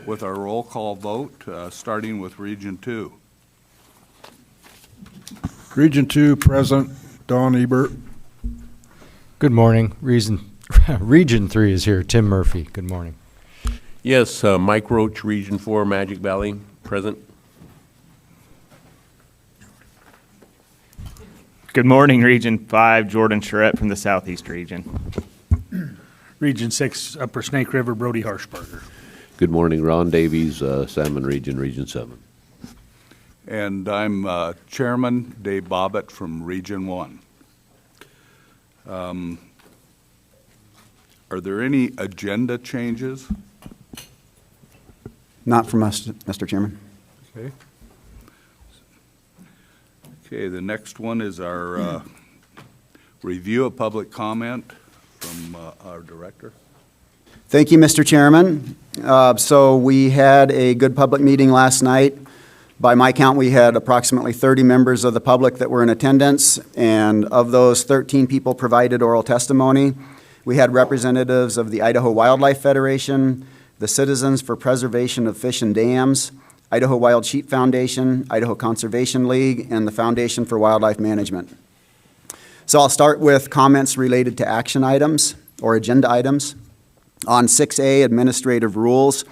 with our roll call vote, starting with Region 2. Region 2, present, Don Ebert. Good morning. Region 3 is here, Tim Murphy. Good morning. Yes, Mike Roach, Region 4, Magic Valley, present. Good morning, Region 5, Jordan Charette from the Southeast Region. Region 6, Upper Snake River, Brody Harshbarger. Good morning, Ron Davies, Salmon Region, Region 7. And I'm Chairman Dave Bobbitt from Region 1. Are there any agenda changes? Not from us, Mr. Chairman. Okay. Okay, the next one is our review of public comment from our director. Thank you, Mr. Chairman. So we had a good public meeting last night. By my count, we had approximately 30 members of the public that were in attendance, and of those, 13 people provided oral testimony. We had representatives of the Idaho Wildlife Federation, the Citizens for Preservation of Fish and Dams, Idaho Wild Sheep Foundation, Idaho Conservation League, and the Foundation for Wildlife Management. So I'll start with comments related to action items or agenda items. On 6A, administrative rules,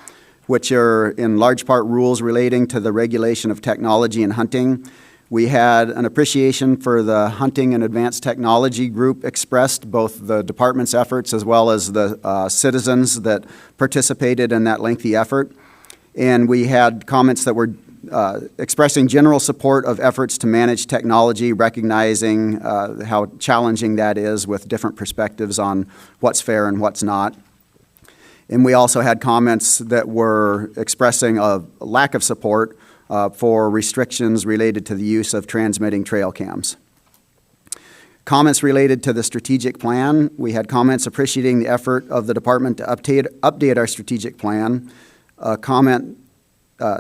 which are in large part rules relating to the regulation of technology and hunting. We had an appreciation for the Hunting and Advanced Technology group expressed, both the department's efforts as well as the citizens that participated in that lengthy effort. And we had comments that were expressing general support of efforts to manage technology, recognizing how challenging that is with different perspectives on what's fair and what's not. And we also had comments that were expressing a lack of support for restrictions related to the use of transmitting trail cams. Comments related to the strategic plan. We had comments appreciating the effort of the department to update our strategic plan. A comment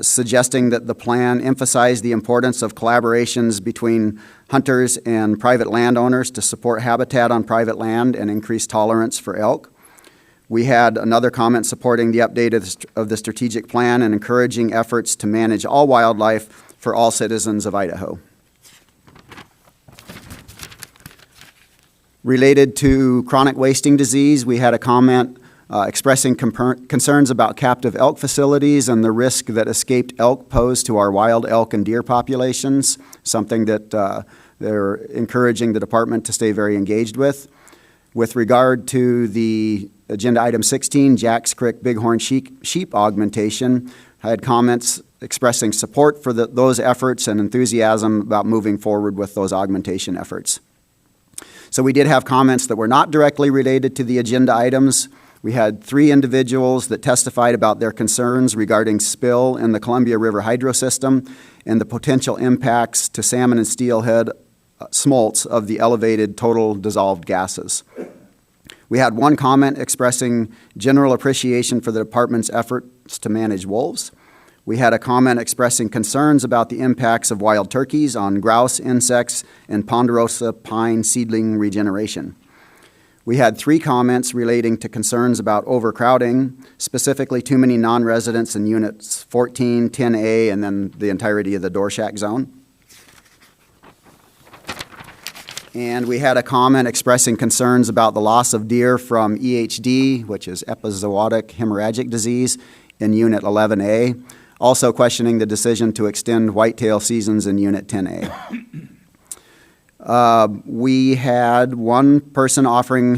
suggesting that the plan emphasized the importance of collaborations between hunters and private landowners to support habitat on private land and increase tolerance for elk. We had another comment supporting the update of the strategic plan and encouraging efforts to manage all wildlife for all citizens of Idaho. Related to chronic wasting disease, we had a comment expressing concerns about captive elk facilities and the risk that escaped elk pose to our wild elk and deer populations, something that they're encouraging the department to stay very engaged with. With regard to the agenda item 16, Jack's Creek Bighorn sheep augmentation, I had comments expressing support for those efforts and enthusiasm about moving forward with those augmentation efforts. So we did have comments that were not directly related to the agenda items. We had 3 individuals that testified about their concerns regarding spill in the Columbia River hydro system and the potential impacts to salmon and steelhead smolts of the elevated total dissolved gases. We had 1 comment expressing general appreciation for the department's efforts to manage wolves. We had a comment expressing concerns about the impacts of wild turkeys on grouse, insects, and ponderosa pine seedling regeneration. We had 3 comments relating to concerns about overcrowding, specifically too many non-residents in units 14, 10A, and then the entirety of the Dworshak zone. And we had a comment expressing concerns about the loss of deer from EHD, which is epizootic hemorrhagic disease, in Unit 11A, also questioning the decision to extend whitetail seasons in Unit 10A. We had 1 person offering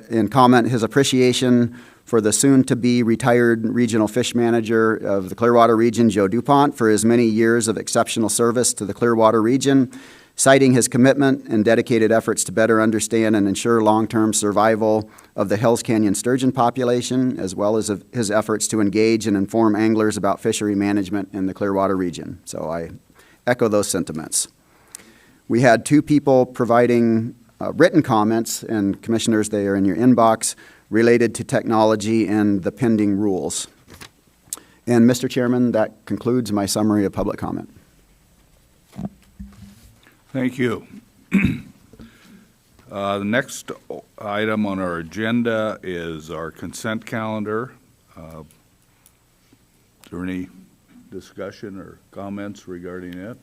in comment his appreciation for the soon-to-be retired regional fish manager of the Clearwater region, Joe DuPont, for his many years of exceptional service to the Clearwater region, citing his commitment and dedicated efforts to better understand and ensure long-term survival of the Hells Canyon sturgeon population, as well as of his efforts to engage and inform anglers about fishery management in the Clearwater region. So I echo those sentiments. We had 2 people providing written comments, and commissioners, they are in your inbox, related to technology and the pending rules. And Mr. Chairman, that concludes my summary of public comment. Thank you. The next item on our agenda is our consent calendar. there any discussion or comments regarding it?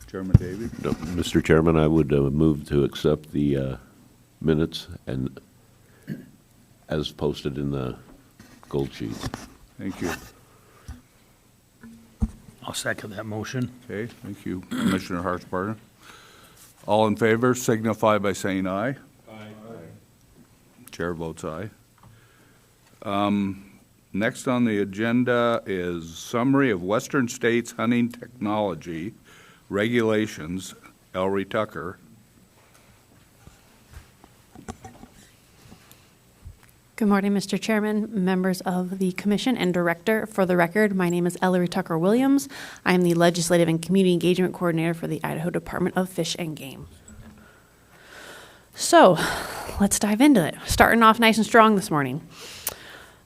Chairman Davy? No, Mr. Chairman, I would move to accept the minutes and as posted in the gold sheet. Thank you. I'll second that motion. Okay, thank you, Commissioner Harshbarger. All in favor signify by saying aye. Aye. Chair votes aye. Next on the agenda is summary of Western States hunting technology regulations. Ellery Tucker. Good morning, Mr. Chairman, members of the Commission, and Director. For the record, my name is Ellery Tucker Williams. I am the Legislative and Community Engagement Coordinator for the Idaho Department of Fish and Game. So, let's dive into it. Starting off nice and strong this morning.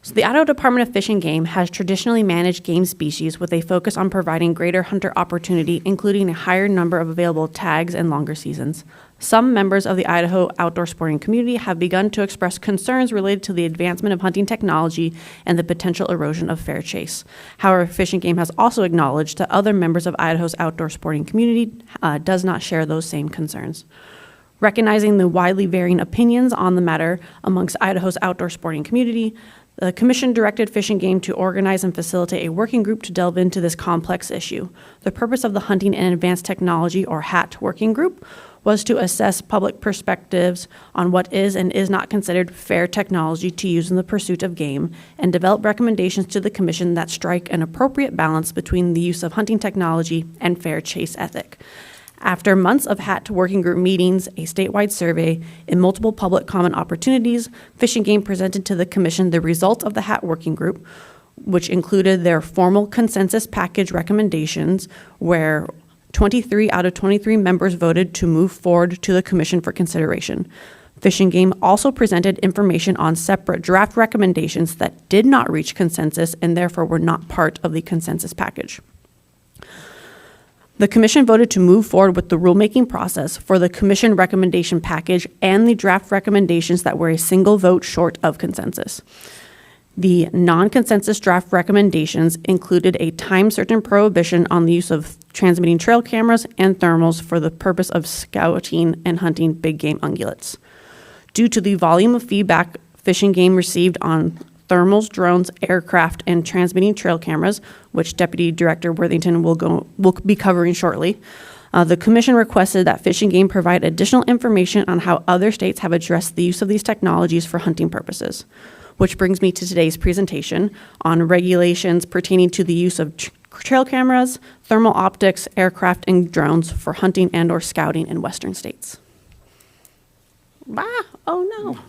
So the Idaho Department of Fish and Game has traditionally managed game species with a focus on providing greater hunter opportunity, including a higher number of available tags and longer seasons. Some members of the Idaho outdoor sporting community have begun to express concerns related to the advancement of hunting technology and the potential erosion of fair chase. However, Fish and Game has also acknowledged that other members of Idaho's outdoor sporting community does not share those same concerns. Recognizing the widely varying opinions on the matter amongst Idaho's outdoor sporting community, the Commission directed Fish and Game to organize and facilitate a working group to delve into this complex issue. The purpose of the Hunting and Advanced Technology, or HAT, working group was to assess public perspectives on what is and is not considered fair technology to use in the pursuit of game, and develop recommendations to the Commission that strike an appropriate balance between the use of hunting technology and fair chase ethic. After months of HAT working group meetings, a statewide survey, and multiple public comment opportunities, Fish and Game presented to the Commission the result of the HAT working group, which included their formal consensus package recommendations, where 23 out of 23 members voted to move forward to the Commission for consideration. Fish and Game also presented information on separate draft recommendations that did not reach consensus and therefore were not part of the consensus package. The Commission voted to move forward with the rulemaking process for the Commission recommendation package and the draft recommendations that were a single vote short of consensus. The non-consensus draft recommendations included a time-certain prohibition on the use of transmitting trail cameras and thermals for the purpose of scouting and hunting big game ungulates. Due to the volume of feedback Fish and Game received on thermals, drones, aircraft, and transmitting trail cameras, which Deputy Director Worthington will be covering shortly, the Commission requested that Fish and Game provide additional information on how other states have addressed the use of these technologies for hunting purposes. Which brings me to today's presentation on regulations pertaining to the use of trail cameras, thermal optics, aircraft, and drones for hunting and/or scouting in Western states. Oh no.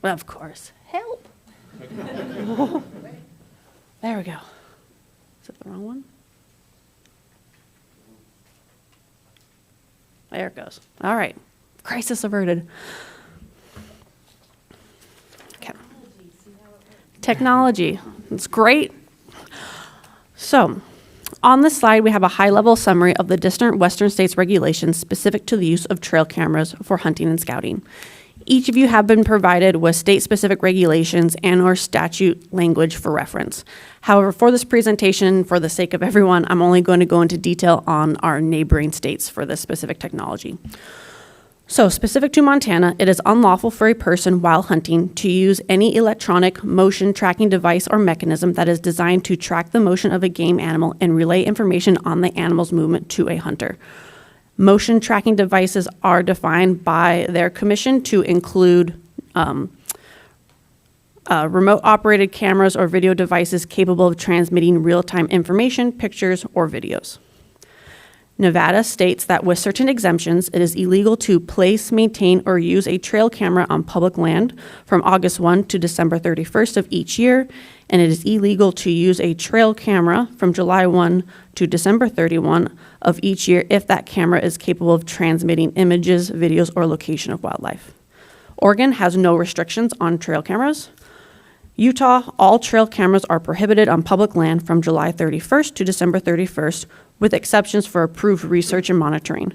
Well, of course. Help. There we go. Is it the wrong one? There it goes. All right. Crisis averted. Okay. Technology. It's great. So, on this slide, we have a high-level summary of the distant Western states regulations specific to the use of trail cameras for hunting and scouting. Each of you have been provided with state-specific regulations and/or statute language for reference. However, for this presentation, for the sake of everyone, I'm only going to go into detail on our neighboring states for this specific technology. So, specific to Montana, it is unlawful for a person while hunting to use any electronic motion tracking device or mechanism that is designed to track the motion of a game animal and relay information on the animal's movement to a hunter. Motion tracking devices are defined by their commission to include remote operated cameras or video devices capable of transmitting real-time information, pictures, or videos. Nevada states that with certain exemptions, it is illegal to place, maintain, or use a trail camera on public land from August 1 to December 31st of each year, and it is illegal to use a trail camera from July 1 to December 31 of each year if that camera is capable of transmitting images, videos, or location of wildlife. Oregon has no restrictions on trail cameras. Utah, all trail cameras are prohibited on public land from July 31st to December 31st, with exceptions for approved research and monitoring.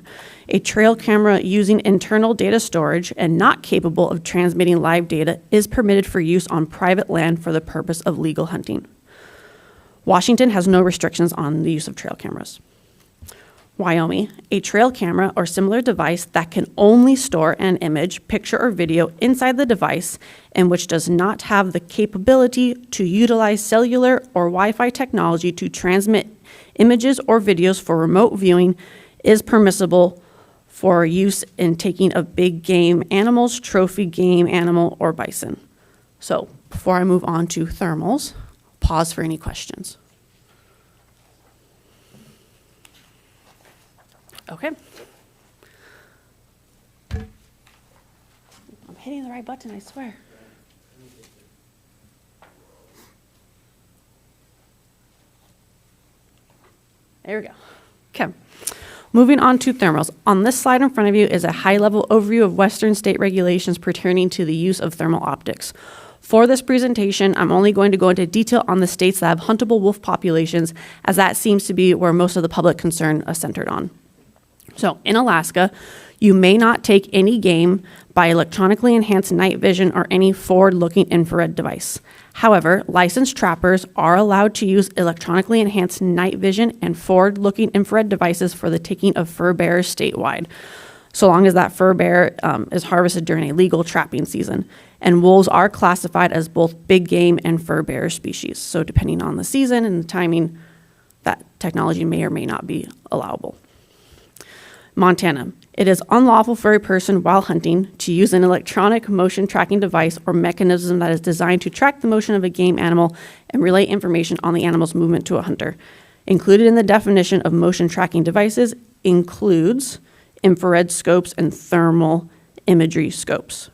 A trail camera using internal data storage and not capable of transmitting live data is permitted for use on private land for the purpose of legal hunting. Washington has no restrictions on the use of trail cameras. Wyoming, a trail camera or similar device that can only store an image, picture, or video inside the device and which does not have the capability to utilize cellular or Wi-Fi technology to transmit images or videos for remote viewing is permissible for use in taking of big game animals, trophy game animal, or bison. So before I move on to thermals, pause for any questions. Okay. I'm hitting the right button, I swear. There we go. Okay. Moving on to thermals. On this slide in front of you is a high-level overview of Western state regulations pertaining to the use of thermal optics. For this presentation, I'm only going to go into detail on the states that have huntable wolf populations, as that seems to be where most of the public concern is centered on. So in Alaska, you may not take any game by electronically enhanced night vision or any forward-looking infrared device. However, licensed trappers are allowed to use electronically enhanced night vision and forward-looking infrared devices for the taking of fur bearers statewide, so long as that fur bear is harvested during a legal trapping season. And wolves are classified as both big game and fur bearer species. So depending on the season and the timing, that technology may or may not be allowable. Montana. It is unlawful for a person while hunting to use an electronic motion tracking device or mechanism that is designed to track the motion of a game animal and relay information on the animal's movement to a hunter. Included in the definition of motion tracking devices includes infrared scopes and thermal imagery scopes.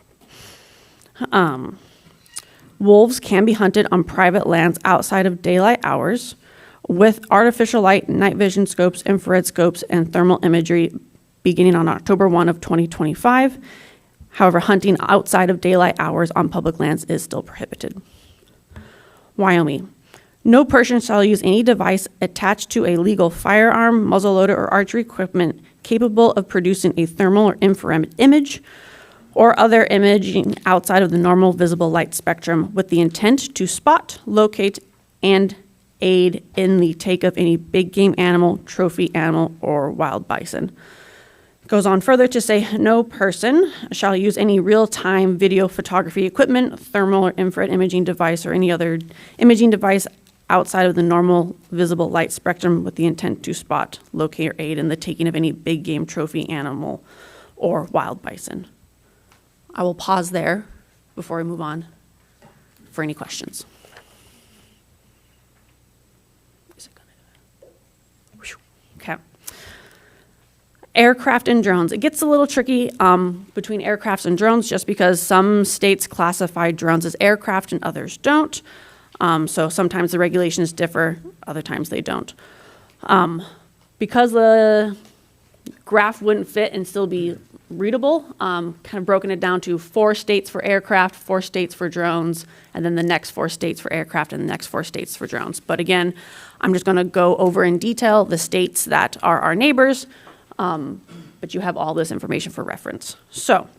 Wolves can be hunted on private lands outside of daylight hours with artificial light, night vision scopes, infrared scopes, and thermal imagery beginning on October 1 of 2025. However, hunting outside of daylight hours on public lands is still prohibited. Wyoming. No person shall use any device attached to a legal firearm, muzzleloader, or archery equipment capable of producing a thermal or infrared image or other imaging outside of the normal visible light spectrum with the intent to spot, locate, and aid in the take of any big game animal, trophy animal, or wild bison. Goes on further to say, no person shall use any real-time video photography equipment, thermal or infrared imaging device, or any other imaging device outside of the normal visible light spectrum with the intent to spot, locate, or aid in the taking of any big game, trophy animal, or wild bison. I will pause there before we move on for any questions. Okay. Aircraft and drones. It gets a little tricky between aircrafts and drones just because some states classify drones as aircraft and others don't. So sometimes the regulations differ, other times they don't. Because the graph wouldn't fit and still be readable, kind of broken it down to 4 states for aircraft, 4 states for drones, and then the next 4 states for aircraft and the next 4 states for drones. But again, I'm just going to go over in detail the states that are our neighbors, but you have all this information for reference. So,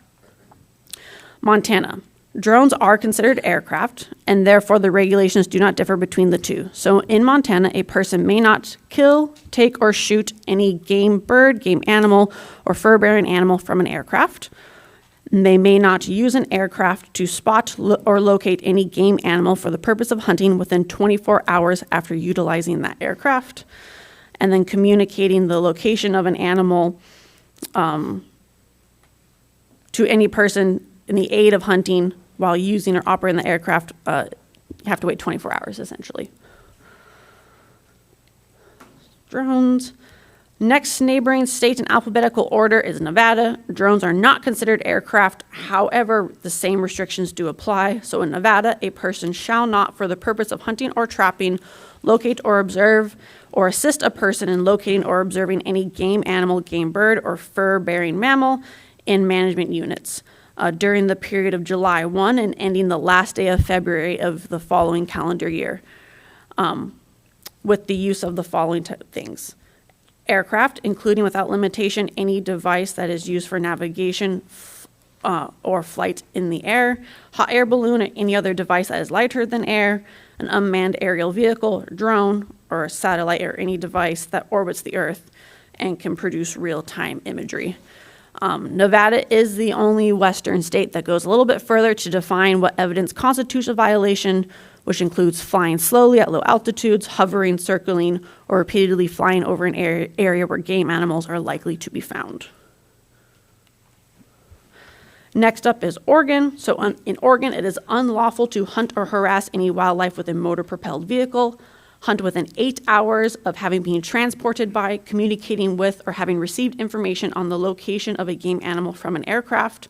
Montana. Drones are considered aircraft, and therefore the regulations do not differ between the two. So in Montana, a person may not kill, take, or shoot any game bird, game animal, or fur-bearing animal from an aircraft. They may not use an aircraft to spot or locate any game animal for the purpose of hunting within 24 hours after utilizing that aircraft. And then communicating the location of an animal to any person in the aid of hunting while using or operating the aircraft, you have to wait 24 hours, essentially. Drones. Next neighboring state in alphabetical order is Nevada. Drones are not considered aircraft. However, the same restrictions do apply. So in Nevada, a person shall not, for the purpose of hunting or trapping, locate or observe or assist a person in locating or observing any game animal, game bird, or fur-bearing mammal in management units. during the period of July 1 and ending the last day of February of the following calendar year, with the use of the following things. Aircraft, including without limitation any device that is used for navigation or flight in the air, hot air balloon, or any other device that is lighter than air, an unmanned aerial vehicle, or drone, or a satellite, or any device that orbits the Earth and can produce real-time imagery. Nevada is the only Western state that goes a little bit further to define what evidence constitutes a violation, which includes flying slowly at low altitudes, hovering, circling, or repeatedly flying over an area where game animals are likely to be found. Next up is Oregon. So in Oregon, it is unlawful to hunt or harass any wildlife with a motor-propelled vehicle, hunt within 8 hours of having been transported by, communicating with, or having received information on the location of a game animal from an aircraft.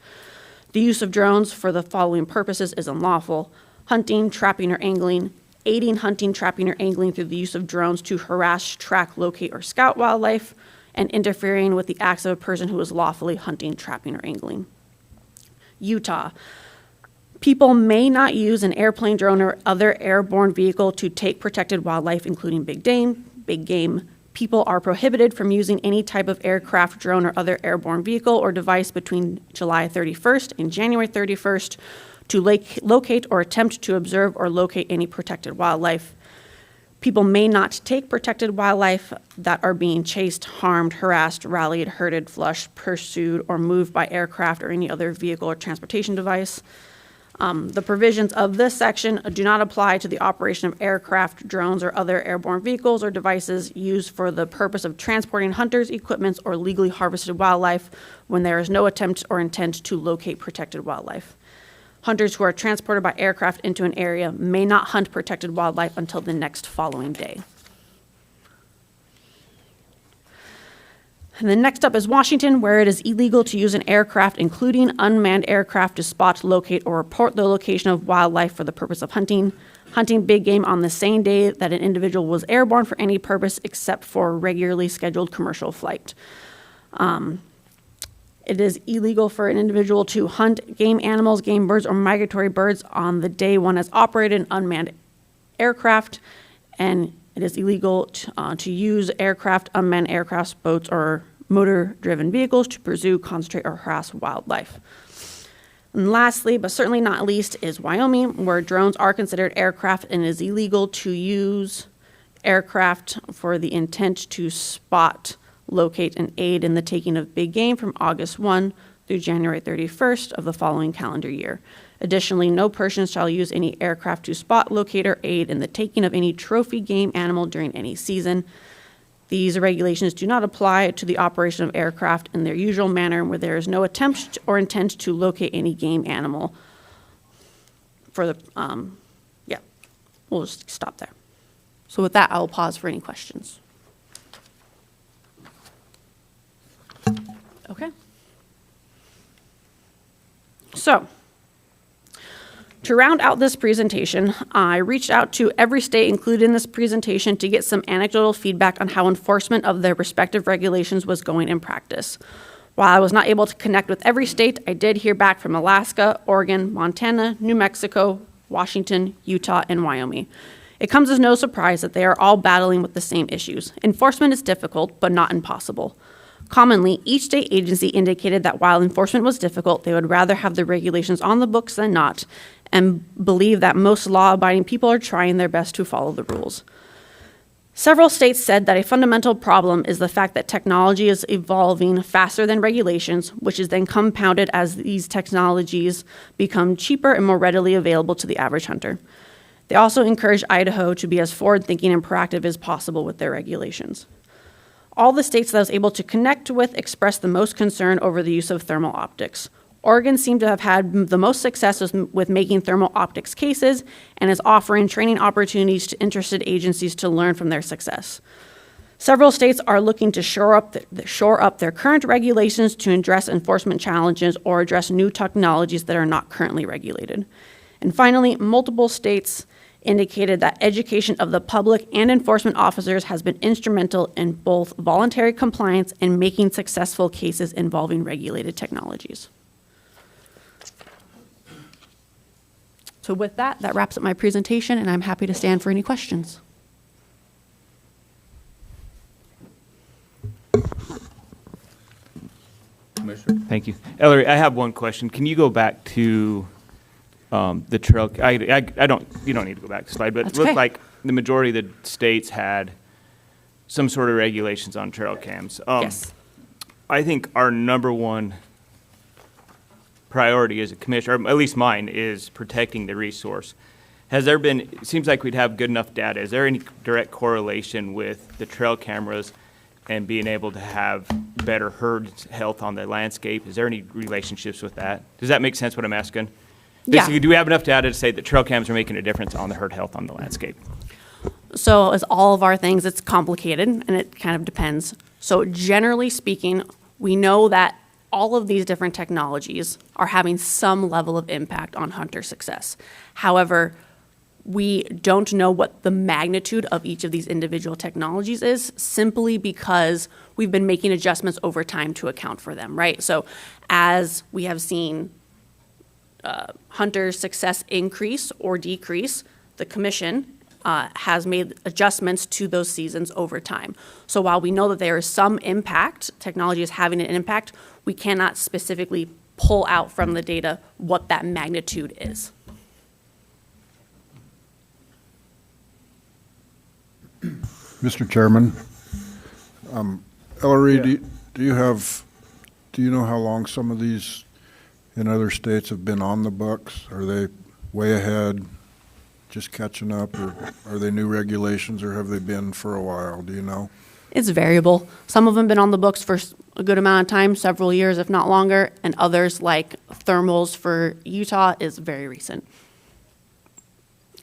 The use of drones for the following purposes is unlawful: hunting, trapping, or angling, aiding hunting, trapping, or angling through the use of drones to harass, track, locate, or scout wildlife, and interfering with the acts of a person who is lawfully hunting, trapping, or angling. Utah. People may not use an airplane, drone, or other airborne vehicle to take protected wildlife, including big game. People are prohibited from using any type of aircraft, drone, or other airborne vehicle or device between July 31st and January 31st to locate or attempt to observe or locate any protected wildlife. People may not take protected wildlife that are being chased, harmed, harassed, rallied, herded, flushed, pursued, or moved by aircraft or any other vehicle or transportation device. The provisions of this section do not apply to the operation of aircraft, drones, or other airborne vehicles or devices used for the purpose of transporting hunters, equipments, or legally harvested wildlife when there is no attempt or intent to locate protected wildlife. Hunters who are transported by aircraft into an area may not hunt protected wildlife until the next following day. And then next up is Washington, where it is illegal to use an aircraft, including unmanned aircraft, to spot, locate, or report the location of wildlife for the purpose of hunting big game on the same day that an individual was airborne for any purpose except for regularly scheduled commercial flight. It is illegal for an individual to hunt game animals, game birds, or migratory birds on the day one has operated an unmanned aircraft, and it is illegal to use aircraft, unmanned aircrafts, boats, or motor-driven vehicles to pursue, concentrate, or harass wildlife. And lastly, but certainly not least, is Wyoming, where drones are considered aircraft, and it is illegal to use aircraft for the intent to spot, locate, and aid in the taking of big game from August 1 through January 31st of the following calendar year. Additionally, no person shall use any aircraft to spot, locate, or aid in the taking of any trophy game animal during any season. These regulations do not apply to the operation of aircraft in their usual manner where there is no attempt or intent to locate any game animal. We'll just stop there. So with that, I will pause for any questions. Okay. So, to round out this presentation, I reached out to every state included in this presentation to get some anecdotal feedback on how enforcement of their respective regulations was going in practice. While I was not able to connect with every state, I did hear back from Alaska, Oregon, Montana, New Mexico, Washington, Utah, and Wyoming. It comes as no surprise that they are all battling with the same issues. Enforcement is difficult, but not impossible. Commonly, each state agency indicated that while enforcement was difficult, they would rather have the regulations on the books than not, and believe that most law-abiding people are trying their best to follow the rules. Several states said that a fundamental problem is the fact that technology is evolving faster than regulations, which is then compounded as these technologies become cheaper and more readily available to the average hunter. They also encouraged Idaho to be as forward-thinking and proactive as possible with their regulations. All the states that I was able to connect with expressed the most concern over the use of thermal optics. Oregon seemed to have had the most success with making thermal optics cases and is offering training opportunities to interested agencies to learn from their success. Several states are looking to shore up their current regulations to address enforcement challenges or address new technologies that are not currently regulated. And finally, multiple states indicated that education of the public and enforcement officers has been instrumental in both voluntary compliance and making successful cases involving regulated technologies. So with that, that wraps up my presentation, and I'm happy to stand for any questions. Commissioner? Thank you. Ellery, I have one question. Can you go back to the trail? I don't, you don't need to go back to the slide, but That's it looked okay. like the majority of the states had some sort of regulations on trail cams. Yes. I think our number one priority as a commissioner, or at least mine, is protecting the resource. Has there been, it seems like we'd have good enough data. Is there any direct correlation with the trail cameras and being able to have better herd health on the landscape? Is there any relationships with that? Does that make sense what I'm asking? Yeah. Basically, do we have enough data to say that trail cams are making a difference on the herd health on the landscape? So as all of our things, it's complicated, and it kind of depends. So generally speaking, we know that all of these different technologies are having some level of impact on hunter success. However, we don't know what the magnitude of each of these individual technologies is, simply because we've been making adjustments over time to account for them, right? So as we have seen hunter success increase or decrease, the commission has made adjustments to those seasons over time. So while we know that there is some impact, technology is having an impact, we cannot specifically pull out from the data what that magnitude is. Mr. Chairman, Ellery, do you know how long some of these in other states have been on the books? Are they way ahead, just catching up, or are they new regulations, or have they been for a while? Do you know? It's variable. Some of them been on the books for a good amount of time, several years, if not longer, and others, like thermals for Utah, is very recent.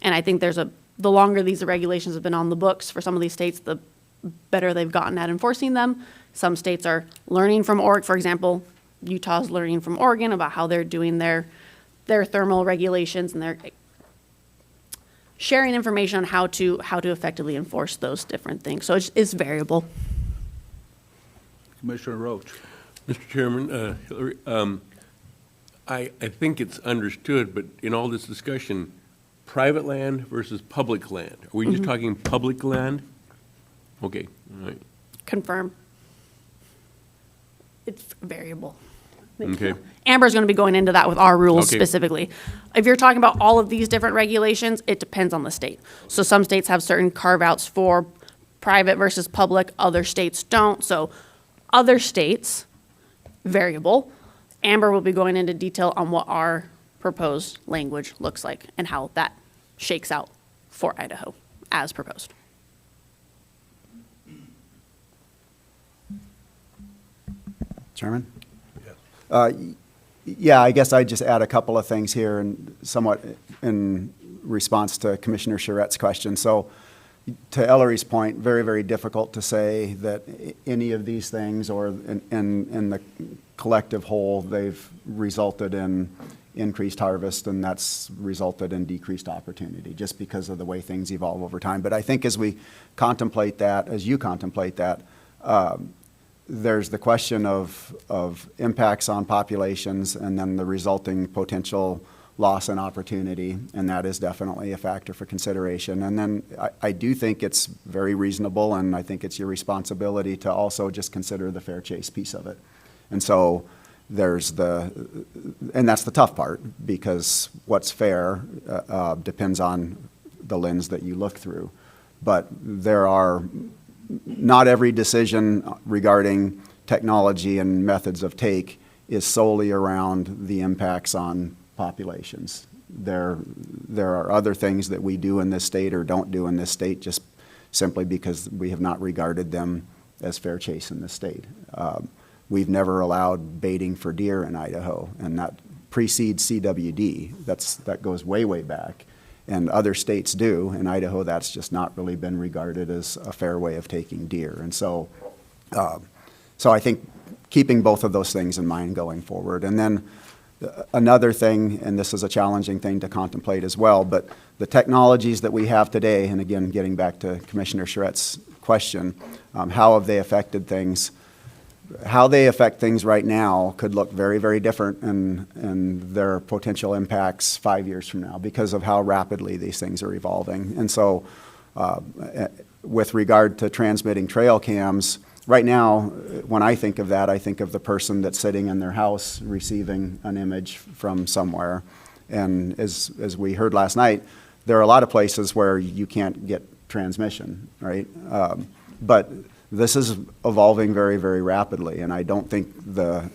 And I think the longer these regulations have been on the books for some of these states, the better they've gotten at enforcing them. Some states are learning from Oregon. For example, Utah's learning from Oregon about how they're doing their thermal regulations, and they're sharing information on how to effectively enforce those different things. So it's variable. Commissioner Roach? Mr. Chairman, Hillary, I think it's understood, but in all this discussion, private land versus public land. Are we just talking public land? Okay, all right. Confirm. It's variable. Okay. Amber's going to be going into that with our rules Okay. specifically. If you're talking about all of these different regulations, it depends on the state. So some states have certain carve-outs for private versus public, other states don't. So other states, variable. Amber will be going into detail on what our proposed language looks like and how that shakes out for Idaho as proposed. Chairman? Yeah, I guess I'd just add a couple of things here, and somewhat in response to Commissioner Charette's question. So to Ellery's point, very, very difficult to say that any of these things, or in the collective whole, they've resulted in increased harvest, and that's resulted in decreased opportunity just because of the way things evolve over time. But I think as we contemplate that, as you contemplate that, there's the question of impacts on populations and then the resulting potential loss in opportunity, and that is definitely a factor for consideration. And then I do think it's very reasonable, and I think it's your responsibility to also just consider the fair chase piece of it. And so there's and that's the tough part, because what's fair depends on the lens that you look through. But not every decision regarding technology and methods of take is solely around the impacts on populations. There are other things that we do in this state or don't do in this state just simply because we have not regarded them as fair chase in this state. We've never allowed baiting for deer in Idaho, and that precedes CWD. That goes way, way back. And other states do. In Idaho, that's just not really been regarded as a fair way of taking deer. And so I think keeping both of those things in mind going forward. And then another thing, and this is a challenging thing to contemplate as well, but the technologies that we have today, and again, getting back to Commissioner Charette's question, how have they affected things? how they affect things right now could look very, very different in their potential impacts 5 years from now because of how rapidly these things are evolving. And so with regard to transmitting trail cams, right now, when I think of that, I think of the person that's sitting in their house receiving an image from somewhere. And as we heard last night, there are a lot of places where you can't get transmission, right? But this is evolving very, very rapidly, and I don't think the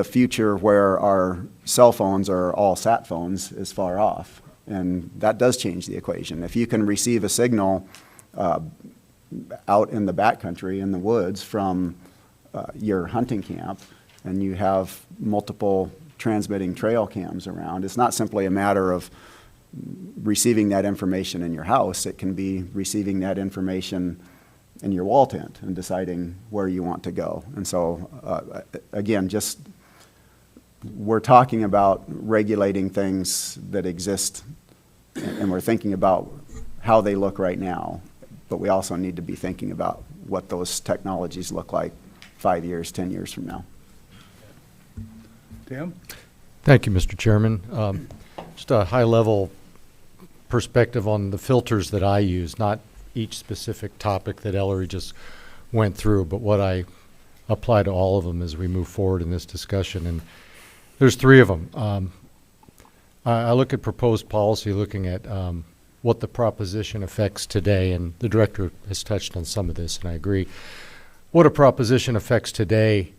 future where our cell phones are all sat phones is far off, and that does change the equation. If you can receive a signal out in the backcountry, in the woods, from your hunting camp, and you have multiple transmitting trail cams around, it's not simply a matter of receiving that information in your house. It can be receiving that information in your wall tent and deciding where you want to go. And so, again, just we're talking about regulating things that exist, and we're thinking about how they look right now, but we also need to be thinking about what those technologies look like 5 years, 10 years from now. Tim? Thank you, Mr. Chairman. Just a high-level perspective on the filters that I use, not each specific topic that Ellery just went through, but what I apply to all of them as we move forward in this discussion. And there's three of them. I look at proposed policy, looking at what the proposition affects today, and the director has touched on some of this, and I agree. What a proposition affects today,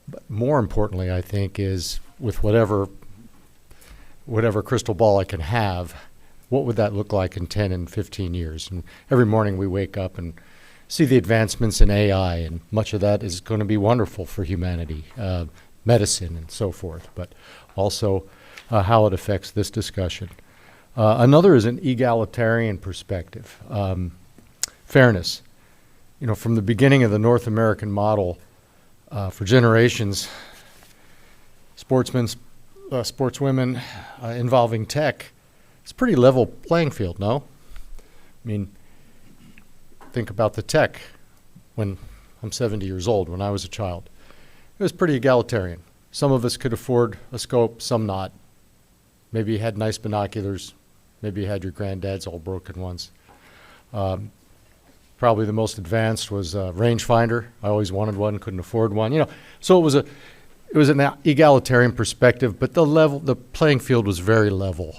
but more importantly, I think, is with whatever crystal ball I can have, what would that look like in 10 and 15 years? And every morning we wake up and see the advancements in AI, and much of that is going to be wonderful for humanity, medicine and so forth, but also how it affects this discussion. Another is an egalitarian perspective. Fairness. You know, from the beginning of the North American model, for generations, sportsmen, sportswomen involving tech, it's a pretty level playing field, no? I mean, think about the tech when I'm 70 years old, when I was a child. It was pretty egalitarian. Some of us could afford a scope, some not. Maybe you had nice binoculars. Maybe you had your granddad's all broken ones. Probably the most advanced was a rangefinder. I always wanted one, couldn't afford one. You know, so it was an egalitarian perspective, but the playing field was very level.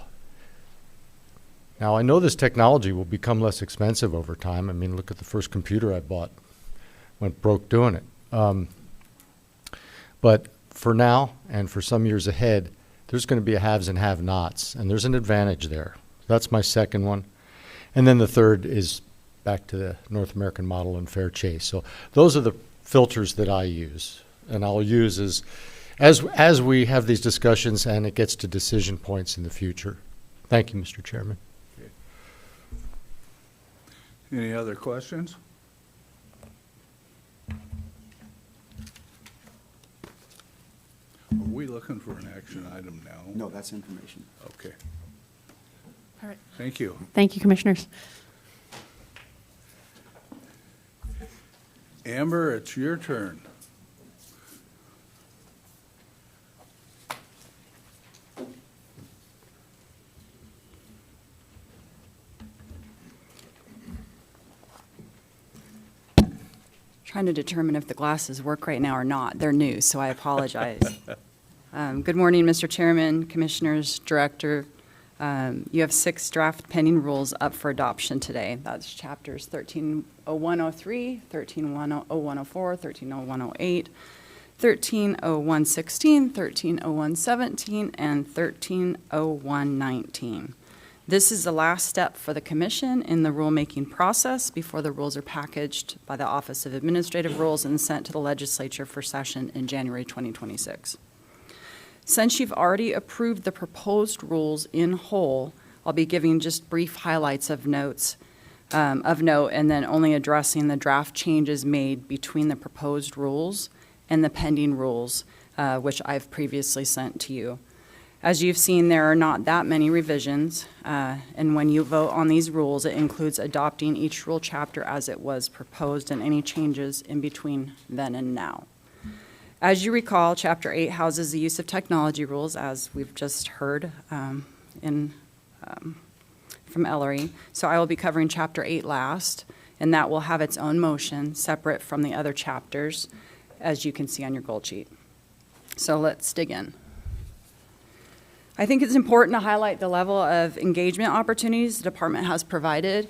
Now, I know this technology will become less expensive over time. I mean, look at the first computer I bought. Went broke doing it. But for now and for some years ahead, there's going to be a haves and have-nots, and there's an advantage there. That's my second one. And then the third is back to the North American model and fair chase. So those are the filters that I use, and I'll use as we have these discussions and it gets to decision points in the future. Thank you, Mr. Chairman. Any other questions? Are we looking for an action item now? No, that's information. Okay. All right. Thank you. Thank you, Commissioners. Amber, it's your turn. Trying to determine if the glasses work right now or not. They're new, so I apologize. Good morning, Mr. Chairman, Commissioners, Director. You have 6 draft pending rules up for adoption today. That's chapters 130103, 130104, 130108, 130116, 130117, and 130119. This is the last step for the Commission in the rulemaking process before the rules are packaged by the Office of Administrative Rules and sent to the Legislature for session in January 2026. Since you've already approved the proposed rules in whole, I'll be giving just brief highlights of note, and then only addressing the draft changes made between the proposed rules and the pending rules, which I've previously sent to you. As you've seen, there are not that many revisions, and when you vote on these rules, it includes adopting each rule chapter as it was proposed and any changes in between then and now. As you recall, Chapter 8 houses the use of technology rules, as we've just heard from Ellery. So I will be covering Chapter 8 last, and that will have its own motion separate from the other chapters, as you can see on your gold sheet. So let's dig in. I think it's important to highlight the level of engagement opportunities the department has provided.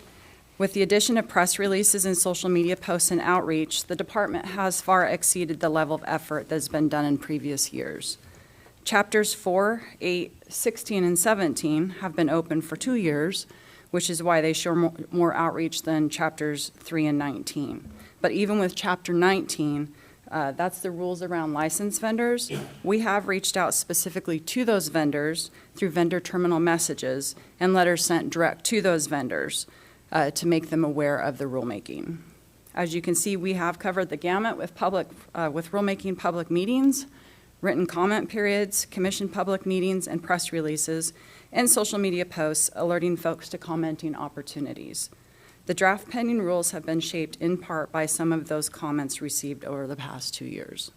With the addition of press releases and social media posts and outreach, the department has far exceeded the level of effort that's been done in previous years. Chapters 4, 8, 16, and 17 have been open for 2 years, which is why they show more outreach than chapters 3 and 19. But even with chapter 19, that's the rules around licensed vendors. We have reached out specifically to those vendors through vendor terminal messages and letters sent direct to those vendors to make them aware of the rulemaking. As you can see, we have covered the gamut with rulemaking public meetings, written comment periods, commission public meetings and press releases, and social media posts alerting folks to commenting opportunities. The draft pending rules have been shaped in part by some of those comments received over the past 2 years.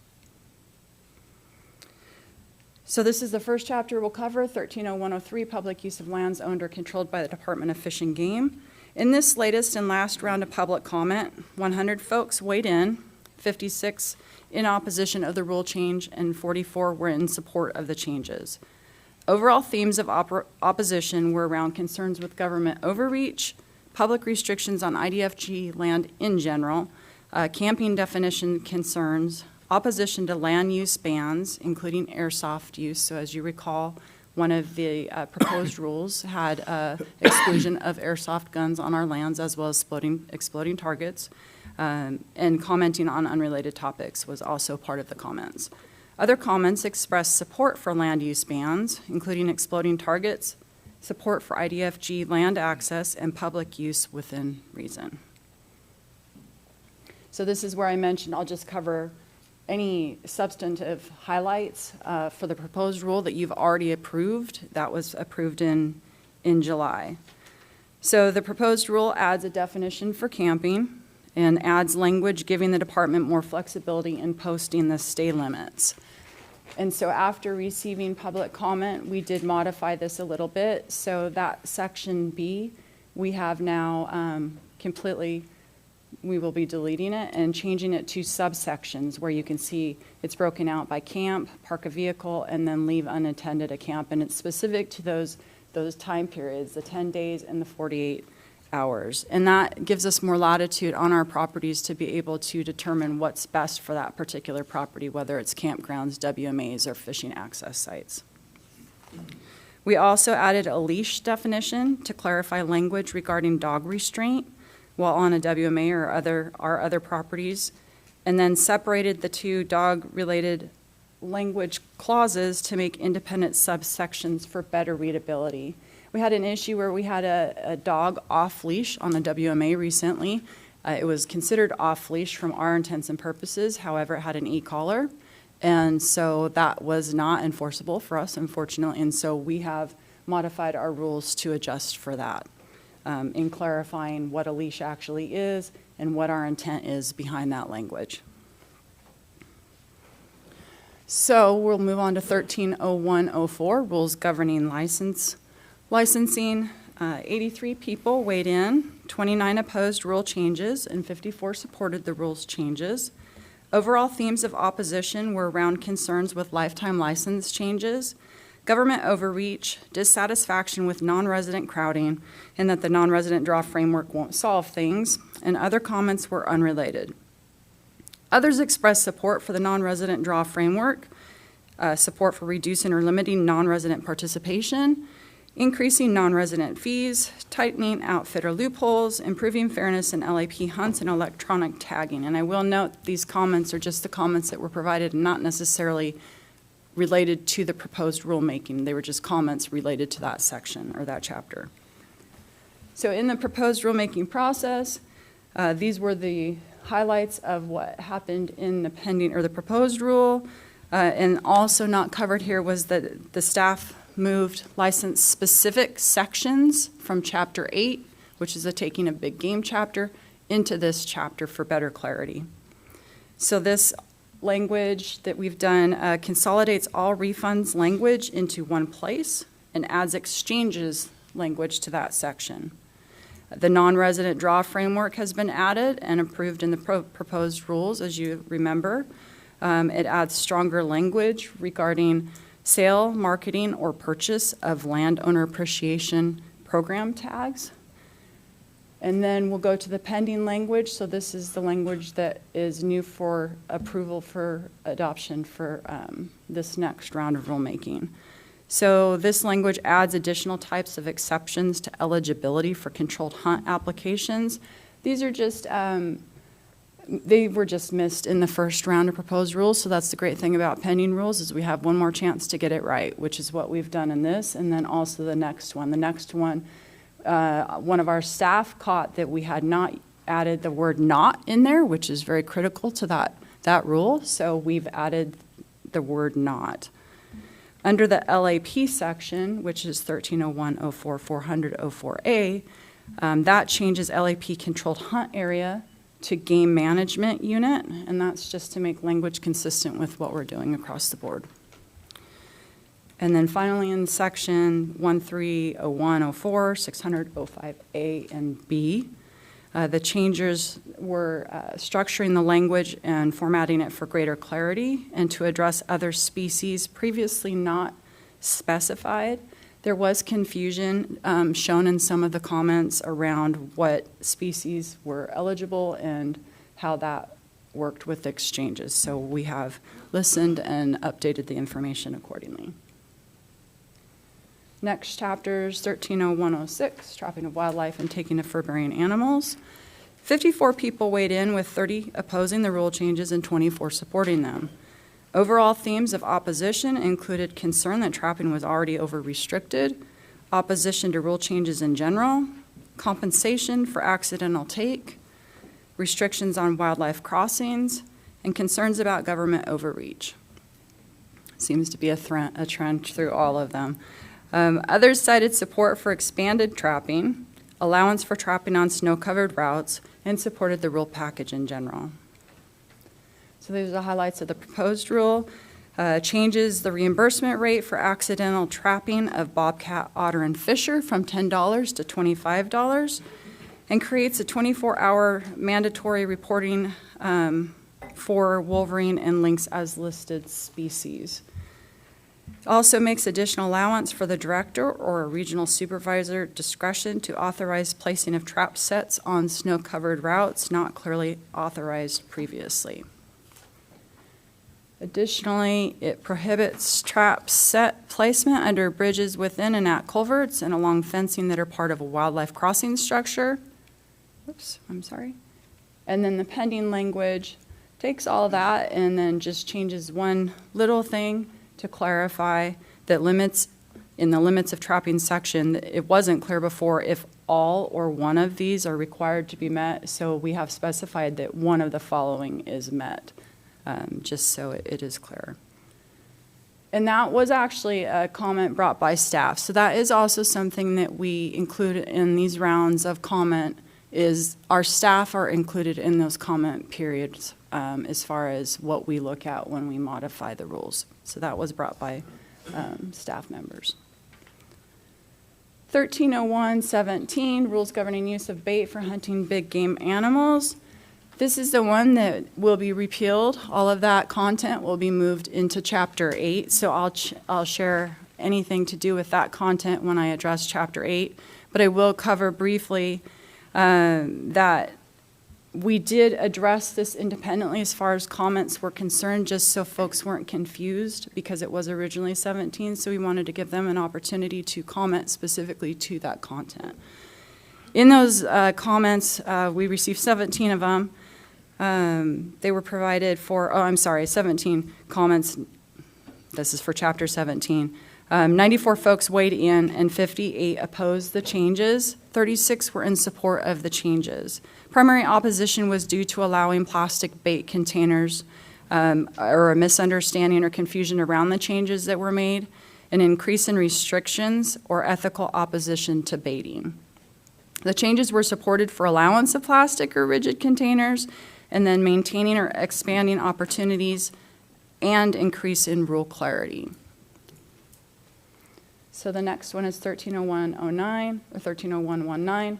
So this is the first chapter we'll cover, 130103, public use of lands owned or controlled by the Department of Fish and Game. In this latest and last round of public comment, 100 folks weighed in, 56 in opposition of the rule change, and 44 were in support of the changes. Overall themes of opposition were around concerns with government overreach, public restrictions on IDFG land in general, camping definition concerns, opposition to land use bans, including airsoft use. So as you recall, one of the proposed rules had exclusion of airsoft guns on our lands as well as exploding targets, and commenting on unrelated topics was also part of the comments. Other comments expressed support for land use bans, including exploding targets, support for IDFG land access, and public use within reason. So this is where I mentioned I'll just cover any substantive highlights for the proposed rule that you've already approved. That was approved in July. So the proposed rule adds a definition for camping and adds language giving the department more flexibility in posting the stay limits. And so after receiving public comment, we did modify this a little bit. So that section B, we have now we will be deleting it and changing it to subsections where you can see it's broken out by camp, park a vehicle, and then leave unattended a camp. And it's specific to those time periods, the 10 days and the 48 hours. And that gives us more latitude on our properties to be able to determine what's best for that particular property, whether it's campgrounds, WMAs, or fishing access sites. We also added a leash definition to clarify language regarding dog restraint while on a WMA or our other properties, and then separated the two dog-related language clauses to make independent subsections for better readability. We had an issue where we had a dog off-leash on a WMA recently. It was considered off-leash from our intents and purposes. However, it had an e-collar, and so that was not enforceable for us, unfortunately, and so we have modified our rules to adjust for that. In clarifying what a leash actually is and what our intent is behind that language. So we'll move on to 130104, rules governing licensing. 83 people weighed in, 29 opposed rule changes, and 54 supported the rules changes. Overall themes of opposition were around concerns with lifetime license changes, government overreach, dissatisfaction with non-resident crowding, and that the non-resident draw framework won't solve things, and other comments were unrelated. Others expressed support for the non-resident draw framework, support for reducing or limiting non-resident participation, increasing non-resident fees, tightening outfitter loopholes, improving fairness in LAP hunts, and electronic tagging. And I will note these comments are just the comments that were provided and not necessarily related to the proposed rulemaking. They were just comments related to that section or that chapter. So in the proposed rulemaking process, these were the highlights of what happened in the proposed rule. And also not covered here was the staff moved license-specific sections from Chapter 8, which is the taking of big game chapter, into this chapter for better clarity. So this language that we've done consolidates all refunds language into one place and adds exchanges language to that section. The non-resident draw framework has been added and approved in the proposed rules, as you remember. It adds stronger language regarding sale, marketing, or purchase of landowner appreciation program tags. And then we'll go to the pending language. So this is the language that is new for approval for adoption for this next round of rulemaking. So this language adds additional types of exceptions to eligibility for controlled hunt applications. These are just, they were just missed in the first round of proposed rules. So that's the great thing about pending rules is we have one more chance to get it right, which is what we've done in this, and then also the next one. The next one, one of our staff caught that we had not added the word not in there, which is very critical to that rule. So we've added the word not. Under the LAP section, which is 1301.04.400.04a, that changes LAP controlled hunt area to game management unit, and that's just to make language consistent with what we're doing across the board. And then finally in section 1301.04, 600.05a and b, the changes were structuring the language and formatting it for greater clarity and to address other species previously not specified. There was confusion shown in some of the comments around what species were eligible and how that worked with exchanges. So we have listened and updated the information accordingly. Next chapters, 1301.06, trapping of wildlife and taking of fur-bearing animals. 54 people weighed in, with 30 opposing the rule changes and 24 supporting them. Overall themes of opposition included concern that trapping was already over-restricted, opposition to rule changes in general, compensation for accidental take, restrictions on wildlife crossings, and concerns about government overreach. Seems to be a trend through all of them. Others cited support for expanded trapping, allowance for trapping on snow-covered routes, and supported the rule package in general. So these are the highlights of the proposed rule. Changes the reimbursement rate for accidental trapping of bobcat, otter, and fisher from $10 to $25, and creates a 24-hour mandatory reporting for wolverine and lynx as listed species. Also makes additional allowance for the director or a regional supervisor discretion to authorize placing of trap sets on snow-covered routes not clearly authorized previously. Additionally, it prohibits trap set placement under bridges within and at culverts and along fencing that are part of a wildlife crossing structure. Oops, I'm sorry. And then the pending language takes all that and then just changes one little thing to clarify that in the limits of trapping section, it wasn't clear before if all or one of these are required to be met, so we have specified that one of the following is met, just so it is clear. And that was actually a comment brought by staff, so that is also something that we include in these rounds of comment, is our staff are included in those comment periods as far as what we look at when we modify the rules. So that was brought by staff members. 1301.17, rules governing use of bait for hunting big game animals. This is the one that will be repealed. All of that content will be moved into Chapter 8, so I'll share anything to do with that content when I address Chapter 8, but I will cover briefly that we did address this independently as far as comments were concerned, just so folks weren't confused, because it was originally 17, so we wanted to give them an opportunity to comment specifically to that content. In those comments, we received 17 of them. They were provided for, 17 comments. This is for Chapter 17. 94 folks weighed in and 58 opposed the changes. 36 were in support of the changes. Primary opposition was due to allowing plastic bait containers or a misunderstanding or confusion around the changes that were made. an increase in restrictions, or ethical opposition to baiting. The changes were supported for allowance of plastic or rigid containers, and then maintaining or expanding opportunities and increase in rule clarity. So the next one is 130109 or 130119,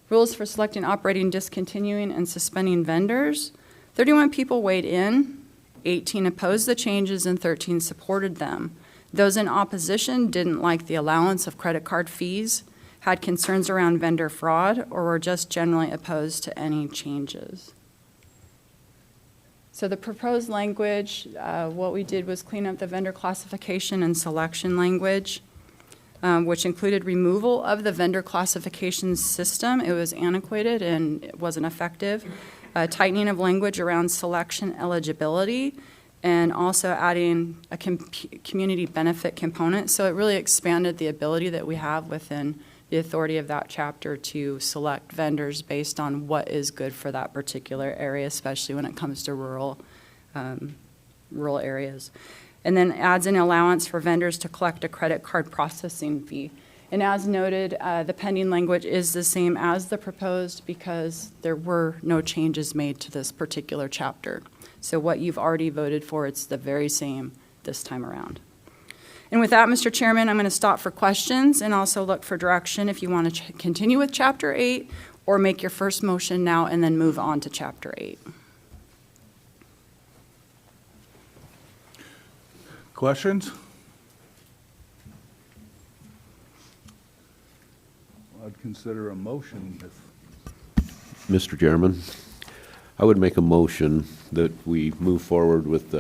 rules for selecting, operating, discontinuing, and suspending vendors. 31 people weighed in, 18 opposed the changes, and 13 supported them. Those in opposition didn't like the allowance of credit card fees, had concerns around vendor fraud, or were just generally opposed to any changes. So the proposed language, what we did was clean up the vendor classification and selection language, which included removal of the vendor classification system. It was antiquated and it wasn't effective. Tightening of language around selection eligibility, and also adding a community benefit component. So it really expanded the ability that we have within the authority of that chapter to select vendors based on what is good for that particular area, especially when it comes to rural areas. And then adds an allowance for vendors to collect a credit card processing fee. And as noted, the pending language is the same as the proposed because there were no changes made to this particular chapter. So what you've already voted for, it's the very same this time around. And with that, Mr. Chairman, I'm going to stop for questions and also look for direction if you want to continue with Chapter 8 or make your first motion now and then move on to Chapter 8. Questions? I'd consider a motion if. Mr. Chairman, I would make a motion that we move forward with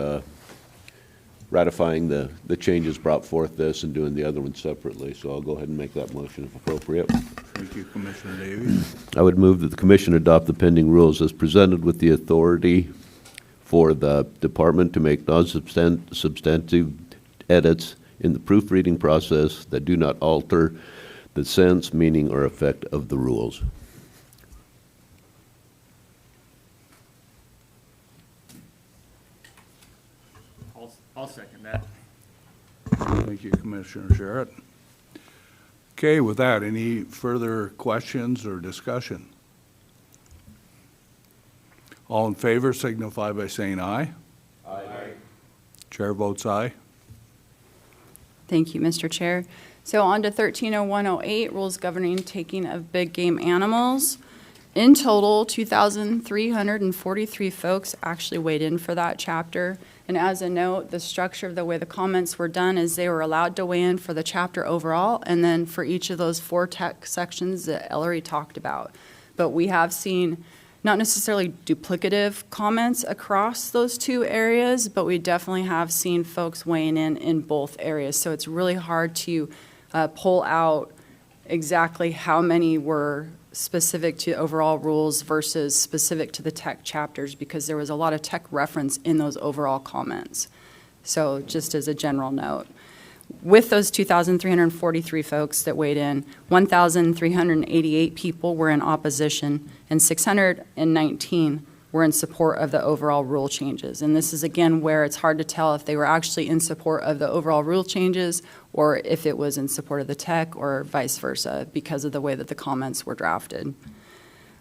ratifying the changes brought forth this and doing the other one separately. So I'll go ahead and make that motion if appropriate. Thank you, Commissioner Davies. I would move that the Commission adopt the pending rules as presented with the authority for the department to make non-substantive edits in the proofreading process that do not alter the sense, meaning, or effect of the rules. I'll second that. Thank you, Commissioner Sherritt. Okay, with that, any further questions or discussion? All in favor signify by saying aye. Aye. Chair votes aye. Thank you, Mr. Chair. So on to 130108, rules governing taking of big game animals. In total, 2,343 folks actually weighed in for that chapter. And as a note, the structure of the way the comments were done is they were allowed to weigh in for the chapter overall and then for each of those 4 tech sections that Ellery talked about. But we have seen not necessarily duplicative comments across those 2 areas, but we definitely have seen folks weighing in both areas. So it's really hard to pull out exactly how many were specific to overall rules versus specific to the tech chapters because there was a lot of tech reference in those overall comments. So just as a general note. With those 2,343 folks that weighed in, 1,388 people were in opposition and 619 were in support of the overall rule changes. And this is, again, where it's hard to tell if they were actually in support of the overall rule changes or if it was in support of the tech or vice versa because of the way that the comments were drafted.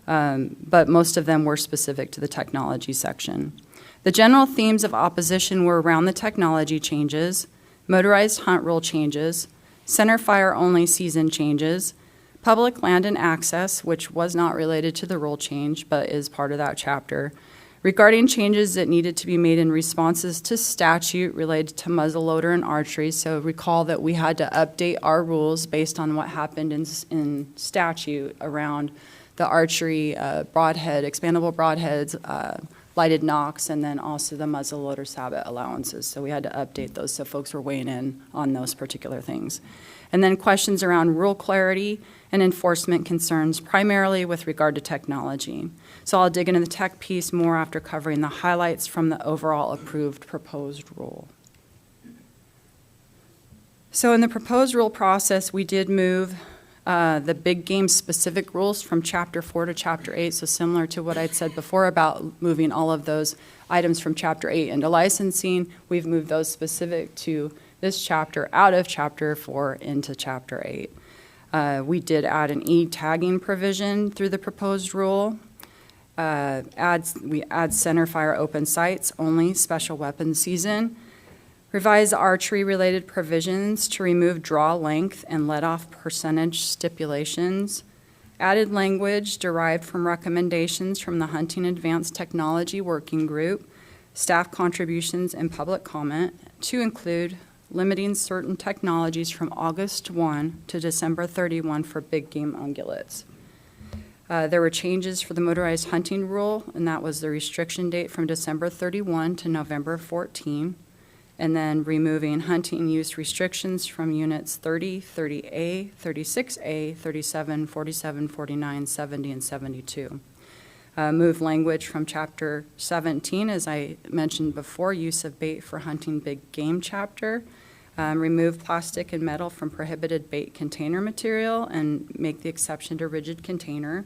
But most of them were specific to the technology section. The general themes of opposition were around the technology changes, motorized hunt rule changes, center fire only season changes, public land and access, which was not related to the rule change but is part of that chapter, regarding changes that needed to be made in responses to statute related to muzzleloader and archery. So recall that we had to update our rules based on what happened in statute around the archery broadhead, expandable broadheads, lighted nocks, and then also the muzzleloader sabot allowances. So we had to update those so folks were weighing in on those particular things. And then questions around rule clarity and enforcement concerns, primarily with regard to technology. So I'll dig into the tech piece more after covering the highlights from the overall approved proposed rule. So in the proposed rule process, we did move the big game specific rules from Chapter 4 to Chapter 8, so similar to what I'd said before about moving all of those items from Chapter 8 into licensing, we've moved those specific to this chapter out of Chapter 4 into Chapter 8. We did add an e-tagging provision through the proposed rule. We add centerfire open sights, only special weapons season. Revise archery-related provisions to remove draw length and let-off percentage stipulations. Added language derived from recommendations from the Hunting Advanced Technology Working Group, staff contributions, and public comment to include limiting certain technologies from August 1 to December 31 for big game ungulates. There were changes for the motorized hunting rule, and that was the restriction date from December 31 to November 14, and then removing hunting use restrictions from units 30, 30A, 36A, 37, 47, 49, 70, and 72. Move language from Chapter 17, as I mentioned before, use of bait for hunting big game chapter. Remove plastic and metal from prohibited bait container material and make the exception to rigid container.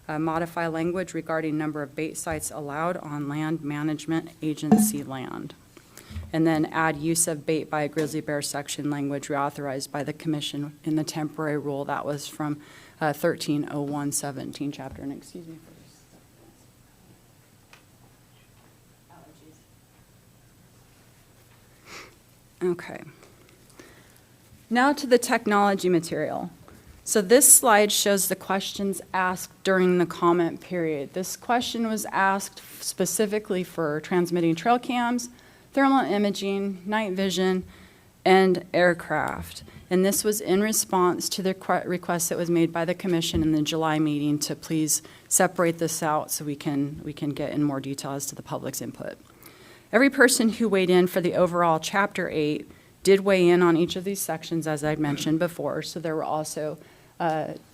Modify language regarding number of bait sites allowed on land management agency land. And then add use of bait by a grizzly bear section language reauthorized by the commission in the temporary rule. That was from 130117 chapter. And excuse me for this. Allergies. Okay. Now to the technology material. So this slide shows the questions asked during the comment period. This question was asked specifically for transmitting trail cams, thermal imaging, night vision, and aircraft. And this was in response to the request that was made by the commission in the July meeting to please separate this out so we can get in more detail as to the public's input. Every person who weighed in for the overall Chapter 8 did weigh in on each of these sections, as I'd mentioned before. So there were also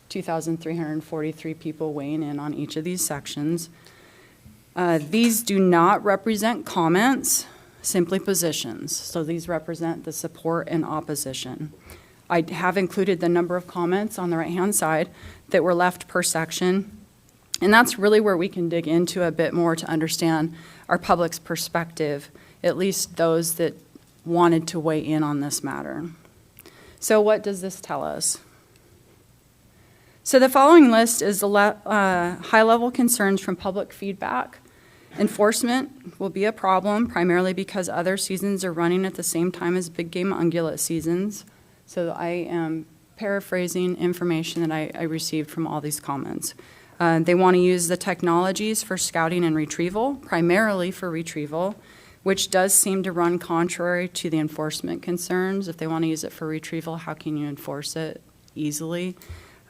2,343 people weighing in on each of these sections. These do not represent comments, simply positions. So these represent the support and opposition. I have included the number of comments on the right-hand side that were left per section. And that's really where we can dig into a bit more to understand our public's perspective, at least those that wanted to weigh in on this matter. So what does this tell us? So the following list is the high-level concerns from public feedback. Enforcement will be a problem, primarily because other seasons are running at the same time as big game ungulate seasons. So I am paraphrasing information that I received from all these comments. They want to use the technologies for scouting and retrieval, primarily for retrieval, which does seem to run contrary to the enforcement concerns. If they want to use it for retrieval, how can you enforce it easily?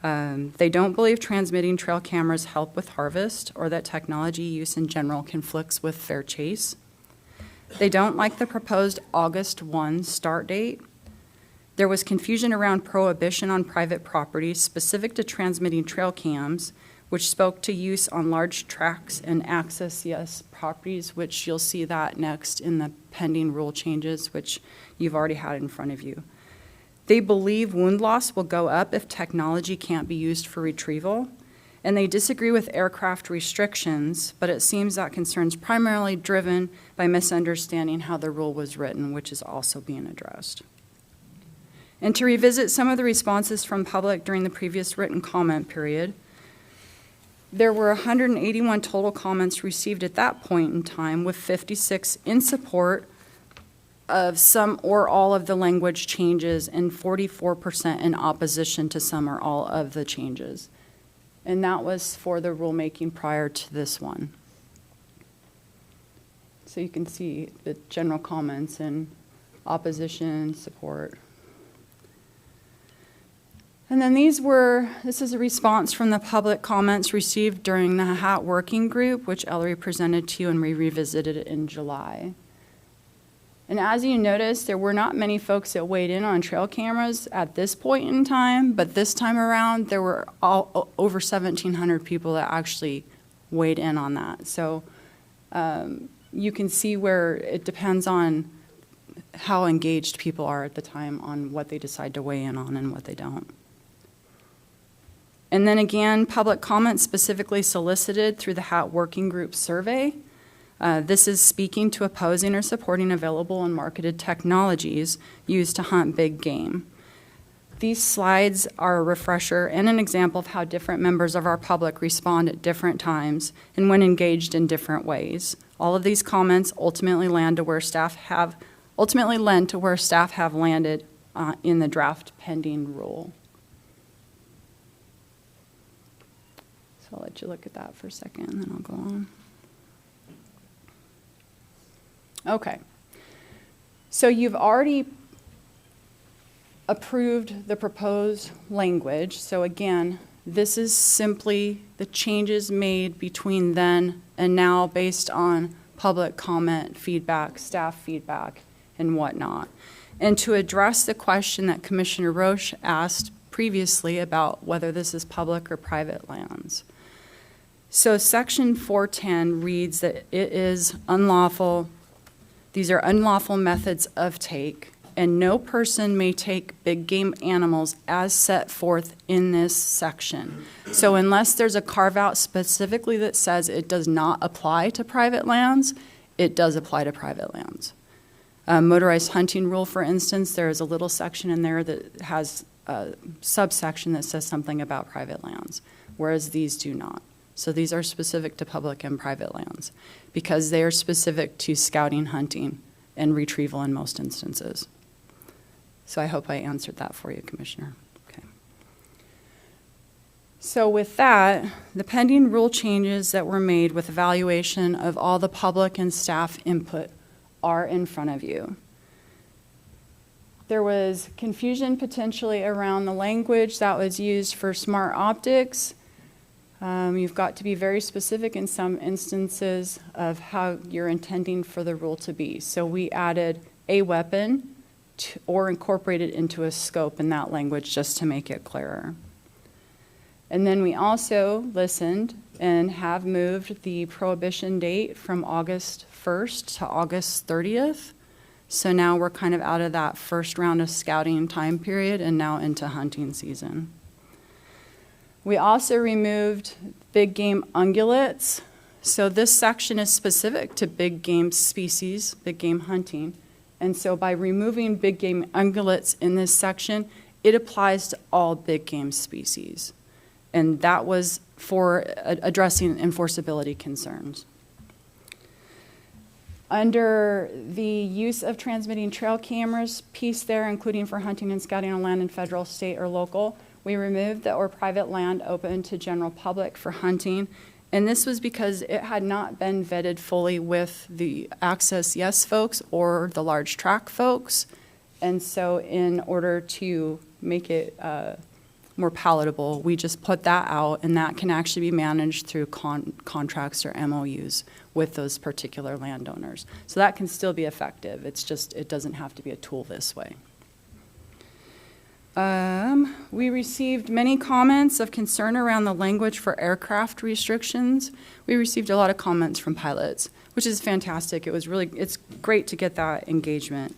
They don't believe transmitting trail cameras help with harvest or that technology use in general conflicts with fair chase. They don't like the proposed August 1 start date. There was confusion around prohibition on private property specific to transmitting trail cams, which spoke to use on large tracts and access yes properties, which you'll see that next in the pending rule changes, which you've already had in front of you. They believe wound loss will go up if technology can't be used for retrieval, and they disagree with aircraft restrictions, but it seems that concern's primarily driven by misunderstanding how the rule was written, which is also being addressed. And to revisit some of the responses from public during the previous written comment period, there were 181 total comments received at that point in time, with 56 in support of some or all of the language changes and 44% in opposition to some or all of the changes. And that was for the rulemaking prior to this one. So you can see the general comments and opposition, support. And then this is a response from the public comments received during the HAT working group, which Ellery presented to you, and we revisited it in July. And as you notice, there were not many folks that weighed in on trail cameras at this point in time, but this time around, there were over 1,700 people that actually weighed in on that. So you can see where it depends on how engaged people are at the time on what they decide to weigh in on and what they don't. And then again, public comments specifically solicited through the HAT working group survey. This is speaking to opposing or supporting available and marketed technologies used to hunt big game. These slides are a refresher and an example of how different members of our public respond at different times and when engaged in different ways. All of these comments ultimately lend to where staff have landed in the draft pending rule. So I'll let you look at that for a second, and then I'll go on. Okay. So you've already approved the proposed language. So again, this is simply the changes made between then and now based on public comment, feedback, staff feedback, and whatnot. And to address the question that Commissioner Roche asked previously about whether this is public or private lands. So Section 410 reads that it is unlawful, these are unlawful methods of take, and no person may take big game animals as set forth in this section. So unless there's a carve-out specifically that says it does not apply to private lands, it does apply to private lands. Motorized hunting rule, for instance, there is a little section in there that has a subsection that says something about private lands, whereas these do not. So these are specific to public and private lands because they are specific to scouting, hunting, and retrieval in most instances. So I hope I answered that for you, Commissioner. Okay. So with that, the pending rule changes that were made with evaluation of all the public and staff input are in front of you. There was confusion potentially around the language that was used for smart optics. You've got to be very specific in some instances of how you're intending for the rule to be. So we added a weapon or incorporated into a scope in that language just to make it clearer. And then we also listened and have moved the prohibition date from August 1st to August 30th. So now we're kind of out of that first round of scouting time period and now into hunting season. We also removed big game ungulates. So this section is specific to big game species, big game hunting. And so by removing big game ungulates in this section, it applies to all big game species. And that was for addressing enforceability concerns. Under the use of transmitting trail cameras piece there, including for hunting and scouting on land in federal, state, or local, we removed the or private land open to general public for hunting. And this was because it had not been vetted fully with the Access Yes folks or the large track folks. And so in order to make it more palatable, we just put that out, and that can actually be managed through contracts or MOUs with those particular landowners. So that can still be effective. It's just, it doesn't have to be a tool this way. We received many comments of concern around the language for aircraft restrictions. We received a lot of comments from pilots, which is fantastic. It's great to get that engagement.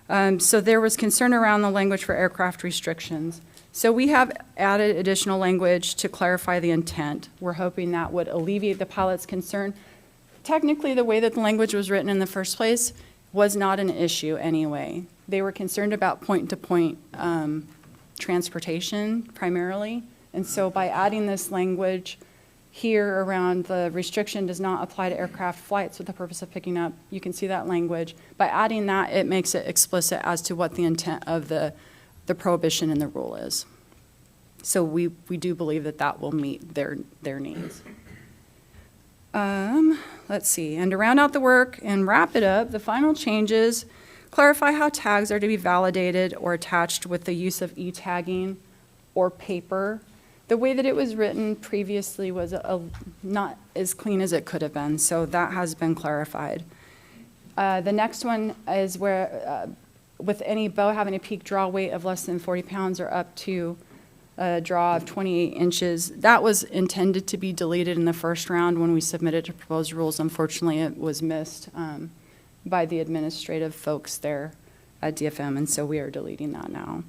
So there was concern around the language for aircraft restrictions. So we have added additional language to clarify the intent. We're hoping that would alleviate the pilot's concern. Technically, the way that the language was written in the first place was not an issue anyway. They were concerned about point-to-point transportation primarily. And so by adding this language here around the restriction does not apply to aircraft flights with the purpose of picking up, you can see that language. By adding that, it makes it explicit as to what the intent of the prohibition in the rule is. So we do believe that that will meet their needs. Let's see, and to round out the work and wrap it up, the final changes clarify how tags are to be validated or attached with the use of e-tagging or paper. The way that it was written previously was not as clean as it could have been, so that has been clarified. The next one is where with any bow having a peak draw weight of less than 40 pounds or up to a draw of 28 inches. That was intended to be deleted in the first round when we submitted to proposed rules. Unfortunately, it was missed by the administrative folks there at DFM, and so we are deleting that now.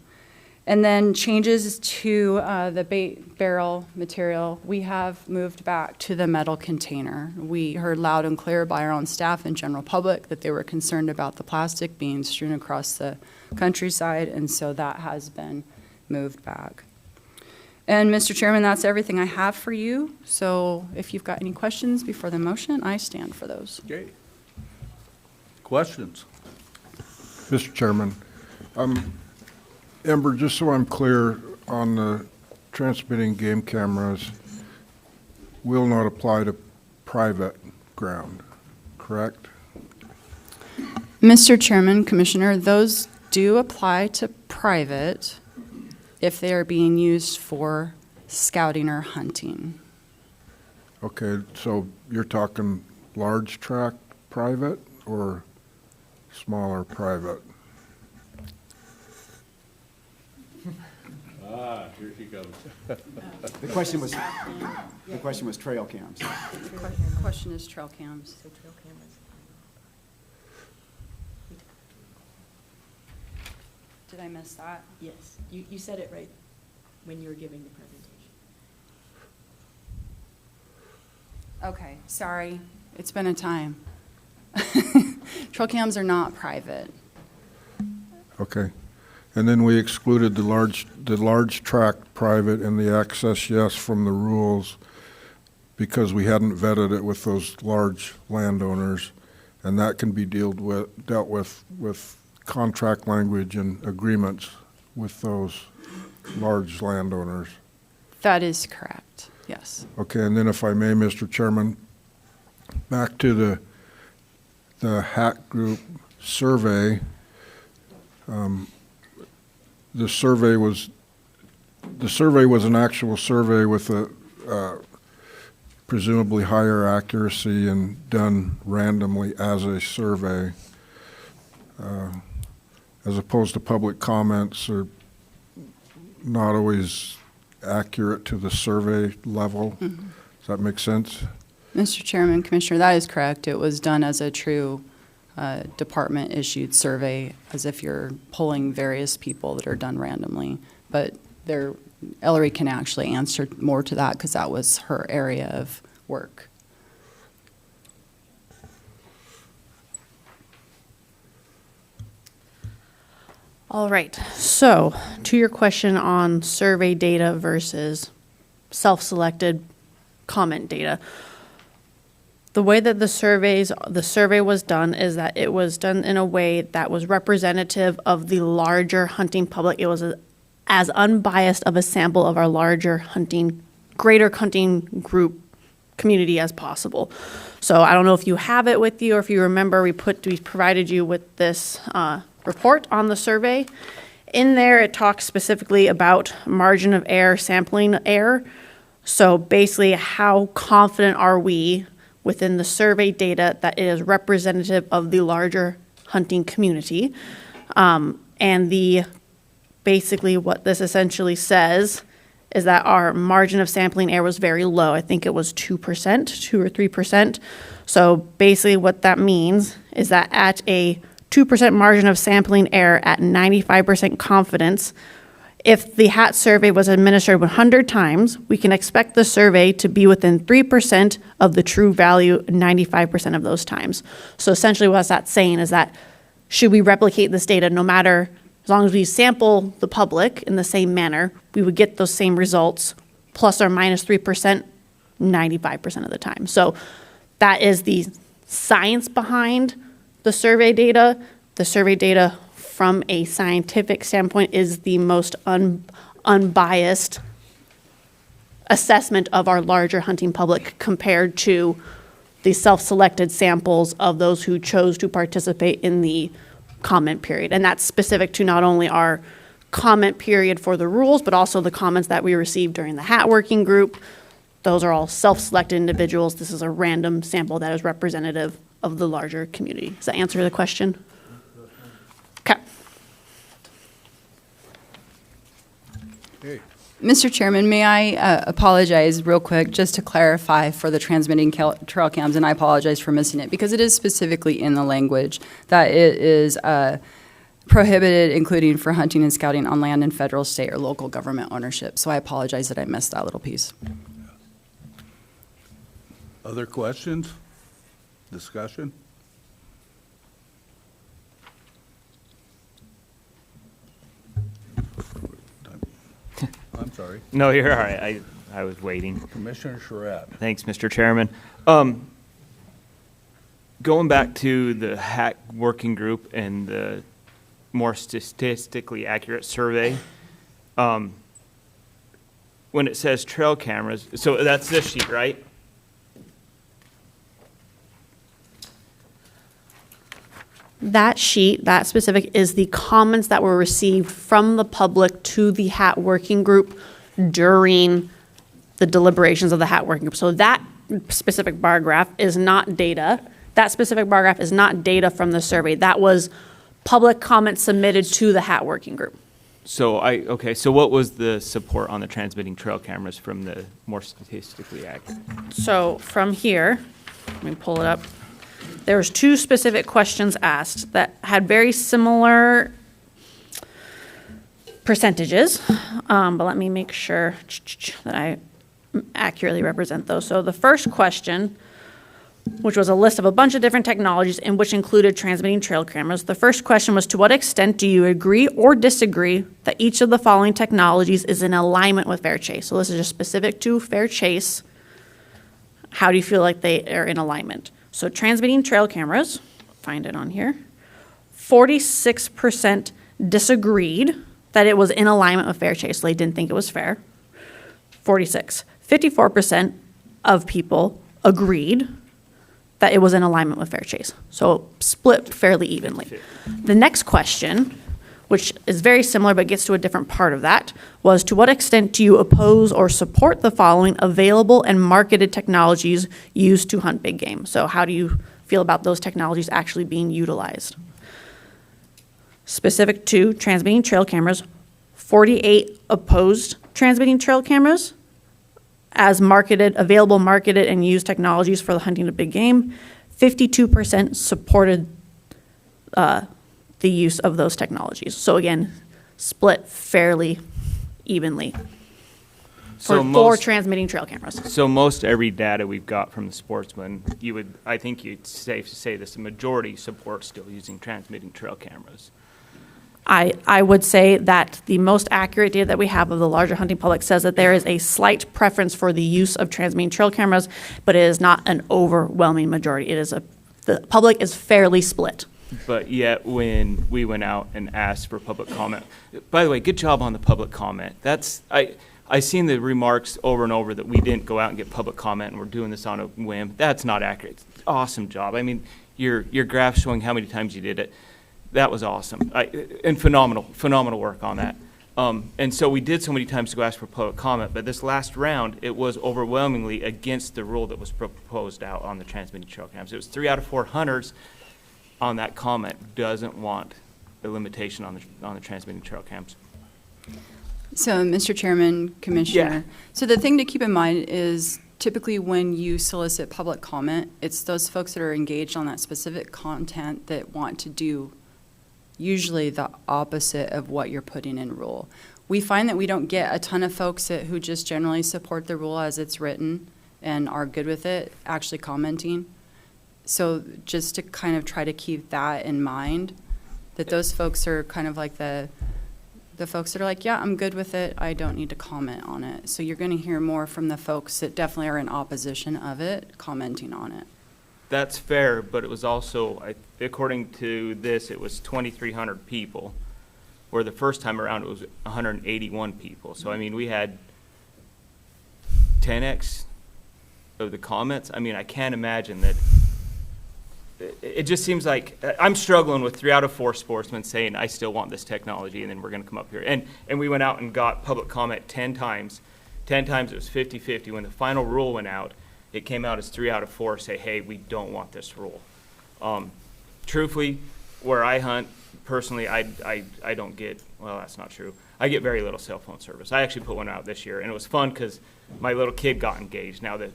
And then changes to the bait barrel material, we have moved back to the metal container. We heard loud and clear by our own staff and general public that they were concerned about the plastic being strewn across the countryside, and so that has been moved back. And Mr. Chairman, that's everything I have for you. So if you've got any questions before the motion, I stand for those. Okay. Questions? Mr. Chairman, Amber, just so I'm clear, on the transmitting game cameras, will not apply to private ground, correct? Mr. Chairman, Commissioner, those do apply to private if they are being used for scouting or hunting. Okay, so you're talking large tract private or smaller private? Here she comes. The question was trail cams. The question is trail cams. Did I miss that? Yes, you said it right when you were giving the presentation. Okay, sorry. It's been a time. Trail cams are not private. Okay. And then we excluded the large tract private and the access yes from the rules because we hadn't vetted it with those large landowners, and that can be dealt with contract language and agreements with those large landowners. That is correct, yes. Okay, and then if I may, Mr. Chairman, back to the hack group survey. The survey was an actual survey with a presumably higher accuracy and done randomly as a survey, as opposed to public comments are not always accurate to the survey level. Mm-hmm. Does that make sense? Mr. Chairman, Commissioner, that is correct. It was done as a true department-issued survey, as if you're polling various people that are done randomly. But Ellery can actually answer more to that because that was her area of work. All right, so to your question on survey data versus self-selected comment data. The way that the survey was done is that it was done in a way that was representative of the larger hunting public. It was as unbiased of a sample of our larger greater hunting group community as possible. So I don't know if you have it with you or if you remember, we provided you with this report on the survey. In there, it talks specifically about margin of error, sampling error. So basically, how confident are we within the survey data that it is representative of the larger hunting community? And basically what this essentially says is that our margin of sampling error was very low. I think it was 2%, 2 or 3%. So basically what that means is that at a 2% margin of sampling error at 95% confidence, if the HAT survey was administered 100 times, we can expect the survey to be within 3% of the true value 95% of those times. So essentially what that's saying is that should we replicate this data no matter, as long as we sample the public in the same manner, we would get those same results plus or minus 3% 95% of the time. So that is the science behind the survey data. The survey data from a scientific standpoint is the most unbiased assessment of our larger hunting public compared to the self-selected samples of those who chose to participate in the comment period. And that's specific to not only our comment period for the rules, but also the comments that we received during the HAT working group. Those are all self-selected individuals. This is a random sample that is representative of the larger community. Does that answer the question? Okay. Mr. Chairman, may I apologize real quick just to clarify for the transmitting trail cams, and I apologize for missing it because it is specifically in the language that it is prohibited, including for hunting and scouting on land in federal, state, or local government ownership. So I apologize that I missed that little piece. Other questions? Discussion? I'm sorry. No, you're all right. I was waiting. Commissioner Charette. Thanks, Mr. Chairman. Going back to the hack working group and the more statistically accurate survey, when it says trail cameras, so that's this sheet, right? That sheet, that specific, is the comments that were received from the public to the HAT working group during the deliberations of the HAT working group. So that specific bar graph is not data. That specific bar graph is not data from the survey. That was public comments submitted to the HAT working group. So so what was the support on the transmitting trail cameras from the more statistically accurate? So from here, let me pull it up. There was 2 specific questions asked that had very similar percentages, but let me make sure that I accurately represent those. So the first question, which was a list of a bunch of different technologies in which included transmitting trail cameras. The first question was, to what extent do you agree or disagree that each of the following technologies is in alignment with fair chase? So this is just specific to fair chase. How do you feel like they are in alignment? So transmitting trail cameras, find it on here, 46% disagreed that it was in alignment with fair chase. So they didn't think it was fair. 54% of people agreed that it was in alignment with fair chase. So split fairly evenly. The next question, which is very similar but gets to a different part of that, was, to what extent do you oppose or support the following available and marketed technologies used to hunt big game? So how do you feel about those technologies actually being utilized? Specific to transmitting trail cameras, 48 opposed transmitting trail cameras as marketed, available, marketed, and used technologies for the hunting of big game. 52% supported the use of those technologies. So again, split fairly evenly for transmitting trail cameras. So most every data we've got from the sportsman, I think it's safe to say this, the majority support still using transmitting trail cameras. I would say that the most accurate data that we have of the larger hunting public says that there is a slight preference for the use of transmitting trail cameras, but it is not an overwhelming majority. The public is fairly split. But yet, when we went out and asked for public comment, by the way, good job on the public comment. I seen the remarks over and over that we didn't go out and get public comment and we're doing this on a whim. That's not accurate. Awesome job. I mean, your graph showing how many times you did it, that was awesome. And phenomenal work on that. And so we did so many times to go ask for public comment, but this last round, it was overwhelmingly against the rule that was proposed out on the transmitting trail cams. It was 3 out of 4 hunters on that comment doesn't want a limitation on the transmitting trail cams. So, Mr. Chairman, Commissioner, so the thing to keep in mind is typically when you solicit public comment, it's those folks that are engaged on that specific content that want to do usually the opposite of what you're putting in rule. We find that we don't get a ton of folks who just generally support the rule as it's written and are good with it actually commenting. So just to kind of try to keep that in mind, that those folks are kind of like the folks that are like, yeah, I'm good with it, I don't need to comment on it. So you're going to hear more from the folks that definitely are in opposition of it, commenting on it. That's fair, but it was also, according to this, it was 2,300 people, where the first time around it was 181 people. So, I mean, we had 10x of the comments. I mean, I can't imagine that. It just seems like I'm struggling with 3 out of 4 sportsmen saying, I still want this technology, and then we're going to come up here. And we went out and got public comment 10 times. 10 times it was 50-50. When the final rule went out, it came out as 3 out of 4 say, hey, we don't want this rule. Truthfully, where I hunt, personally, I don't get, well, that's not true. I get very little cell phone service. I actually put one out this year, and it was fun because my little kid got engaged. Now that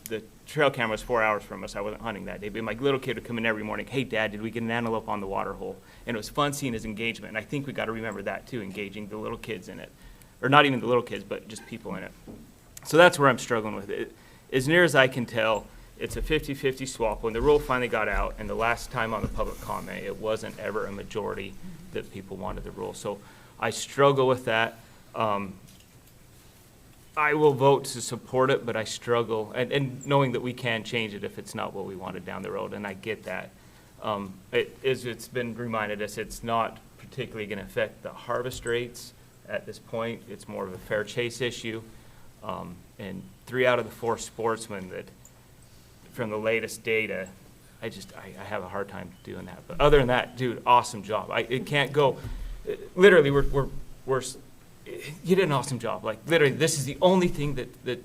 the trail camera was 4 hours from us. I wasn't hunting that day, but my little kid would come in every morning. Hey, Dad, did we get an antelope on the water hole? And it was fun seeing his engagement. And I think we got to remember that too, engaging the little kids in it, or not even the little kids, but just people in it. So that's where I'm struggling with it. As near as I can tell, it's a 50-50 swap. When the rule finally got out, and the last time on the public comment, it wasn't ever a majority that people wanted the rule. So I struggle with that. I will vote to support it, but I struggle, and knowing that we can change it if it's not what we wanted down the road, and I get that. It's been reminded us, it's not particularly going to affect the harvest rates at this point. It's more of a fair chase issue. And 3 out of the 4 sportsmen that, from the latest data, I have a hard time doing that. But other than that, dude, awesome job. It can't go, literally, you did an awesome job. Like, literally, this is the only thing that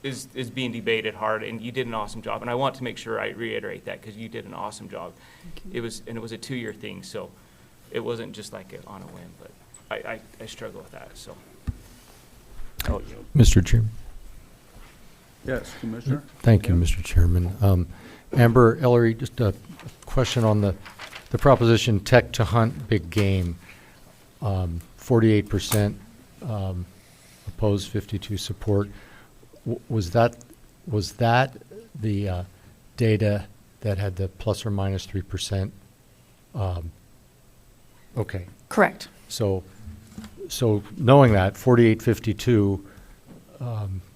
is being debated hard, and you did an awesome job. And I want to make sure I reiterate that, because you did an awesome job. It was a 2-year thing, so it wasn't just like on a whim, but I struggle with that, so. Mr. Chairman. Yes, Commissioner? Thank you, Mr. Chairman. Amber Ellery, just a question on the proposition tech to hunt big game. 48% opposed, 52 support. Was that the data that had the plus or minus 3%? Okay. Correct. So knowing that 48-52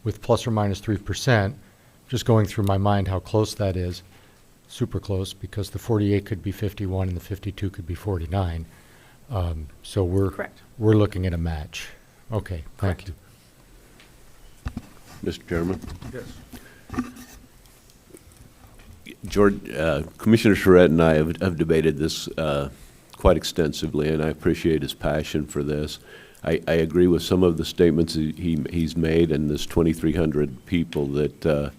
with plus or minus 3%, just going through my mind how close that is, super close, because the 48 could be 51 and the 52 could be 49. So Correct. We're looking at a match. Okay, thank you. Mr. Chairman? Yes. George, Commissioner Charette and I have debated this quite extensively, and I appreciate his passion for this. I agree with some of the statements he's made, and this 2,300 people that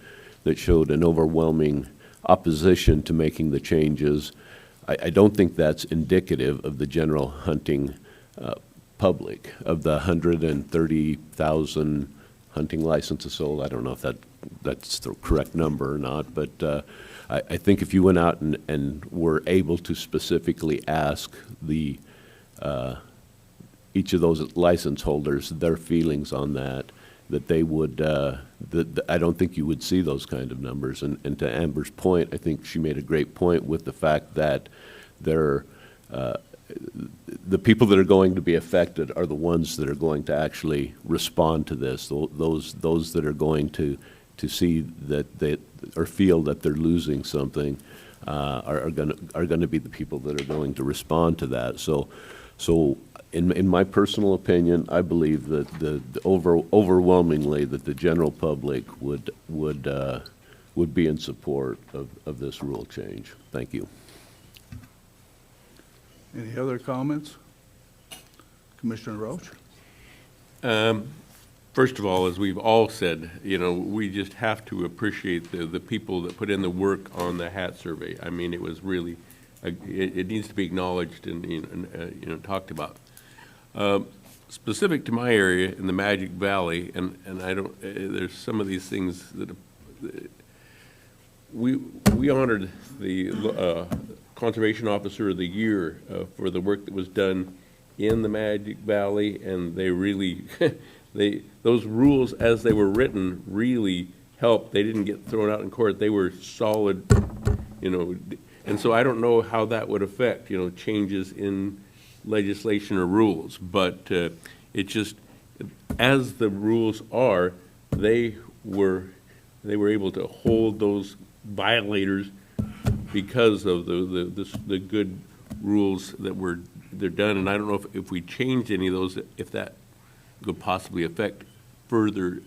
showed an overwhelming opposition to making the changes. I don't think that's indicative of the general hunting public. Of the 130,000 hunting licenses sold, I don't know if that's the correct number or not, but I think if you went out and were able to specifically ask each of those license holders their feelings on that they would, I don't think you would see those kind of numbers. And to Amber's point, I think she made a great point with the fact that the people that are going to be affected are the ones that are going to actually respond to this. Those that are going to see that they or feel that they're losing something are going to be the people that are going to respond to that. So in my personal opinion, I believe that overwhelmingly that the general public would be in support of this rule change. Thank you. Any other comments? Commissioner Roach? First of all, as we've all said, we just have to appreciate the people that put in the work on the HAT survey. I mean, it was really, it needs to be acknowledged and talked about. Specific to my area in the Magic Valley, and I don't, there's some of these things that we honored the Conservation Officer of the Year for the work that was done in the Magic Valley, and they really, those rules as they were written really helped. They didn't get thrown out in court. They were solid, and so I don't know how that would affect, changes in legislation or rules, but it just, as the rules are, they were able to hold those violators because of the good rules that they're done. And I don't know if we changed any of those, if that could possibly affect further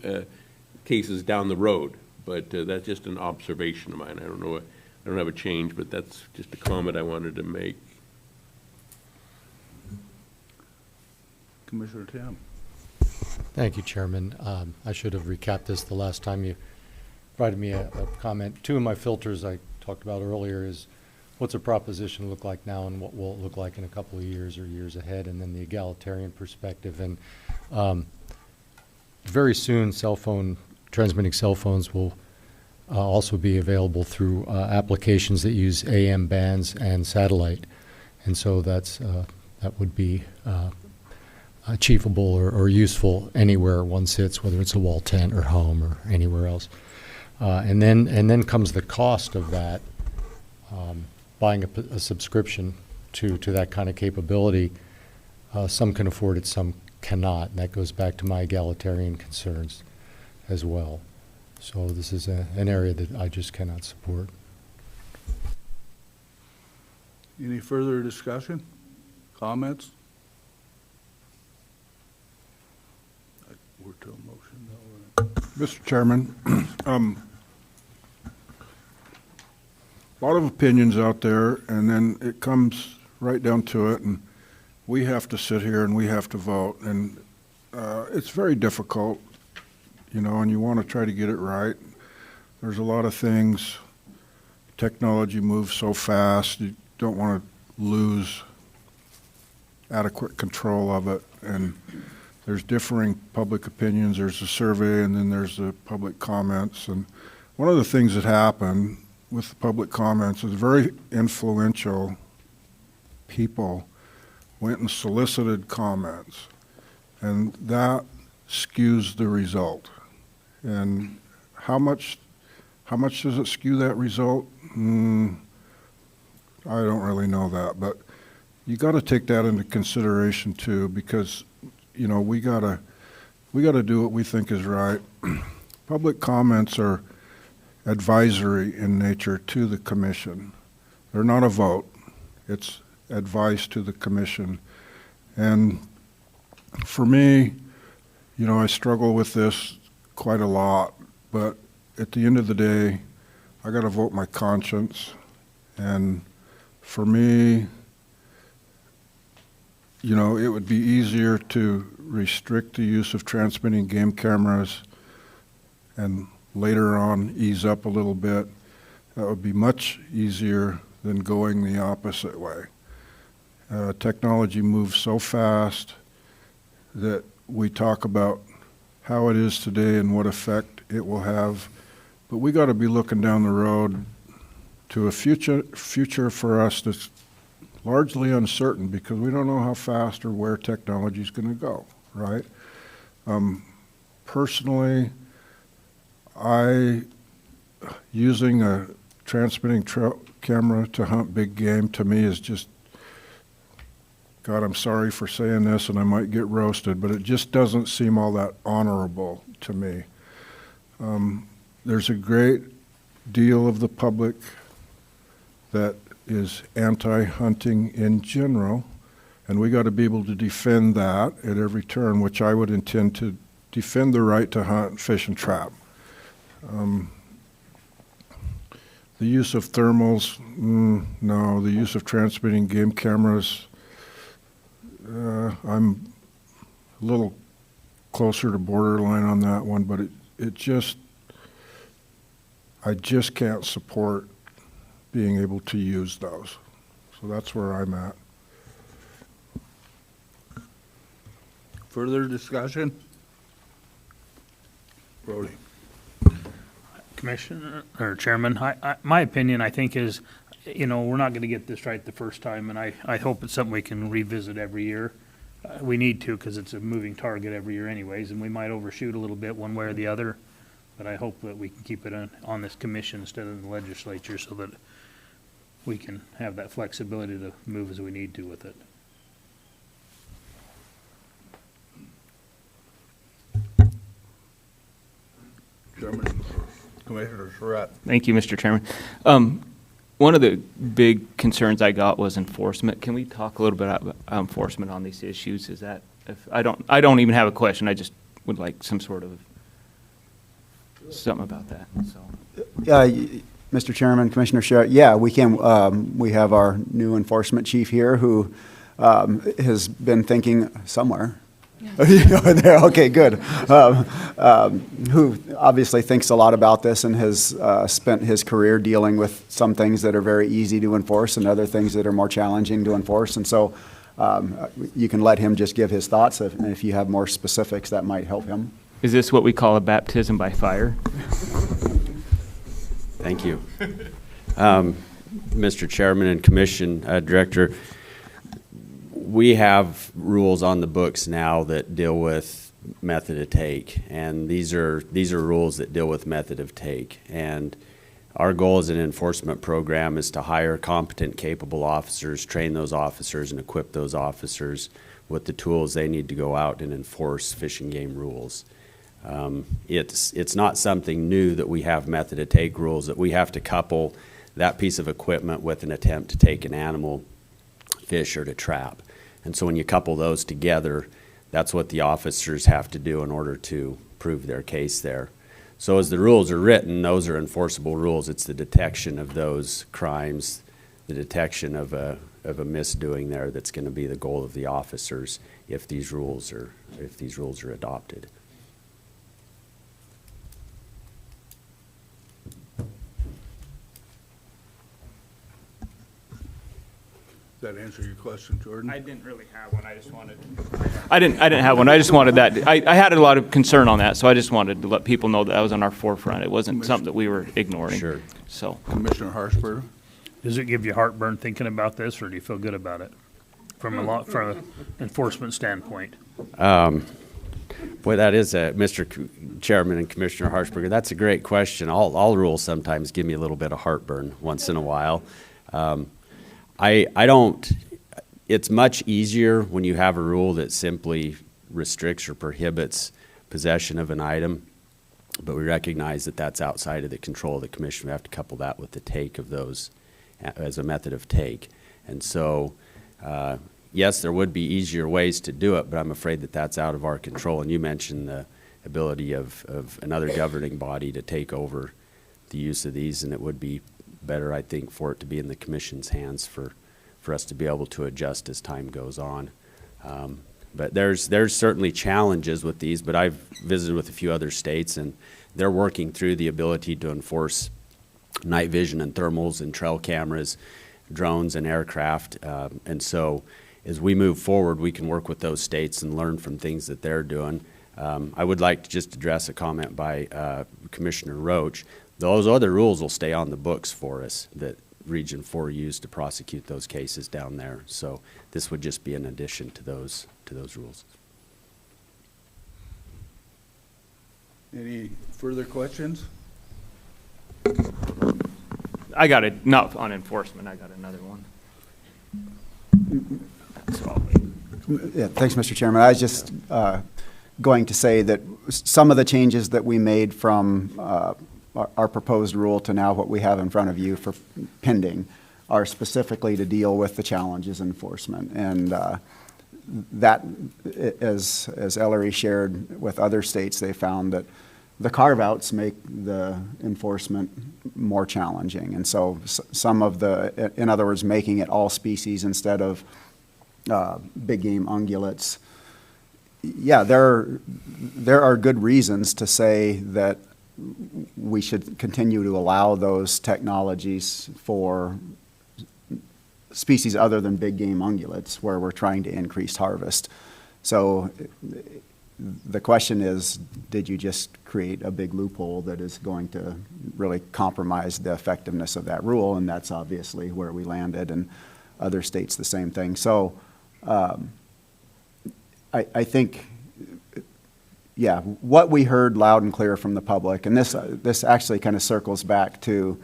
cases down the road. But that's just an observation of mine. I don't know. I don't have a change, but that's just a comment I wanted to make. Commissioner Tim? Thank you, Chairman. I should have recapped this the last time you provided me a comment. Two of my filters I talked about earlier is what's a proposition look like now and what will it look like in a couple of years or years ahead, and then the egalitarian perspective. And very soon transmitting cell phones will also be available through applications that use AM bands and satellite. And so that would be achievable or useful anywhere one sits, whether it's a wall tent or home or anywhere else. And then comes the cost of that. Buying a subscription to that kind of capability. Some can afford it, some cannot. And that goes back to my egalitarian concerns as well. So this is an area that I just cannot support. Any further discussion? Comments? We're to a motion now. Mr. Chairman, a lot of opinions out there, and then it comes right down to it, and we have to sit here and we have to vote, and it's very difficult, you know, and you want to try to get it right. There's a lot of things. Technology moves so fast, you don't want to lose adequate control of it, and there's differing public opinions. There's a survey, and then there's the public comments, and one of the things that happened with the public comments is very influential people went and solicited comments, and that skews the result. And how much does it skew that result? I don't really know that, but you got to take that into consideration too, because you know we gotta do what we think is right. Public comments are advisory in nature to the commission. They're not a vote. It's advice to the commission. And for me, you know, I struggle with this quite a lot, but at the end of the day, I got to vote my conscience. And for me, you know, it would be easier to restrict the use of transmitting game cameras and later on ease up a little bit. That would be much easier than going the opposite way. Technology moves so fast that we talk about how it is today and what effect it will have, but we got to be looking down the road to a future for us that's largely uncertain, because we don't know how fast or where technology is going to go, right? Personally, using a transmitting camera to hunt big game, to me, is just, God, I'm sorry for saying this, and I might get roasted, but it just doesn't seem all that honorable to me. There's a great deal of the public that is anti-hunting in general, and we got to be able to defend that at every turn, which I would intend to defend the right to hunt, fish, and trap. The use of thermals, no. The use of transmitting game cameras, I'm a little closer to borderline on that one, but I just can't support being able to use those. So that's where I'm at. Further discussion? Brody. Commissioner, or Chairman, my opinion, I think, is, you know, we're not going to get this right the first time, and I hope it's something we can revisit every year. We need to, because it's a moving target every year anyways, and we might overshoot a little bit one way or the other, but I hope that we can keep it on this commission instead of the legislature, so that we can have that flexibility to move as we need to with it. Chairman, Commissioner Surratt. Thank you, Mr. Chairman. One of the big concerns I got was enforcement. Can we talk a little bit about enforcement on these issues? Is that, I don't even have a question. I just would like some sort of something about that. So. Mr. Chairman, Commissioner Sherritt, yeah, we can. We have our new enforcement chief here who has been thinking somewhere. There, okay, good. Who obviously thinks a lot about this and has spent his career dealing with some things that are very easy to enforce and other things that are more challenging to enforce. And so you can let him just give his thoughts. If you have more specifics, that might help him. Is this what we call a baptism by fire? Thank you. Mr. Chairman and Commission Director, we have rules on the books now that deal with method of take, and these are rules that deal with method of take. And our goal as an enforcement program is to hire competent, capable officers, train those officers, and equip those officers with the tools they need to go out and enforce fish and game rules. It's not something new that we have method of take rules, that we have to couple that piece of equipment with an attempt to take an animal, fish, or to trap. And so when you couple those together, that's what the officers have to do in order to prove their case there. So as the rules are written, those are enforceable rules. It's the detection of those crimes, the detection of a misdoing there that's going to be the goal of the officers if these rules are adopted. Does that answer your question, Jordan? I didn't really have one. I just wanted. I didn't have one. I just wanted that. I had a lot of concern on that, so I just wanted to let people know that was on our forefront. It wasn't something that we were ignoring. Sure. So, Commissioner Harshberger? Does it give you heartburn thinking about this, or do you feel good about it from an enforcement standpoint? Boy, that is Mr. Chairman and Commissioner Harshberger. That's a great question. All rules sometimes give me a little bit of heartburn once in a while. I don't, it's much easier when you have a rule that simply restricts or prohibits possession of an item, but we recognize that that's outside of the control of the commission. We have to couple that with the take of those as a method of take. And so, yes, there would be easier ways to do it, but I'm afraid that that's out of our control. And you mentioned the ability of another governing body to take over the use of these, and it would be better, I think, for it to be in the commission's hands for us to be able to adjust as time goes on. But there's certainly challenges with these, but I've visited with a few other states, and they're working through the ability to enforce night vision and thermals and trail cameras, drones and aircraft. And so as we move forward, we can work with those states and learn from things that they're doing. I would like to just address a comment by Commissioner Roach. Those other rules will stay on the books for us that Region 4 used to prosecute those cases down there. So this would just be an addition to those rules. Any further questions? I got it. Not on enforcement. I got another one. That's all. Yeah, thanks, Mr. Chairman. I was just going to say that some of the changes that we made from our proposed rule to now what we have in front of you for pending are specifically to deal with the challenges in enforcement. And that, as Ellery shared with other states, they found that the carve-outs make the enforcement more challenging. And so some of the, in other words, making it all species instead of big game ungulates. Yeah, there are good reasons to say that we should continue to allow those technologies for species other than big game ungulates where we're trying to increase harvest. So the question is, did you just create a big loophole that is going to really compromise the effectiveness of that rule? And that's obviously where we landed, and other states the same thing. So I think, yeah, what we heard loud and clear from the public, and this actually kind of circles back to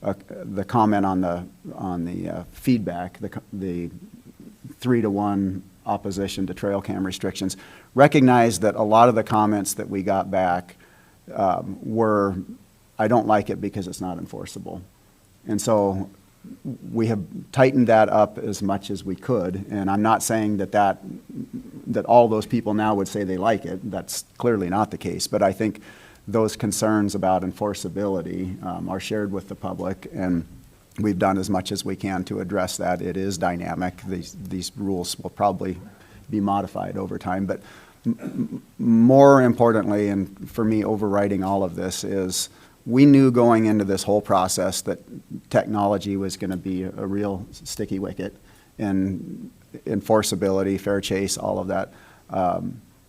the comment on the feedback, the 3-to-1 opposition to trail cam restrictions. Recognize that a lot of the comments that we got back were, I don't like it because it's not enforceable. And so we have tightened that up as much as we could, and I'm not saying that all those people now would say they like it. That's clearly not the case, but I think those concerns about enforceability are shared with the public, and we've done as much as we can to address that. It is dynamic. These rules will probably be modified over time, but more importantly, and for me overriding all of this, is we knew going into this whole process that technology was going to be a real sticky wicket, and enforceability, fair chase, all of that.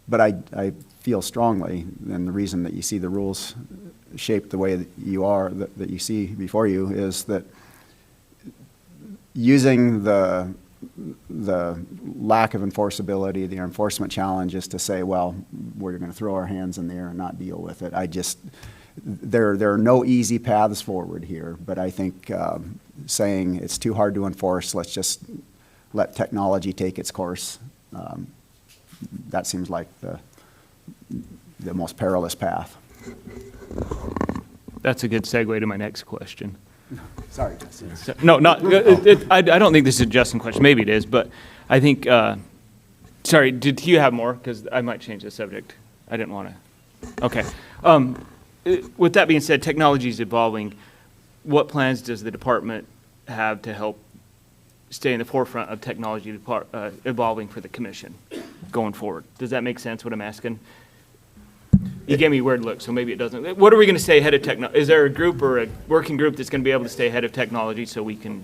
But I feel strongly, and the reason that you see the rules shaped the way that you are, that you see before you, is that using the lack of enforceability, the enforcement challenge is to say, well, we're going to throw our hands in the air and not deal with it. There are no easy paths forward here, but I think saying it's too hard to enforce, let's just let technology take its course, that seems like the most perilous path. That's a good segue to my next question. Sorry, Justin. No, not, I don't think this is a Justin question. Maybe it is, but I think, sorry, did you have more? Because I might change the subject. I didn't want to. Okay. With that being said, technology is evolving. What plans does the department have to help stay in the forefront of technology evolving for the commission going forward? Does that make sense, what I'm asking? You gave me a weird look, so maybe it doesn't. What are we going to stay ahead of technology? Is there a group or a working group that's going to be able to stay ahead of technology so we can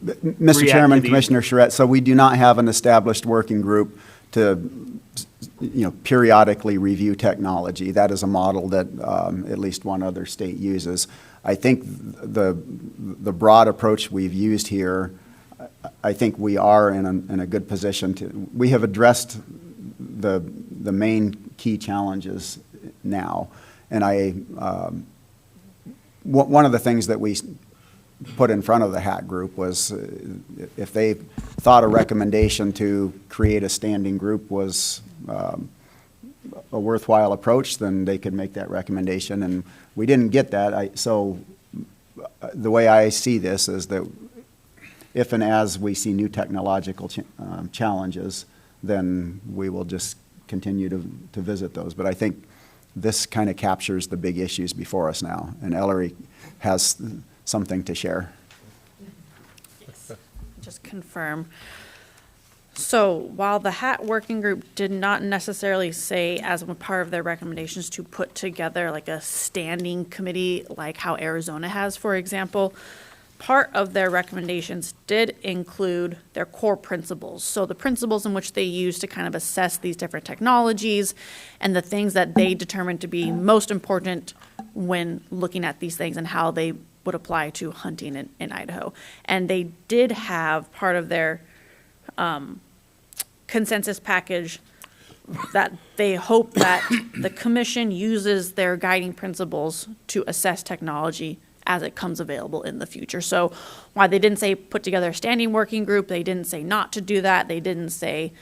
Mr. Chairman, Commissioner Charette, so we do not have an established working group to, periodically review technology. That is a model that at least one other state uses. I think the broad approach we've used here, I think we are in a good position to. We have addressed the main key challenges now, and one of the things that we put in front of the HAT group was if they thought a recommendation to create a standing group was a worthwhile approach, then they could make that recommendation, and we didn't get that. So the way I see this is that if and as we see new technological challenges, then we will just continue to visit those. But I think this kind of captures the big issues before us now, and Ellery has something to share. Just confirm. So while the HAT working group did not necessarily say as a part of their recommendations to put together like a standing committee like how Arizona has, for example, part of their recommendations did include their core principles. So the principles in which they use to kind of assess these different technologies and the things that they determined to be most important when looking at these things and how they would apply to hunting in Idaho. And they did have part of their consensus package that they hope that the commission uses their guiding principles to assess technology as it comes available in the future. So while they didn't say put together a standing working group, they didn't say not to do that, they didn't say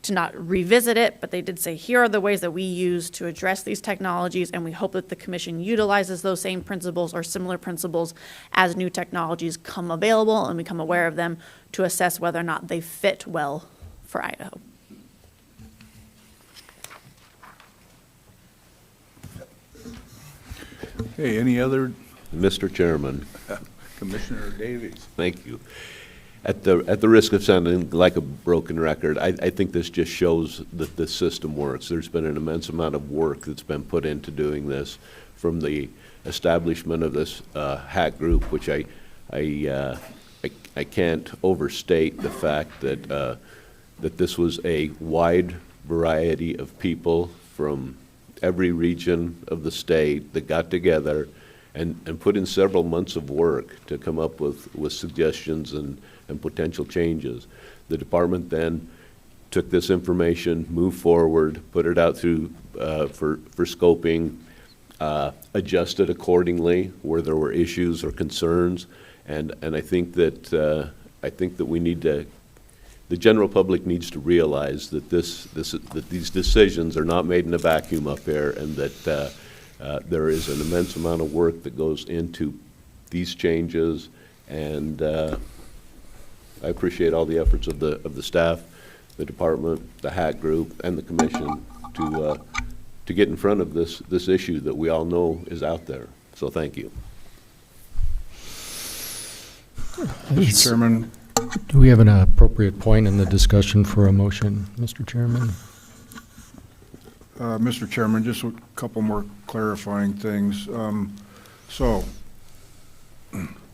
to not revisit it, but they did say here are the ways that we use to address these technologies, and we hope that the commission utilizes those same principles or similar principles as new technologies come available and become aware of them to assess whether or not they fit well for Idaho. Okay, any other? Mr. Chairman. Commissioner Davies. Thank you. At the risk of sounding like a broken record, I think this just shows that the system works. There's been an immense amount of work that's been put into doing this, from the establishment of this HAT group, which I can't overstate the fact that that this was a wide variety of people from every region of the state that got together and put in several months of work to come up with suggestions and potential changes. The department then took this information, moved forward, put it out through for scoping, adjusted accordingly where there were issues or concerns, and I think that we need to. The general public needs to realize that that these decisions are not made in a vacuum up there, and that there is an immense amount of work that goes into these changes, and I appreciate all the efforts of the staff, the department, the HAT group, and the commission to get in front of this issue that we all know is out there. So thank you. Mr. Chairman. Do we have an appropriate point in the discussion for a motion, Mr. Chairman? Mr. Chairman, just a couple more clarifying things. So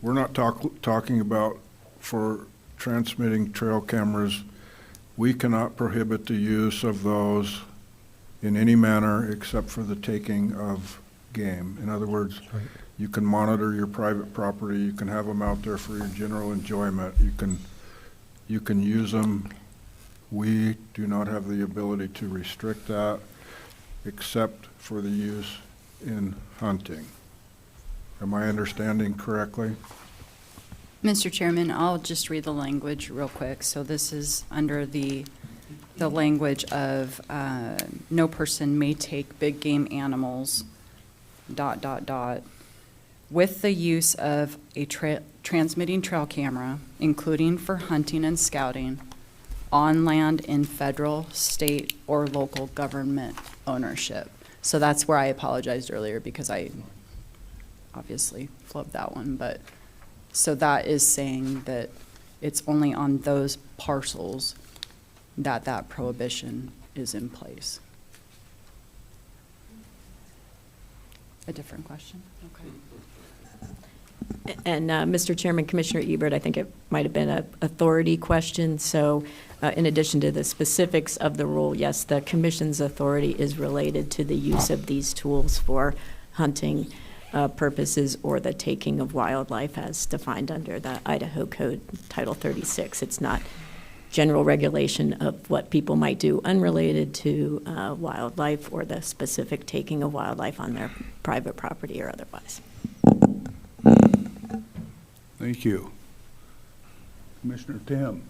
we're not talking about for transmitting trail cameras. We cannot prohibit the use of those in any manner except for the taking of game. In other words, you can monitor your private property, you can have them out there for your general enjoyment, you can use them. We do not have the ability to restrict that except for the use in hunting. Am I understanding correctly? Mr. Chairman, I'll just read the language real quick. So this is under the language of no person may take big game animals, ... with the use of a transmitting trail camera, including for hunting and scouting, on land in federal, state, or local government ownership. So that's where I apologized earlier because I obviously flubbed that one. But so that is saying that it's only on those parcels that that prohibition is in place. A different question? Okay. And Mr. Chairman, Commissioner Ebert, I think it might have been an authority question. So in addition to the specifics of the rule, yes, the commission's authority is related to the use of these tools for hunting purposes or the taking of wildlife as defined under the Idaho Code Title 36. It's not general regulation of what people might do unrelated to wildlife or the specific taking of wildlife on their private property or otherwise. Thank you. Commissioner Tim.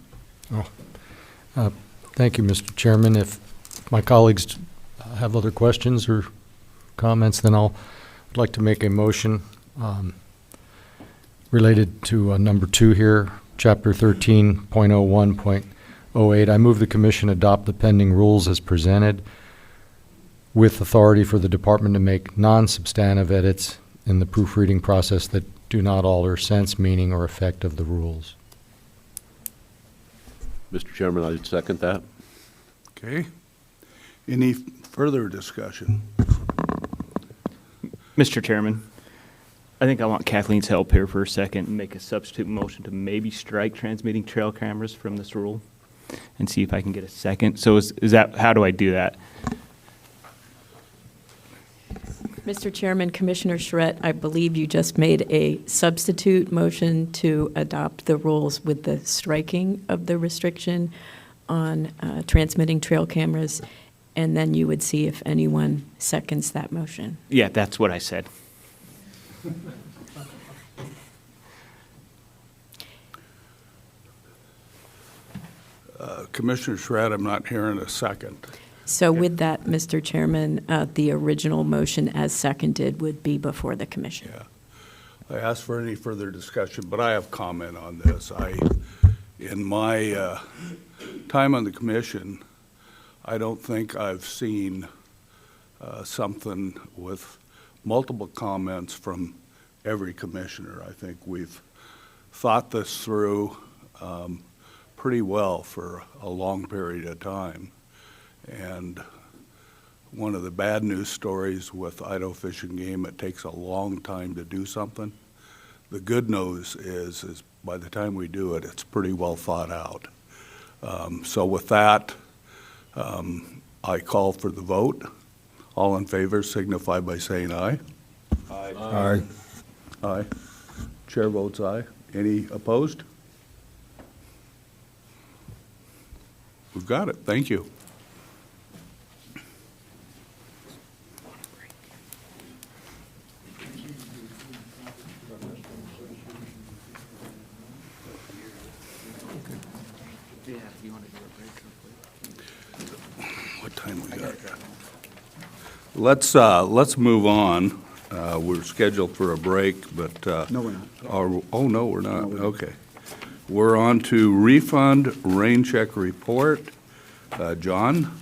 Thank you, Mr. Chairman. If my colleagues have other questions or comments, then I'd like to make a motion related to number 2 here, Chapter 13.01.08. I move the Commission adopt the pending rules as presented with authority for the Department to make non-substantive edits in the proofreading process that do not alter sense, meaning, or effect of the rules. Mr. Chairman, I second that. Okay. Any further discussion? Mr. Chairman, I think I want Kathleen's help here for a second and make a substitute motion to maybe strike transmitting trail cameras from this rule and see if I can get a second. So is that, how do I do that? Mr. Chairman, Commissioner Charette, I believe you just made a substitute motion to adopt the rules with the striking of the restriction on transmitting trail cameras, and then you would see if anyone seconds that motion. Yeah, that's what I said. Commissioner Shred, I'm not hearing a second. So with that, Mr. Chairman, the original motion as seconded would be before the commission. Yeah. I asked for any further discussion, but I have comment on this. In my time on the commission, I don't think I've seen something with multiple comments from every commissioner. I think we've thought this through pretty well for a long period of time. And one of the bad news stories with Idaho Fish and Game, it takes a long time to do something. The good news is by the time we do it, it's pretty well thought out. So with that, I call for the vote. All in favor signify by saying aye. Aye. Aye. Aye. Chair votes aye. Any opposed? We've got it. Thank you. What time we got? Let's move on. We're scheduled for a break, but No, we're not. oh no, we're not. Okay, we're on to refund Raincheck report. John.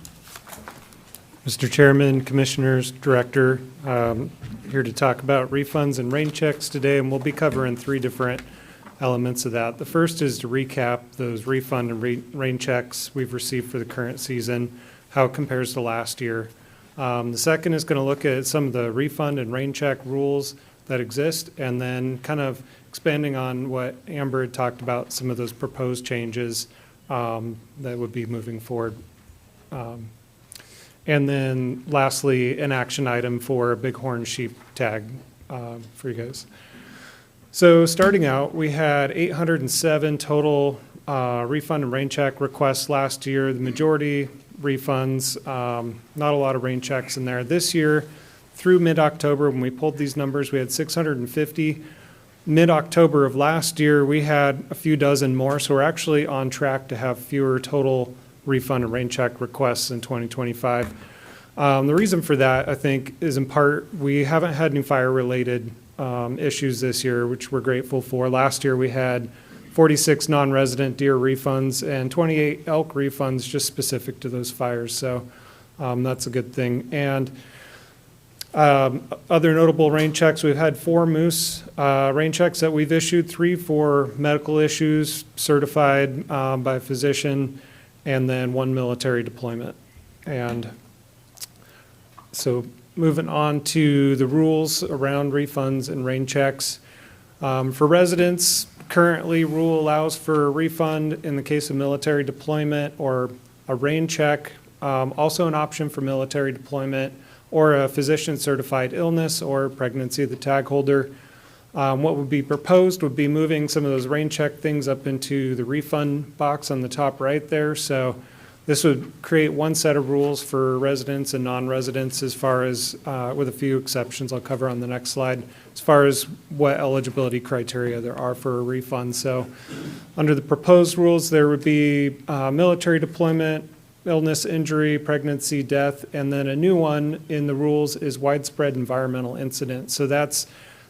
Mr. Chairman, Commissioners, Director, here to talk about refunds and rain checks today, and we'll be covering 3 different elements of that. The first is to recap those refund and rain checks we've received for the current season, how it compares to last year. The second is going to look at some of the refund and rain check rules that exist, and then kind of expanding on what Amber had talked about, some of those proposed changes that would be moving forward. And then lastly, an action item for a bighorn sheep tag for you guys. So starting out, we had 807 total refund and rain check requests last year. The majority refunds, not a lot of rain checks in there. This year, through mid-October, when we pulled these numbers, we had 650. Mid-October of last year, we had a few dozen more, so we're actually on track to have fewer total refund and rain check requests in 2025. The reason for that, I think, is in part, we haven't had any fire-related issues this year, which we're grateful for. Last year, we had 46 non-resident deer refunds and 28 elk refunds just specific to those fires, so that's a good thing. And other notable rain checks, we've had 4 moose rain checks that we've issued, 3 for medical issues certified by a physician, and then 1 military deployment. And so moving on to the rules around refunds and rain checks. For residents, currently rule allows for a refund in the case of military deployment or a rain check, also an option for military deployment or a physician-certified illness or pregnancy of the tag holder. What would be proposed would be moving some of those rain check things up into the refund box on the top right there. So this would create one set of rules for residents and non-residents as far as, with a few exceptions I'll cover on the next slide, as far as what eligibility criteria there are for a refund. So under the proposed rules, there would be military deployment, illness, injury, pregnancy, death, and then a new one in the rules is widespread environmental incident. So that's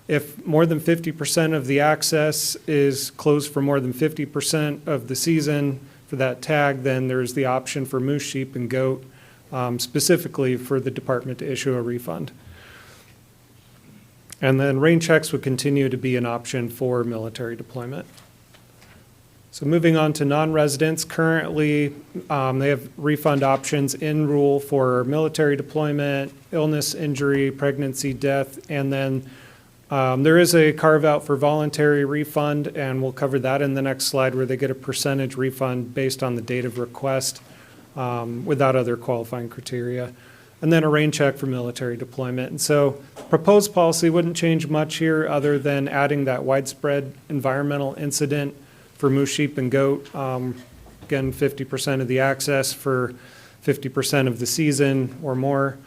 if more than 50% of the access is closed for more than 50% of the season for that tag, then there's the option for moose, sheep, and goat, specifically for the department to issue a refund. And then rain checks would continue to be an option for military deployment. So moving on to non-residents, currently they have refund options in rule for military deployment, illness, injury, pregnancy, death, and then there is a carve-out for voluntary refund, and we'll cover that in the next slide, where they get a percentage refund based on the date of request without other qualifying criteria. And then a rain check for military deployment. And so proposed policy wouldn't change much here other than adding that widespread environmental incident for moose, sheep, and goat. Again, 50% of the access for 50% of the season or more.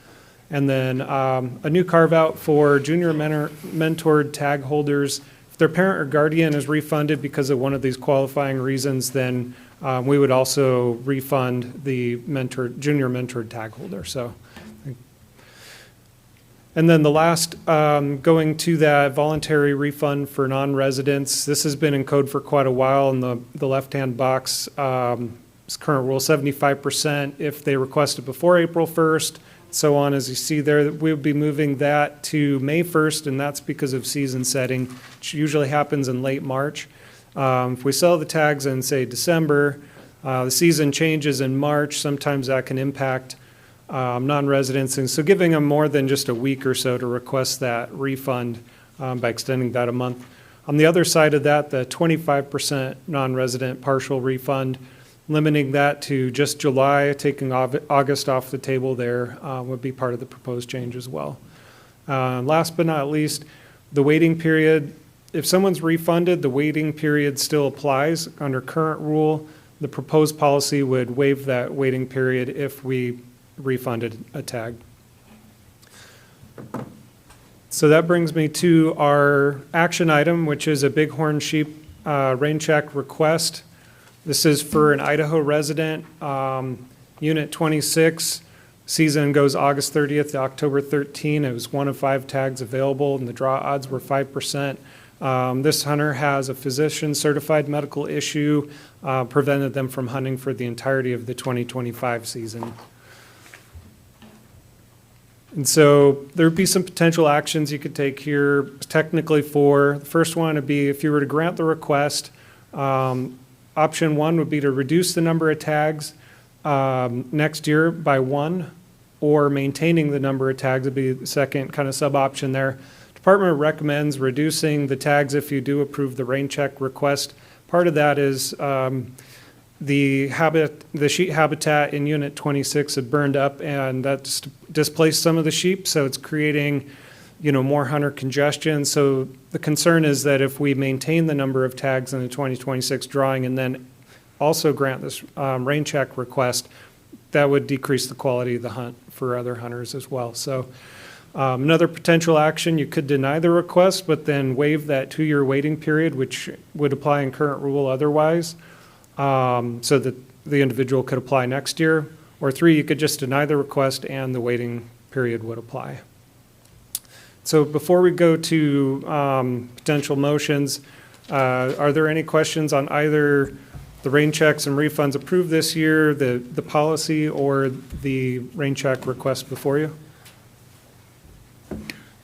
And then a new carve-out for junior mentored tag holders. If their parent or guardian is refunded because of one of these qualifying reasons, then we would also refund the junior mentored tag holder. So, and then the last, going to that voluntary refund for non-residents. This has been in code for quite a while. In the left-hand box, is current rule 75% if they request it before April 1st. So on, as you see there, we would be moving that to May 1st, and that's because of season setting, which usually happens in late March. If we sell the tags in, say, December, the season changes in March, sometimes that can impact non-residents, and so giving them more than just a week or so to request that refund by extending that a month. On the other side of that, the 25% non-resident partial refund, limiting that to just July, taking August off the table there would be part of the proposed change as well. Last but not least, the waiting period. If someone's refunded, the waiting period still applies. Under current rule, the proposed policy would waive that waiting period if we refunded a tag. So that brings me to our action item, which is a bighorn sheep rain check request. This is for an Idaho resident, Unit 26. Season goes August 30th to October 13. It was 1 of 5 tags available, and the draw odds were 5%. This hunter has a physician-certified medical issue, prevented them from hunting for the entirety of the 2025 season. And so there would be some potential actions you could take here. Technically, for the first one would be if you were to grant the request, option 1 would be to reduce the number of tags next year by 1, or maintaining the number of tags would be the second kind of sub-option there. Department recommends reducing the tags if you do approve the rain check request. Part of that is the sheep habitat in Unit 26 had burned up, and that's displaced some of the sheep, so it's creating, more hunter congestion. So the concern is that if we maintain the number of tags in the 2026 drawing and then also grant this Raincheck request, that would decrease the quality of the hunt for other hunters as well. So another potential action, you could deny the request, but then waive that 2-year waiting period, which would apply in current rule otherwise, so that the individual could apply next year. Or 3, you could just deny the request and the waiting period would apply. So before we go to potential motions, are there any questions on either the rain checks and refunds approved this year, the policy, or the rain check request before you?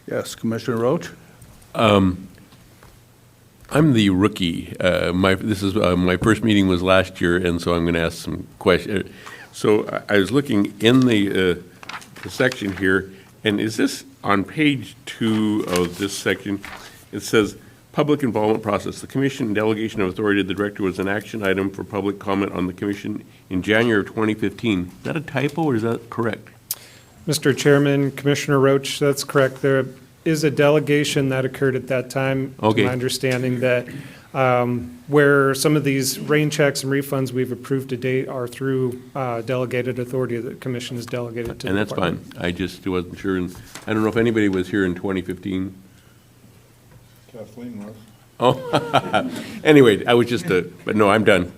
Yes, Commissioner Roach? I'm the rookie. This is my first meeting was last year, and so I'm going to ask some questions. So I was looking in the section here, and is this on page 2 of this section? It says, public involvement process. The commission delegation of authority to the director was an action item for public comment on the commission in January of 2015. Is that a typo, or is that correct? Mr. Chairman, Commissioner Roach, that's correct. There is a delegation that occurred at that time. Okay. To my understanding that where some of these rain checks and refunds we've approved to date are through delegated authority that the commission has delegated to And the that's fine. department. I just wasn't sure. And I don't know if anybody was here in 2015. Kathleen was. Oh, anyway, I was just, but no, I'm done.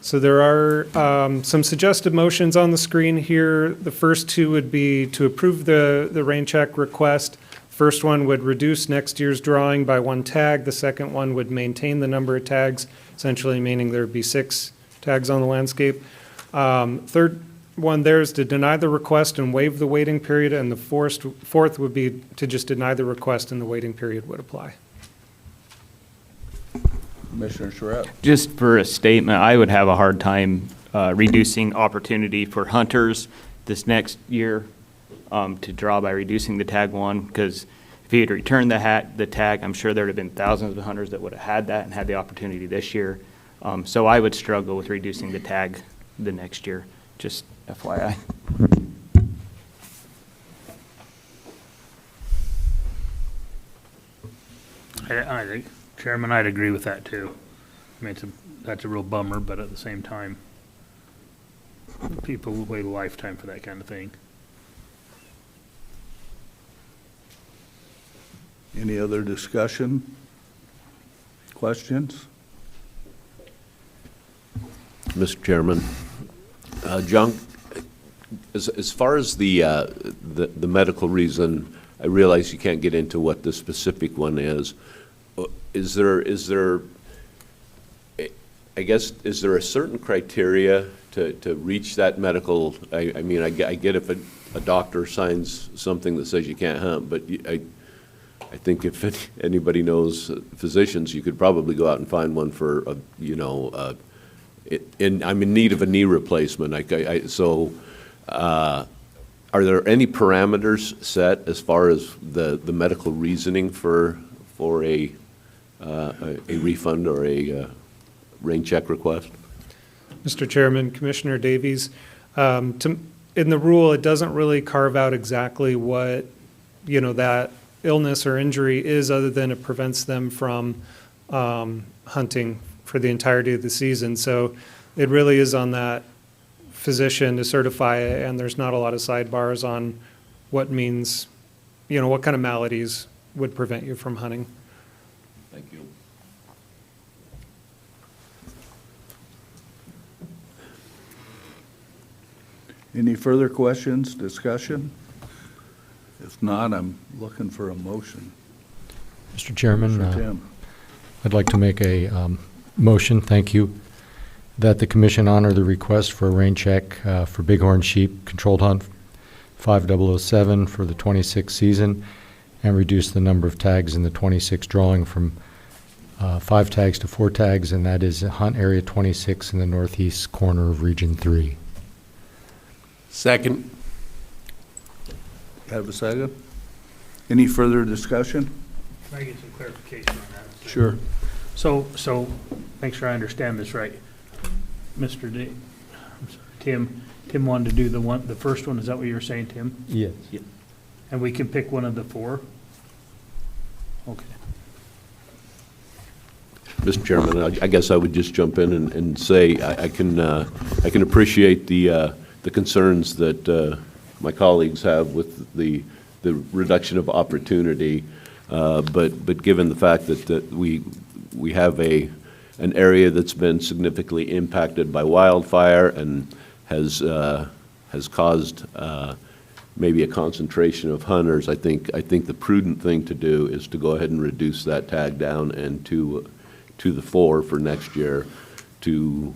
So there are some suggested motions on the screen here. The first 2 would be to approve the rain check request. First one would reduce next year's drawing by 1 tag. The second one would maintain the number of tags, essentially meaning there would be 6 tags on the landscape. Third one there is to deny the request and waive the waiting period, and the fourth would be to just deny the request and the waiting period would apply. Commissioner Charette? Just for a statement, I would have a hard time reducing opportunity for hunters this next year to draw by reducing the tag 1, because if he had returned the tag, I'm sure there would have been thousands of hunters that would have had that and had the opportunity this year. So I would struggle with reducing the tag the next year, just FYI. I think, Chairman, I'd agree with that too. I mean, that's a real bummer, but at the same time, people will wait a lifetime for that kind of thing. Any other discussion? Questions? Mr. Chairman, John, as far as the medical reason, I realize you can't get into what the specific one is. Is there, I guess, is there a certain criteria to reach that medical? I mean, I get if a doctor signs something that says you can't hunt, but I think if anybody knows physicians, you could probably go out and find one for, I'm in need of a knee replacement. Are there any parameters set as far as the medical reasoning for a refund or a rain check request? Mr. Chairman, Commissioner Davies, in the rule, it doesn't really carve out exactly what, that illness or injury is, other than it prevents them from hunting for the entirety of the season. So it really is on that physician to certify it, and there's not a lot of sidebars on what means, what kind of maladies would prevent you from hunting. Thank you. Any further questions, discussion? If not, I'm looking for a motion. Mr. Chairman, Mr. Tim. I'd like to make a motion, thank you, that the commission honor the request for a rain check for bighorn sheep controlled hunt 5007 for the 26 season, and reduce the number of tags in the 26 drawing from 5 tags to 4 tags, and that is hunt area 26 in the northeast corner of Region 3. Second. Have a second? Any further discussion? Can I get some clarification on that? Sure. So, make sure I understand this right. Tim wanted to do the first one, is that what you were saying, Tim? Yes. And we can pick one of the four? Okay. Mr. Chairman, I guess I would just jump in and say I can appreciate the concerns that my colleagues have with the reduction of opportunity, but given the fact that we have an area that's been significantly impacted by wildfire and has caused maybe a concentration of hunters, I think the prudent thing to do is to go ahead and reduce that tag down and to the 4 for next year to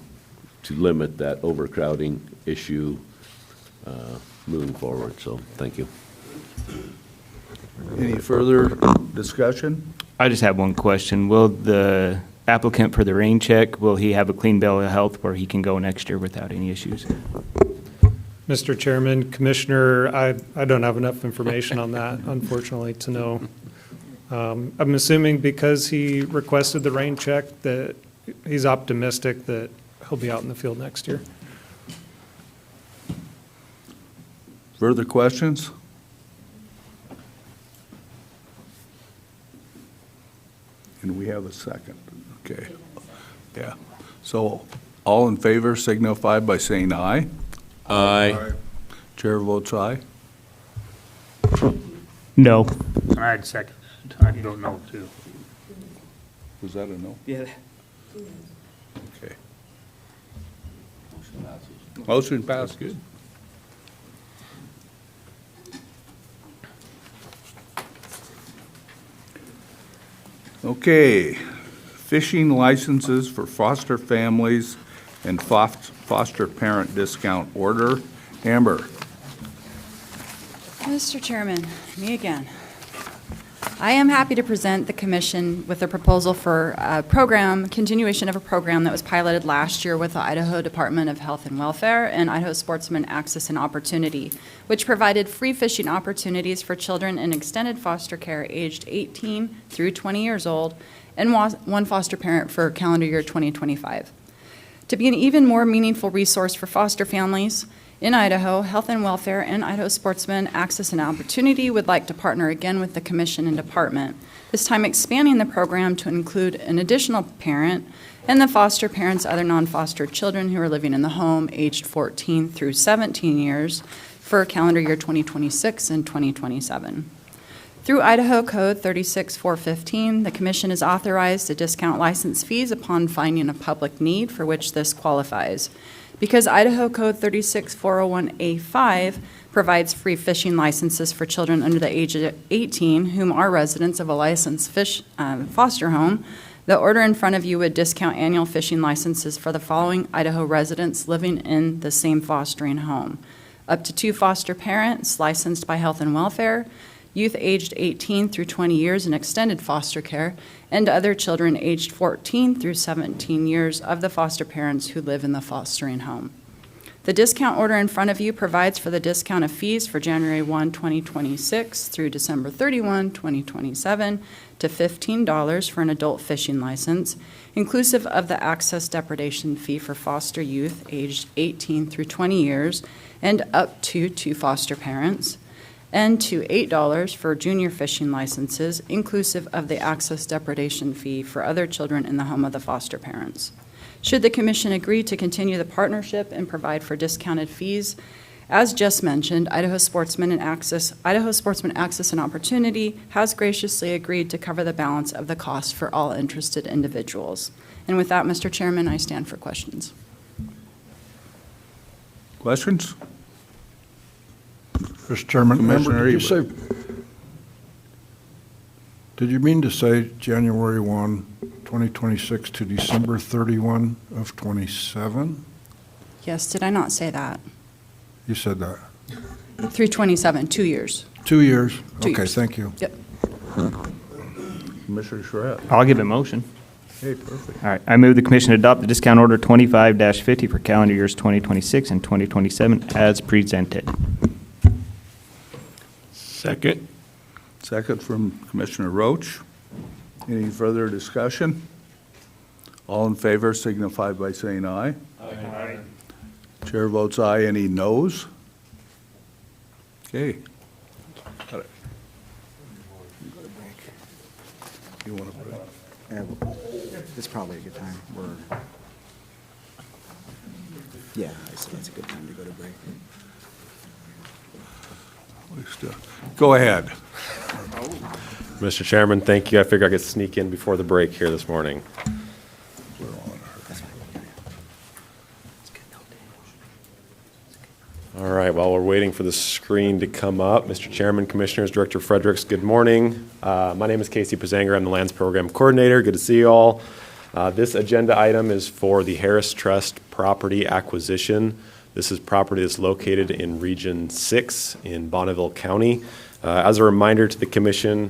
limit that overcrowding issue moving forward. So thank you. Any further discussion? I just have one question. Will the applicant for the Raincheck, will he have a clean bill of health where he can go next year without any issues? Mr. Chairman, Commissioner, I don't have enough information on that, unfortunately, to know. I'm assuming because he requested the rain check that he's optimistic that he'll be out in the field next year. Further questions? And we have a second. Okay. Yeah. So all in favor signify by saying aye. Aye. Chair votes aye. No. I'd second that. I'd vote no, too. Was that a no? Yeah. Okay. Motion passed. Good. Okay, fishing licenses for foster families and foster parent discount order. Amber. Mr. Chairman, me again. I am happy to present the commission with a proposal for a continuation of a program that was piloted last year with the Idaho Department of Health and Welfare and Idaho Sportsman Access and Opportunity, which provided free fishing opportunities for children in extended foster care aged 18 through 20 years old and one foster parent for calendar year 2025. To be an even more meaningful resource for foster families in Idaho, Health and Welfare and Idaho Sportsman Access and Opportunity would like to partner again with the Commission and Department, this time expanding the program to include an additional parent and the foster parent's other non-foster children who are living in the home aged 14 through 17 years for calendar year 2026 and 2027. Through Idaho Code 36415, the Commission has authorized to discount license fees upon finding a public need for which this qualifies. Because Idaho Code 36401A5 provides free fishing licenses for children under the age of 18 whom are residents of a licensed foster home, the order in front of you would discount annual fishing licenses for the following Idaho residents living in the same fostering home: up to 2 foster parents licensed by Health and Welfare, youth aged 18 through 20 years in extended foster care, and other children aged 14 through 17 years of the foster parents who live in the fostering home. The discount order in front of you provides for the discount of fees for January 1, 2026 through December 31, 2027 to $15 for an adult fishing license, inclusive of the access depredation fee for foster youth aged 18 through 20 years and up to 2 foster parents, and to $8 for junior fishing licenses, inclusive of the access depredation fee for other children in the home of the foster parents. Should the Commission agree to continue the partnership and provide for discounted fees, as just mentioned, Idaho Sportsman Access and Opportunity has graciously agreed to cover the balance of the cost for all interested individuals. And with that, Mr. Chairman, I stand for questions. Questions? Mr. Chairman, Commissioner Amber, did you mean to say January 1, 2026 to December 31 of 27? Yes, did I not say that? You said that. Through 27, 2 years. 2 years? 2 Okay, years. thank you. Yep. Commissioner Charette. I'll give a motion. Hey, perfect. All right, I move the Commission adopt the discount order 25-50 for calendar years 2026 and 2027 as presented. Second. Second from Commissioner Roach. Any further discussion? All in favor signify by saying aye. Aye. Chair votes aye. Any noes? Okay. Got it. You want to break? It's probably a good time. Yeah, I say it's a good time to go to break. Go ahead. Mr. Chairman, thank you. I figure I could sneak in before the break here this morning. All right, while we're waiting for the screen to come up, Mr. Chairman, Commissioners, Director Fredericks, good morning. My name is Casey Pizanger. I'm the Lands Program Coordinator. Good to see you all. This agenda item is for the Harris Trust property acquisition. This is property that's located in Region 6 in Bonneville County. As a reminder to the Commission,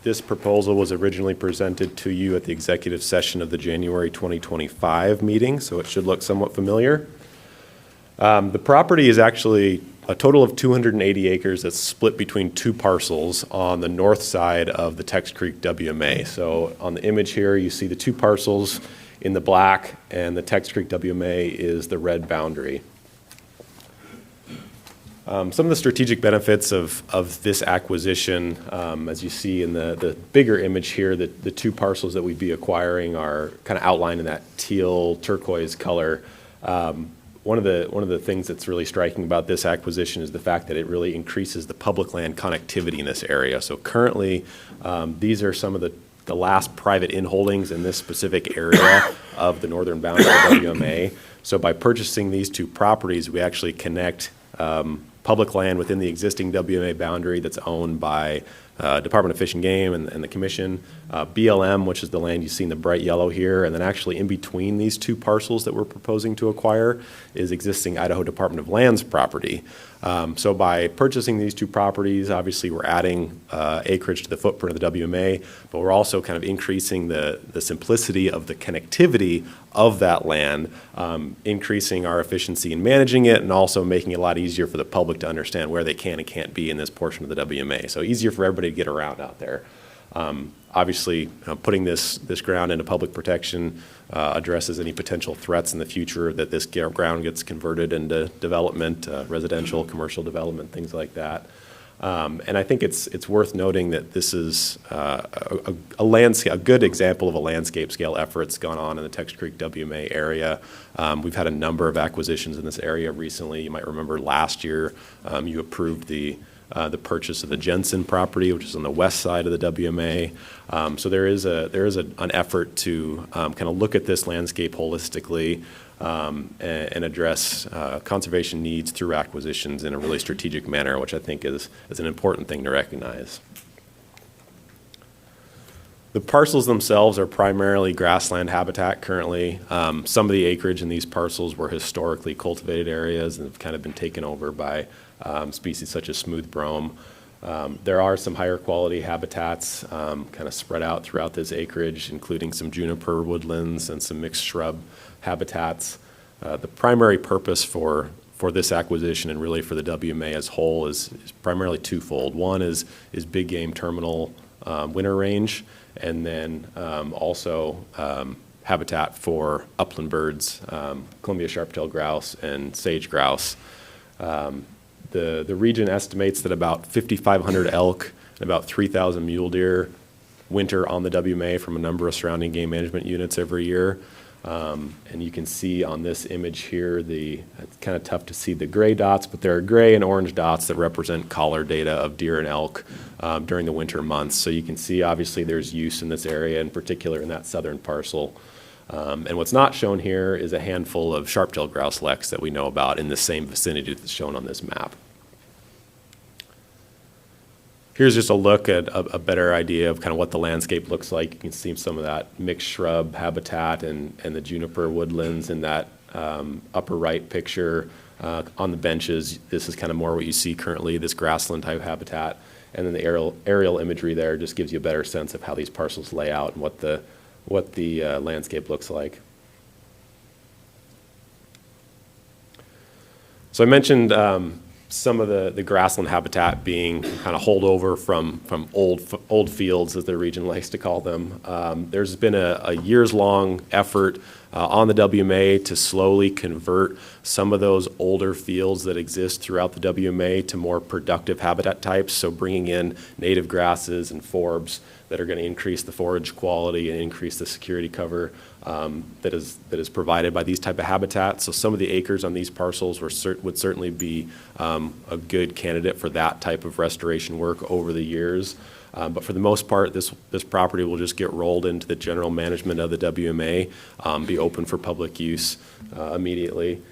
this proposal was originally presented to you at the executive session of the January 2025 meeting, so it should look somewhat familiar. The property is actually a total of 280 acres that's split between two parcels on the north side of the Tex Creek WMA. So on the image here, you see the two parcels in the black, and the Tex Creek WMA is the red boundary. Some of the strategic benefits of this acquisition, as you see in the bigger image here, the two parcels that we'd be acquiring are kind of outlined in that teal turquoise color. One of the things that's really striking about this acquisition is the fact that it really increases the public land connectivity in this area. So currently, these are some of the last private inholdings in this specific area of the northern boundary of the WMA. So by purchasing these two properties, we actually connect public land within the existing WMA boundary that's owned by Department of Fish and Game and the Commission, BLM, which is the land you see in the bright yellow here, and then actually in between these two parcels that we're proposing to acquire is existing Idaho Department of Lands property. So by purchasing these two properties, obviously we're adding acreage to the footprint of the WMA, but we're also kind of increasing the simplicity of the connectivity of that land, increasing our efficiency in managing it, and also making it a lot easier for the public to understand where they can and can't be in this portion of the WMA. So easier for everybody to get around out there. Obviously, putting this ground into public protection addresses any potential threats in the future that this ground gets converted into development, residential, commercial development, things like that. And I think it's worth noting that this is a good example of a landscape scale effort that's gone on in the Tex Creek WMA area. We've had a number of acquisitions in this area recently. You might remember last year you approved the purchase of the Jensen property, which is on the west side of the WMA. So there is an effort to kind of look at this landscape holistically and address conservation needs through acquisitions in a really strategic manner, which I think is an important thing to recognize. The parcels themselves are primarily grassland habitat currently. Some of the acreage in these parcels were historically cultivated areas and have kind of been taken over by species such as smooth brome. There are some higher quality habitats kind of spread out throughout this acreage, including some juniper woodlands and some mixed shrub habitats. The primary purpose for this acquisition and really for the WMA as whole is primarily twofold. One is big game terminal winter range, and then also habitat for upland birds, Columbia sharp-tailed grouse and sage grouse. The region estimates that about 5,500 elk and about 3,000 mule deer winter on the WMA from a number of surrounding game management units every year. And you can see on this image here, it's kind of tough to see the gray dots, but there are gray and orange dots that represent collar data of deer and elk during the winter months. So you can see obviously there's use in this area, in particular in that southern parcel. And what's not shown here is a handful of sharp-tailed grouse leks that we know about in the same vicinity that's shown on this map. Here's just a look at a better idea of kind of what the landscape looks like. You can see some of that mixed shrub habitat and the juniper woodlands in that upper right picture. On the benches, this is kind of more what you see currently, this grassland type habitat. And then the aerial imagery there just gives you a better sense of how these parcels lay out and what the landscape looks like. So I mentioned some of the grassland habitat being kind of holdover from old fields, as the region likes to call them. There's been a years-long effort on the WMA to slowly convert some of those older fields that exist throughout the WMA to more productive habitat types, so bringing in native grasses and forbs that are going to increase the forage quality and increase the security cover that is provided by these type of habitats. So some of the acres on these parcels would certainly be a good candidate for that type of restoration work over the years. But for the most part, this property will just get rolled into the general management of the WMA, be open for public use immediately.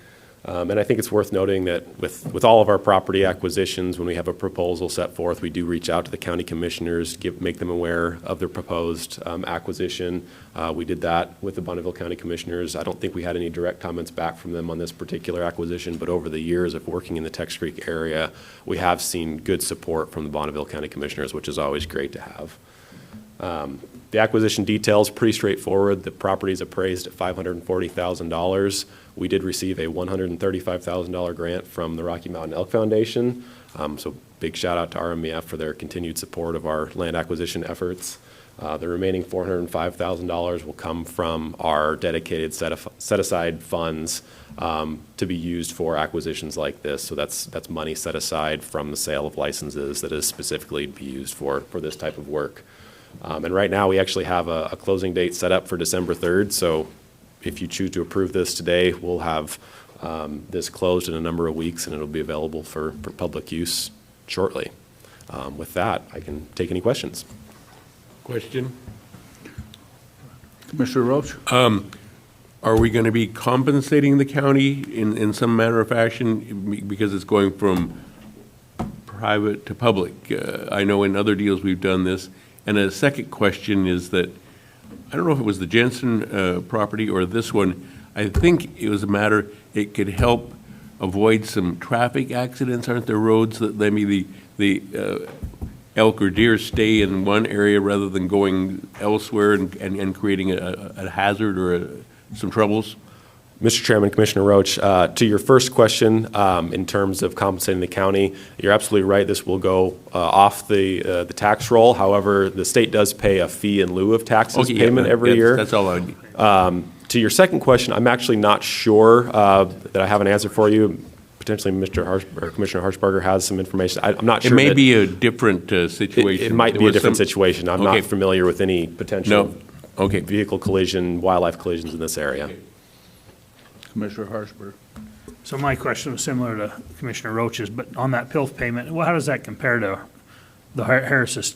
And I think it's worth noting that with all of our property acquisitions, when we have a proposal set forth, we do reach out to the county commissioners, make them aware of their proposed acquisition. We did that with the Bonneville County Commissioners. I don't think we had any direct comments back from them on this particular acquisition, but over the years of working in the Tex Creek area, we have seen good support from the Bonneville County Commissioners, which is always great to have. The acquisition details pretty straightforward. The property is appraised at $540,000. We did receive a $135,000 grant from the Rocky Mountain Elk Foundation. So big shout out to RMEF for their continued support of our land acquisition efforts. The remaining $405,000 will come from our dedicated set aside funds to be used for acquisitions like this. So that's money set aside from the sale of licenses that is specifically to be used for this type of work. And right now we actually have a closing date set up for December 3rd. So if you choose to approve this today, we'll have this closed in a number of weeks, and it'll be available for public use shortly. With that, I can take any questions. Question? Commissioner Roach? Are we going to be compensating the county in some manner or fashion because it's going from private to public? I know in other deals we've done this. And a second question is that, I don't know if it was the Jensen property or this one, I think it was a matter, it could help avoid some traffic accidents. Aren't there roads that maybe the elk or deer stay in one area rather than going elsewhere and creating a hazard or some troubles? Mr. Chairman, Commissioner Roach, to your first question, in terms of compensating the county, you're absolutely right. This will go off the tax roll. However, the state does pay a fee in lieu of taxes payment every year. That's all I need. To your second question, I'm actually not sure that I have an answer for you. Potentially, Commissioner Harshbarger has some information. I'm not sure. It may be a different situation. It might be a different situation. I'm not familiar with any potential vehicle collision, wildlife collisions in this area. Okay. Commissioner Harshberg. So my question was similar to Commissioner Roach's, but on that PILF payment, well, how does that compare to the Harris's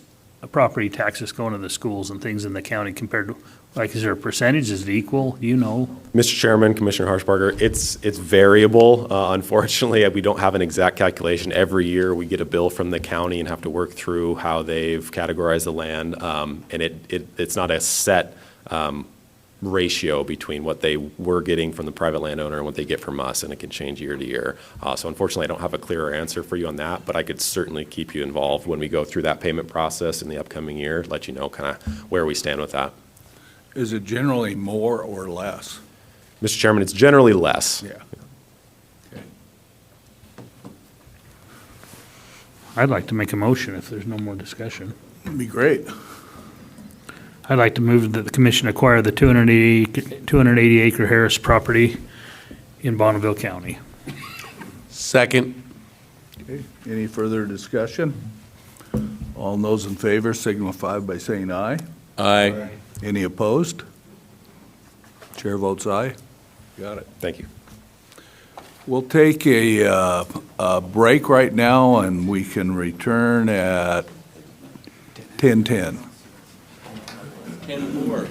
property taxes going to the schools and things in the county compared to, like, is there a percentage? Is it equal? Do you know? Mr. Chairman, Commissioner Harshbarger, it's variable. Unfortunately, we don't have an exact calculation. Every year we get a bill from the county and have to work through how they've categorized the land, and it's not a set ratio between what they were getting from the private landowner and what they get from us, and it can change year to year. So unfortunately, I don't have a clearer answer for you on that, but I could certainly keep you involved when we go through that payment process in the upcoming year, let you know kind of where we stand with that. Is it generally more or less? Mr. Chairman, it's generally less. Yeah. Okay. I'd like to make a motion if there's no more discussion. That'd be great. I'd like to move that the commission acquire the 280 acre Harris property in Bonneville County. Second. Okay. Any further discussion? All those in favor signify by saying aye. Aye. Any opposed? Chair votes aye. Got it. Thank you. We'll take a break right now, and we can return at 10:10. 10-4.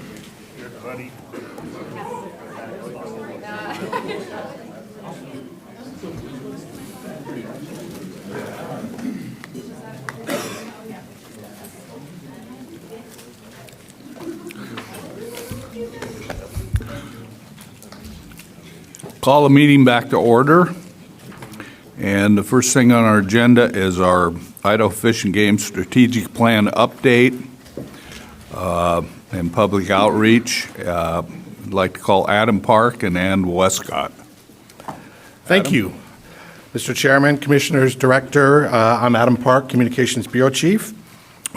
Call the meeting back to order. And the first thing on our agenda is our Idaho Fish and Game Strategic Plan update and public outreach. I'd like to call Adam Park and Ann Westcott. Thank you. Mr. Chairman, Commissioners, Director, I'm Adam Park, Communications Bureau Chief.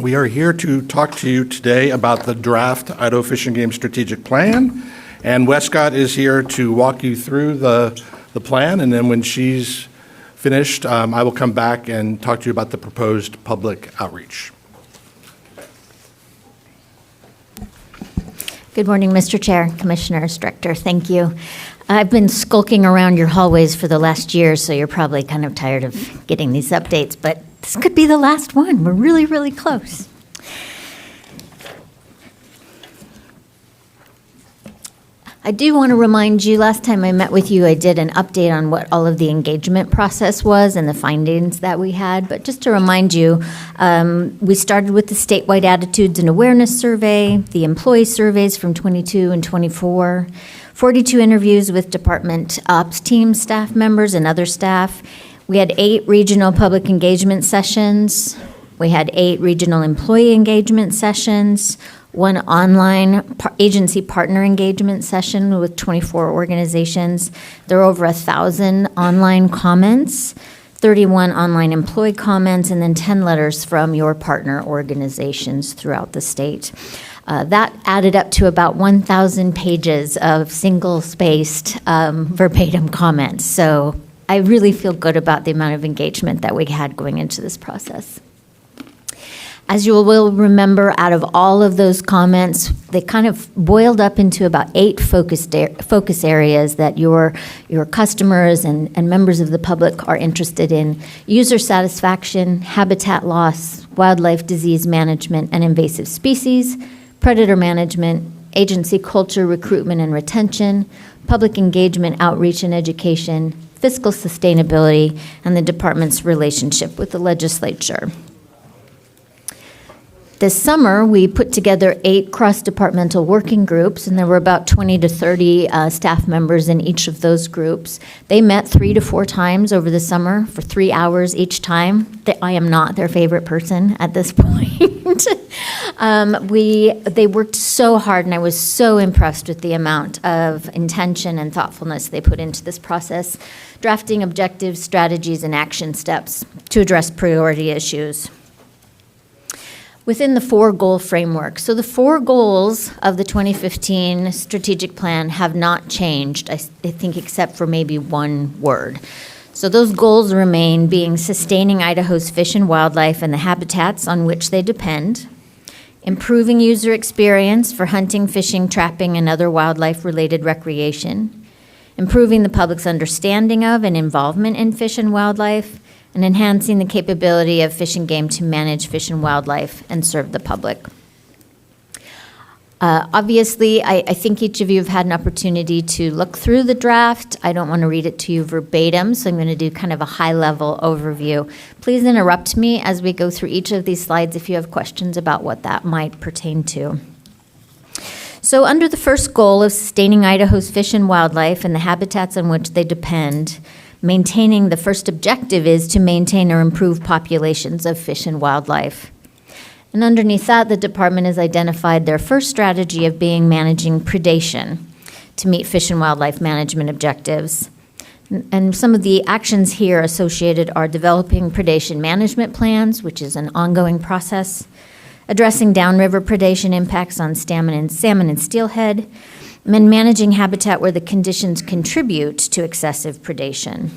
We are here to talk to you today about the draft Idaho Fish and Game Strategic Plan. And Westcott is here to walk you through the plan, and then when she's finished, I will come back and talk to you about the proposed public outreach. Good morning, Mr. Chair, Commissioners, Director. Thank you. I've been skulking around your hallways for the last year, so you're probably kind of tired of getting these updates, but this could be the last one. We're really, really close. I do want to remind you, last time I met with you, I did an update on what all of the engagement process was and the findings that we had. But just to remind you, we started with the statewide attitudes and awareness survey, the employee surveys from 22 and 24, 42 interviews with department ops team staff members and other staff. We had 8 regional public engagement sessions. We had 8 regional employee engagement sessions, 1 online agency partner engagement session with 24 organizations. There are over 1,000 online comments, 31 online employee comments, and then 10 letters from your partner organizations throughout the state. That added up to about 1,000 pages of single-spaced verbatim comments. So I really feel good about the amount of engagement that we had going into this process. As you will remember, out of all of those comments, they kind of boiled up into about 8 focus areas that your customers and members of the public are interested in: user satisfaction, habitat loss, wildlife disease management and invasive species, predator management, agency culture, recruitment and retention, public engagement, outreach and education, fiscal sustainability, and the department's relationship with the legislature. This summer, we put together 8 cross-departmental working groups, and there were about 20 to 30 staff members in each of those groups. They met 3 to 4 times over the summer for 3 hours each time. I am not their favorite person at this point. They worked so hard, and I was so impressed with the amount of intention and thoughtfulness they put into this process, drafting objectives, strategies, and action steps to address priority issues within the 4-goal framework. So the 4 goals of the 2015 strategic plan have not changed, I think, except for maybe 1 word. So those goals remain being sustaining Idaho's fish and wildlife and the habitats on which they depend, improving user experience for hunting, fishing, trapping, and other wildlife-related recreation, improving the public's understanding of and involvement in fish and wildlife, and enhancing the capability of Fish and Game to manage fish and wildlife and serve the public. Obviously, I think each of you have had an opportunity to look through the draft. I don't want to read it to you verbatim, so I'm going to do kind of a high-level overview. Please interrupt me as we go through each of these slides if you have questions about what that might pertain to. So under the first goal of sustaining Idaho's fish and wildlife and the habitats on which they depend, maintaining the first objective is to maintain or improve populations of fish and wildlife. And underneath that, the department has identified their first strategy of being managing predation to meet fish and wildlife management objectives. And some of the actions here associated are developing predation management plans, which is an ongoing process, addressing downriver predation impacts on salmon and steelhead, and managing habitat where the conditions contribute to excessive predation.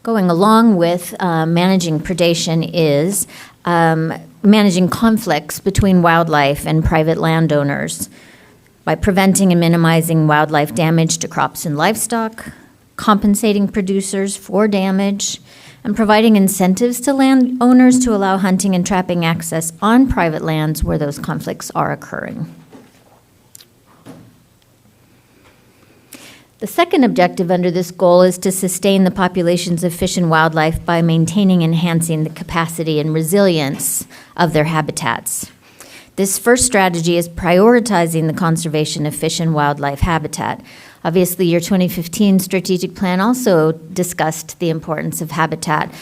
Going along with managing predation is managing conflicts between wildlife and private landowners by preventing and minimizing wildlife damage to crops and livestock, compensating producers for damage, and providing incentives to landowners to allow hunting and trapping access on private lands where those conflicts are occurring. The second objective under this goal is to sustain the populations of fish and wildlife by maintaining and enhancing the capacity and resilience of their habitats. This first strategy is prioritizing the conservation of fish and wildlife habitat. Obviously, your 2015 strategic plan also discussed the importance of habitat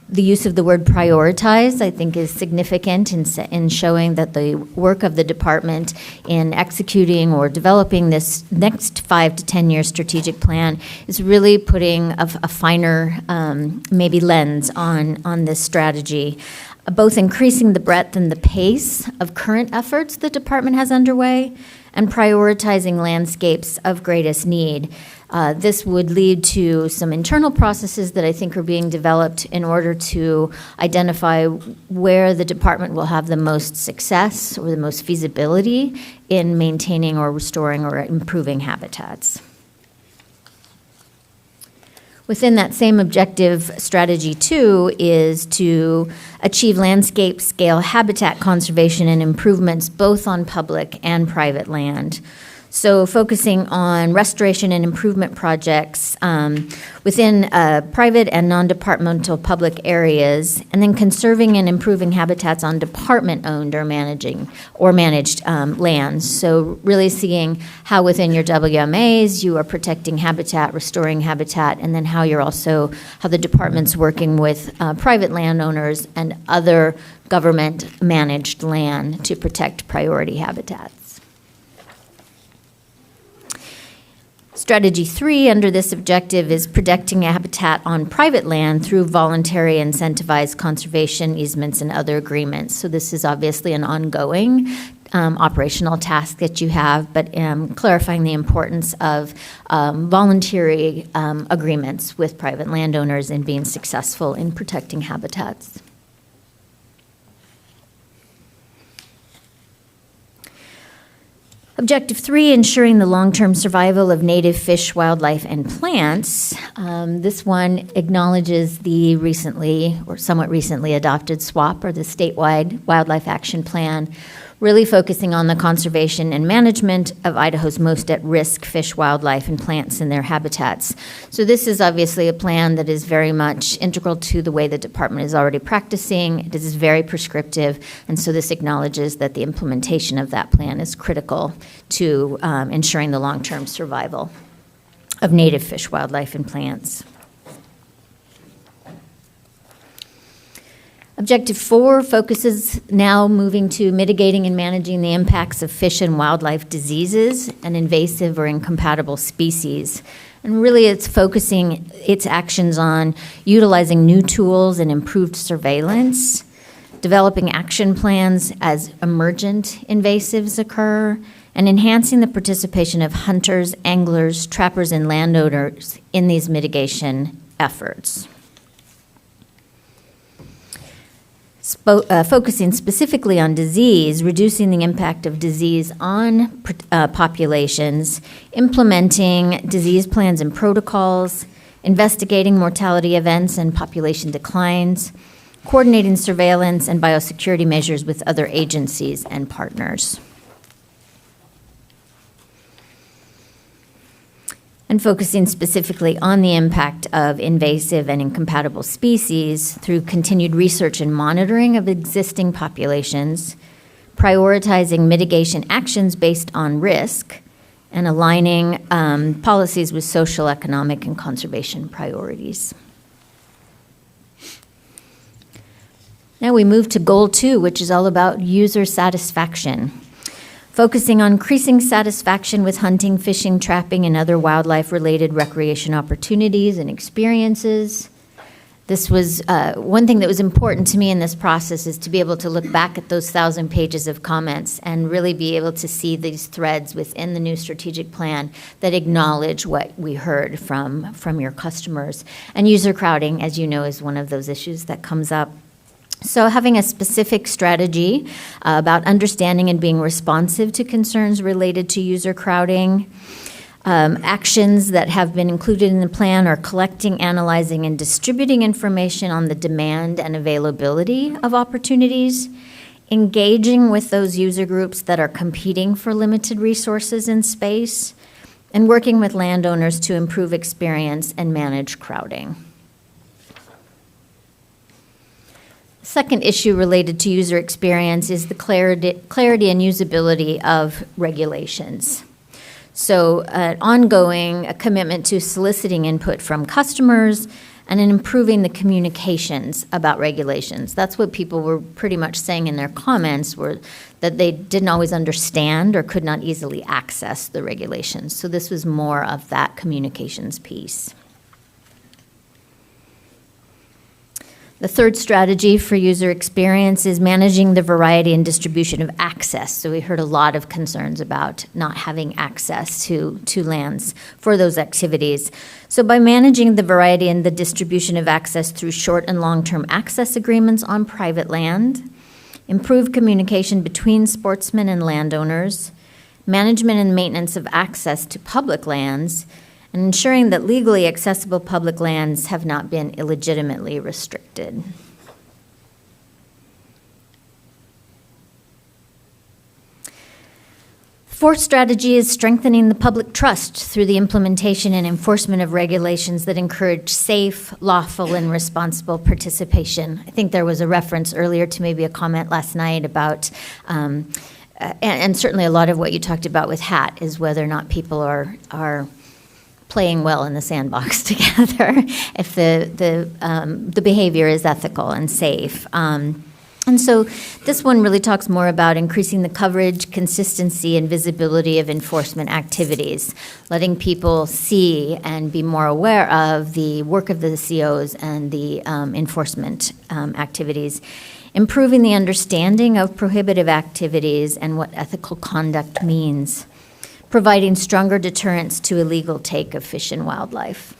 The use of the word prioritize, I think, is significant in showing that the work of the department in executing or developing this next 5 to 10 year strategic plan is really putting a finer maybe lens on this strategy, both increasing the breadth and the pace of current efforts the department has underway and prioritizing landscapes of greatest need. This would lead to some internal processes that I think are being developed in order to identify where the department will have the most success or the most feasibility in maintaining or restoring or improving habitats. Within that same objective, strategy 2 is to achieve landscape scale habitat conservation and improvements both on public and private land. So focusing on restoration and improvement projects within private and non-departmental public areas, and then conserving and improving habitats on department-owned or managed lands. So really seeing how within your WMAs you are protecting habitat, restoring habitat, and then how the department's working with private landowners and other government-managed land to protect priority habitats. Strategy 3 under this objective is protecting habitat on private land through voluntary incentivized conservation easements and other agreements. So this is obviously an ongoing operational task that you have, but clarifying the importance of voluntary agreements with private landowners and being successful in protecting habitats. Objective 3, ensuring the long-term survival of native fish, wildlife, and plants. This one acknowledges the recently or somewhat recently adopted SWAP, or the Statewide Wildlife Action Plan, really focusing on the conservation and management of Idaho's most at-risk fish, wildlife, and plants in their habitats. So this is obviously a plan that is very much integral to the way the department is already practicing. It is very prescriptive, and so this acknowledges that the implementation of that plan is critical to ensuring the long-term survival of native fish, wildlife, and plants. Objective 4 focuses now moving to mitigating and managing the impacts of fish and wildlife diseases and invasive or incompatible species. And really it's focusing its actions on utilizing new tools and improved surveillance, developing action plans as emergent invasives occur, and enhancing the participation of hunters, anglers, trappers, and landowners in these mitigation efforts. Focusing specifically on disease, reducing the impact of disease on populations, implementing disease plans and protocols, investigating mortality events and population declines, coordinating surveillance and biosecurity measures with other agencies and partners. And focusing specifically on the impact of invasive and incompatible species through continued research and monitoring of existing populations, prioritizing mitigation actions based on risk, and aligning policies with social, economic, and conservation priorities. Now we move to Goal 2, which is all about user satisfaction. Focusing on increasing satisfaction with hunting, fishing, trapping, and other wildlife-related recreation opportunities and experiences. This was one thing that was important to me in this process, is to be able to look back at those 1,000 pages of comments and really be able to see these threads within the new strategic plan that acknowledge what we heard from your customers. And user crowding, as you know, is one of those issues that comes up. So having a specific strategy about understanding and being responsive to concerns related to user crowding. Actions that have been included in the plan are collecting, analyzing, and distributing information on the demand and availability of opportunities, engaging with those user groups that are competing for limited resources in space, and working with landowners to improve experience and manage crowding. Second issue related to user experience is the clarity and usability of regulations. So ongoing a commitment to soliciting input from customers and in improving the communications about regulations. That's what people were pretty much saying in their comments, were that they didn't always understand or could not easily access the regulations. So this was more of that communications piece. The third strategy for user experience is managing the variety and distribution of access. So we heard a lot of concerns about not having access to lands for those activities. So by managing the variety and the distribution of access through short and long-term access agreements on private land, improve communication between sportsmen and landowners, management and maintenance of access to public lands, and ensuring that legally accessible public lands have not been illegitimately restricted. Fourth strategy is strengthening the public trust through the implementation and enforcement of regulations that encourage safe, lawful, and responsible participation. I think there was a reference earlier to maybe a comment last night about, and certainly a lot of what you talked about with HAT is whether or not people are playing well in the sandbox together, if the behavior is ethical and safe. And so this one really talks more about increasing the coverage, consistency, and visibility of enforcement activities, letting people see and be more aware of the work of the COs and the enforcement activities, improving the understanding of prohibitive activities and what ethical conduct means, providing stronger deterrence to illegal take of fish and wildlife.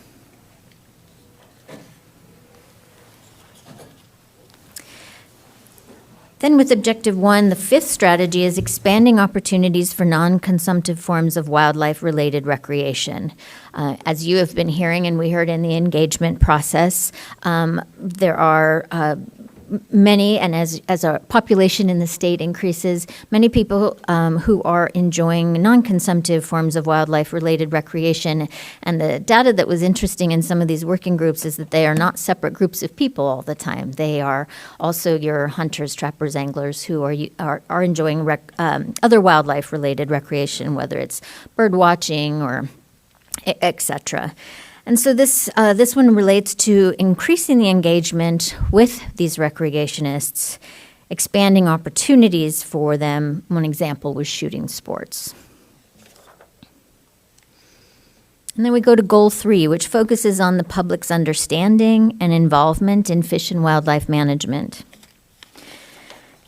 Then with Objective 1, the fifth strategy is expanding opportunities for non-consumptive forms of wildlife-related recreation. As you have been hearing and we heard in the engagement process, there are many, and as our population in the state increases, many people who are enjoying non-consumptive forms of wildlife-related recreation. And the data that was interesting in some of these working groups is that they are not separate groups of people all the time. They are also your hunters, trappers, anglers who are enjoying other wildlife-related recreation, whether it's bird watching or et cetera. And so this one relates to increasing the engagement with these recreationists, expanding opportunities for them. One example was shooting sports. And then we go to Goal 3, which focuses on the public's understanding and involvement in fish and wildlife management.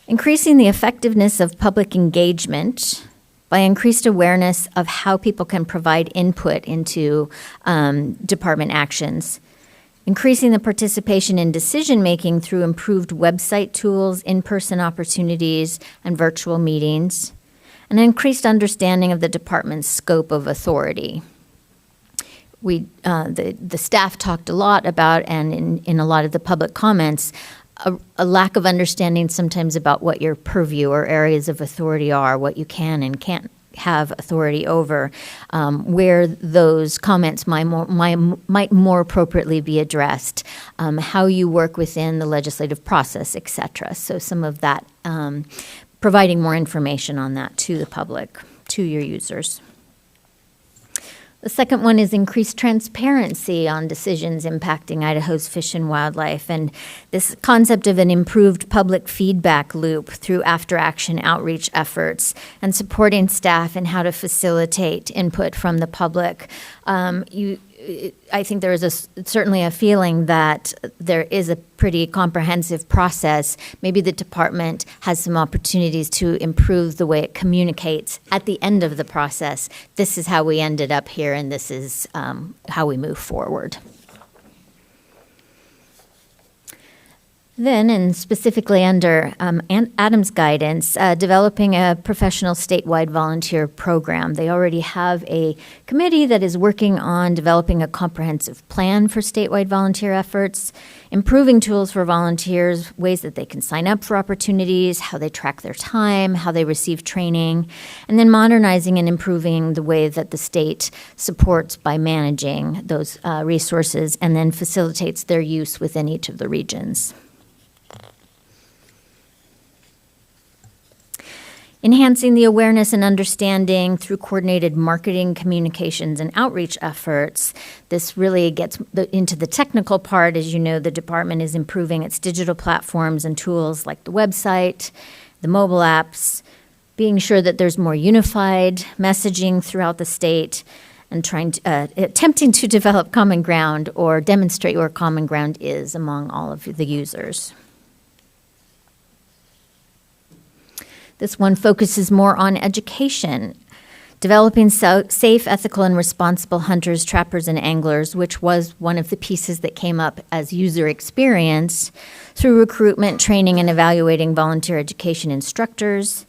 Increasing the effectiveness of public engagement by increased awareness of how people can provide input into department actions, increasing the participation in decision-making through improved website tools, in-person opportunities, and virtual meetings, and increased understanding of the department's scope of authority. The staff talked a lot about, and in a lot of the public comments, a lack of understanding sometimes about what your purview or areas of authority are, what you can and can't have authority over, where those comments might more appropriately be addressed, how you work within the legislative process, et cetera. So some of that, providing more information on that to the public, to your users. The second one is increased transparency on decisions impacting Idaho's fish and wildlife, and this concept of an improved public feedback loop through after-action outreach efforts and supporting staff in how to facilitate input from the public. I think there is certainly a feeling that there is a pretty comprehensive process. Maybe the department has some opportunities to improve the way it communicates at the end of the process. This is how we ended up here, and this is how we move forward. Then, and specifically under Adam's guidance, developing a professional statewide volunteer program. They already have a committee that is working on developing a comprehensive plan for statewide volunteer efforts, improving tools for volunteers, ways that they can sign up for opportunities, how they track their time, how they receive training, and then modernizing and improving the way that the state supports by managing those resources and then facilitates their use within each of the regions. enhancing the awareness and understanding through coordinated marketing, communications, and outreach efforts. This really gets into the technical part. As you know, the department is improving its digital platforms and tools like the website, the mobile apps, being sure that there's more unified messaging throughout the state, and attempting to develop common ground or demonstrate where common ground is among all of the users. This one focuses more on education, developing safe, ethical, and responsible hunters, trappers, and anglers, which was one of the pieces that came up as user experience through recruitment, training, and evaluating volunteer education instructors,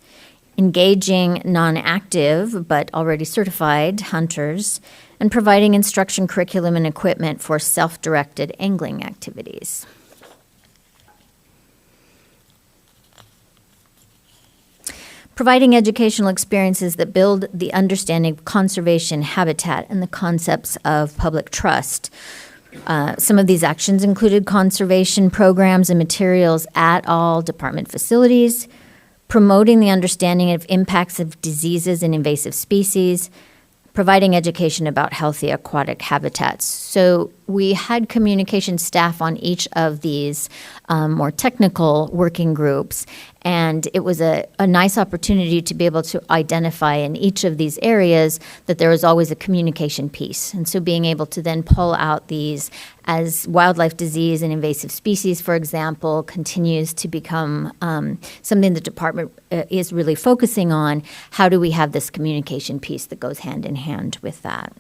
engaging non-active but already certified hunters, and providing instruction, curriculum, and equipment for self-directed angling activities. Providing educational experiences that build the understanding of conservation, habitat, and the concepts of public trust. Some of these actions included conservation programs and materials at all department facilities, promoting the understanding of impacts of diseases and invasive species, providing education about healthy aquatic habitats. So we had communication staff on each of these more technical working groups, and it was a nice opportunity to be able to identify in each of these areas that there was always a communication piece. And so being able to then pull out these as wildlife disease and invasive species, for example, continues to become something the department is really focusing on. How do we have this communication piece that goes hand in hand with that?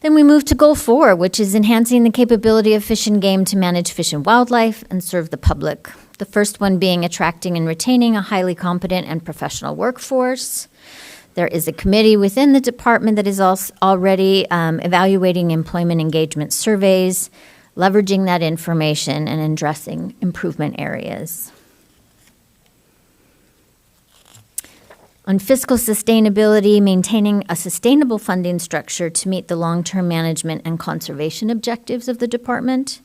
Then we move to Goal 4, which is enhancing the capability of Fish and Game to manage fish and wildlife and serve the public. The first one being attracting and retaining a highly competent and professional workforce. There is a committee within the department that is also already evaluating employment engagement surveys, leveraging that information and addressing improvement areas. On fiscal sustainability, maintaining a sustainable funding structure to meet the long-term management and conservation objectives of the department,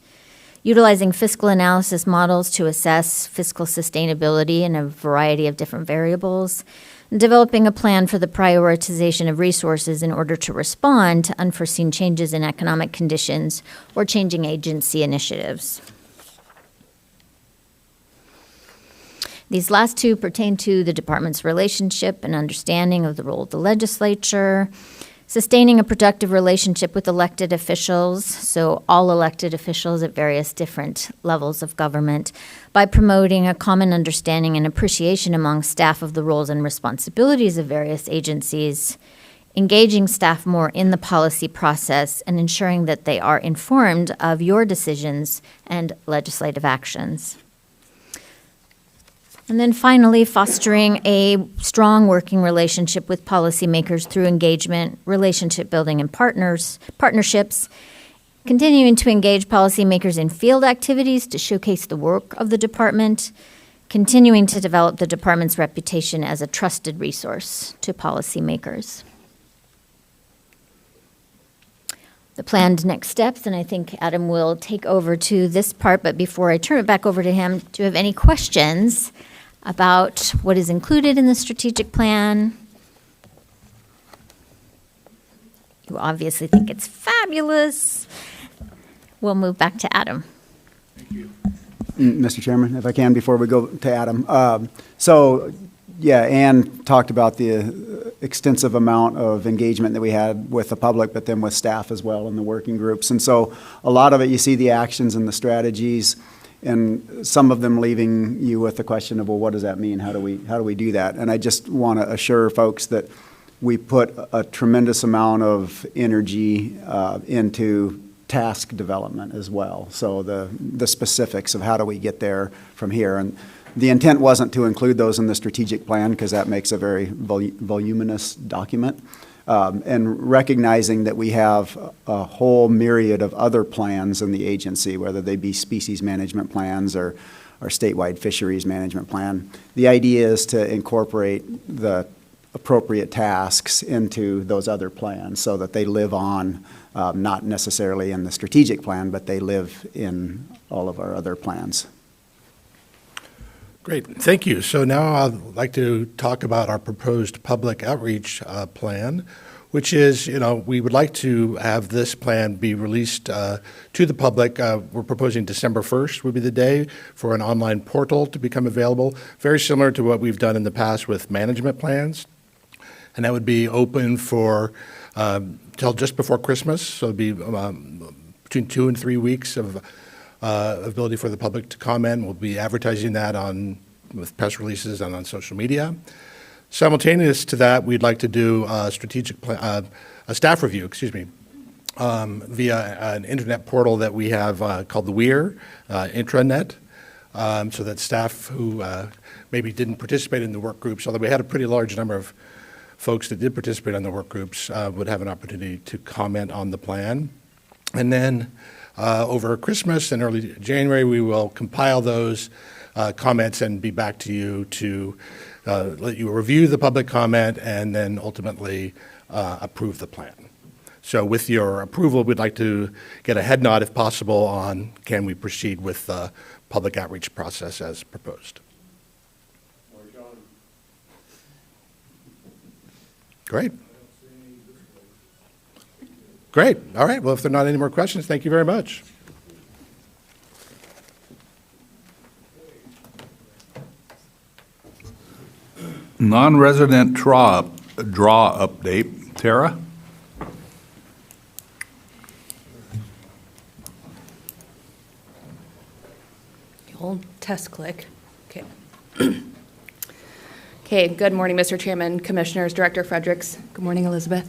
utilizing fiscal analysis models to assess fiscal sustainability in a variety of different variables, and developing a plan for the prioritization of resources in order to respond to unforeseen changes in economic conditions or changing agency initiatives. These last two pertain to the department's relationship and understanding of the role of the legislature, sustaining a productive relationship with elected officials, so all elected officials at various different levels of government, by promoting a common understanding and appreciation among staff of the roles and responsibilities of various agencies, engaging staff more in the policy process, and ensuring that they are informed of your decisions and legislative actions. And then finally, fostering a strong working relationship with policymakers through engagement, relationship building, and partnerships, continuing to engage policymakers in field activities to showcase the work of the department, continuing to develop the department's reputation as a trusted resource to policymakers. The planned next steps, and I think Adam will take over to this part, but before I turn it back over to him, do you have any questions about what is included in the strategic plan? You obviously think it's fabulous. We'll move back to Adam. Mr. Chairman, if I can, before we go to Adam. Ann talked about the extensive amount of engagement that we had with the public, but then with staff as well in the working groups. And so a lot of it, you see the actions and the strategies, and some of them leaving you with the question of, well, what does that mean? How do we do that? And I just want to assure folks that we put a tremendous amount of energy into task development as well. So the specifics of how do we get there from here. And the intent wasn't to include those in the strategic plan because that makes a very voluminous document. And recognizing that we have a whole myriad of other plans in the agency, whether they be species management plans or statewide fisheries management plan. The idea is to incorporate the appropriate tasks into those other plans so that they live on, not necessarily in the strategic plan, but they live in all of our other plans. Great, thank you. So now I'd like to talk about our proposed public outreach plan, which is, we would like to have this plan be released to the public. We're proposing December 1st would be the day for an online portal to become available, very similar to what we've done in the past with management plans. And that would be open for till just before Christmas, so it'd be between 2 and 3 weeks of ability for the public to comment. We'll be advertising that with press releases and on social media. Simultaneous to that, we'd like to do a staff review, via an internet portal that we have called the WEIR intranet, so that staff who maybe didn't participate in the work groups, although we had a pretty large number of folks that did participate in the work groups, would have an opportunity to comment on the plan. And then over Christmas and early January, we will compile those comments and be back to you to let you review the public comment and then ultimately approve the plan. So with your approval, we'd like to get a head nod, if possible, on can we proceed with the public outreach process as proposed. Great. Great. All right. Well, if there are not any more questions, thank you very much. Non-resident draw update. Tara? The old test click. Okay. Okay, good morning, Mr. Chairman, Commissioners, Director Fredericks. Good morning, Elizabeth.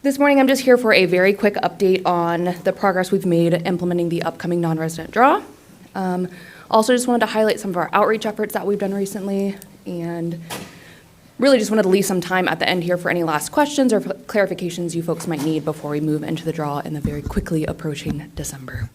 This morning, I'm just here for a very quick update on the progress we've made implementing the upcoming non-resident draw. Also, just wanted to highlight some of our outreach efforts that we've done recently, and really just wanted to leave some time at the end here for any last questions or clarifications you folks might need before we move into the draw in the very quickly approaching December.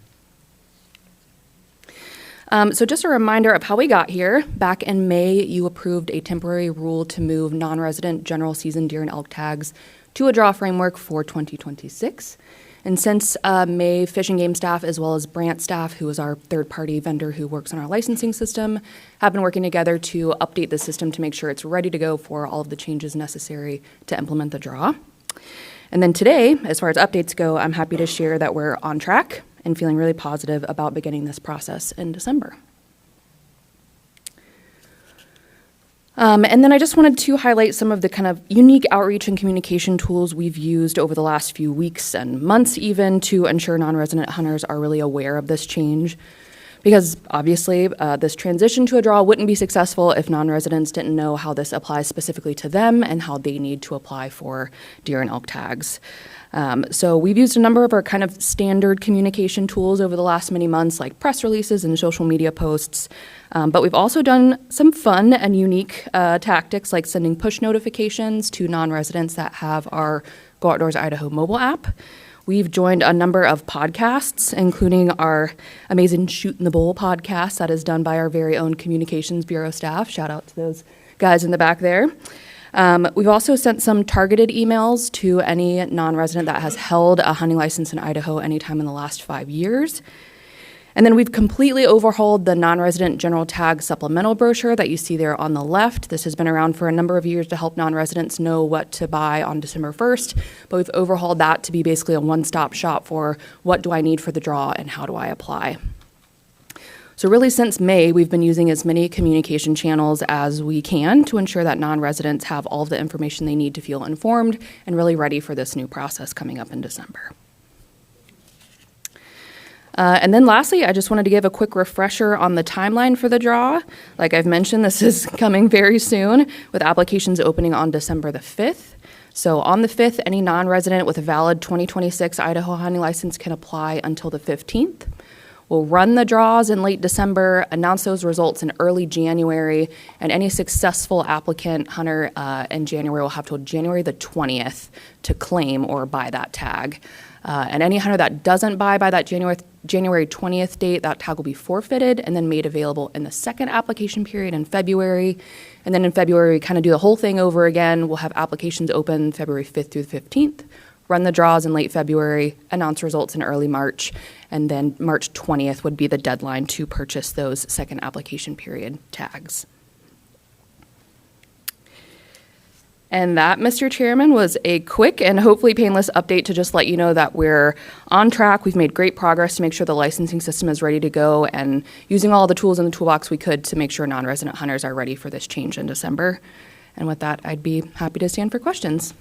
So just a reminder of how we got here. Back in May, you approved a temporary rule to move non-resident general season deer and elk tags to a draw framework for 2026. And since May, Fish and Game staff, as well as Brant staff, who is our third-party vendor who works on our licensing system, have been working together to update the system to make sure it's ready to go for all of the changes necessary to implement the draw. And then today, as far as updates go, I'm happy to share that we're on track and feeling really positive about beginning this process in December. And then I just wanted to highlight some of the kind of unique outreach and communication tools we've used over the last few weeks and months even to ensure non-resident hunters are really aware of this change. Because obviously this transition to a draw wouldn't be successful if non-residents didn't know how this applies specifically to them and how they need to apply for deer and elk tags. So we've used a number of our kind of standard communication tools over the last many months, like press releases and social media posts. But we've also done some fun and unique tactics, like sending push notifications to non-residents that have our Go Outdoors Idaho mobile app. We've joined a number of podcasts, including our amazing Shoot in the Bowl podcast that is done by our very own Communications Bureau staff. Shout out to those guys in the back there. We've also sent some targeted emails to any non-resident that has held a hunting license in Idaho anytime in the last 5 years. And then we've completely overhauled the non-resident general tag supplemental brochure that you see there on the left. This has been around for a number of years to help non-residents know what to buy on December 1st, but we've overhauled that to be basically a one-stop shop for what do I need for the draw and how do I apply. So really since May, we've been using as many communication channels as we can to ensure that non-residents have all of the information they need to feel informed and really ready for this new process coming up in December. And then lastly, I just wanted to give a quick refresher on the timeline for the draw. Like I've mentioned, this is coming very soon with applications opening on December the 5th. So on the 5th, any non-resident with a valid 2026 Idaho hunting license can apply until the 15th. We'll run the draws in late December, announce those results in early January, and any successful applicant hunter in January will have till January the 20th to claim or buy that tag. And any hunter that doesn't buy by that January 20th date, that tag will be forfeited and then made available in the second application period in February. And then in February, we kind of do the whole thing over again. We'll have applications open February 5th through the 15th, run the draws in late February, announce results in early March, and then March 20th would be the deadline to purchase those second application period tags. And that, Mr. Chairman, was a quick and hopefully painless update to just let you know that we're on track. We've made great progress to make sure the licensing system is ready to go and using all the tools in the toolbox we could to make sure non-resident hunters are ready for this change in December. And with that, I'd be happy to stand for questions.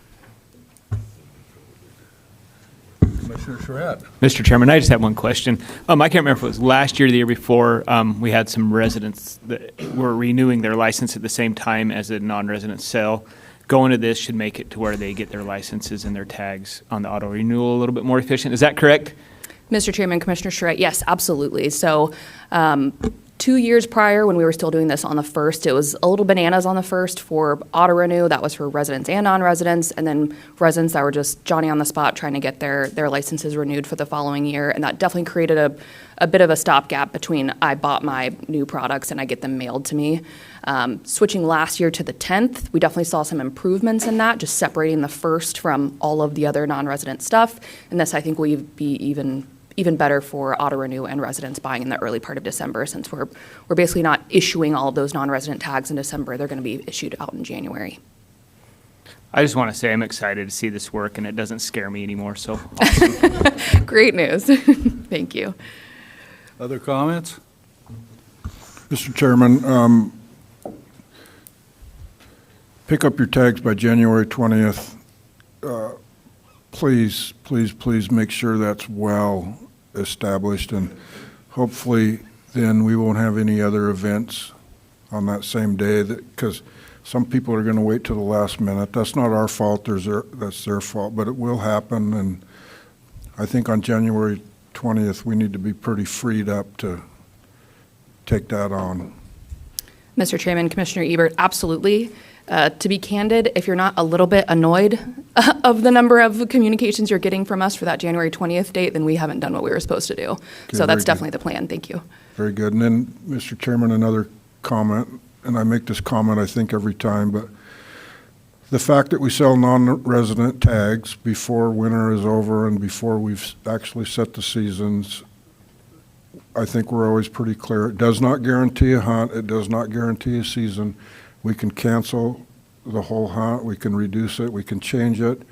Commissioner Charette. Mr. Chairman, I just have one question. I can't remember if it was last year or the year before, we had some residents that were renewing their license at the same time as a non-resident sale. Going to this should make it to where they get their licenses and their tags on the auto renewal a little bit more efficient. Is that correct? Mr. Chairman, Commissioner Charette, yes, absolutely. So 2 years prior, when we were still doing this on the 1st, it was a little bananas on the 1st for auto renew. That was for residents and non-residents, and then residents that were just Johnny on the spot trying to get their licenses renewed for the following year. And that definitely created a bit of a stopgap between I bought my new products and I get them mailed to me. Switching last year to the 10th, we definitely saw some improvements in that, just separating the 1st from all of the other non-resident stuff. And this, I think, will be even better for auto renew and residents buying in the early part of December, since we're basically not issuing all of those non-resident tags in December. They're going to be issued out in January. I just want to say I'm excited to see this work, and it doesn't scare me anymore, so awesome. Great news. Thank you. Other comments? Mr. Chairman, pick up your tags by January 20th. Please, please, please make sure that's well established, and hopefully then we won't have any other events on that same day, because some people are going to wait till the last minute. That's not our fault, that's their fault, but it will happen, and I think on January 20th we need to be pretty freed up to take that on. Mr. Chairman, Commissioner Ebert, absolutely. To be candid, if you're not a little bit annoyed of the number of communications you're getting from us for that January 20th date, then we haven't done what we were supposed to do. Okay, so that's definitely the plan. Thank you. Very good. And then, Mr. Chairman, another comment, and I make this comment I think every time, but the fact that we sell non-resident tags before winter is over and before we've actually set the seasons, I think we're always pretty clear. It does not guarantee a hunt. It does not guarantee a season. We can cancel the whole hunt. We can reduce it. We can change it.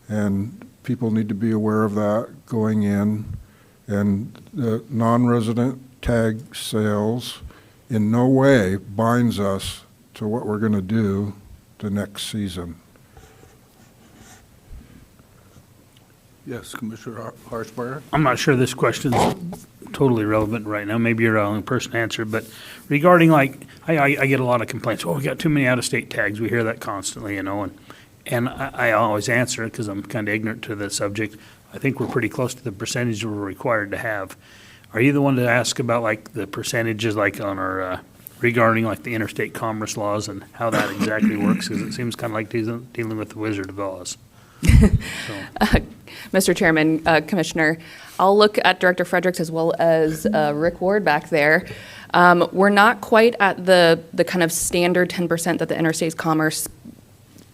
And people need to be aware of that going in. And the non-resident tag sales in no way binds us to what we're going to do the next season. Yes, Commissioner Harshbarger. I'm not sure this question's totally relevant right now. Maybe you're the only person to answer, but regarding, like, I get a lot of complaints. Oh, we got too many out-of-state tags. We hear that constantly, and I always answer it because I'm kind of ignorant to the subject. I think we're pretty close to the percentage we're required to have. Are you the one to ask about, like, the percentages, like, on our regarding, like, the interstate commerce laws and how that exactly works? Because it seems kind of like dealing with the Wizard of Oz. Mr. Chairman, Commissioner, I'll look at Director Fredericks as well as Rick Ward back there. We're not quite at the kind of standard 10% that the interstate commerce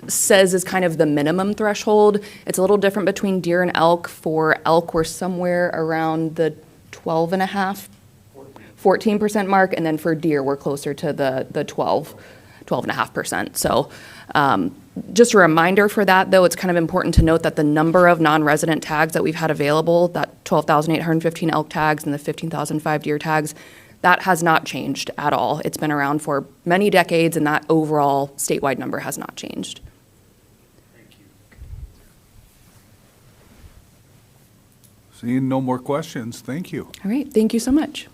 says is kind of the minimum threshold. It's a little different between deer and elk. For elk, we're somewhere around the 14% mark, and then for deer, we're closer to the 12.5%. So just a reminder for that, though, it's kind of important to note that the number of non-resident tags that we've had available, that 12,815 elk tags and the 15,005 deer tags, that has not changed at all. It's been around for many decades, and that overall statewide number has not changed. Thank you. Seeing no more questions, thank you. All right, thank you so much.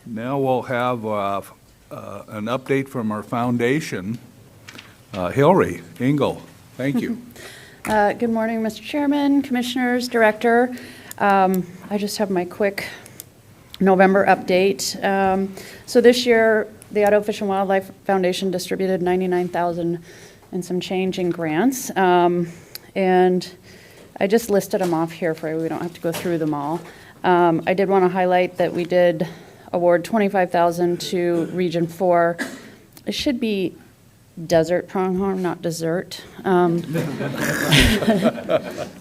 Now we'll have an update from our foundation. Hillary Engel, thank you. Good morning, Mr. Chairman, Commissioners, Director. I just have my quick November update. So this year, the Idaho Fish and Wildlife Foundation distributed $99,000 and some change in grants. And I just listed them off here for you. We don't have to go through them all. I did want to highlight that we did award $25,000 to Region 4. It should be desert pronghorn, not dessert. I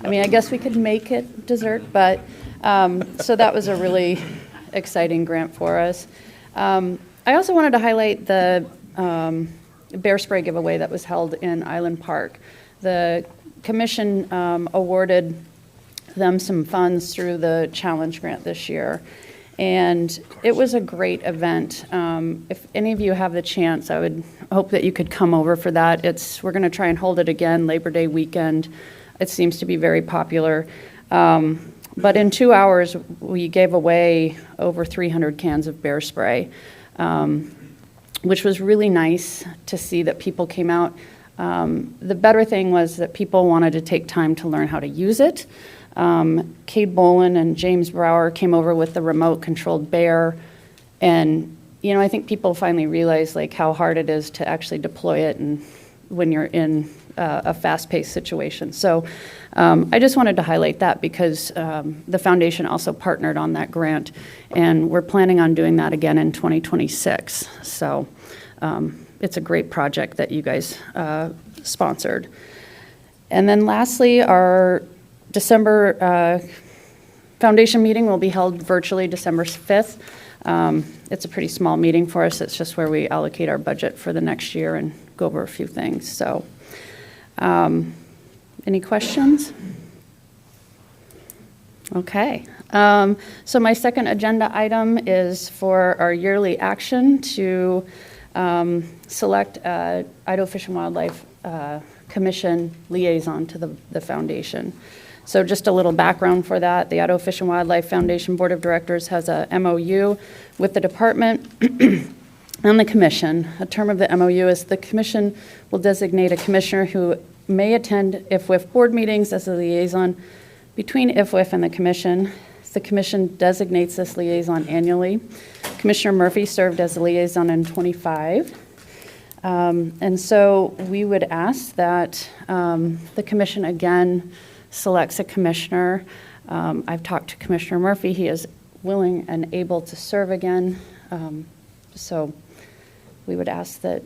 mean, I guess we could make it dessert, but, so that was a really exciting grant for us. I also wanted to highlight the bear spray giveaway that was held in Island Park. The commission awarded them some funds through the challenge grant this year. And it was a great event. If any of you have the chance, I would hope that you could come over for that. We're going to try and hold it again Labor Day weekend. It seems to be very popular. But in 2 hours, we gave away over 300 cans of bear spray, which was really nice to see that people came out. The better thing was that people wanted to take time to learn how to use it. Cade Bolin and James Brower came over with the remote-controlled bear, and I think people finally realized like how hard it is to actually deploy it, and when you're in a fast-paced situation. So I just wanted to highlight that because the foundation also partnered on that grant, and we're planning on doing that again in 2026. So it's a great project that you guys sponsored. And then lastly, our December foundation meeting will be held virtually December 5th. It's a pretty small meeting for us. It's just where we allocate our budget for the next year and go over a few things. So any questions? Okay. So my second agenda item is for our yearly action to select Idaho Fish and Wildlife Commission liaison to the foundation. So just a little background for that. The Idaho Fish and Wildlife Foundation Board of Directors has a MOU with the department and the commission. A term of the MOU is the commission will designate a commissioner who may attend IFWF board meetings as a liaison between IFWF and the commission. The commission designates this liaison annually. Commissioner Murphy served as a liaison in 25. And so we would ask that the commission again selects a commissioner. I've talked to Commissioner Murphy. He is willing and able to serve again. So we would ask that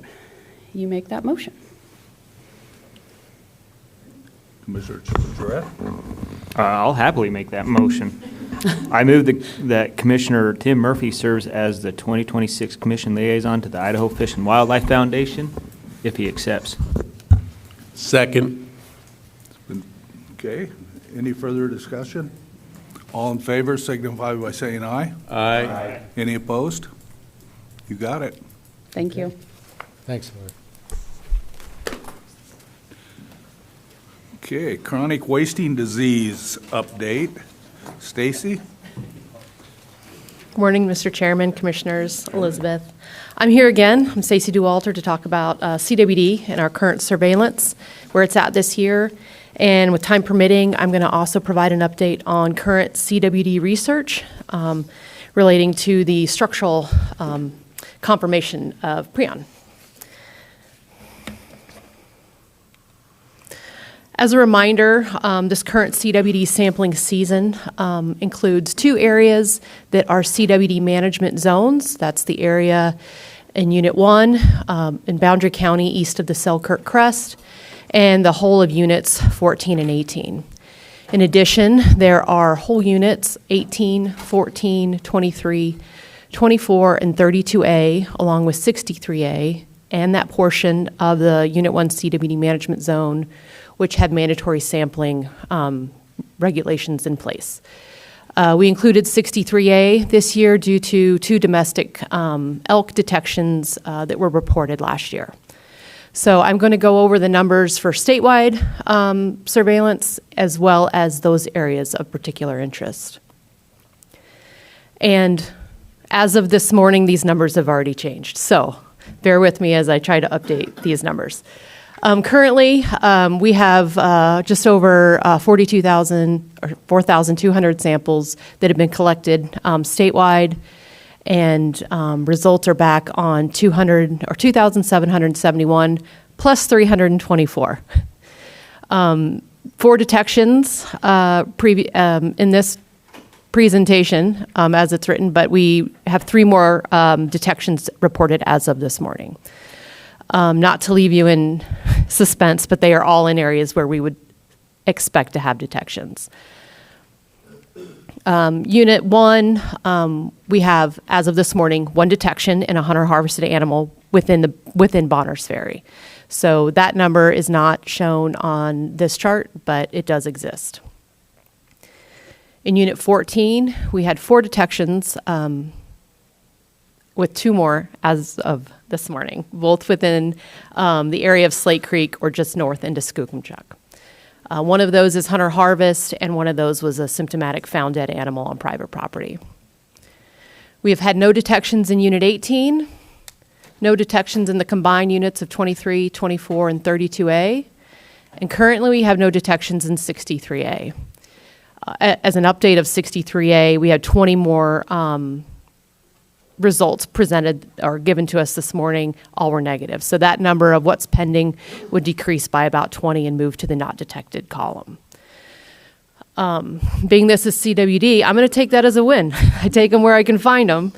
you make that motion. Commissioner Jarrett? I'll happily make that motion. I move that Commissioner Tim Murphy serves as the 2026 Commission Liaison to the Idaho Fish and Wildlife Foundation, if he accepts. Second. Okay, any further discussion? All in favor signify by saying aye. Aye. Any opposed? You got it. Thank you. Thanks, Lori. Okay, chronic wasting disease update. Stacy? Good morning, Mr. Chairman, Commissioners, Elizabeth. I'm here again. I'm Stacy Dualter to talk about CWD and our current surveillance, where it's at this year. And with time permitting, I'm going to also provide an update on current CWD research relating to the structural conformation of prion. As a reminder, this current CWD sampling season includes 2 areas that are CWD management zones. That's the area in Unit 1 in Boundary County east of the Selkirk Crest, and the whole of Units 14 and 18. In addition, there are whole Units 18, 14, 23, 24, and 32A, along with 63A, and that portion of the Unit 1 CWD management zone, which had mandatory sampling regulations in place. We included 63A this year due to 2 domestic elk detections that were reported last year. So I'm going to go over the numbers for statewide surveillance as well as those areas of particular interest. And as of this morning, these numbers have already changed. So bear with me as I try to update these numbers. Currently, we have just over 42,000 or 4,200 samples that have been collected statewide, and results are back on 2,771 plus 324. 4 detections in this presentation as it's written, but we have 3 more detections reported as of this morning. Not to leave you in suspense, but they are all in areas where we would expect to have detections. Unit 1, we have, as of this morning, 1 detection in a hunter-harvested animal within Bonners Ferry. So that number is not shown on this chart, but it does exist. In Unit 14, we had 4 detections, with 2 more as of this morning, both within the area of Slate Creek or just north into Skookumchuck. One of those is hunter harvest, and one of those was a symptomatic found dead animal on private property. We have had no detections in Unit 18, no detections in the combined units of 23, 24, and 32A, and currently we have no detections in 63A. As an update of 63A, we had 20 more results presented or given to us this morning. All were negative. So that number of what's pending would decrease by about 20 and move to the not detected column. Being this is CWD, I'm going to take that as a win. I take them where I can find them.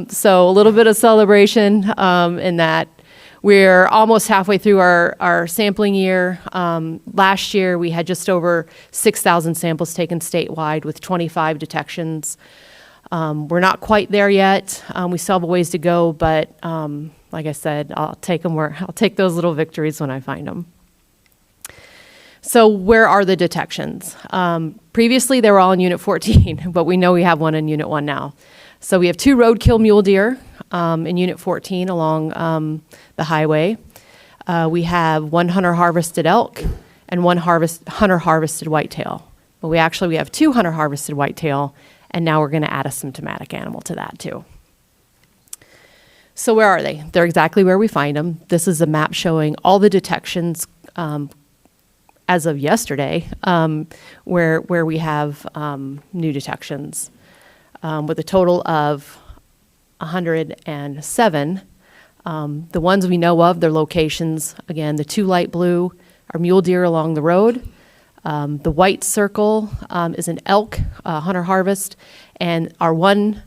So a little bit of celebration in that we're almost halfway through our sampling year. Last year, we had just over 6,000 samples taken statewide with 25 detections. We're not quite there yet. We still have a ways to go, but like I said, I'll take those little victories when I find them. So where are the detections? Previously, they were all in Unit 14, but we know we have one in Unit 1 now. So we have 2 roadkill mule deer in Unit 14 along the highway. We have 1 hunter-harvested elk and 1 hunter-harvested whitetail. But we have 2 hunter-harvested whitetail, and now we're going to add a symptomatic animal to that too. So where are they? They're exactly where we find them. This is a map showing all the detections as of yesterday, where we have new detections, with a total of 107. The ones we know of, their locations, again, the 2 light blue are mule deer along the road. The white circle is an elk hunter harvest, and our 1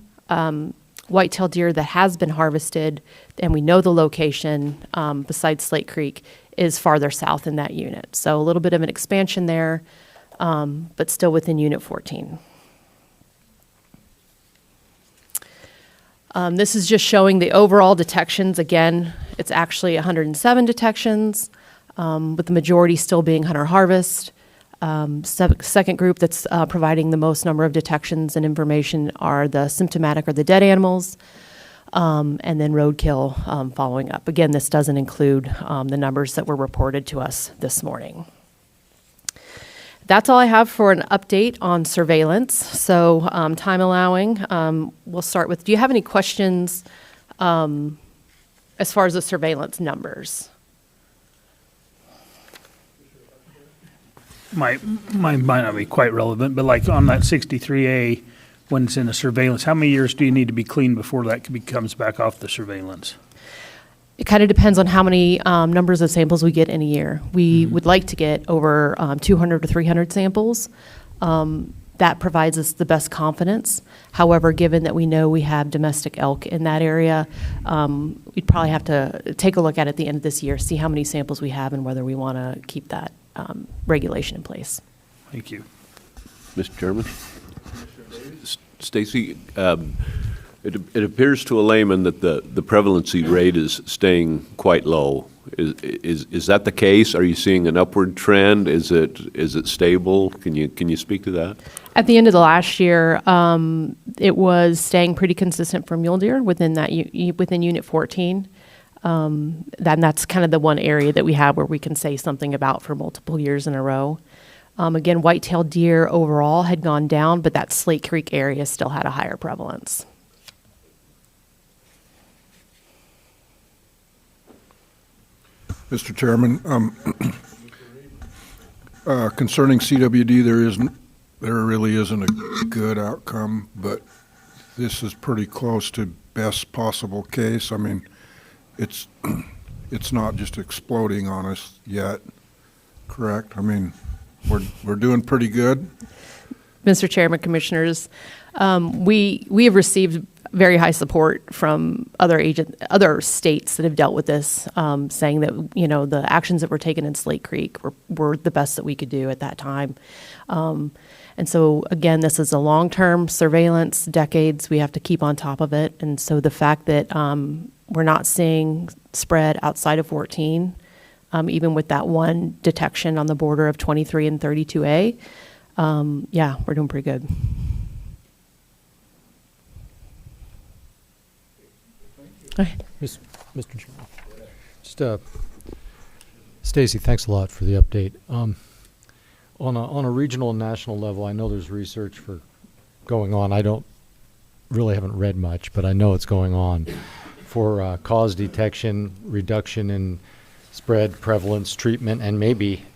whitetail deer that has been harvested, and we know the location besides Slate Creek, is farther south in that unit. So a little bit of an expansion there, but still within Unit 14. This is just showing the overall detections. Again, it's actually 107 detections, with the majority still being hunter harvest. Second group that's providing the most number of detections and information are the symptomatic or the dead animals, and then roadkill following up. Again, this doesn't include the numbers that were reported to us this morning. That's all I have for an update on surveillance. So time allowing, we'll start with, do you have any questions as far as the surveillance numbers? Mine might not be quite relevant, but like on that 63A, when it's in a surveillance, how many years do you need to be clean before that comes back off the surveillance? It kind of depends on how many numbers of samples we get in a year. We would like to get over 200 to 300 samples. That provides us the best confidence. However, given that we know we have domestic elk in that area, we'd probably have to take a look at it at the end of this year, see how many samples we have and whether we want to keep that regulation in place. Thank you. Mr. Chairman? Stacy, it appears to a layman that the prevalency rate is staying quite low. Is that the case? Are you seeing an upward trend? Is it stable? Can you speak to that? At the end of the last year, it was staying pretty consistent for mule deer within within Unit 14. That's kind of the one area that we have where we can say something about for multiple years in a row. Again, white-tailed deer overall had gone down, but that Slate Creek area still had a higher prevalence. Mr. Chairman, concerning CWD, there really isn't a good outcome, but this is pretty close to best possible case. I mean, it's not just exploding on us yet, correct? I mean, we're doing pretty good. Mr. Chairman, Commissioners, we have received very high support from other states that have dealt with this, saying that, you know, the actions that were taken in Slate Creek were the best that we could do at that time. And so, again, this is a long-term surveillance, decades. We have to keep on top of it. And so the fact that we're not seeing spread outside of 14, even with that one detection on the border of 23 and 32A, yeah, we're doing pretty good. Mr. Chairman, just Stacy, thanks a lot for the update. On a regional and national level, I know there's research going on. I haven't read much, but I know it's going on for cause detection, reduction in spread, prevalence, treatment, and maybe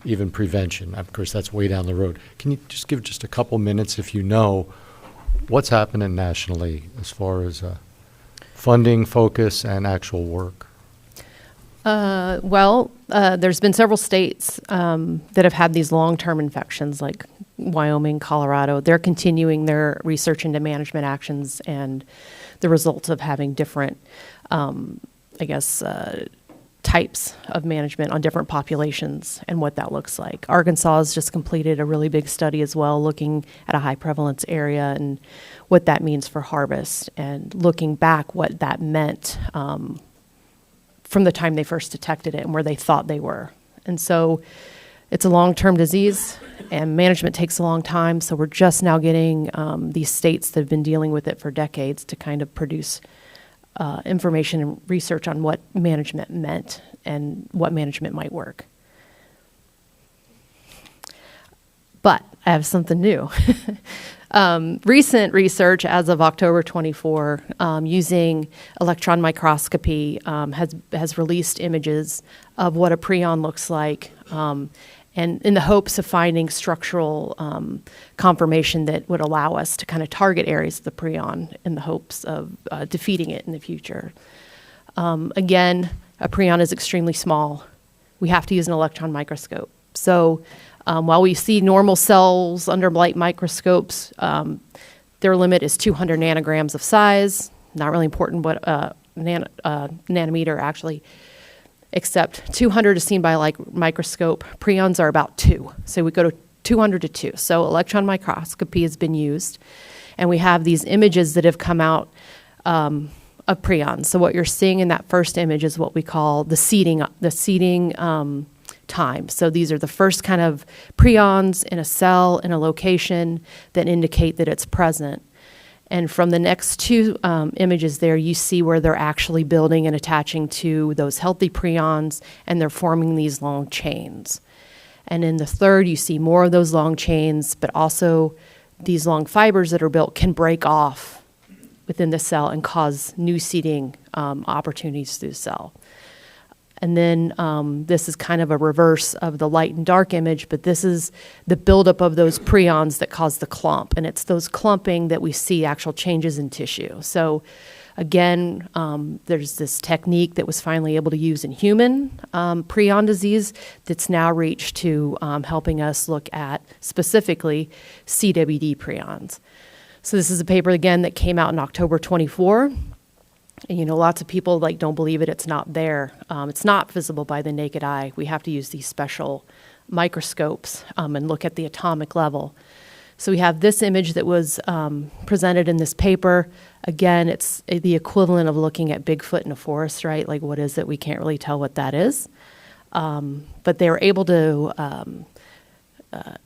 even prevention. Of course, that's way down the road. Can you just give just a couple minutes, if you know, what's happening nationally as far as funding, focus, and actual work? There's been several states that have had these long-term infections, like Wyoming, Colorado. They're continuing their research into management actions and the results of having different, types of management on different populations and what that looks like. Arkansas has just completed a really big study as well, looking at a high prevalence area and what that means for harvest, and looking back what that meant from the time they first detected it and where they thought they were. And so it's a long-term disease and management takes a long time. So we're just now getting these states that have been dealing with it for decades to kind of produce information and research on what management meant and what management might work. But I have something new. Recent research as of October 24, using electron microscopy, has released images of what a prion looks like, and in the hopes of finding structural confirmation that would allow us to kind of target areas of the prion in the hopes of defeating it in the future. Again, a prion is extremely small. We have to use an electron microscope. So while we see normal cells under light microscopes, their limit is 200 nanograms of size. Not really important what nanometer actually, except 200 is seen by a light microscope. Prions are about 2. So we go to 200 to 2. So electron microscopy has been used, and we have these images that have come out of prions. So what you're seeing in that first image is what we call the seeding time. So these are the first kind of prions in a cell in a location that indicate that it's present. And from the next two images there, you see where they're actually building and attaching to those healthy prions, and they're forming these long chains. And in the third, you see more of those long chains, but also these long fibers that are built can break off within the cell and cause new seeding opportunities through the cell. And then this is kind of a reverse of the light and dark image, but this is the buildup of those prions that cause the clump. And it's those clumping that we see actual changes in tissue. So again, there's this technique that was finally able to use in human prion disease that's now reached to helping us look at specifically CWD prions. So this is a paper, again, that came out in October 24. And, you know, lots of people don't believe it. It's not there. It's not visible by the naked eye. We have to use these special microscopes and look at the atomic level. So we have this image that was presented in this paper. Again, it's the equivalent of looking at Bigfoot in a forest, right? Like, what is it? We can't really tell what that is. But they were able to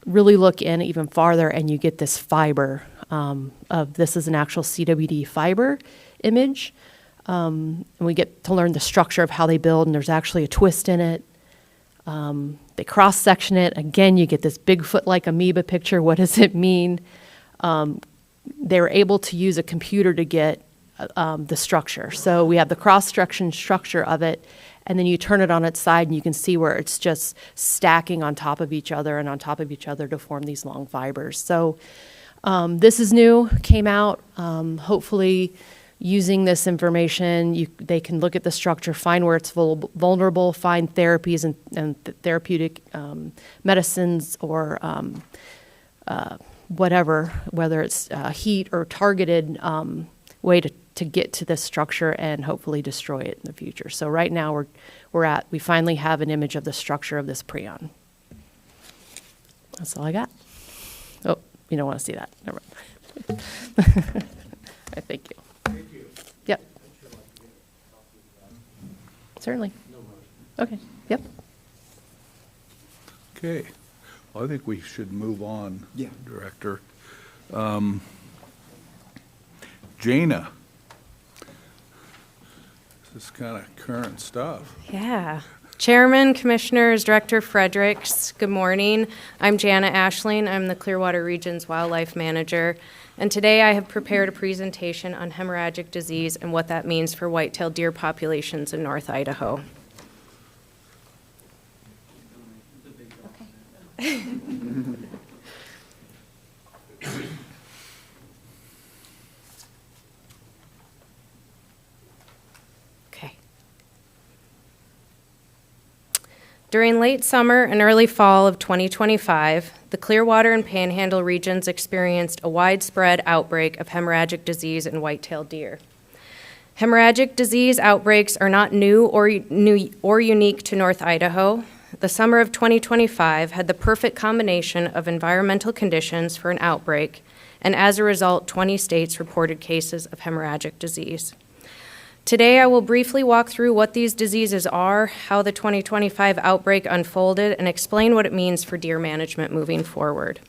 really look in even farther, and you get this fiber of this is an actual CWD fiber image. And we get to learn the structure of how they build, and there's actually a twist in it. They cross-section it. Again, you get this Bigfoot-like amoeba picture. What does it mean? They were able to use a computer to get the structure. So we have the cross-section structure of it, and then you turn it on its side, and you can see where it's just stacking on top of each other and on top of each other to form these long fibers. So this is new, came out, hopefully. Using this information, they can look at the structure, find where it's vulnerable, find therapies and therapeutic medicines or whatever, whether it's heat or targeted way to get to this structure and hopefully destroy it in the future. So right now we finally have an image of the structure of this prion. That's all I got. Oh, you don't want to see that. Never mind. Thank you. Thank you. Yep. Certainly. Okay. Yep. Okay. Well, I think we should move on, Director. Jana. This is kind of current stuff. Yeah. Chairman, Commissioners, Director Fredericks, good morning. I'm Jana Ashling. I'm the Clearwater Region's Wildlife Manager. And today I have prepared a presentation on hemorrhagic disease and what that means for white-tailed deer populations in North Idaho. Okay. During late summer and early fall of 2025, the Clearwater and Panhandle regions experienced a widespread outbreak of hemorrhagic disease in white-tailed deer. Hemorrhagic disease outbreaks are not new or unique to North Idaho. The summer of 2025 had the perfect combination of environmental conditions for an outbreak, and as a result, 20 states reported cases of hemorrhagic disease. Today, I will briefly walk through what these diseases are, how the 2025 outbreak unfolded, and explain what it means for deer management moving forward.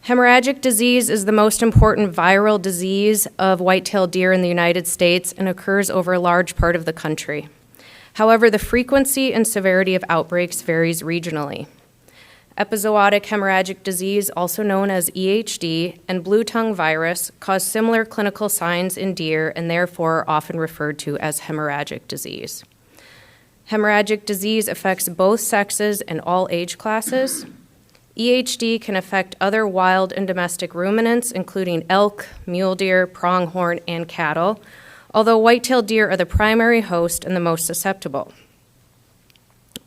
Hemorrhagic disease is the most important viral disease of white-tailed deer in the United States and occurs over a large part of the country. However, the frequency and severity of outbreaks varies regionally. Epizootic hemorrhagic disease, also known as EHD, and blue tongue virus cause similar clinical signs in deer and therefore are often referred to as hemorrhagic disease. Hemorrhagic disease affects both sexes and all age classes. EHD can affect other wild and domestic ruminants, including elk, mule deer, pronghorn, and cattle, although white-tailed deer are the primary host and the most susceptible.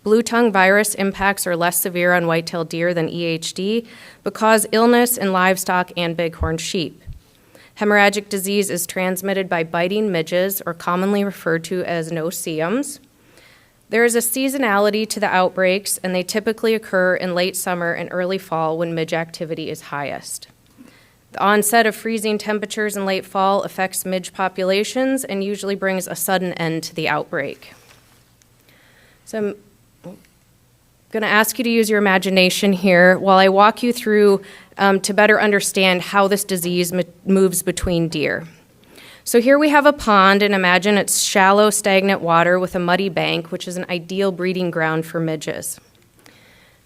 Blue tongue virus impacts are less severe on white-tailed deer than EHD, but cause illness in livestock and bighorn sheep. Hemorrhagic disease is transmitted by biting midges, or commonly referred to as no-see-ums. There is a seasonality to the outbreaks, and they typically occur in late summer and early fall when midge activity is highest. The onset of freezing temperatures in late fall affects midge populations and usually brings a sudden end to the outbreak. So I'm going to ask you to use your imagination here while I walk you through to better understand how this disease moves between deer. So here we have a pond, and imagine it's shallow, stagnant water with a muddy bank, which is an ideal breeding ground for midges.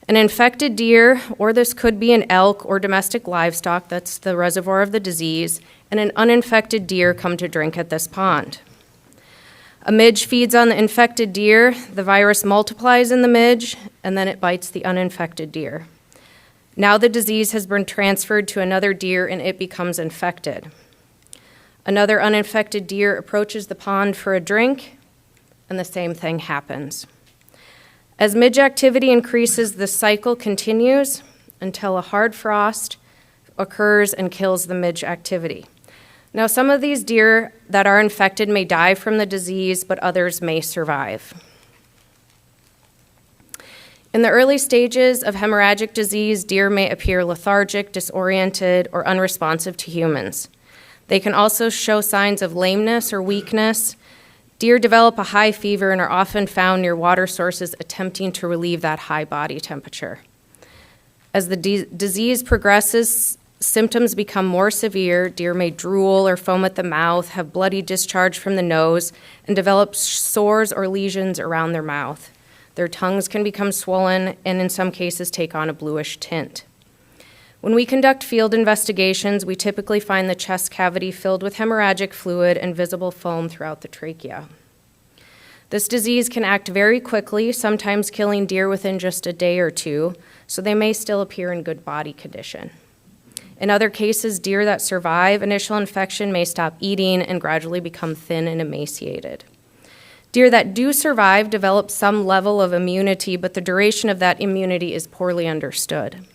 An infected deer, or this could be an elk or domestic livestock, that's the reservoir of the disease, and an uninfected deer come to drink at this pond. A midge feeds on the infected deer, the virus multiplies in the midge, and then it bites the uninfected deer. Now the disease has been transferred to another deer and it becomes infected. Another uninfected deer approaches the pond for a drink, and the same thing happens. As midge activity increases, the cycle continues until a hard frost occurs and kills the midge activity. Now, some of these deer that are infected may die from the disease, but others may survive. In the early stages of hemorrhagic disease, deer may appear lethargic, disoriented, or unresponsive to humans. They can also show signs of lameness or weakness. Deer develop a high fever and are often found near water sources attempting to relieve that high body temperature. As the disease progresses, symptoms become more severe. Deer may drool or foam at the mouth, have bloody discharge from the nose, and develop sores or lesions around their mouth. Their tongues can become swollen and in some cases take on a bluish tint. When we conduct field investigations, we typically find the chest cavity filled with hemorrhagic fluid and visible foam throughout the trachea. This disease can act very quickly, sometimes killing deer within just a day or two, so they may still appear in good body condition. In other cases, deer that survive initial infection may stop eating and gradually become thin and emaciated. Deer that do survive develop some level of immunity, but the duration of that immunity is poorly understood.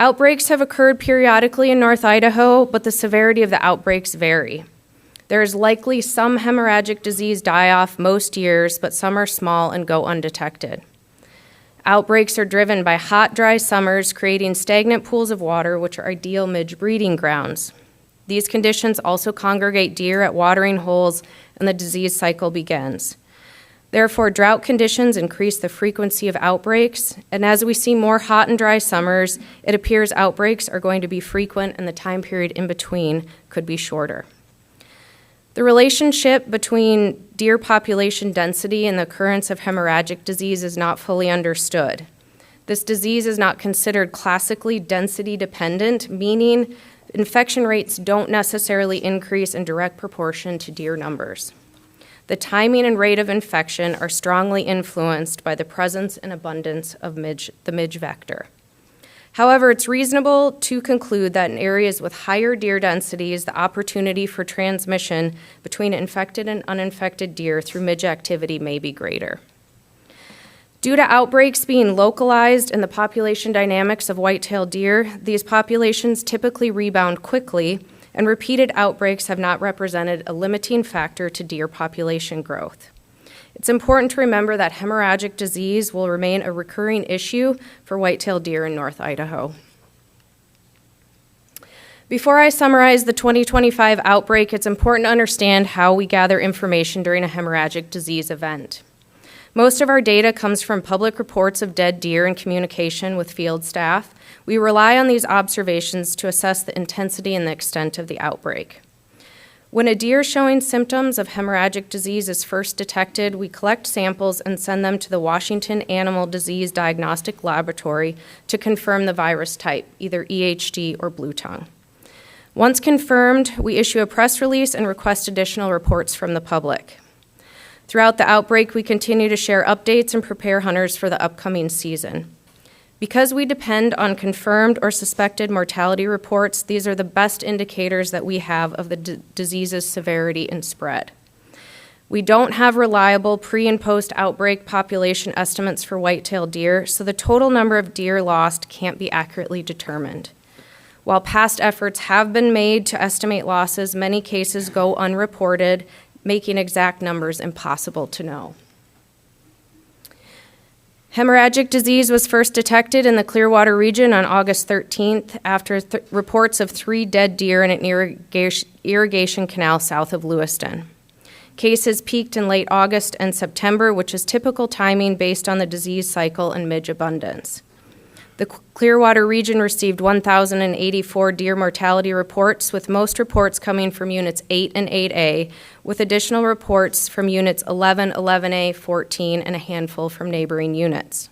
Outbreaks have occurred periodically in North Idaho, but the severity of the outbreaks vary. There is likely some hemorrhagic disease die-off most years, but some are small and go undetected. Outbreaks are driven by hot, dry summers, creating stagnant pools of water, which are ideal midge breeding grounds. These conditions also congregate deer at watering holes, and the disease cycle begins. Therefore, drought conditions increase the frequency of outbreaks, and as we see more hot and dry summers, it appears outbreaks are going to be frequent and the time period in between could be shorter. The relationship between deer population density and the occurrence of hemorrhagic disease is not fully understood. This disease is not considered classically density dependent, meaning infection rates don't necessarily increase in direct proportion to deer numbers. The timing and rate of infection are strongly influenced by the presence and abundance of the midge vector. However, it's reasonable to conclude that in areas with higher deer densities, the opportunity for transmission between infected and uninfected deer through midge activity may be greater. Due to outbreaks being localized in the population dynamics of white-tailed deer, these populations typically rebound quickly, and repeated outbreaks have not represented a limiting factor to deer population growth. It's important to remember that hemorrhagic disease will remain a recurring issue for white-tailed deer in North Idaho. Before I summarize the 2025 outbreak, it's important to understand how we gather information during a hemorrhagic disease event. Most of our data comes from public reports of dead deer and communication with field staff. We rely on these observations to assess the intensity and the extent of the outbreak. When a deer showing symptoms of hemorrhagic disease is first detected, we collect samples and send them to the Washington Animal Disease Diagnostic Laboratory to confirm the virus type, either EHD or blue tongue. Once confirmed, we issue a press release and request additional reports from the public. Throughout the outbreak, we continue to share updates and prepare hunters for the upcoming season. Because we depend on confirmed or suspected mortality reports, these are the best indicators that we have of the disease's severity and spread. We don't have reliable pre- and post-outbreak population estimates for white-tailed deer, so the total number of deer lost can't be accurately determined. While past efforts have been made to estimate losses, many cases go unreported, making exact numbers impossible to know. Hemorrhagic disease was first detected in the Clearwater region on August 13th after reports of 3 dead deer in an irrigation canal south of Lewiston. Cases peaked in late August and September, which is typical timing based on the disease cycle and midge abundance. The Clearwater region received 1,084 deer mortality reports, with most reports coming from Units 8 and 8A, with additional reports from Units 11, 11A, 14, and a handful from neighboring units.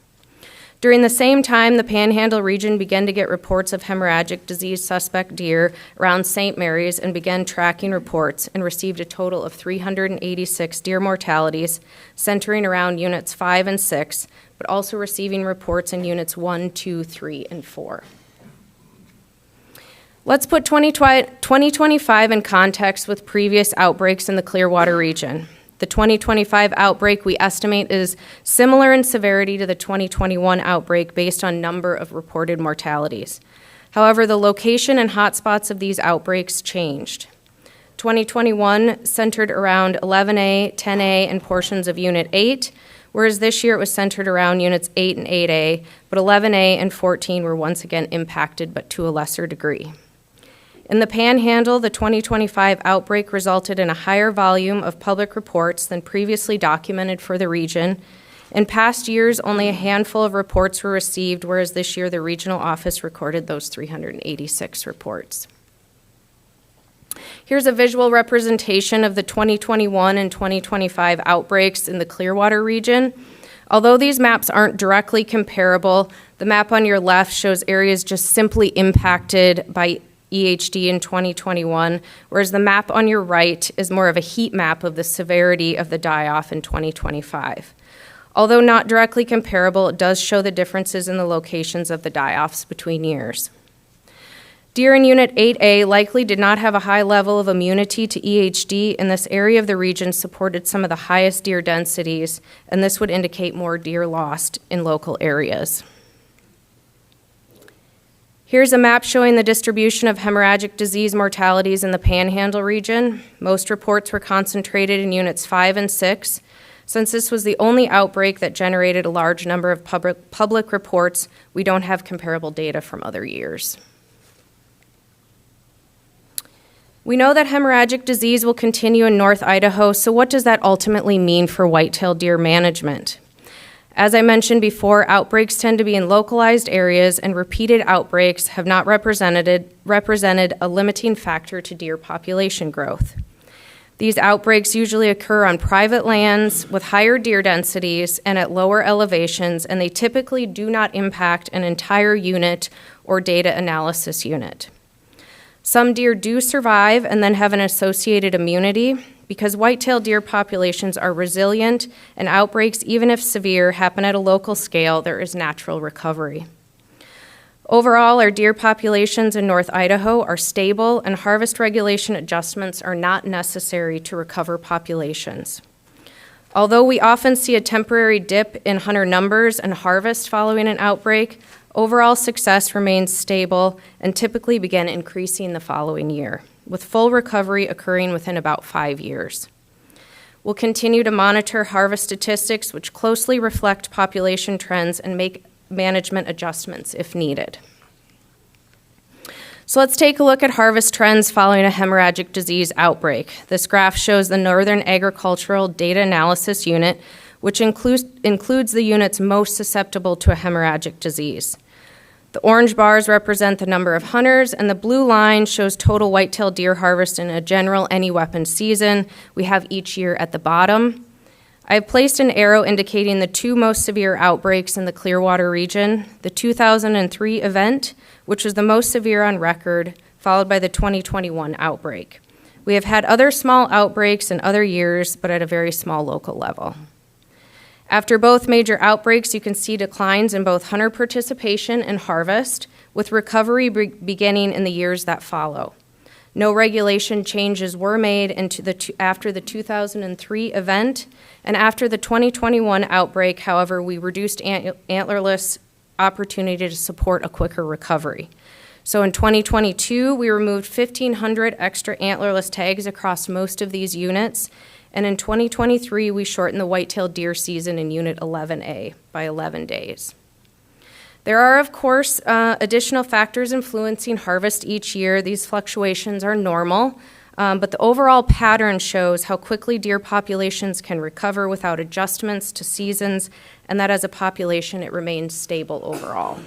During the same time, the Panhandle region began to get reports of hemorrhagic disease suspect deer around St. Mary's and began tracking reports and received a total of 386 deer mortalities, centering around Units 5 and 6, but also receiving reports in Units 1, 2, 3, and 4. Let's put 2025 in context with previous outbreaks in the Clearwater region. The 2025 outbreak we estimate is similar in severity to the 2021 outbreak based on number of reported mortalities. However, the location and hotspots of these outbreaks changed. 2021 centered around 11A, 10A, and portions of Unit 8, whereas this year it was centered around Units 8 and 8A, but 11A and 14 were once again impacted, but to a lesser degree. In the Panhandle, the 2025 outbreak resulted in a higher volume of public reports than previously documented for the region. In past years, only a handful of reports were received, whereas this year the regional office recorded those 386 reports. Here's a visual representation of the 2021 and 2025 outbreaks in the Clearwater region. Although these maps aren't directly comparable, the map on your left shows areas just simply impacted by EHD in 2021, whereas the map on your right is more of a heat map of the severity of the die-off in 2025. Although not directly comparable, it does show the differences in the locations of the die-offs between years. Deer in Unit 8A likely did not have a high level of immunity to EHD, and this area of the region supported some of the highest deer densities, and this would indicate more deer lost in local areas. Here's a map showing the distribution of hemorrhagic disease mortalities in the Panhandle region. Most reports were concentrated in units 5 and 6. Since this was the only outbreak that generated a large number of public reports, we don't have comparable data from other years. We know that hemorrhagic disease will continue in North Idaho, so what does that ultimately mean for white-tailed deer management? As I mentioned before, outbreaks tend to be in localized areas, and repeated outbreaks have not represented a limiting factor to deer population growth. These outbreaks usually occur on private lands with higher deer densities and at lower elevations, and they typically do not impact an entire unit or data analysis unit. Some deer do survive and then have an associated immunity. Because white-tailed deer populations are resilient and outbreaks, even if severe, happen at a local scale, there is natural recovery. Overall, our deer populations in North Idaho are stable, and harvest regulation adjustments are not necessary to recover populations. Although we often see a temporary dip in hunter numbers and harvest following an outbreak, overall success remains stable and typically begin increasing the following year, with full recovery occurring within about 5 years. We'll continue to monitor harvest statistics, which closely reflect population trends, and make management adjustments if needed. So let's take a look at harvest trends following a hemorrhagic disease outbreak. This graph shows the Northern Agricultural Data Analysis Unit, which includes the units most susceptible to a hemorrhagic disease. The orange bars represent the number of hunters, and the blue line shows total white-tailed deer harvest in a general any weapon season. We have each year at the bottom. I have placed an arrow indicating the 2 most severe outbreaks in the Clearwater region, the 2003 event, which was the most severe on record, followed by the 2021 outbreak. We have had other small outbreaks in other years, but at a very small local level. After both major outbreaks, you can see declines in both hunter participation and harvest, with recovery beginning in the years that follow. No regulation changes were made after the 2003 event, and after the 2021 outbreak, however, we reduced antlerless opportunity to support a quicker recovery. So in 2022, we removed 1,500 extra antlerless tags across most of these units, and in 2023, we shortened the white-tailed deer season in Unit 11A by 11 days. There are, of course, additional factors influencing harvest each year. These fluctuations are normal, but the overall pattern shows how quickly deer populations can recover without adjustments to seasons, and that as a population, it remains stable overall.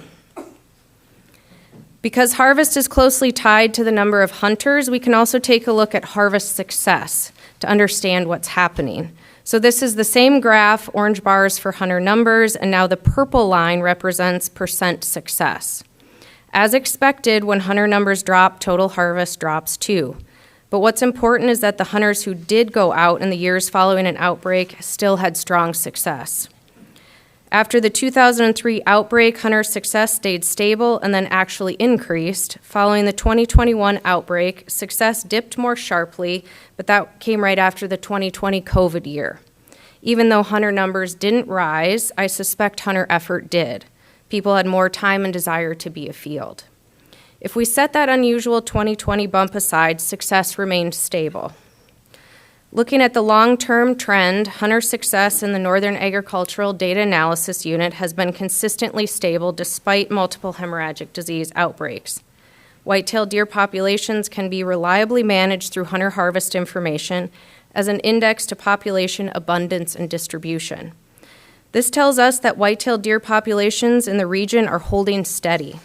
Because harvest is closely tied to the number of hunters, we can also take a look at harvest success to understand what's happening. So this is the same graph, orange bars for hunter numbers, and now the purple line represents percent success. As expected, when hunter numbers drop, total harvest drops too. But what's important is that the hunters who did go out in the years following an outbreak still had strong success. After the 2003 outbreak, hunter success stayed stable and then actually increased. Following the 2021 outbreak, success dipped more sharply, but that came right after the 2020 COVID year. Even though hunter numbers didn't rise, I suspect hunter effort did. People had more time and desire to be afield. If we set that unusual 2020 bump aside, success remained stable. Looking at the long-term trend, hunter success in the Northern Agricultural Data Analysis Unit has been consistently stable despite multiple hemorrhagic disease outbreaks. White-tailed deer populations can be reliably managed through hunter harvest information as an index to population abundance and distribution. This tells us that white-tailed deer populations in the region are holding steady.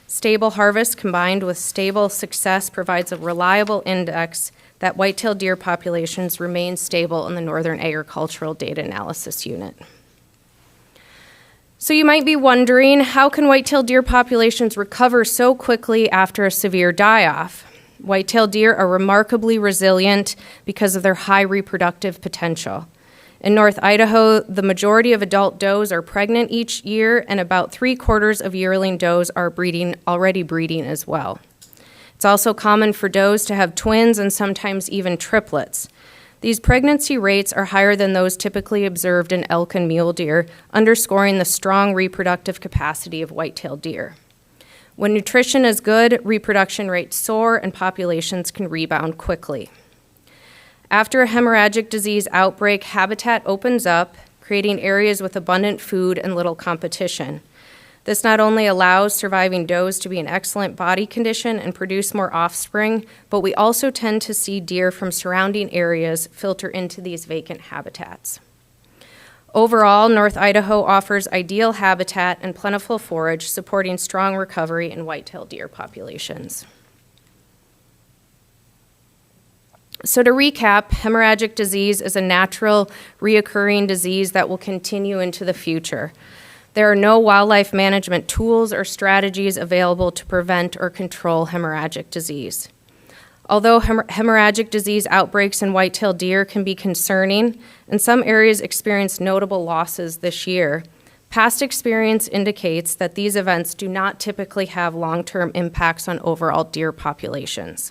Stable harvest combined with stable success provides a reliable index that white-tailed deer populations remain stable in the Northern Agricultural Data Analysis Unit. So you might be wondering, how can white-tailed deer populations recover so quickly after a severe die-off? White-tailed deer are remarkably resilient because of their high reproductive potential. In North Idaho, the majority of adult does are pregnant each year, and about 3/4 of yearling does are already breeding as well. It's also common for does to have twins and sometimes even triplets. These pregnancy rates are higher than those typically observed in elk and mule deer, underscoring the strong reproductive capacity of white-tailed deer. When nutrition is good, reproduction rates soar and populations can rebound quickly. After a hemorrhagic disease outbreak, habitat opens up, creating areas with abundant food and little competition. This not only allows surviving does to be in excellent body condition and produce more offspring, but we also tend to see deer from surrounding areas filter into these vacant habitats. Overall, North Idaho offers ideal habitat and plentiful forage, supporting strong recovery in white-tailed deer populations. So to recap, hemorrhagic disease is a natural, reoccurring disease that will continue into the future. There are no wildlife management tools or strategies available to prevent or control hemorrhagic disease. Although hemorrhagic disease outbreaks in white-tailed deer can be concerning, and some areas experience notable losses this year, past experience indicates that these events do not typically have long-term impacts on overall deer populations.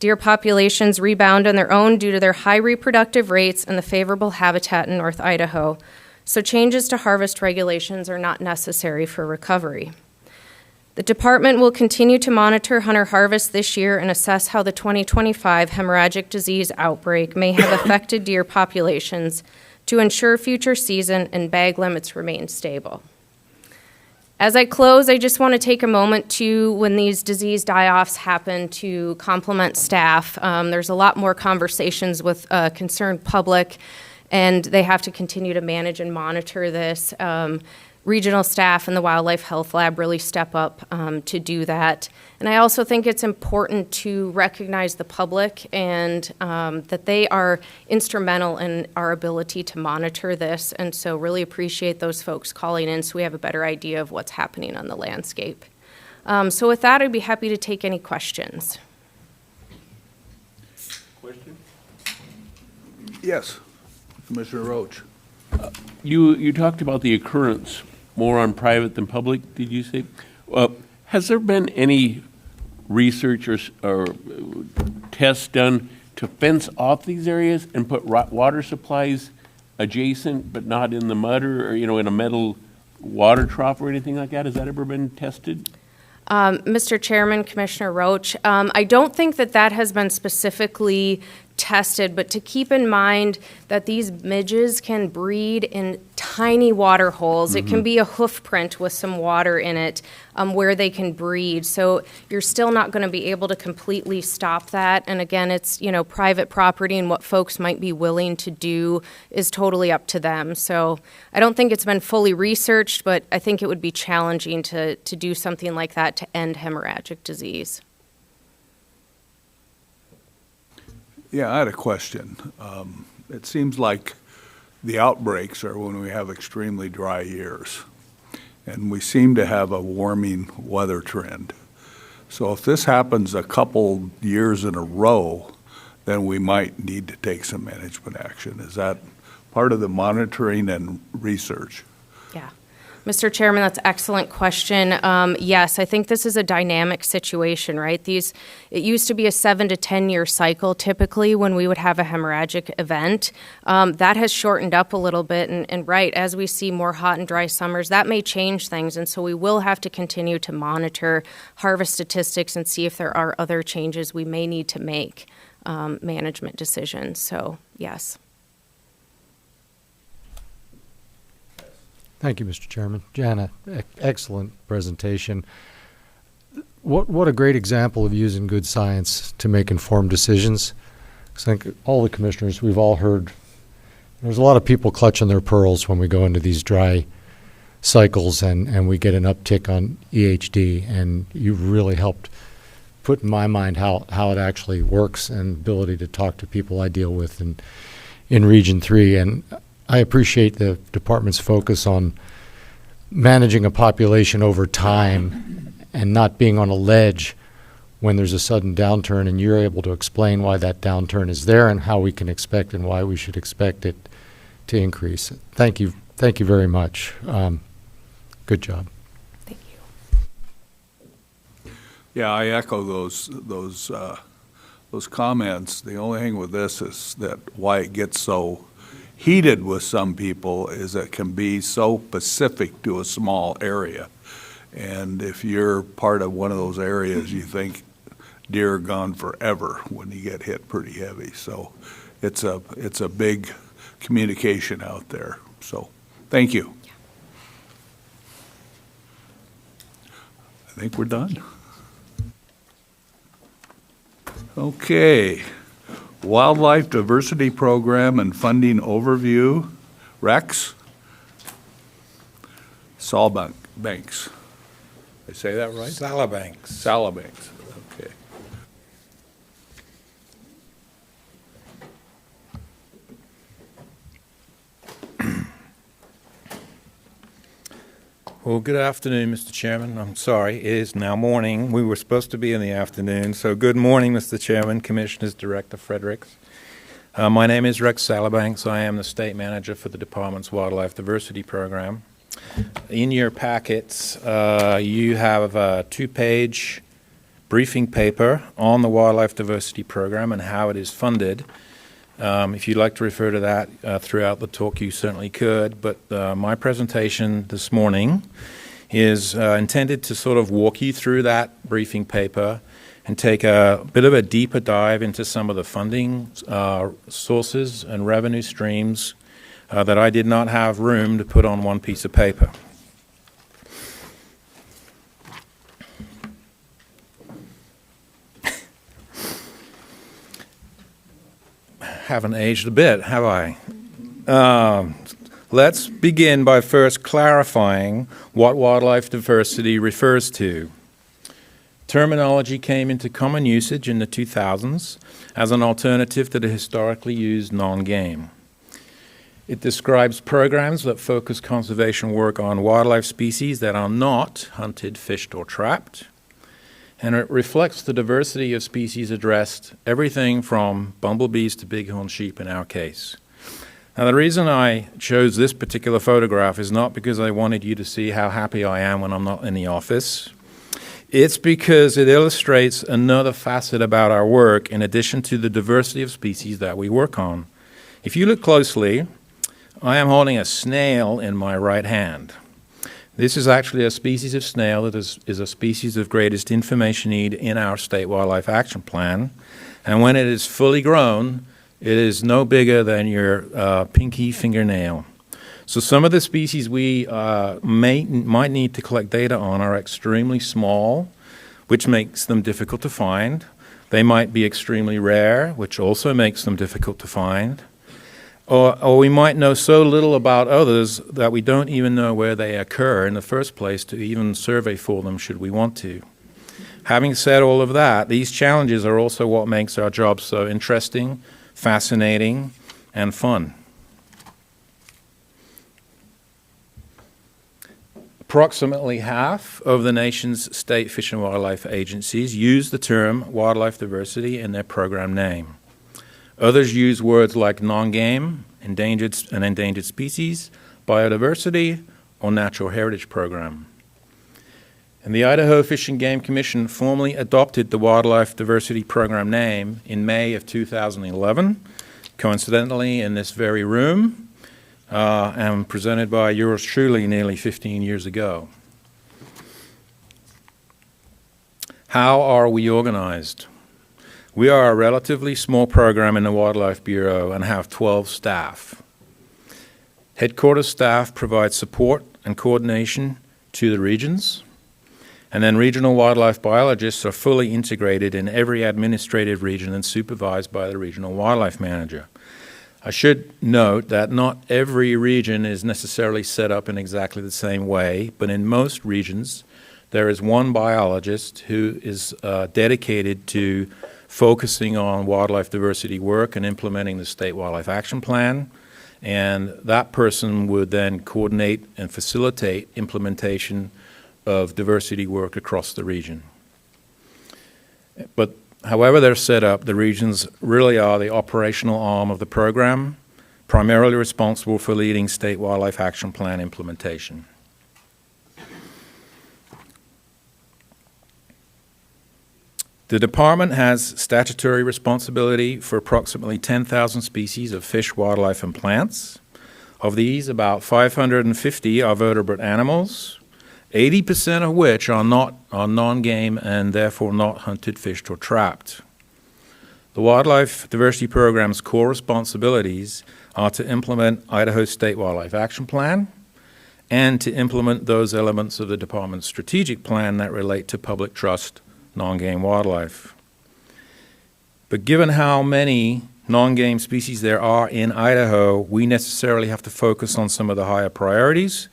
Deer populations rebound on their own due to their high reproductive rates and the favorable habitat in North Idaho, so changes to harvest regulations are not necessary for recovery. The department will continue to monitor hunter harvest this year and assess how the 2025 hemorrhagic disease outbreak may have affected deer populations to ensure future season and bag limits remain stable. As I close, I just want to take a moment to, when these disease die-offs happen, to compliment staff. There's a lot more conversations with concerned public, and they have to continue to manage and monitor this. Regional staff and the Wildlife Health Lab really step up to do that. And I also think it's important to recognize the public and that they are instrumental in our ability to monitor this. And so really appreciate those folks calling in so we have a better idea of what's happening on the landscape. So with that, I'd be happy to take any questions. Question? Yes, Commissioner Roach. You talked about the occurrence more on private than public, did you say? Has there been any research or tests done to fence off these areas and put water supplies adjacent but not in the mud or in a metal water trough or anything like that? Has that ever been tested? Mr. Chairman, Commissioner Roach, I don't think that has been specifically tested, but to keep in mind that these midges can breed in tiny water holes. Mm-hmm. It can be a hoof print with some water in it where they can breed. So you're still not going to be able to completely stop that. And again, it's private property, and what folks might be willing to do is totally up to them. So I don't think it's been fully researched, but I think it would be challenging to do something like that to end hemorrhagic disease. Yeah, I had a question. It seems like the outbreaks are when we have extremely dry years, and we seem to have a warming weather trend. So if this happens a couple years in a row, then we might need to take some management action. Is that part of the monitoring and research? Yeah. Mr. Chairman, that's an excellent question. Yes, I think this is a dynamic situation, right? It used to be a 7 to 10 year cycle typically when we would have a hemorrhagic event. That has shortened up a little bit, and right, as we see more hot and dry summers, that may change things, and so we will have to continue to monitor harvest statistics and see if there are other changes we may need to make management decisions. So, yes. Thank you, Mr. Chairman. Jana, excellent presentation. What a great example of using good science to make informed decisions. I think all the commissioners, we've all heard, there's a lot of people clutching their pearls when we go into these dry cycles and we get an uptick on EHD, and you've really helped put in my mind how it actually works and ability to talk to people I deal with in Region 3. And I appreciate the department's focus on managing a population over time and not being on a ledge when there's a sudden downturn, and you're able to explain why that downturn is there and how we can expect and why we should expect it to increase. Thank you very much. Good job. Thank you. Yeah, I echo those comments. The only thing with this is that why it gets so heated with some people is it can be so specific to a small area. And if you're part of one of those areas, you think deer are gone forever when you get hit pretty heavy. So it's a big communication out there. So thank you. I think we're done. Okay. Wildlife Diversity Program and Funding Overview. Rex Salabanks. Did I say that right? Salabanks. Salabanks. Okay. Well, good afternoon, Mr. Chairman. I'm sorry, it is now morning. We were supposed to be in the afternoon, so good morning, Mr. Chairman, Commissioners, Director Fredericks. My name is Rex Salabanks. I am the State Manager for the Department's Wildlife Diversity Program. In your packets, you have a 2-page briefing paper on the Wildlife Diversity Program and how it is funded. If you'd like to refer to that throughout the talk, you certainly could. But my presentation this morning is intended to sort of walk you through that briefing paper and take a bit of a deeper dive into some of the funding sources and revenue streams that I did not have room to put on one piece of paper. Haven't aged a bit, have I? Let's begin by first clarifying what wildlife diversity refers to. Terminology came into common usage in the 2000s as an alternative to the historically used non-game. It describes programs that focus conservation work on wildlife species that are not hunted, fished, or trapped. And it reflects the diversity of species addressed, everything from bumblebees to bighorn sheep in our case. Now, the reason I chose this particular photograph is not because I wanted you to see how happy I am when I'm not in the office. It's because it illustrates another facet about our work in addition to the diversity of species that we work on. If you look closely, I am holding a snail in my right hand. This is actually a species of snail that is a species of greatest information need in our State Wildlife Action Plan. And when it is fully grown, it is no bigger than your pinky fingernail. So some of the species we might need to collect data on are extremely small, which makes them difficult to find. They might be extremely rare, which also makes them difficult to find. Or we might know so little about others that we don't even know where they occur in the first place to even survey for them should we want to. Having said all of that, these challenges are also what makes our job so interesting, fascinating, and fun. Approximately half of the nation's state fish and wildlife agencies use the term wildlife diversity in their program name. Others use words like non-game, endangered species, biodiversity, or natural heritage program. And the Idaho Fish and Game Commission formally adopted the Wildlife Diversity Program name in May of 2011, coincidentally in this very room, and presented by yours truly nearly 15 years ago. How are we organized? We are a relatively small program in the Wildlife Bureau and have 12 staff. Headquarters staff provide support and coordination to the regions, and then regional wildlife biologists are fully integrated in every administrative region and supervised by the regional wildlife manager. I should note that not every region is necessarily set up in exactly the same way, but in most regions there is one biologist who is dedicated to focusing on wildlife diversity work and implementing the State Wildlife Action Plan, and that person would then coordinate and facilitate implementation of diversity work across the region. But however they're set up, the regions really are the operational arm of the program, primarily responsible for leading State Wildlife Action Plan implementation. The department has statutory responsibility for approximately 10,000 species of fish, wildlife, and plants. Of these, about 550 are vertebrate animals, 80% of which are non-game and therefore not hunted, fished, or trapped. The Wildlife Diversity Program's core responsibilities are to implement Idaho's State Wildlife Action Plan and to implement those elements of the department's strategic plan that relate to public trust non-game wildlife. But given how many non-game species there are in Idaho, we necessarily have to focus on some of the higher priorities,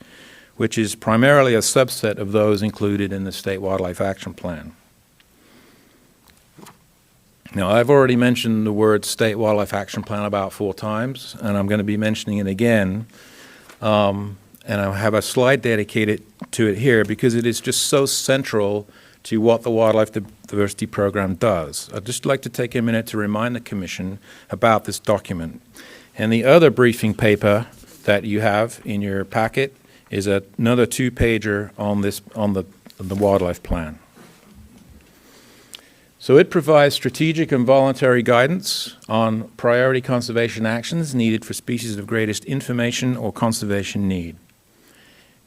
which is primarily a subset of those included in the State Wildlife Action Plan. Now, I've already mentioned the word State Wildlife Action Plan about 4 times, and I'm going to be mentioning it again. And I have a slide dedicated to it here because it is just so central to what the Wildlife Diversity Program does. I'd just like to take a minute to remind the Commission about this document. And the other briefing paper that you have in your packet is another 2-pager on the Wildlife Plan. So it provides strategic and voluntary guidance on priority conservation actions needed for species of greatest information or conservation need.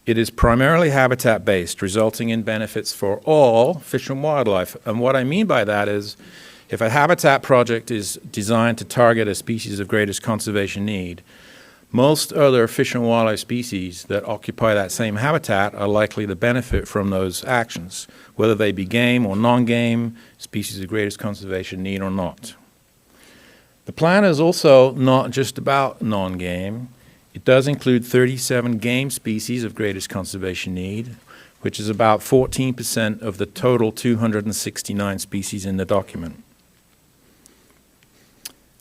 It is primarily habitat-based, resulting in benefits for all fish and wildlife. And what I mean by that is, if a habitat project is designed to target a species of greatest conservation need, most other fish and wildlife species that occupy that same habitat are likely to benefit from those actions, whether they be game or non-game, species of greatest conservation need or not. The plan is also not just about non-game. It does include 37 game species of greatest conservation need, which is about 14% of the total 269 species in the document.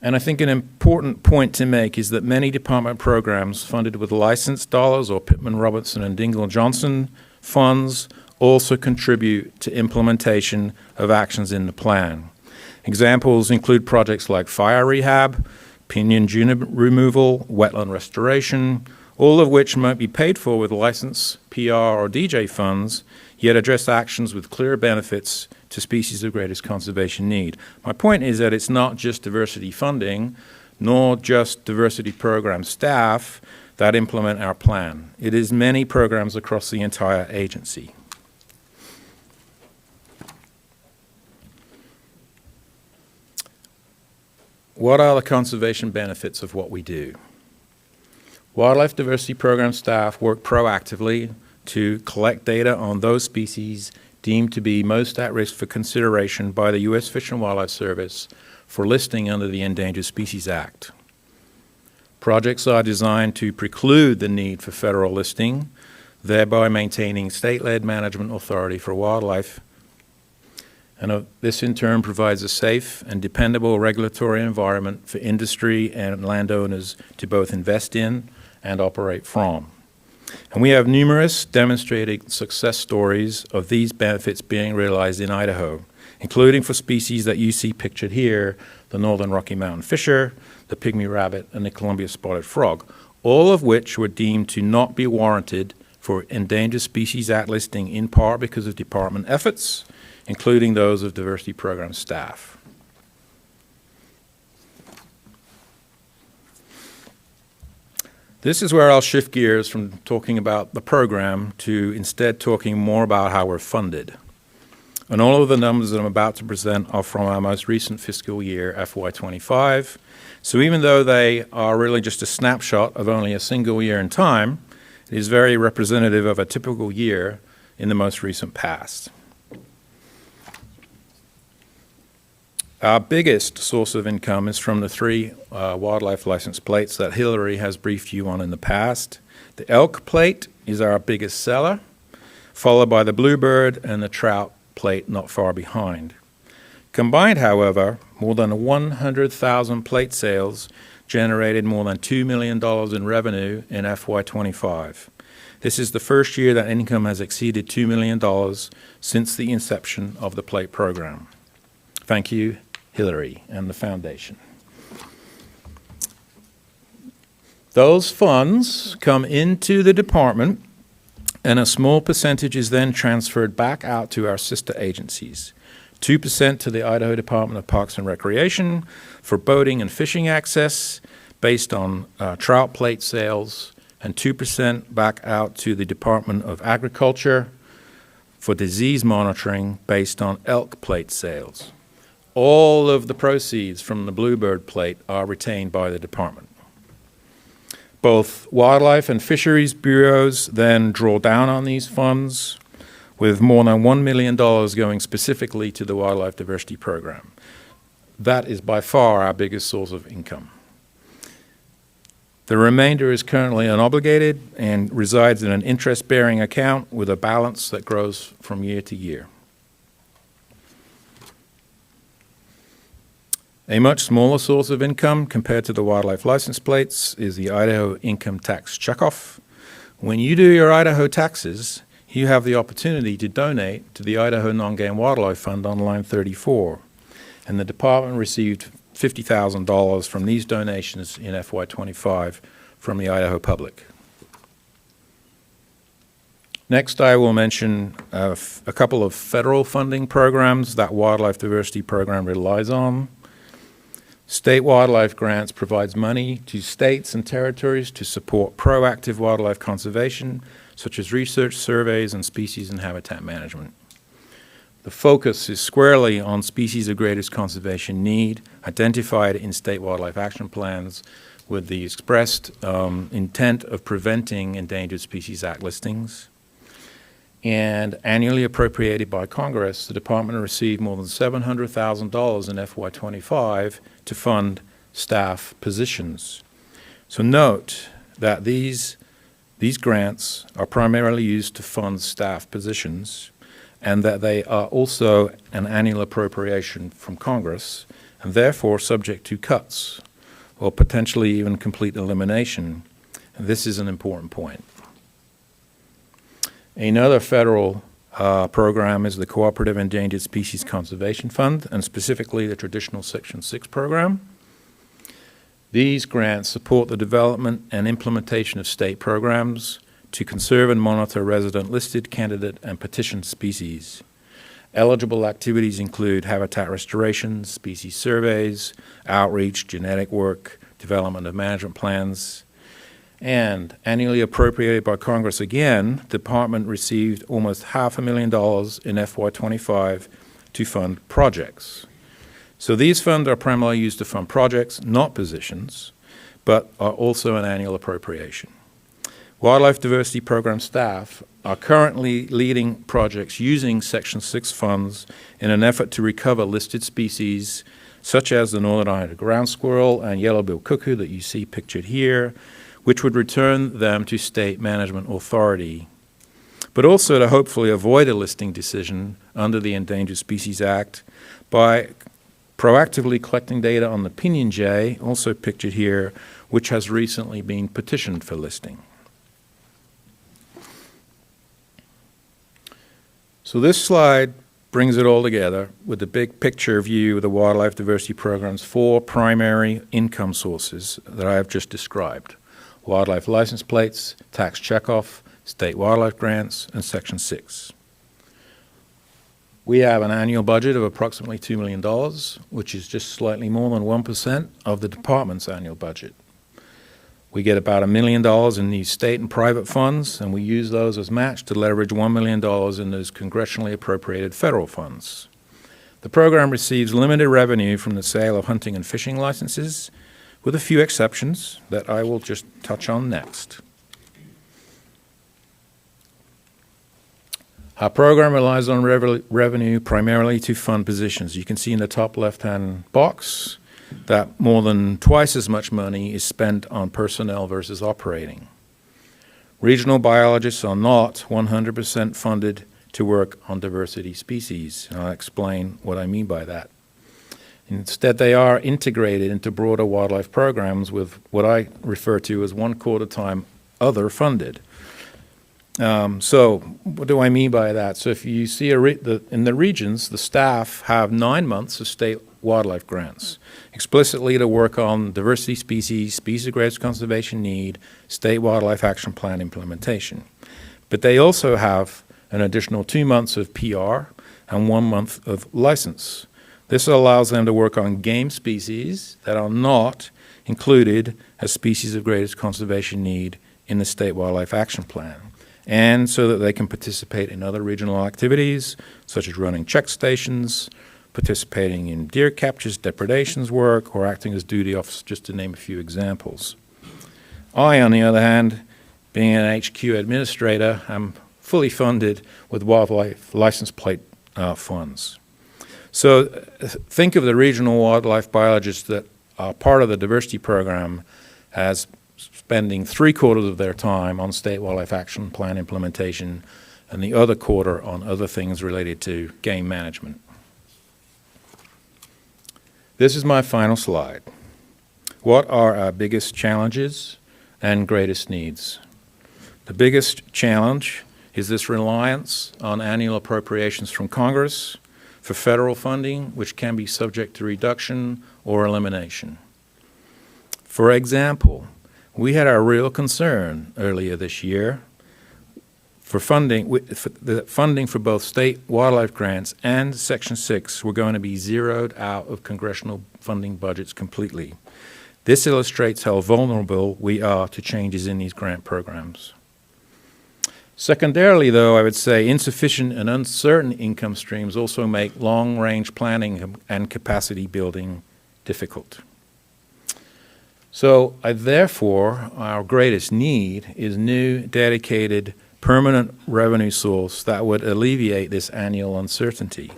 And I think an important point to make is that many department programs funded with licensed dollars or Pittman Robertson and Dingell Johnson funds also contribute to implementation of actions in the plan. Examples include projects like fire rehab, pinyon dune removal, wetland restoration, all of which might be paid for with license, PR, or DJ funds, yet address actions with clear benefits to species of greatest conservation need. My point is that it's not just diversity funding, nor just diversity program staff that implement our plan. It is many programs across the entire agency. What are the conservation benefits of what we do? Wildlife Diversity Program staff work proactively to collect data on those species deemed to be most at risk for consideration by the U.S. Fish and Wildlife Service for listing under the Endangered Species Act. Projects are designed to preclude the need for federal listing, thereby maintaining state-led management authority for wildlife. And this in turn provides a safe and dependable regulatory environment for industry and landowners to both invest in and operate from. And we have numerous demonstrated success stories of these benefits being realized in Idaho, including for species that you see pictured here, the northern Rocky Mountain fisher, the pygmy rabbit, and the Columbia spotted frog, all of which were deemed to not be warranted for Endangered Species Act listing in part because of department efforts, including those of diversity program staff. This is where I'll shift gears from talking about the program to instead talking more about how we're funded. And all of the numbers that I'm about to present are from our most recent fiscal year, FY25. So even though they are really just a snapshot of only a single year in time, it is very representative of a typical year in the most recent past. Our biggest source of income is from the 3 wildlife license plates that Hillary has briefed you on in the past. The elk plate is our biggest seller, followed by the bluebird and the trout plate not far behind. Combined, however, more than 100,000 plate sales generated more than $2 million in revenue in FY25. This is the first year that income has exceeded $2 million since the inception of the plate program. Thank you, Hillary and the Foundation. Those funds come into the department, and a small percentage is then transferred back out to our sister agencies. 2% to the Idaho Department of Parks and Recreation for boating and fishing access based on trout plate sales, and 2% back out to the Department of Agriculture for disease monitoring based on elk plate sales. All of the proceeds from the Bluebird plate are retained by the department. Both Wildlife and Fisheries Bureaus then draw down on these funds, with more than $1 million going specifically to the Wildlife Diversity Program. That is by far our biggest source of income. The remainder is currently unobligated and resides in an interest-bearing account with a balance that grows from year to year. A much smaller source of income compared to the wildlife license plates is the Idaho income tax checkoff. When you do your Idaho taxes, you have the opportunity to donate to the Idaho Non-Game Wildlife Fund on line 34. And the department received $50,000 from these donations in FY25 from the Idaho public. Next, I will mention a couple of federal funding programs that Wildlife Diversity Program relies on. State wildlife grants provides money to states and territories to support proactive wildlife conservation, such as research, surveys, and species and habitat management. The focus is squarely on species of greatest conservation need, identified in state wildlife action plans with the expressed intent of preventing Endangered Species Act listings. And annually appropriated by Congress, the department received more than $700,000 in FY25 to fund staff positions. So note that these grants are primarily used to fund staff positions, and that they are also an annual appropriation from Congress, and therefore subject to cuts, or potentially even complete elimination. And this is an important point. Another federal program is the Cooperative Endangered Species Conservation Fund, and specifically the Traditional Section 6 program. These grants support the development and implementation of state programs to conserve and monitor resident listed, candidate, and petitioned species. Eligible activities include habitat restoration, species surveys, outreach, genetic work, development of management plans, and annually appropriated by Congress again, the department received almost $500,000 in FY25 to fund projects. So these funds are primarily used to fund projects, not positions, but are also an annual appropriation. Wildlife Diversity Program staff are currently leading projects using Section 6 funds in an effort to recover listed species such as the northern Idaho ground squirrel and yellow-billed cuckoo that you see pictured here, which would return them to state management authority, but also to hopefully avoid a listing decision under the Endangered Species Act by proactively collecting data on the pinyon jay, also pictured here, which has recently been petitioned for listing. So this slide brings it all together with the big picture view of the Wildlife Diversity Program's 4 primary income sources that I have just described: wildlife license plates, tax checkoff, state wildlife grants, and Section 6. We have an annual budget of approximately $2 million, which is just slightly more than 1% of the department's annual budget. We get about $1 million in these state and private funds, and we use those as match to leverage $1 million in those congressionally appropriated federal funds. The program receives limited revenue from the sale of hunting and fishing licenses, with a few exceptions that I will just touch on next. Our program relies on revenue primarily to fund positions. You can see in the top left-hand box that more than twice as much money is spent on personnel versus operating. Regional biologists are not 100% funded to work on diversity species, and I'll explain what I mean by that. Instead, they are integrated into broader wildlife programs with what I refer to as one-quarter time other funded. So what do I mean by that? So if you see in the regions, the staff have 9 months of state wildlife grants, explicitly to work on diversity species, species of greatest conservation need, state wildlife action plan implementation. But they also have an additional 2 months of PR and 1 month of license. This allows them to work on game species that are not included as species of greatest conservation need in the state wildlife action plan. and so that they can participate in other regional activities, such as running check stations, participating in deer captures, depredations work, or acting as duty officers, just to name a few examples. I, on the other hand, being an HQ administrator, am fully funded with wildlife license plate funds. So think of the regional wildlife biologists that are part of the diversity program as spending 3/4 of their time on state wildlife action plan implementation and the other quarter on other things related to game management. This is my final slide. What are our biggest challenges and greatest needs? The biggest challenge is this reliance on annual appropriations from Congress for federal funding, which can be subject to reduction or elimination. For example, we had a real concern earlier this year for funding, the funding for both state wildlife grants and Section 6 were going to be zeroed out of congressional funding budgets completely. This illustrates how vulnerable we are to changes in these grant programs. Secondarily, though, I would say insufficient and uncertain income streams also make long-range planning and capacity building difficult. So, therefore, our greatest need is new, dedicated, permanent revenue source that would alleviate this annual uncertainty.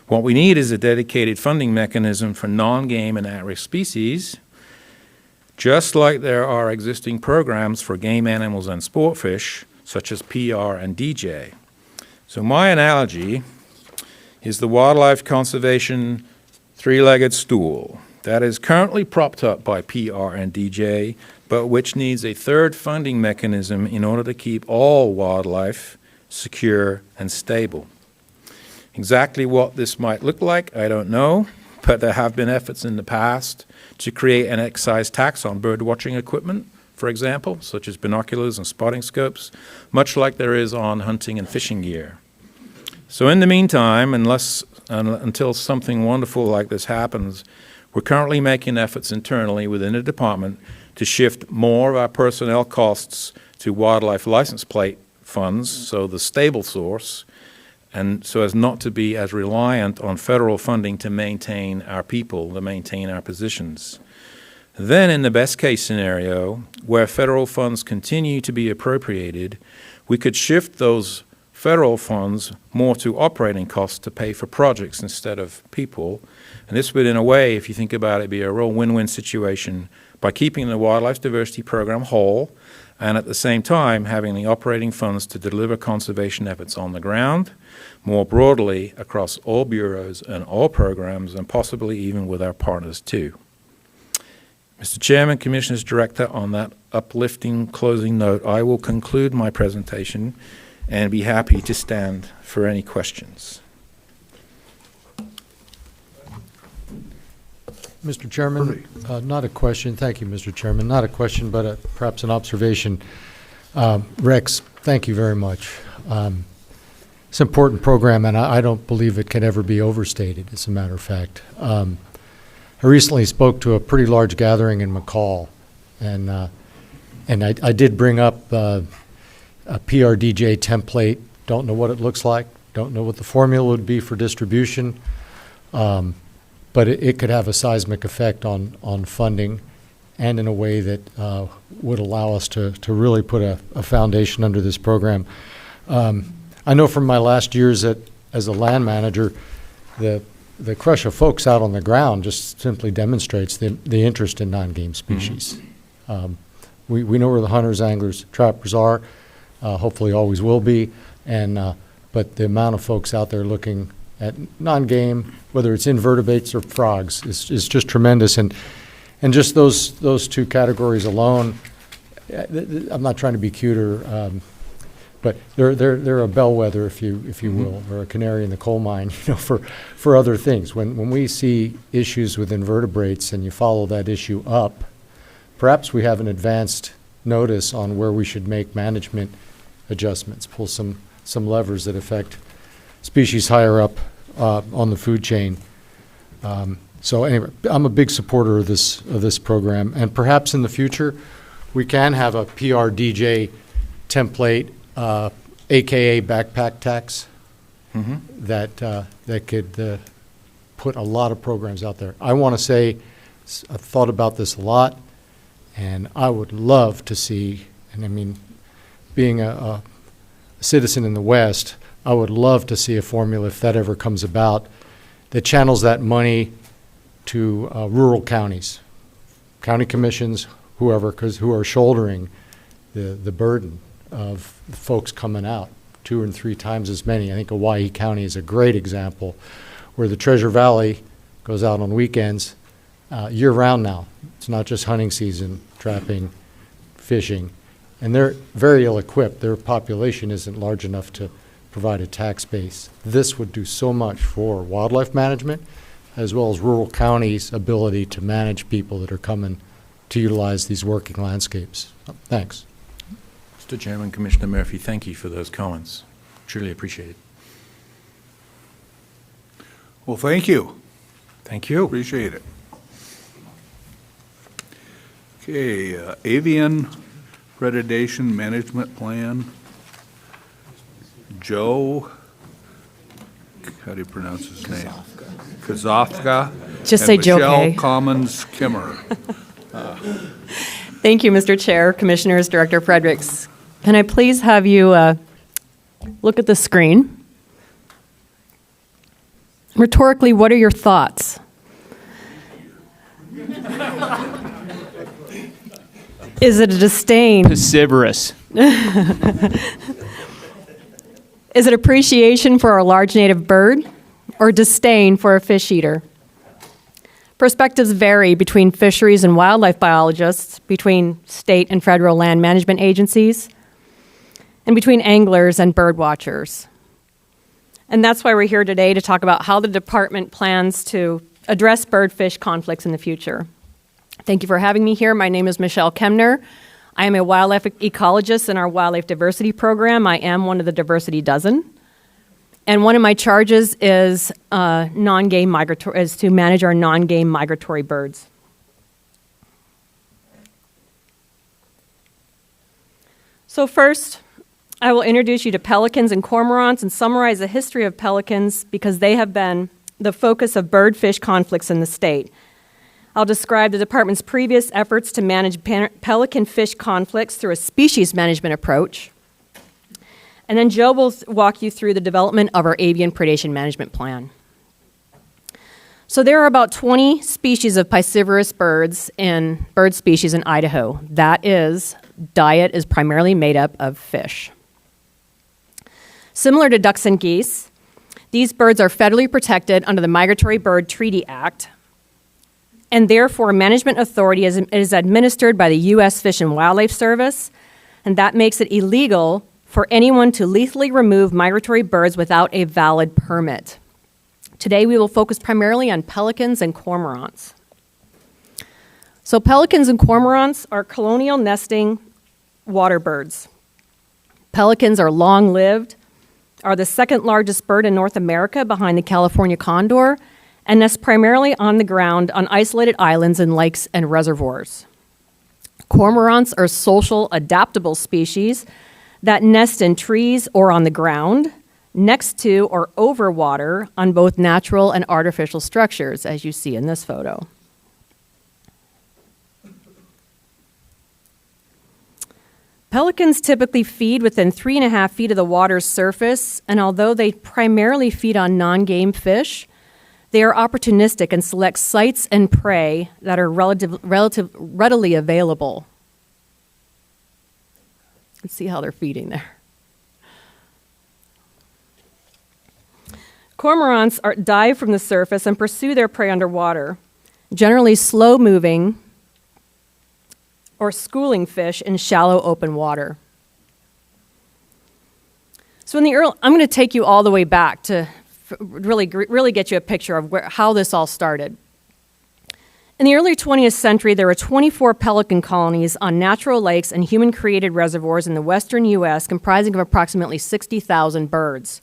What we need is a dedicated funding mechanism for non-game and at-risk species, just like there are existing programs for game animals and sport fish, such as PR and DJ. So my analogy is the wildlife conservation three-legged stool that is currently propped up by PR and DJ, but which needs a third funding mechanism in order to keep all wildlife secure and stable. Exactly what this might look like, I don't know, but there have been efforts in the past to create an excise tax on bird watching equipment, for example, such as binoculars and spotting scopes, much like there is on hunting and fishing gear. So in the meantime, until something wonderful like this happens, we're currently making efforts internally within the department to shift more of our personnel costs to wildlife license plate funds, so the stable source, and so as not to be as reliant on federal funding to maintain our people, to maintain our positions. Then, in the best case scenario, where federal funds continue to be appropriated, we could shift those federal funds more to operating costs to pay for projects instead of people. And this would, in a way, if you think about it, be a real win-win situation by keeping the wildlife diversity program whole and at the same time having the operating funds to deliver conservation efforts on the ground, more broadly across all bureaus and all programs, and possibly even with our partners too. Mr. Chairman, Commissioners, Director, on that uplifting closing note, I will conclude my presentation and be happy to stand for any questions. Mr. Chairman, not a question. Thank you, Mr. Chairman. Not a question, but perhaps an observation. Rex, thank you very much. It's an important program, and I don't believe it can ever be overstated, as a matter of fact. I recently spoke to a pretty large gathering in McCall, and I did bring up a PRDJ template. Don't know what it looks like. Don't know what the formula would be for distribution. But it could have a seismic effect on funding, and in a way that would allow us to really put a foundation under this program. I know from my last years as a land manager, the crush of folks out on the ground just simply demonstrates the interest in non-game species. We know where the hunters, anglers, trappers are, hopefully always will be, but the amount of folks out there looking at non-game, whether it's invertebrates or frogs, is just tremendous. And just those two categories alone, I'm not trying to be cute but they're a bellwether, if you will, or a canary in the coal mine, for other things. When we see issues with invertebrates and you follow that issue up, perhaps we have an advanced notice on where we should make management adjustments, pull some levers that affect species higher up on the food chain. So anyway, I'm a big supporter of this program, and perhaps in the future we can have a PRDJ template AKA backpack tax, that could put a lot of programs out there. I want to say, I've thought about this a lot, and I would love to see, and I mean, being a citizen in the West, I would love to see a formula, if that ever comes about, that channels that money to rural counties, county commissions, whoever, who are shouldering the burden of folks coming out, 2 and 3 times as many. I think Owyhee County is a great example, where the Treasure Valley goes out on weekends year-round now. It's not just hunting season, trapping, fishing, and they're very ill-equipped. Their population isn't large enough to provide a tax base. This would do so much for wildlife management, as well as rural counties' ability to manage people that are coming to utilize these working landscapes. Thanks. Mr. Chairman, Commissioner Murphy, thank you for those comments. Truly appreciate it. Well, thank you. Thank you. Appreciate it. Okay, Avian Predation Management Plan. Joe, how do you pronounce his name? Kazofka. Just say Joe Michelle K. Commons Kimmer. Thank you, Mr. Chair, Commissioners, Director Fredericks. Can I please have you look at the screen? Rhetorically, what are your thoughts? Is it a disdain? Piscivorous. Is it appreciation for our large native bird or disdain for a fish eater? Perspectives vary between fisheries and wildlife biologists, between state and federal land management agencies, and between anglers and bird watchers. And that's why we're here today to talk about how the department plans to address bird-fish conflicts in the future. Thank you for having me here. My name is Michelle Kemner. I am a wildlife ecologist in our wildlife diversity program. I am one of the diversity dozen. And one of my charges is is to manage our non-game migratory birds. So first, I will introduce you to pelicans and cormorants and summarize the history of pelicans because they have been the focus of bird-fish conflicts in the state. I'll describe the department's previous efforts to manage pelican-fish conflicts through a species management approach. And then Joe will walk you through the development of our avian predation management plan. So there are about 20 species of piscivorous birds in bird species in Idaho. That is, diet is primarily made up of fish. Similar to ducks and geese, these birds are federally protected under the Migratory Bird Treaty Act, and therefore management authority is administered by the U.S. Fish and Wildlife Service, and that makes it illegal for anyone to lethally remove migratory birds without a valid permit. Today we will focus primarily on pelicans and cormorants. So pelicans and cormorants are colonial nesting water birds. Pelicans are long-lived, are the second largest bird in North America behind the California condor, and nest primarily on the ground on isolated islands in lakes and reservoirs. Cormorants are social, adaptable species that nest in trees or on the ground, next to or over water on both natural and artificial structures, as you see in this photo. Pelicans typically feed within 3.5 feet of the water's surface, and although they primarily feed on non-game fish, they are opportunistic and select sites and prey that are readily available. Let's see how they're feeding there. Cormorants dive from the surface and pursue their prey underwater, generally slow-moving or schooling fish in shallow open water. So I'm going to take you all the way back to really get you a picture of how this all started. In the early 20th century, there were 24 pelican colonies on natural lakes and human-created reservoirs in the western U.S., comprising of approximately 60,000 birds.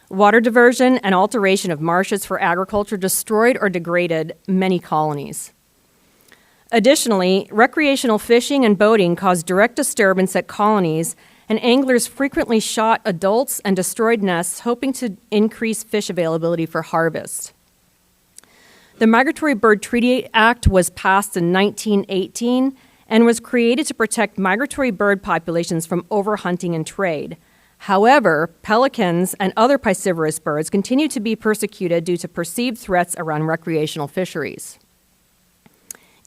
Water diversion and alteration of marshes for agriculture destroyed or degraded many colonies. Additionally, recreational fishing and boating caused direct disturbance at colonies and anglers frequently shot adults and destroyed nests, hoping to increase fish availability for harvest. The Migratory Bird Treaty Act was passed in 1918 and was created to protect migratory bird populations from overhunting and trade. However, pelicans and other piscivorous birds continue to be persecuted due to perceived threats around recreational fisheries.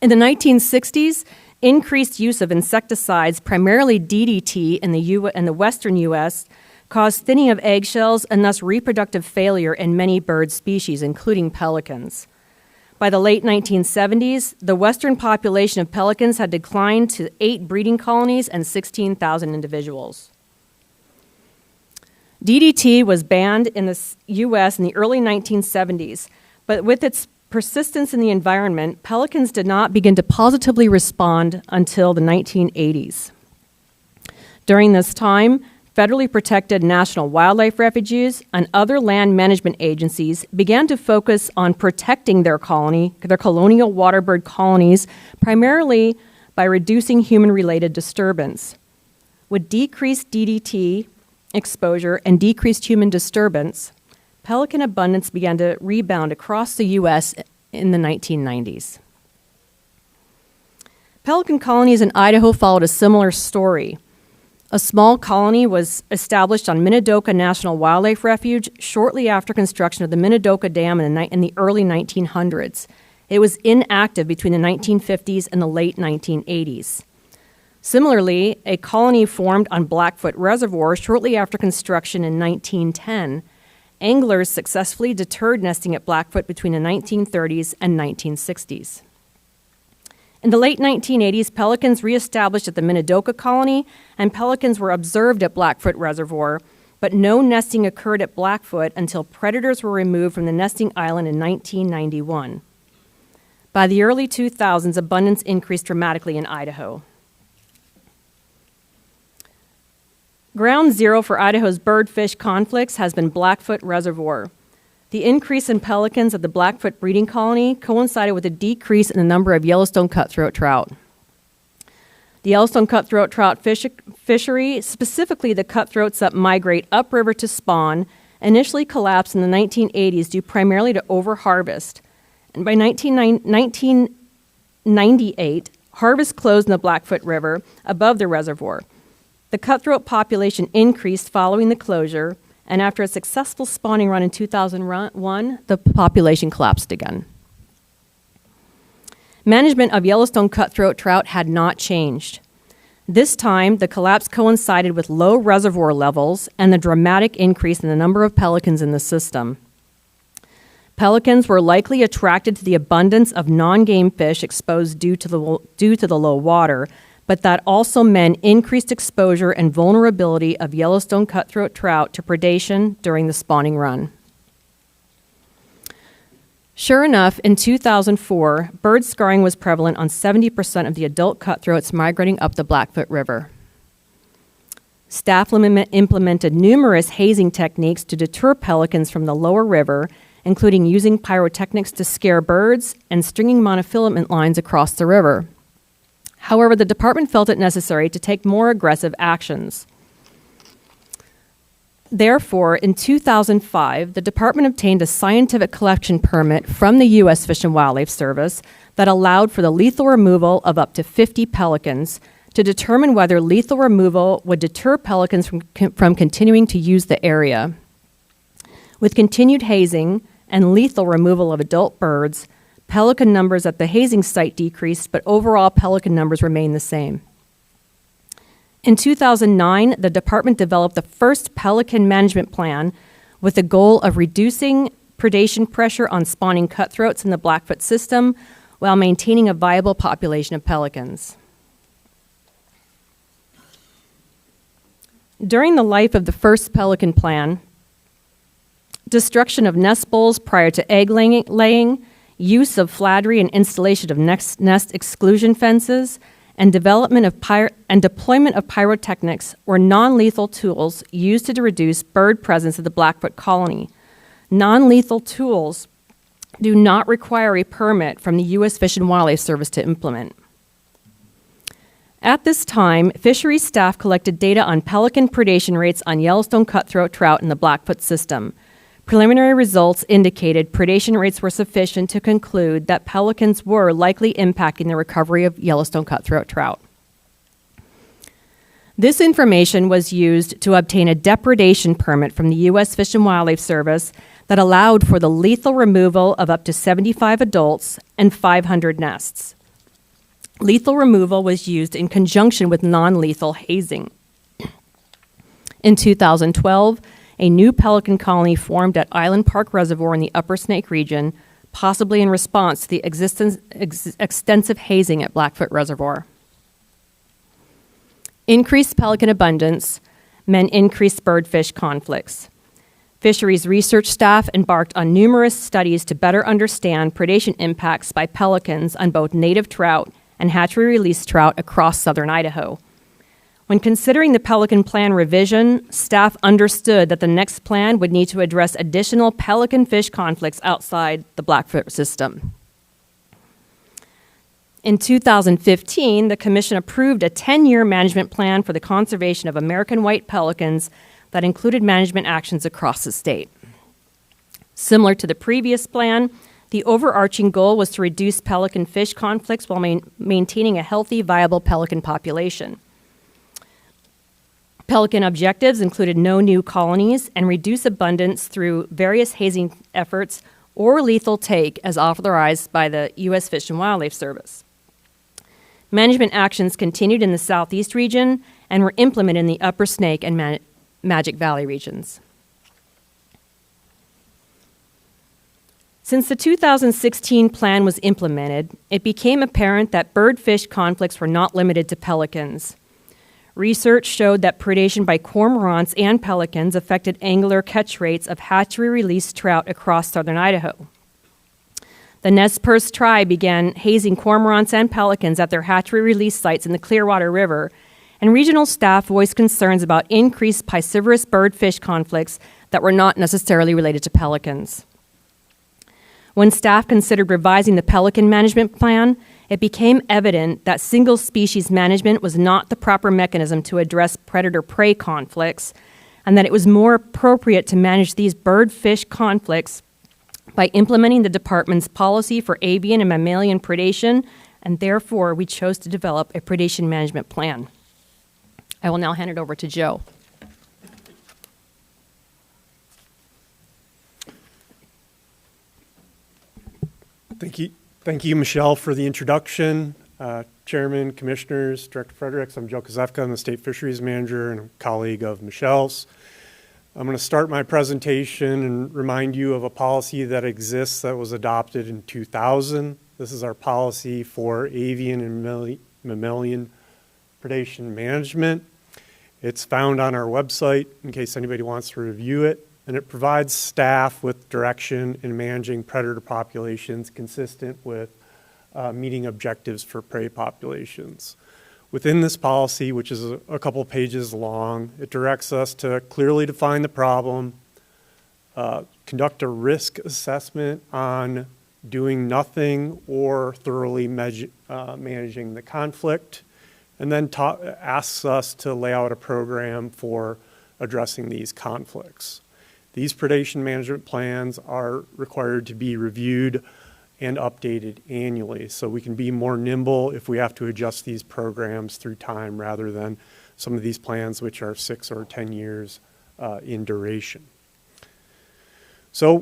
In the 1960s, increased use of insecticides, primarily DDT in the western U.S., caused thinning of eggshells and thus reproductive failure in many bird species, including pelicans. By the late 1970s, the western population of pelicans had declined to 8 breeding colonies and 16,000 individuals. DDT was banned in the U.S. in the early 1970s, but with its persistence in the environment, pelicans did not begin to positively respond until the 1980s. During this time, federally protected national wildlife refuges and other land management agencies began to focus on protecting their colonial waterbird colonies, primarily by reducing human-related disturbance. With decreased DDT exposure and decreased human disturbance, pelican abundance began to rebound across the U.S. in the 1990s. Pelican colonies in Idaho followed a similar story. A small colony was established on Minidoka National Wildlife Refuge shortly after construction of the Minidoka Dam in the early 1900s. It was inactive between the 1950s and the late 1980s. Similarly, a colony formed on Blackfoot Reservoir shortly after construction in 1910. Anglers successfully deterred nesting at Blackfoot between the 1930s and 1960s. In the late 1980s, pelicans reestablished at the Minidoka colony, and pelicans were observed at Blackfoot Reservoir, but no nesting occurred at Blackfoot until predators were removed from the nesting island in 1991. By the early 2000s, abundance increased dramatically in Idaho. Ground zero for Idaho's bird-fish conflicts has been Blackfoot Reservoir. The increase in pelicans at the Blackfoot breeding colony coincided with a decrease in the number of Yellowstone cutthroat trout. The Yellowstone cutthroat trout fishery, specifically the cutthroats that migrate upriver to spawn, initially collapsed in the 1980s due primarily to overharvest. And by 1998, harvest closed in the Blackfoot River above the reservoir. The cutthroat population increased following the closure, and after a successful spawning run in 2001, the population collapsed again. Management of Yellowstone cutthroat trout had not changed. This time, the collapse coincided with low reservoir levels and the dramatic increase in the number of pelicans in the system. Pelicans were likely attracted to the abundance of non-game fish exposed due to the low water, but that also meant increased exposure and vulnerability of Yellowstone cutthroat trout to predation during the spawning run. Sure enough, in 2004, bird scarring was prevalent on 70% of the adult cutthroats migrating up the Blackfoot River. Staff implemented numerous hazing techniques to deter pelicans from the lower river, including using pyrotechnics to scare birds and stringing monofilament lines across the river. However, the department felt it necessary to take more aggressive actions. Therefore, in 2005, the department obtained a scientific collection permit from the U.S. Fish and Wildlife Service that allowed for the lethal removal of up to 50 pelicans to determine whether lethal removal would deter pelicans from continuing to use the area. With continued hazing and lethal removal of adult birds, pelican numbers at the hazing site decreased, but overall pelican numbers remained the same. In 2009, the department developed the first pelican management plan with the goal of reducing predation pressure on spawning cutthroats in the Blackfoot system while maintaining a viable population of pelicans. During the life of the first pelican plan, destruction of nest bowls prior to egg laying, use of flattery and installation of nest exclusion fences, and deployment of pyrotechnics were non-lethal tools used to reduce bird presence at the Blackfoot colony. Non-lethal tools do not require a permit from the U.S. Fish and Wildlife Service to implement. At this time, fisheries staff collected data on pelican predation rates on Yellowstone cutthroat trout in the Blackfoot system. Preliminary results indicated predation rates were sufficient to conclude that pelicans were likely impacting the recovery of Yellowstone cutthroat trout. This information was used to obtain a depredation permit from the U.S. Fish and Wildlife Service that allowed for the lethal removal of up to 75 adults and 500 nests. Lethal removal was used in conjunction with non-lethal hazing. In 2012, a new pelican colony formed at Island Park Reservoir in the Upper Snake region, possibly in response to the extensive hazing at Blackfoot Reservoir. Increased pelican abundance meant increased birdfish conflicts. Fisheries research staff embarked on numerous studies to better understand predation impacts by pelicans on both native trout and hatchery-released trout across southern Idaho. When considering the pelican plan revision, staff understood that the next plan would need to address additional pelican fish conflicts outside the Blackfoot system. In 2015, the Commission approved a 10-year management plan for the conservation of American white pelicans that included management actions across the state. Similar to the previous plan, the overarching goal was to reduce pelican fish conflicts while maintaining a healthy, viable pelican population. Pelican objectives included no new colonies and reduce abundance through various hazing efforts or lethal take as authorized by the U.S. Fish and Wildlife Service. Management actions continued in the southeast region and were implemented in the Upper Snake and Magic Valley regions. Since the 2016 plan was implemented, it became apparent that bird-fish conflicts were not limited to pelicans. Research showed that predation by cormorants and pelicans affected angler catch rates of hatchery-released trout across southern Idaho. The Nez Perce tribe began hazing cormorants and pelicans at their hatchery-release sites in the Clearwater River, and regional staff voiced concerns about increased piscivorous bird-fish conflicts that were not necessarily related to pelicans. When staff considered revising the pelican management plan, it became evident that single-species management was not the proper mechanism to address predator-prey conflicts, and that it was more appropriate to manage these bird-fish conflicts by implementing the department's policy for avian and mammalian predation, and therefore we chose to develop a predation management plan. I will now hand it over to Joe. Thank you, Michelle, for the introduction. Chairman, Commissioners, Director Fredericks, I'm Joe Kozefka. I'm the State Fisheries Manager and a colleague of Michelle's. I'm going to start my presentation and remind you of a policy that exists that was adopted in 2000. This is our policy for avian and mammalian predation management. It's found on our website in case anybody wants to review it, and it provides staff with direction in managing predator populations consistent with meeting objectives for prey populations. Within this policy, which is a couple pages long, it directs us to clearly define the problem, conduct a risk assessment on doing nothing or thoroughly managing the conflict, and then asks us to lay out a program for addressing these conflicts. These predation management plans are required to be reviewed and updated annually, so we can be more nimble if we have to adjust these programs through time rather than some of these plans which are 6 or 10 years in duration. So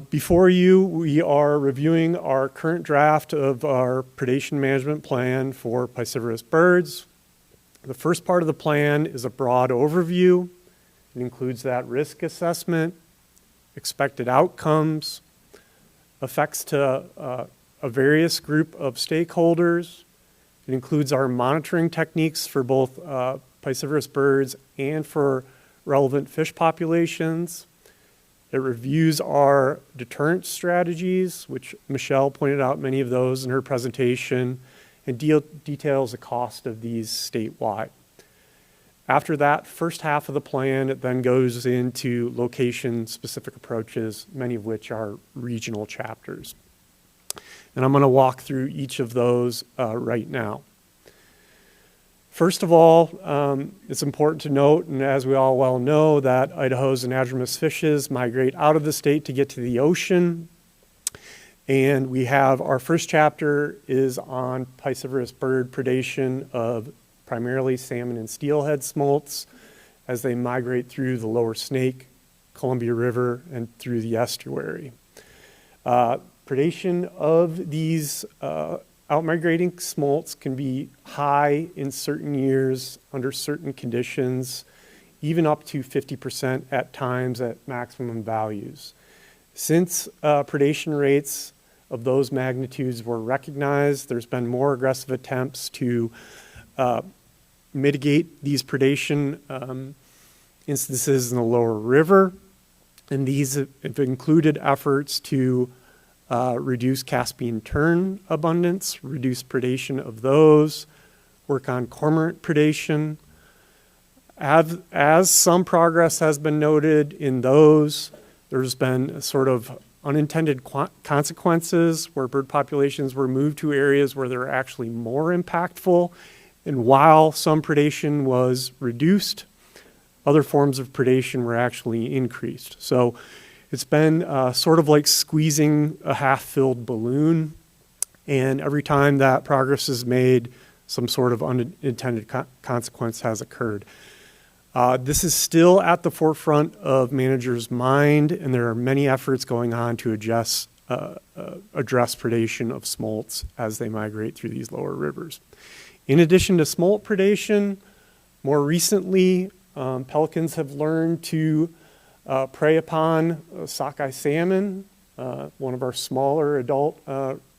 before you, we are reviewing our current draft of our predation management plan for piscivorous birds. The first part of the plan is a broad overview. It includes that risk assessment, expected outcomes, effects to a various group of stakeholders. It includes our monitoring techniques for both piscivorous birds and for relevant fish populations. It reviews our deterrent strategies, which Michelle pointed out many of those in her presentation, and details the cost of these statewide. After that first half of the plan, it then goes into location-specific approaches, many of which are regional chapters. And I'm going to walk through each of those right now. First of all, it's important to note, and as we all well know, that Idaho's anadromous fishes migrate out of the state to get to the ocean. And we have our first chapter is on piscivorous bird predation of primarily salmon and steelhead smolts as they migrate through the lower Snake, Columbia River, and through the estuary. Predation of these outmigrating smolts can be high in certain years under certain conditions, even up to 50% at times at maximum values. Since predation rates of those magnitudes were recognized, there's been more aggressive attempts to mitigate these predation instances in the lower river, and these have included efforts to reduce Caspian tern abundance, reduce predation of those, work on cormorant predation. As some progress has been noted in those, there's been sort of unintended consequences where bird populations were moved to areas where they're actually more impactful. And while some predation was reduced, other forms of predation were actually increased. So it's been sort of like squeezing a half-filled balloon, and every time that progress is made, some sort of unintended consequence has occurred. This is still at the forefront of managers' mind, and there are many efforts going on to address predation of smolts as they migrate through these lower rivers. In addition to smolt predation, more recently, pelicans have learned to prey upon sockeye salmon, one of our smaller adult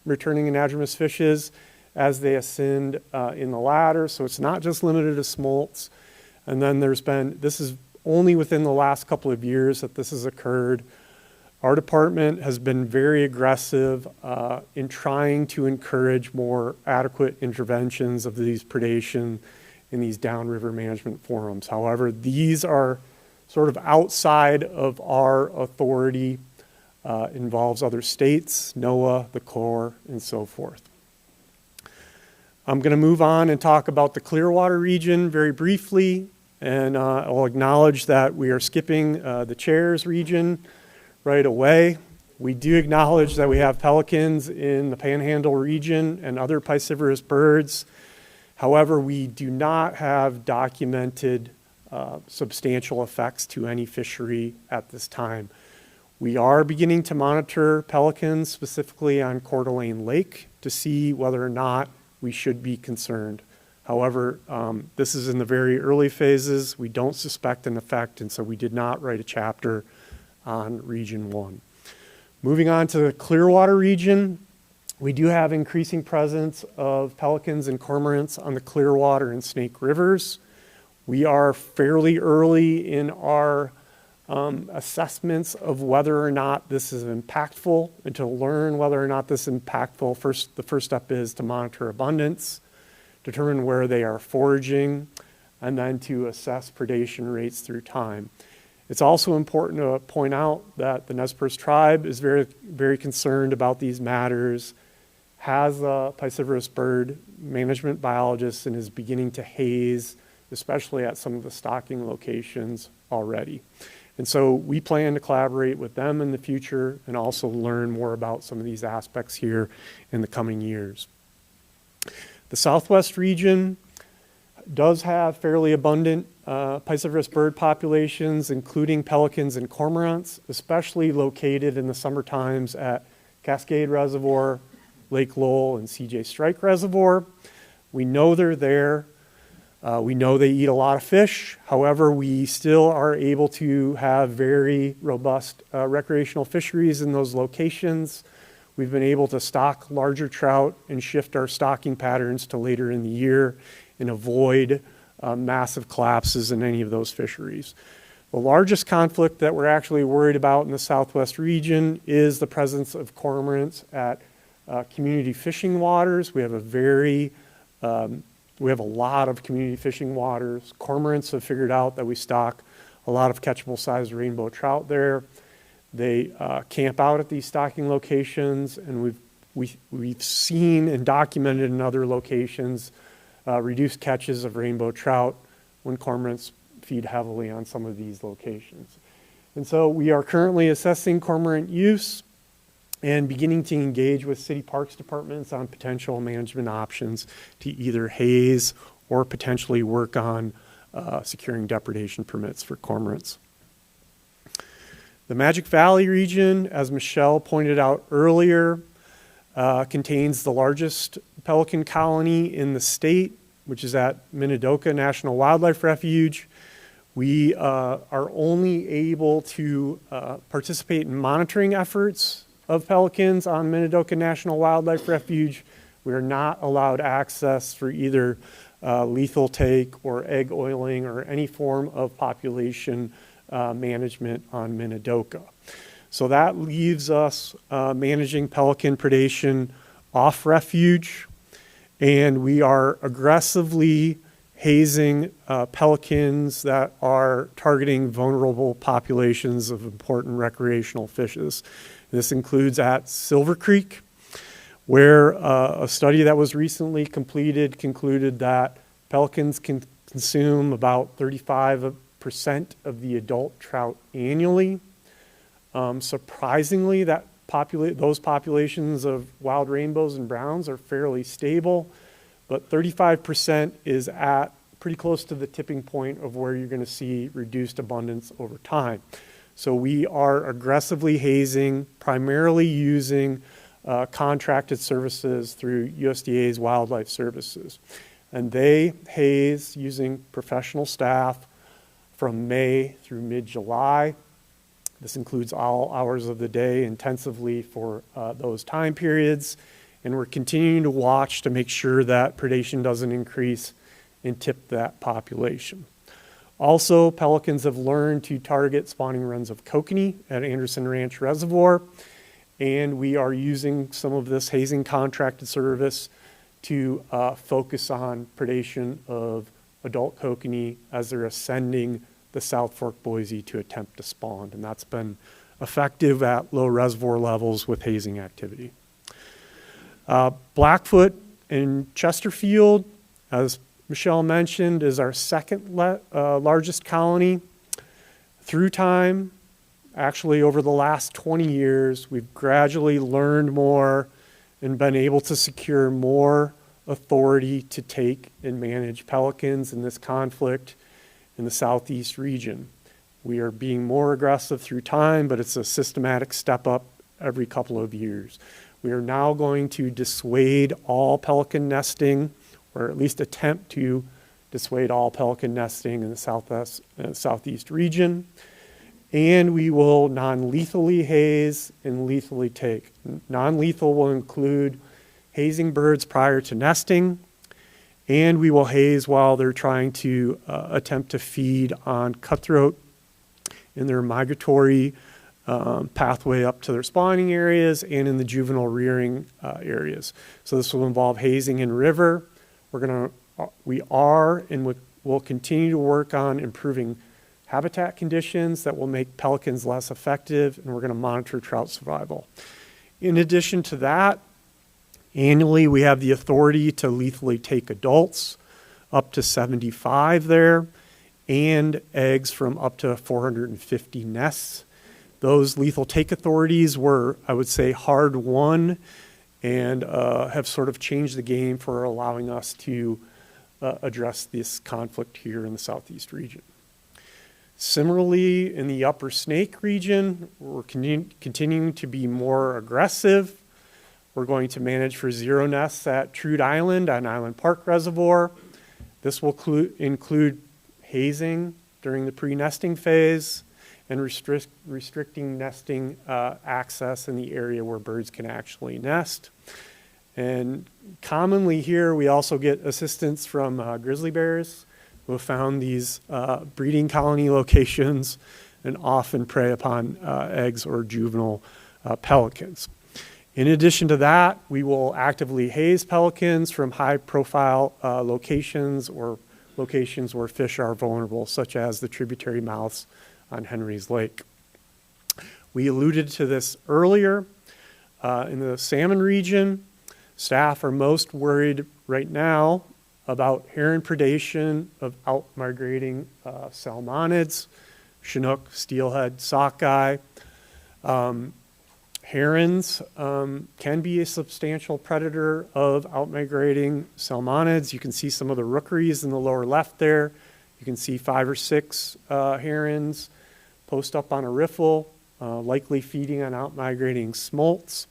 returning anadromous fishes, as they ascend in the ladder. So it's not just limited to smolts. And then this is only within the last couple of years that this has occurred. Our department has been very aggressive in trying to encourage more adequate interventions of these predation in these downriver management forums. However, these are sort of outside of our authority, involves other states, NOAA, the Corps, and so forth. I'm going to move on and talk about the Clearwater region very briefly, and I'll acknowledge that we are skipping the Chairs region right away. We do acknowledge that we have pelicans in the Panhandle region and other piscivorous birds. However, we do not have documented substantial effects to any fishery at this time. We are beginning to monitor pelicans, specifically on Coeur d'Alene Lake, to see whether or not we should be concerned. However, this is in the very early phases. We don't suspect an effect, and so we did not write a chapter on Region 1. Moving on to the Clearwater region, we do have increasing presence of pelicans and cormorants on the Clearwater and Snake Rivers. We are fairly early in our assessments of whether or not this is impactful, and to learn whether or not this is impactful, the first step is to monitor abundance, determine where they are foraging, and then to assess predation rates through time. It's also important to point out that the Nez Perce tribe is very, very concerned about these matters, has a piscivorous bird management biologist, and is beginning to haze, especially at some of the stocking locations already. And so we plan to collaborate with them in the future and also learn more about some of these aspects here in the coming years. The Southwest region does have fairly abundant piscivorous bird populations, including pelicans and cormorants, especially located in the summer times at Cascade Reservoir, Lake Lowell, and CJ Strike Reservoir. We know they're there. We know they eat a lot of fish. However, we still are able to have very robust recreational fisheries in those locations. We've been able to stock larger trout and shift our stocking patterns to later in the year and avoid massive collapses in any of those fisheries. The largest conflict that we're actually worried about in the Southwest region is the presence of cormorants at community fishing waters. We have a lot of community fishing waters. Cormorants have figured out that we stock a lot of catchable sized rainbow trout there. They camp out at these stocking locations, and we've seen and documented in other locations reduced catches of rainbow trout when cormorants feed heavily on some of these locations. And so we are currently assessing cormorant use and beginning to engage with city parks departments on potential management options to either haze or potentially work on securing depredation permits for cormorants. The Magic Valley region, as Michelle pointed out earlier, contains the largest pelican colony in the state, which is at Minidoka National Wildlife Refuge. We are only able to participate in monitoring efforts of pelicans on Minidoka National Wildlife Refuge. We are not allowed access for either lethal take or egg oiling or any form of population management on Minidoka. So that leaves us managing pelican predation off refuge, and we are aggressively hazing pelicans that are targeting vulnerable populations of important recreational fishes. This includes at Silver Creek, where a study that was recently completed concluded that pelicans can consume about 35% of the adult trout annually. Surprisingly, those populations of wild rainbows and browns are fairly stable, but 35% is at pretty close to the tipping point of where you're going to see reduced abundance over time. So we are aggressively hazing, primarily using contracted services through USDA's Wildlife Services. And they haze using professional staff from May through mid-July. This includes all hours of the day intensively for those time periods. And we're continuing to watch to make sure that predation doesn't increase and tip that population. Also, pelicans have learned to target spawning runs of kokanee at Anderson Ranch Reservoir, and we are using some of this hazing contracted service to focus on predation of adult kokanee as they're ascending the South Fork Boise to attempt to spawn, and that's been effective at low reservoir levels with hazing activity. Blackfoot in Chesterfield, as Michelle mentioned, is our second largest colony. Through time, actually over the last 20 years, we've gradually learned more and been able to secure more authority to take and manage pelicans in this conflict in the southeast region. We are being more aggressive through time, but it's a systematic step up every couple of years. We are now going to dissuade all pelican nesting, or at least attempt to dissuade all pelican nesting in the southeast region. And we will non-lethally haze and lethally take. Non-lethal will include hazing birds prior to nesting, and we will haze while they're trying to attempt to feed on cutthroat in their migratory pathway up to their spawning areas and in the juvenile rearing areas. So this will involve hazing in river. We are and will continue to work on improving habitat conditions that will make pelicans less effective, and we're going to monitor trout survival. In addition to that, annually we have the authority to lethally take adults up to 75 there, and eggs from up to 450 nests. Those lethal take authorities were, I would say, hard won and have sort of changed the game for allowing us to address this conflict here in the southeast region. Similarly, in the upper Snake region, we're continuing to be more aggressive. We're going to manage for zero nests at Trude Island on Island Park Reservoir. This will include hazing during the pre-nesting phase and restricting nesting access in the area where birds can actually nest. And commonly here, we also get assistance from grizzly bears who have found these breeding colony locations and often prey upon eggs or juvenile pelicans. In addition to that, we will actively haze pelicans from high-profile locations or locations where fish are vulnerable, such as the tributary mouths on Henry's Lake. We alluded to this earlier. In the salmon region, staff are most worried right now about heron predation of out-migrating salmonids, Chinook, steelhead, sockeye. Herons can be a substantial predator of out-migrating salmonids. You can see some of the rookeries in the lower left there. You can see 5 or 6 herons post up on a riffle, likely feeding on out-migrating smolts.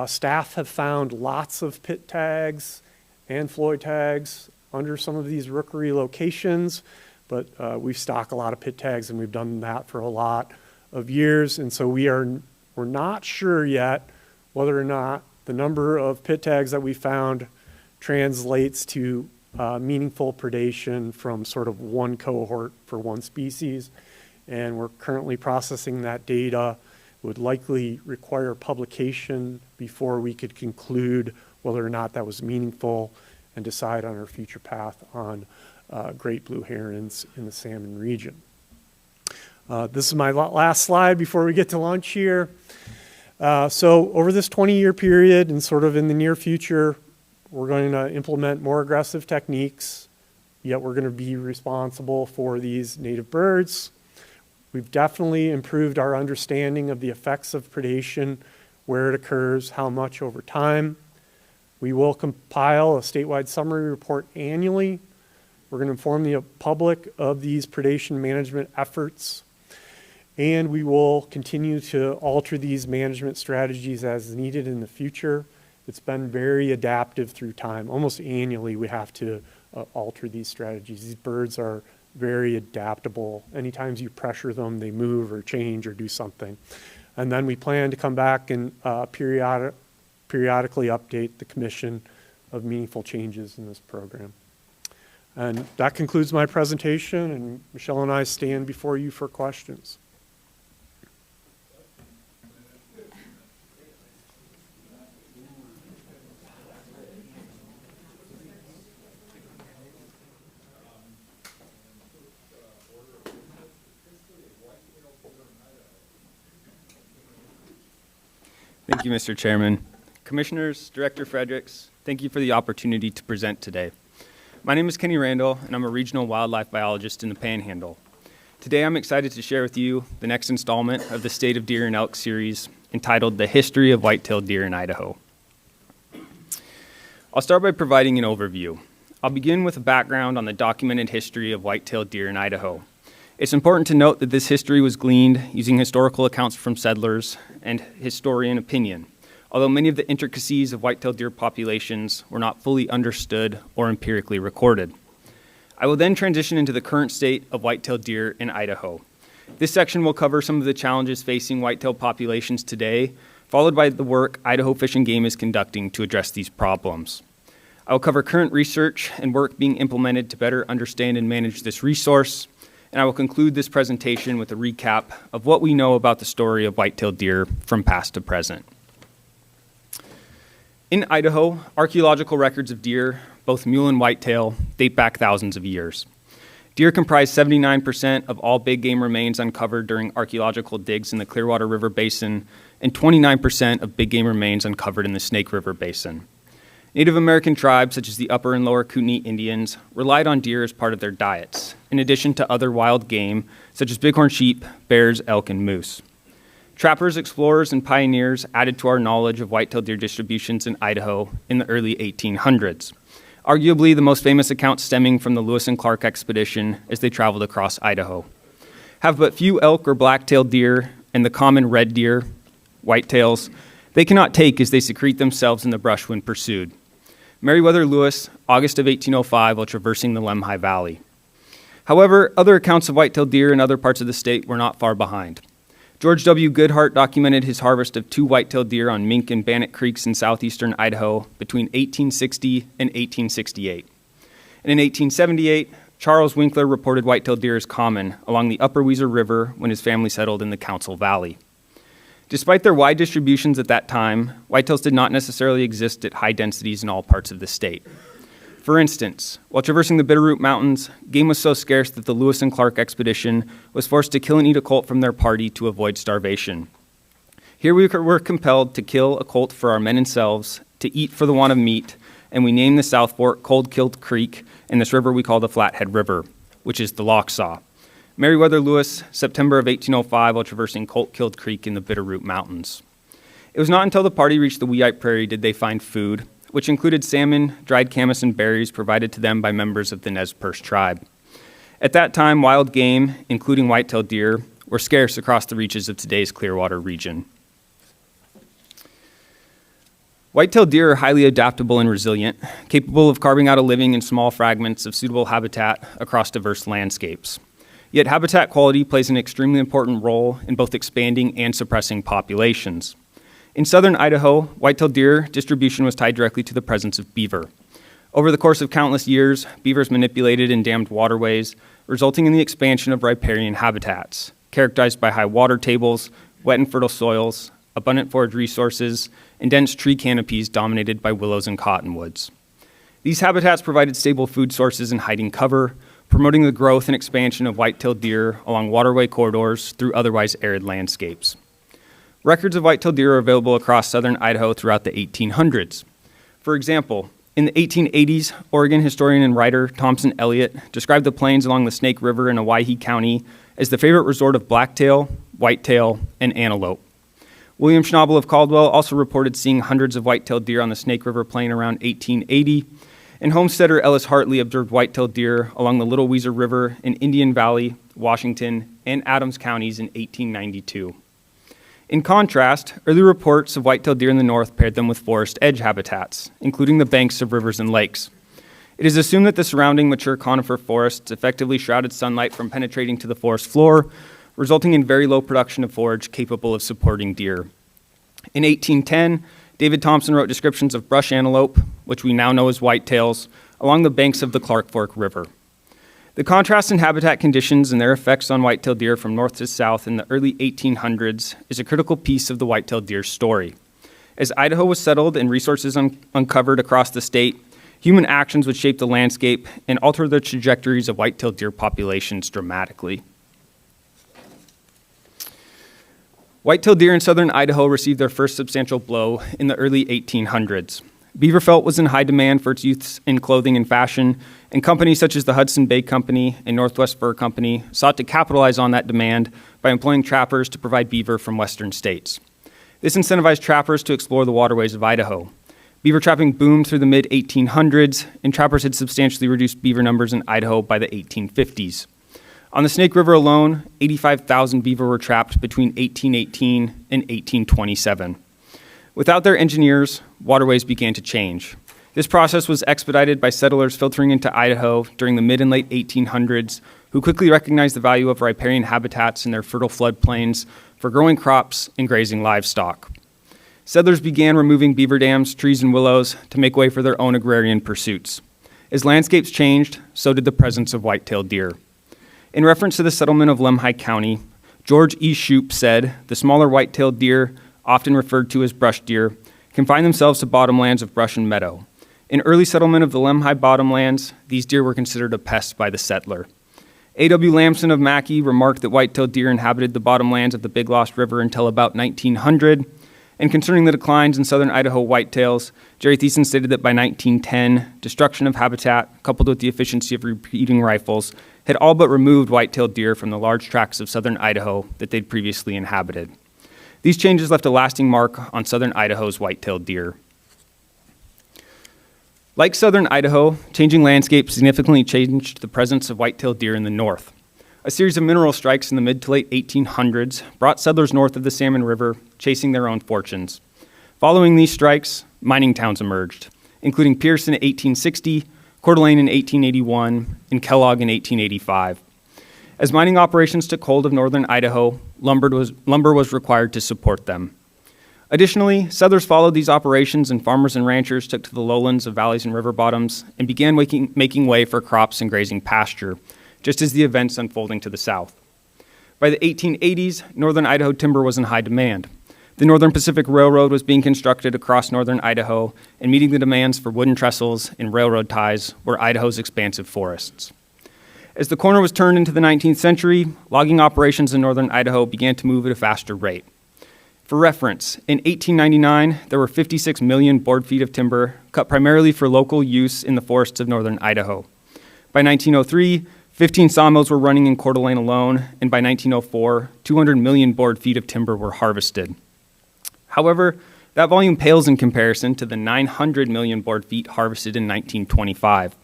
Staff have found lots of pit tags and floyd tags under some of these rookery locations, but we stock a lot of pit tags, and we've done that for a lot of years, and so we're not sure yet whether or not the number of pit tags that we found translates to meaningful predation from sort of one cohort for one species, and we're currently processing that data. It would likely require publication before we could conclude whether or not that was meaningful and decide on our future path on great blue herons in the salmon region. This is my last slide before we get to lunch here. So over this 20-year period and sort of in the near future, we're going to implement more aggressive techniques, yet we're going to be responsible for these native birds. We've definitely improved our understanding of the effects of predation, where it occurs, how much over time. We will compile a statewide summary report annually. We're going to inform the public of these predation management efforts, and we will continue to alter these management strategies as needed in the future. It's been very adaptive through time. Almost annually, we have to alter these strategies. These birds are very adaptable. Anytime you pressure them, they move or change or do something. And then we plan to come back and periodically update the Commission of meaningful changes in this program. And that concludes my presentation, and Michelle and I stand before you for questions. Thank you, Mr. Chairman. Commissioners, Director Fredericks, thank you for the opportunity to present today. My name is Kenny Randall, and I'm a regional wildlife biologist in the Panhandle. Today, I'm excited to share with you the next installment of the State of Deer and Elk series entitled The History of White-tailed Deer in Idaho. I'll start by providing an overview. I'll begin with a background on the documented history of white-tailed deer in Idaho. It's important to note that this history was gleaned using historical accounts from settlers and historian opinion, although many of the intricacies of white-tailed deer populations were not fully understood or empirically recorded. I will then transition into the current state of white-tailed deer in Idaho. This section will cover some of the challenges facing white-tailed populations today, followed by the work Idaho Fish and Game is conducting to address these problems. I will cover current research and work being implemented to better understand and manage this resource, and I will conclude this presentation with a recap of what we know about the story of white-tailed deer from past to present. In Idaho, archaeological records of deer, both mule and whitetail, date back thousands of years. Deer comprise 79% of all big game remains uncovered during archaeological digs in the Clearwater River Basin and 29% of big game remains uncovered in the Snake River Basin. Native American tribes, such as the Upper and Lower Kootenai Indians, relied on deer as part of their diets, in addition to other wild game, such as bighorn sheep, bears, elk, and moose. Trappers, explorers, and pioneers added to our knowledge of white-tailed deer distributions in Idaho in the early 1800s, arguably the most famous account stemming from the Lewis and Clark expedition as they traveled across Idaho. Have but few elk or black-tailed deer and the common red deer, whitetails, they cannot take as they secrete themselves in the brush when pursued. Meriwether Lewis, August of 1805, while traversing the Lemhi Valley. However, other accounts of white-tailed deer in other parts of the state were not far behind. George W. Goodhart documented his harvest of 2 white-tailed deer on Mink and Bannock Creeks in southeastern Idaho between 1860 and 1868. And in 1878, Charles Winkler reported white-tailed deer as common along the Upper Weiser River when his family settled in the Council Valley. Despite their wide distributions at that time, whitetails did not necessarily exist at high densities in all parts of the state. For instance, while traversing the Bitterroot Mountains, game was so scarce that the Lewis and Clark expedition was forced to kill and eat a colt from their party to avoid starvation. Here we were compelled to kill a colt for our men and selves, to eat for the want of meat, and we named the South Fork Cold Kill Creek, and this river we call the Flathead River, which is the Locksaw. Meriwether Lewis, September of 1805, while traversing Cold Kill Creek in the Bitterroot Mountains. It was not until the party reached the Weite Prairie did they find food, which included salmon, dried camas, and berries provided to them by members of the Nez Perce tribe. At that time, wild game, including white-tailed deer, were scarce across the reaches of today's Clearwater region. White-tailed deer are highly adaptable and resilient, capable of carving out a living in small fragments of suitable habitat across diverse landscapes. Yet habitat quality plays an extremely important role in both expanding and suppressing populations. In southern Idaho, white-tailed deer distribution was tied directly to the presence of beaver. Over the course of countless years, beavers manipulated and dammed waterways, resulting in the expansion of riparian habitats, characterized by high water tables, wet and fertile soils, abundant forage resources, and dense tree canopies dominated by willows and cottonwoods. These habitats provided stable food sources and hiding cover, promoting the growth and expansion of white-tailed deer along waterway corridors through otherwise arid landscapes. Records of white-tailed deer are available across southern Idaho throughout the 1800s. For example, in the 1880s, Oregon historian and writer Thompson Elliott described the plains along the Snake River in Owyhee County as the favorite resort of blacktail, whitetail, and antelope. William Schnabel of Caldwell also reported seeing hundreds of white-tailed deer on the Snake River Plain around 1880, and homesteader Ellis Hartley observed white-tailed deer along the Little Weezer River in Indian Valley, Washington, and Adams counties in 1892. In contrast, early reports of white-tailed deer in the north paired them with forest edge habitats, including the banks of rivers and lakes. It is assumed that the surrounding mature conifer forests effectively shrouded sunlight from penetrating to the forest floor, resulting in very low production of forage capable of supporting deer. In 1810, David Thompson wrote descriptions of brush antelope, which we now know as whitetails, along the banks of the Clark Fork River. The contrast in habitat conditions and their effects on white-tailed deer from north to south in the early 1800s is a critical piece of the white-tailed deer story. As Idaho was settled and resources uncovered across the state, human actions would shape the landscape and alter the trajectories of white-tailed deer populations dramatically. White-tailed deer in southern Idaho received their first substantial blow in the early 1800s. Beaver felt was in high demand for its use in clothing and fashion, and companies such as the Hudson Bay Company and Northwest Fur Company sought to capitalize on that demand by employing trappers to provide beaver from western states. This incentivized trappers to explore the waterways of Idaho. Beaver trapping boomed through the mid-1800s, and trappers had substantially reduced beaver numbers in Idaho by the 1850s. On the Snake River alone, 85,000 beaver were trapped between 1818 and 1827. Without their engineers, waterways began to change. This process was expedited by settlers filtering into Idaho during the mid and late 1800s, who quickly recognized the value of riparian habitats in their fertile floodplains for growing crops and grazing livestock. Settlers began removing beaver dams, trees, and willows to make way for their own agrarian pursuits. As landscapes changed, so did the presence of white-tailed deer. In reference to the settlement of Lemhi County, George E. Shoup said, "The smaller white-tailed deer, often referred to as brush deer, confine themselves to bottomlands of brush and meadow. In early settlement of the Lemhi bottomlands, these deer were considered a pest by the settler." A.W. Lamson of Mackay remarked that white-tailed deer inhabited the bottomlands of the Big Lost River until about 1900, and concerning the declines in southern Idaho whitetails, Jerry Thiessen stated that by 1910, destruction of habitat, coupled with the efficiency of repeating rifles, had all but removed white-tailed deer from the large tracts of southern Idaho that they'd previously inhabited. These changes left a lasting mark on southern Idaho's white-tailed deer. Like southern Idaho, changing landscape significantly changed the presence of white-tailed deer in the north. A series of mineral strikes in the mid to late 1800s brought settlers north of the Salmon River, chasing their own fortunes. Following these strikes, mining towns emerged, including Pierce in 1860, Coeur d'Alene in 1881, and Kellogg in 1885. As mining operations took hold of northern Idaho, lumber was required to support them. Additionally, settlers followed these operations, and farmers and ranchers took to the lowlands of valleys and river bottoms and began making way for crops and grazing pasture, just as the events unfolding to the south. By the 1880s, northern Idaho timber was in high demand. The Northern Pacific Railroad was being constructed across northern Idaho and meeting the demands for wooden trestles and railroad ties were Idaho's expansive forests. As the corner was turned into the 19th century, logging operations in northern Idaho began to move at a faster rate. For reference, in 1899, there were 56 million board feet of timber cut primarily for local use in the forests of northern Idaho. By 1903, 15 sawmills were running in Coeur d'Alene alone, and by 1904, 200 million board feet of timber were harvested. However, that volume pales in comparison to the 900 million board feet harvested in 1925.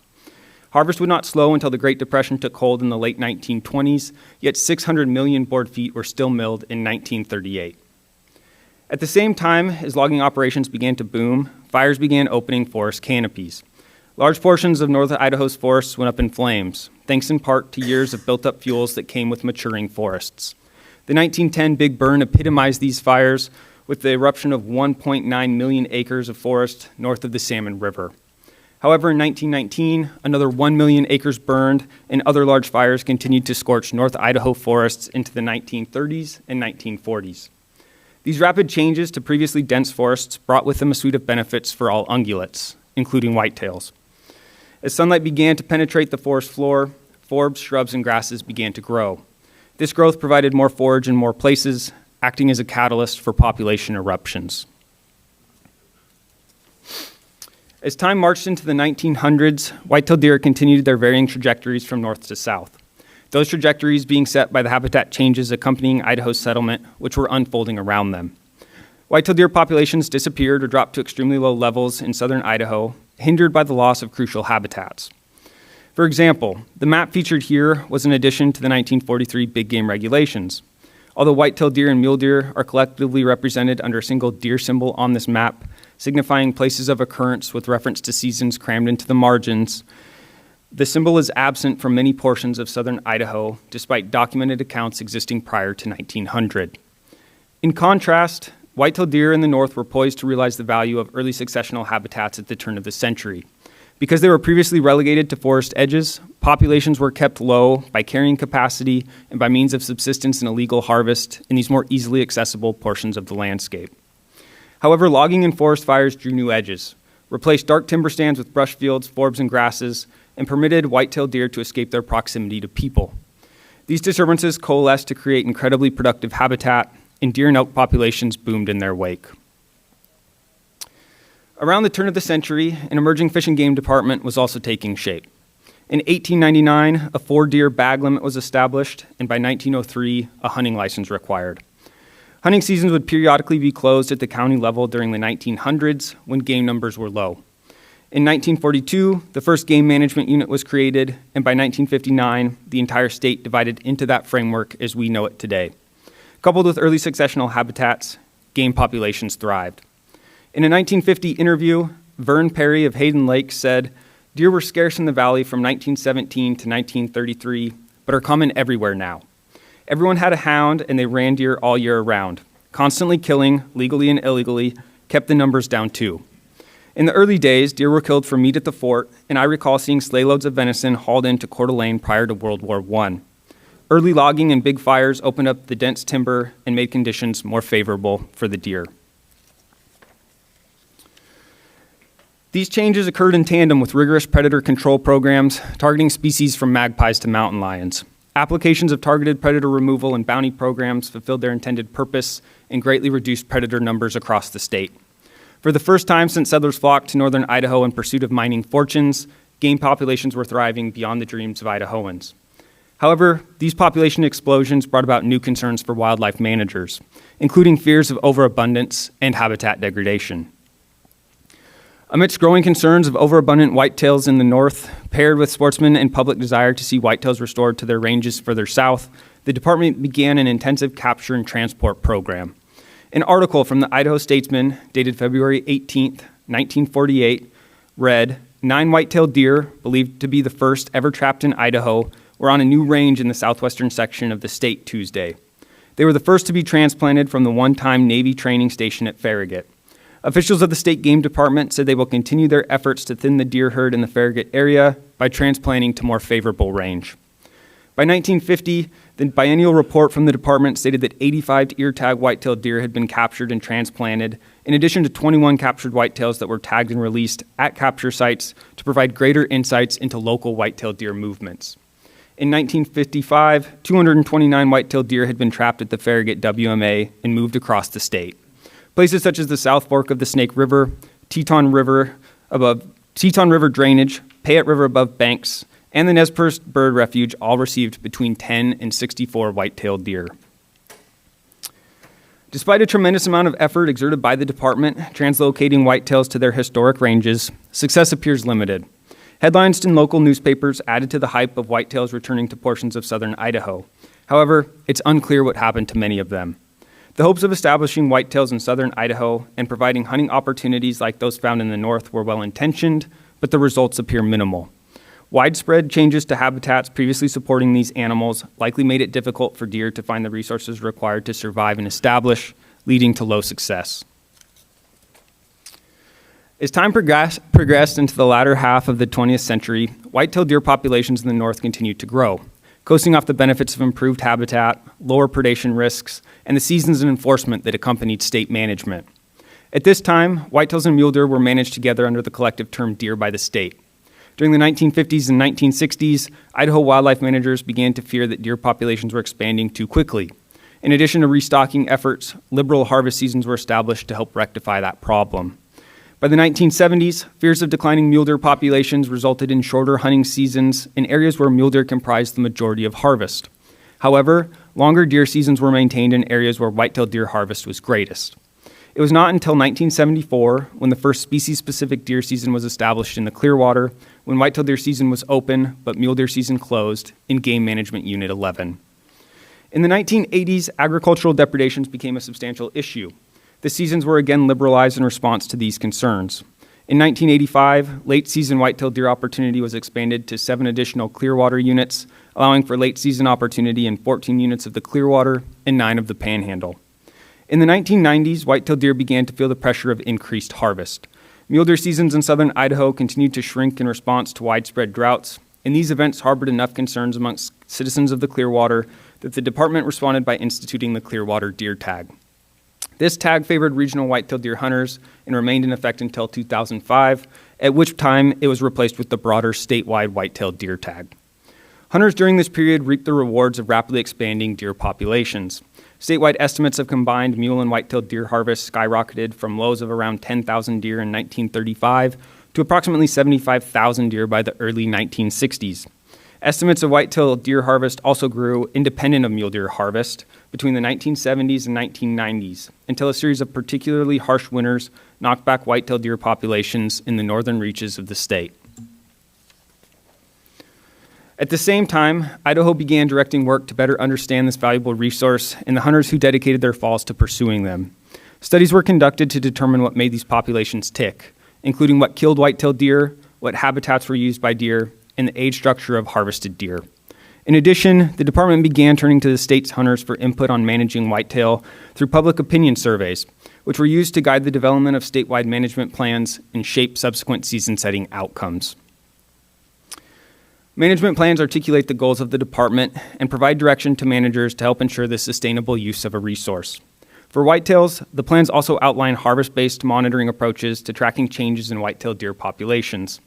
Harvest would not slow until the Great Depression took hold in the late 1920s, yet 600 million board feet were still milled in 1938. At the same time as logging operations began to boom, fires began opening forest canopies. Large portions of North Idaho's forests went up in flames, thanks in part to years of built-up fuels that came with maturing forests. The 1910 Big Burn epitomized these fires with the eruption of 1.9 million acres of forest north of the Salmon River. However, in 1919, another 1 million acres burned, and other large fires continued to scorch North Idaho forests into the 1930s and 1940s. These rapid changes to previously dense forests brought with them a suite of benefits for all ungulates, including whitetails. As sunlight began to penetrate the forest floor, forbs, shrubs, and grasses began to grow. This growth provided more forage in more places, acting as a catalyst for population eruptions. As time marched into the 1900s, white-tailed deer continued their varying trajectories from north to south. Those trajectories being set by the habitat changes accompanying Idaho's settlement, which were unfolding around them. White-tailed deer populations disappeared or dropped to extremely low levels in southern Idaho, hindered by the loss of crucial habitats. For example, the map featured here was an addition to the 1943 big game regulations. Although white-tailed deer and mule deer are collectively represented under a single deer symbol on this map, signifying places of occurrence with reference to seasons crammed into the margins, the symbol is absent from many portions of southern Idaho, despite documented accounts existing prior to 1900. In contrast, white-tailed deer in the north were poised to realize the value of early successional habitats at the turn of the century. Because they were previously relegated to forest edges, populations were kept low by carrying capacity and by means of subsistence and illegal harvest in these more easily accessible portions of the landscape. However, logging and forest fires drew new edges, replaced dark timber stands with brush fields, forbs, and grasses, and permitted white-tailed deer to escape their proximity to people. These disturbances coalesced to create incredibly productive habitat, and deer and elk populations boomed in their wake. Around the turn of the century, an emerging fish and game department was also taking shape. In 1899, a 4-deer bag limit was established, and by 1903, a hunting license required. Hunting seasons would periodically be closed at the county level during the 1900s when game numbers were low. In 1942, the first game management unit was created, and by 1959, the entire state divided into that framework as we know it today. Coupled with early successional habitats, game populations thrived. In a 1950 interview, Vern Perry of Hayden Lake said, "Deer were scarce in the valley from 1917 to 1933, but are common everywhere now. Everyone had a hound, and they ran deer all year around. Constantly killing, legally and illegally, kept the numbers down too. In the early days, deer were killed for meat at the fort, and I recall seeing sleigh loads of venison hauled into Coeur d'Alene prior to World War I. Early logging and big fires opened up the dense timber and made conditions more favorable for the deer." These changes occurred in tandem with rigorous predator control programs targeting species from magpies to mountain lions. Applications of targeted predator removal and bounty programs fulfilled their intended purpose and greatly reduced predator numbers across the state. For the first time since settlers flocked to northern Idaho in pursuit of mining fortunes, game populations were thriving beyond the dreams of Idahoans. However, these population explosions brought about new concerns for wildlife managers, including fears of overabundance and habitat degradation. Amidst growing concerns of overabundant whitetails in the north, paired with sportsmen and public desire to see whitetails restored to their ranges further south, the department began an intensive capture and transport program. An article from the Idaho Statesman, dated February 18, 1948, read, 9 white-tailed deer, believed to be the first ever trapped in Idaho, were on a new range in the southwestern section of the state Tuesday. They were the first to be transplanted from the one-time Navy training station at Farragut. Officials of the state game department said they will continue their efforts to thin the deer herd in the Farragut area by transplanting to more favorable range. By 1950, the biennial report from the department stated that 85 ear-tag white-tailed deer had been captured and transplanted, in addition to 21 captured whitetails that were tagged and released at capture sites to provide greater insights into local white-tailed deer movements. In 1955, 229 white-tailed deer had been trapped at the Farragut WMA and moved across the state. Places such as the South Fork of the Snake River, Teton River drainage, Payette River above Banks, and the Nez Perce Bird Refuge all received between 10 and 64 white-tailed deer. Despite a tremendous amount of effort exerted by the department translocating whitetails to their historic ranges, success appears limited. Headlines in local newspapers added to the hype of whitetails returning to portions of southern Idaho. However, it's unclear what happened to many of them. The hopes of establishing whitetails in southern Idaho and providing hunting opportunities like those found in the north were well-intentioned, but the results appear minimal. Widespread changes to habitats previously supporting these animals likely made it difficult for deer to find the resources required to survive and establish, leading to low success. As time progressed into the latter half of the 20th century, white-tailed deer populations in the north continued to grow, coasting off the benefits of improved habitat, lower predation risks, and the seasons and enforcement that accompanied state management. At this time, whitetails and mule deer were managed together under the collective term deer by the state. During the 1950s and 1960s, Idaho wildlife managers began to fear that deer populations were expanding too quickly. In addition to restocking efforts, liberal harvest seasons were established to help rectify that problem. By the 1970s, fears of declining mule deer populations resulted in shorter hunting seasons in areas where mule deer comprised the majority of harvest. However, longer deer seasons were maintained in areas where white-tailed deer harvest was greatest. It was not until 1974, when the first species-specific deer season was established in the Clearwater, when white-tailed deer season was open, but mule deer season closed in Game Management Unit 11. In the 1980s, agricultural depredations became a substantial issue. The seasons were again liberalized in response to these concerns. In 1985, late-season white-tailed deer opportunity was expanded to 7 additional Clearwater units, allowing for late-season opportunity in 14 units of the Clearwater and 9 of the Panhandle. In the 1990s, white-tailed deer began to feel the pressure of increased harvest. Mule deer seasons in southern Idaho continued to shrink in response to widespread droughts, and these events harbored enough concerns amongst citizens of the Clearwater that the department responded by instituting the Clearwater Deer Tag. This tag favored regional white-tailed deer hunters and remained in effect until 2005, at which time it was replaced with the broader statewide white-tailed deer tag. Hunters during this period reaped the rewards of rapidly expanding deer populations. Statewide estimates of combined mule and white-tailed deer harvest skyrocketed from lows of around 10,000 deer in 1935 to approximately 75,000 deer by the early 1960s. Estimates of white-tailed deer harvest also grew independent of mule deer harvest between the 1970s and 1990s, until a series of particularly harsh winters knocked back white-tailed deer populations in the northern reaches of the state. At the same time, Idaho began directing work to better understand this valuable resource and the hunters who dedicated their falls to pursuing them. Studies were conducted to determine what made these populations tick, including what killed white-tailed deer, what habitats were used by deer, and the age structure of harvested deer. In addition, the department began turning to the state's hunters for input on managing whitetail through public opinion surveys, which were used to guide the development of statewide management plans and shape subsequent season-setting outcomes. Management plans articulate the goals of the department and provide direction to managers to help ensure the sustainable use of a resource. For whitetails, the plans also outline harvest-based monitoring approaches to tracking changes in white-tailed deer populations.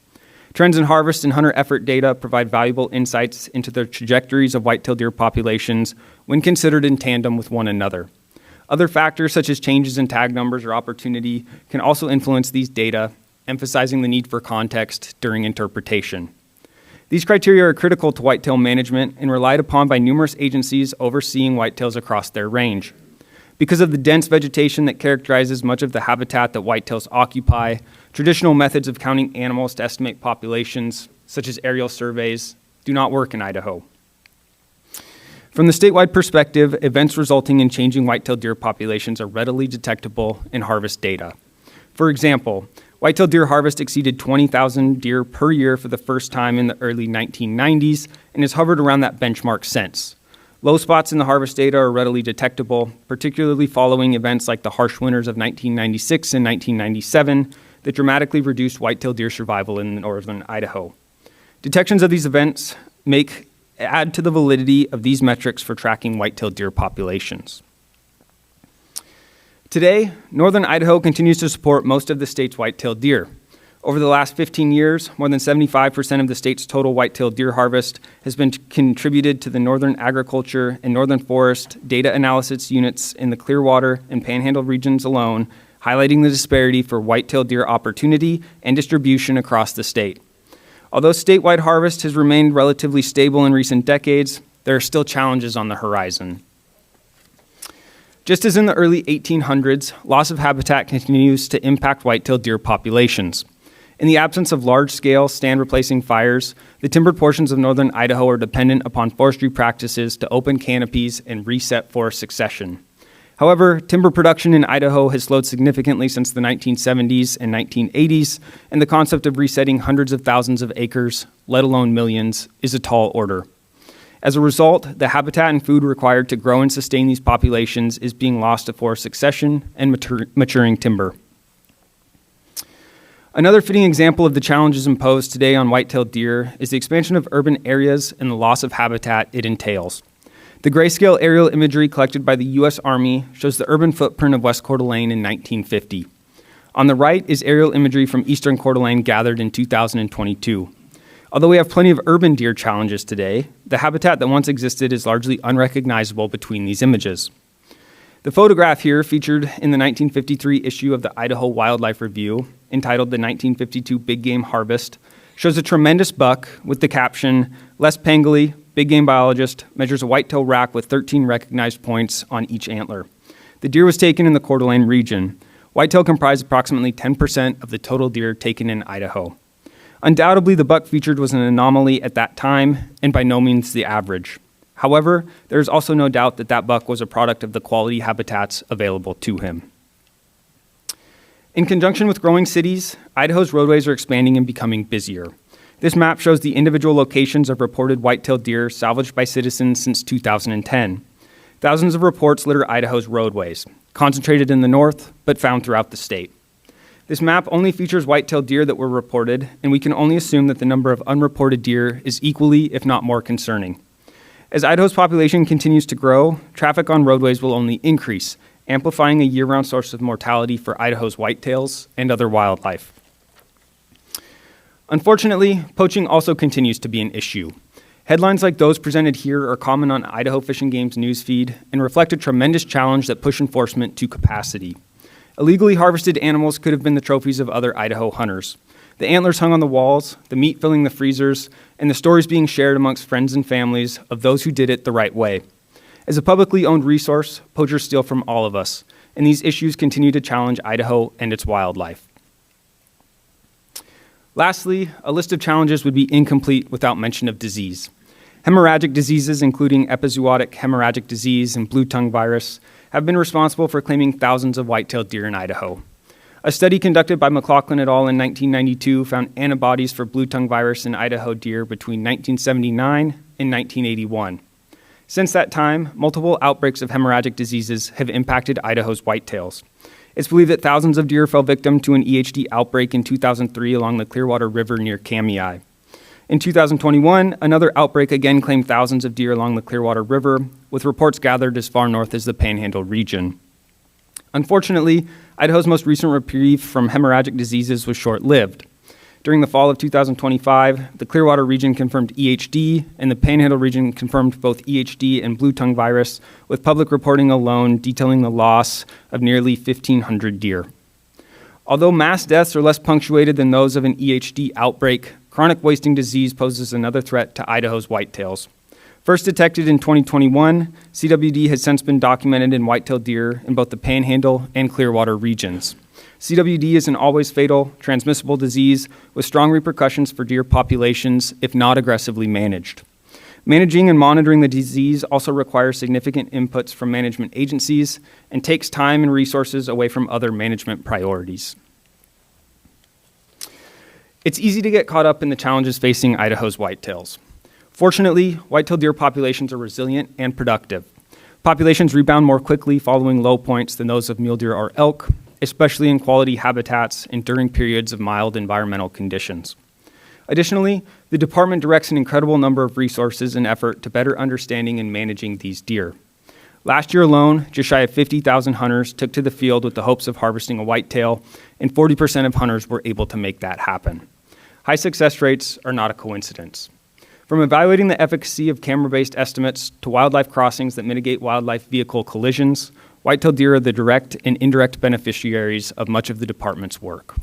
Trends in harvest and hunter effort data provide valuable insights into the trajectories of white-tailed deer populations when considered in tandem with one another. Other factors such as changes in tag numbers or opportunity can also influence these data, emphasizing the need for context during interpretation. These criteria are critical to whitetail management and relied upon by numerous agencies overseeing whitetails across their range. Because of the dense vegetation that characterizes much of the habitat that whitetails occupy, traditional methods of counting animals to estimate populations, such as aerial surveys, do not work in Idaho. From the statewide perspective, events resulting in changing white-tailed deer populations are readily detectable in harvest data. For example, white-tailed deer harvest exceeded 20,000 deer per year for the first time in the early 1990s and has hovered around that benchmark since. Low spots in the harvest data are readily detectable, particularly following events like the harsh winters of 1996 and 1997 that dramatically reduced white-tailed deer survival in northern Idaho. Detections of these events add to the validity of these metrics for tracking white-tailed deer populations. Today, northern Idaho continues to support most of the state's white-tailed deer. Over the last 15 years, more than 75% of the state's total white-tailed deer harvest has been contributed to the northern agriculture and northern forest data analysis units in the Clearwater and Panhandle regions alone, highlighting the disparity for white-tailed deer opportunity and distribution across the state. Although statewide harvest has remained relatively stable in recent decades, there are still challenges on the horizon. Just as in the early 1800s, loss of habitat continues to impact white-tailed deer populations. In the absence of large-scale stand-replacing fires, the timbered portions of northern Idaho are dependent upon forestry practices to open canopies and reset forest succession. However, timber production in Idaho has slowed significantly since the 1970s and 1980s, and the concept of resetting hundreds of thousands of acres, let alone millions, is a tall order. As a result, the habitat and food required to grow and sustain these populations is being lost to forest succession and maturing timber. Another fitting example of the challenges imposed today on white-tailed deer is the expansion of urban areas and the loss of habitat it entails. The grayscale aerial imagery collected by the U.S. Army shows the urban footprint of West Coeur d'Alene in 1950. On the right is aerial imagery from eastern Coeur d'Alene gathered in 2022. Although we have plenty of urban deer challenges today, the habitat that once existed is largely unrecognizable between these images. The photograph here, featured in the 1953 issue of the Idaho Wildlife Review, entitled The 1952 Big Game Harvest, shows a tremendous buck with the caption, "Les Pangoley, big game biologist, measures a whitetail rack with 13 recognized points on each antler." The deer was taken in the Coeur d'Alene region. Whitetail comprised approximately 10% of the total deer taken in Idaho. Undoubtedly, the buck featured was an anomaly at that time, and by no means the average. However, there is also no doubt that that buck was a product of the quality habitats available to him. In conjunction with growing cities, Idaho's roadways are expanding and becoming busier. This map shows the individual locations of reported white-tailed deer salvaged by citizens since 2010. Thousands of reports litter Idaho's roadways, concentrated in the north, but found throughout the state. This map only features white-tailed deer that were reported, and we can only assume that the number of unreported deer is equally, if not more, concerning. As Idaho's population continues to grow, traffic on roadways will only increase, amplifying a year-round source of mortality for Idaho's whitetails and other wildlife. Unfortunately, poaching also continues to be an issue. Headlines like those presented here are common on Idaho Fish and Game's newsfeed and reflect a tremendous challenge that push enforcement to capacity. Illegally harvested animals could have been the trophies of other Idaho hunters. The antlers hung on the walls, the meat filling the freezers, and the stories being shared amongst friends and families of those who did it the right way. As a publicly owned resource, poachers steal from all of us, and these issues continue to challenge Idaho and its wildlife. Lastly, a list of challenges would be incomplete without mention of disease. Hemorrhagic diseases, including epizootic hemorrhagic disease and blue tongue virus, have been responsible for claiming thousands of white-tailed deer in Idaho. A study conducted by McLaughlin et al. In 1992 found antibodies for blue tongue virus in Idaho deer between 1979 and 1981. Since that time, multiple outbreaks of hemorrhagic diseases have impacted Idaho's whitetails. It's believed that thousands of deer fell victim to an EHD outbreak in 2003 along the Clearwater River near Kamei. In 2021, another outbreak again claimed thousands of deer along the Clearwater River, with reports gathered as far north as the Panhandle region. Unfortunately, Idaho's most recent reprieve from hemorrhagic diseases was short-lived. During the fall of 2025, the Clearwater region confirmed EHD, and the Panhandle region confirmed both EHD and blue tongue virus, with public reporting alone detailing the loss of nearly 1,500 deer. Although mass deaths are less punctuated than those of an EHD outbreak, chronic wasting disease poses another threat to Idaho's whitetails. First detected in 2021, CWD has since been documented in white-tailed deer in both the Panhandle and Clearwater regions. CWD is an always fatal, transmissible disease with strong repercussions for deer populations if not aggressively managed. Managing and monitoring the disease also requires significant inputs from management agencies and takes time and resources away from other management priorities. It's easy to get caught up in the challenges facing Idaho's whitetails. Fortunately, white-tailed deer populations are resilient and productive. Populations rebound more quickly following low points than those of mule deer or elk, especially in quality habitats and during periods of mild environmental conditions. Additionally, the department directs an incredible number of resources and effort to better understanding and managing these deer. Last year alone, just shy of 50,000 hunters took to the field with the hopes of harvesting a whitetail, and 40% of hunters were able to make that happen. High success rates are not a coincidence. From evaluating the efficacy of camera-based estimates to wildlife crossings that mitigate wildlife vehicle collisions, whitetail deer are the direct and indirect beneficiaries of much of the department's work.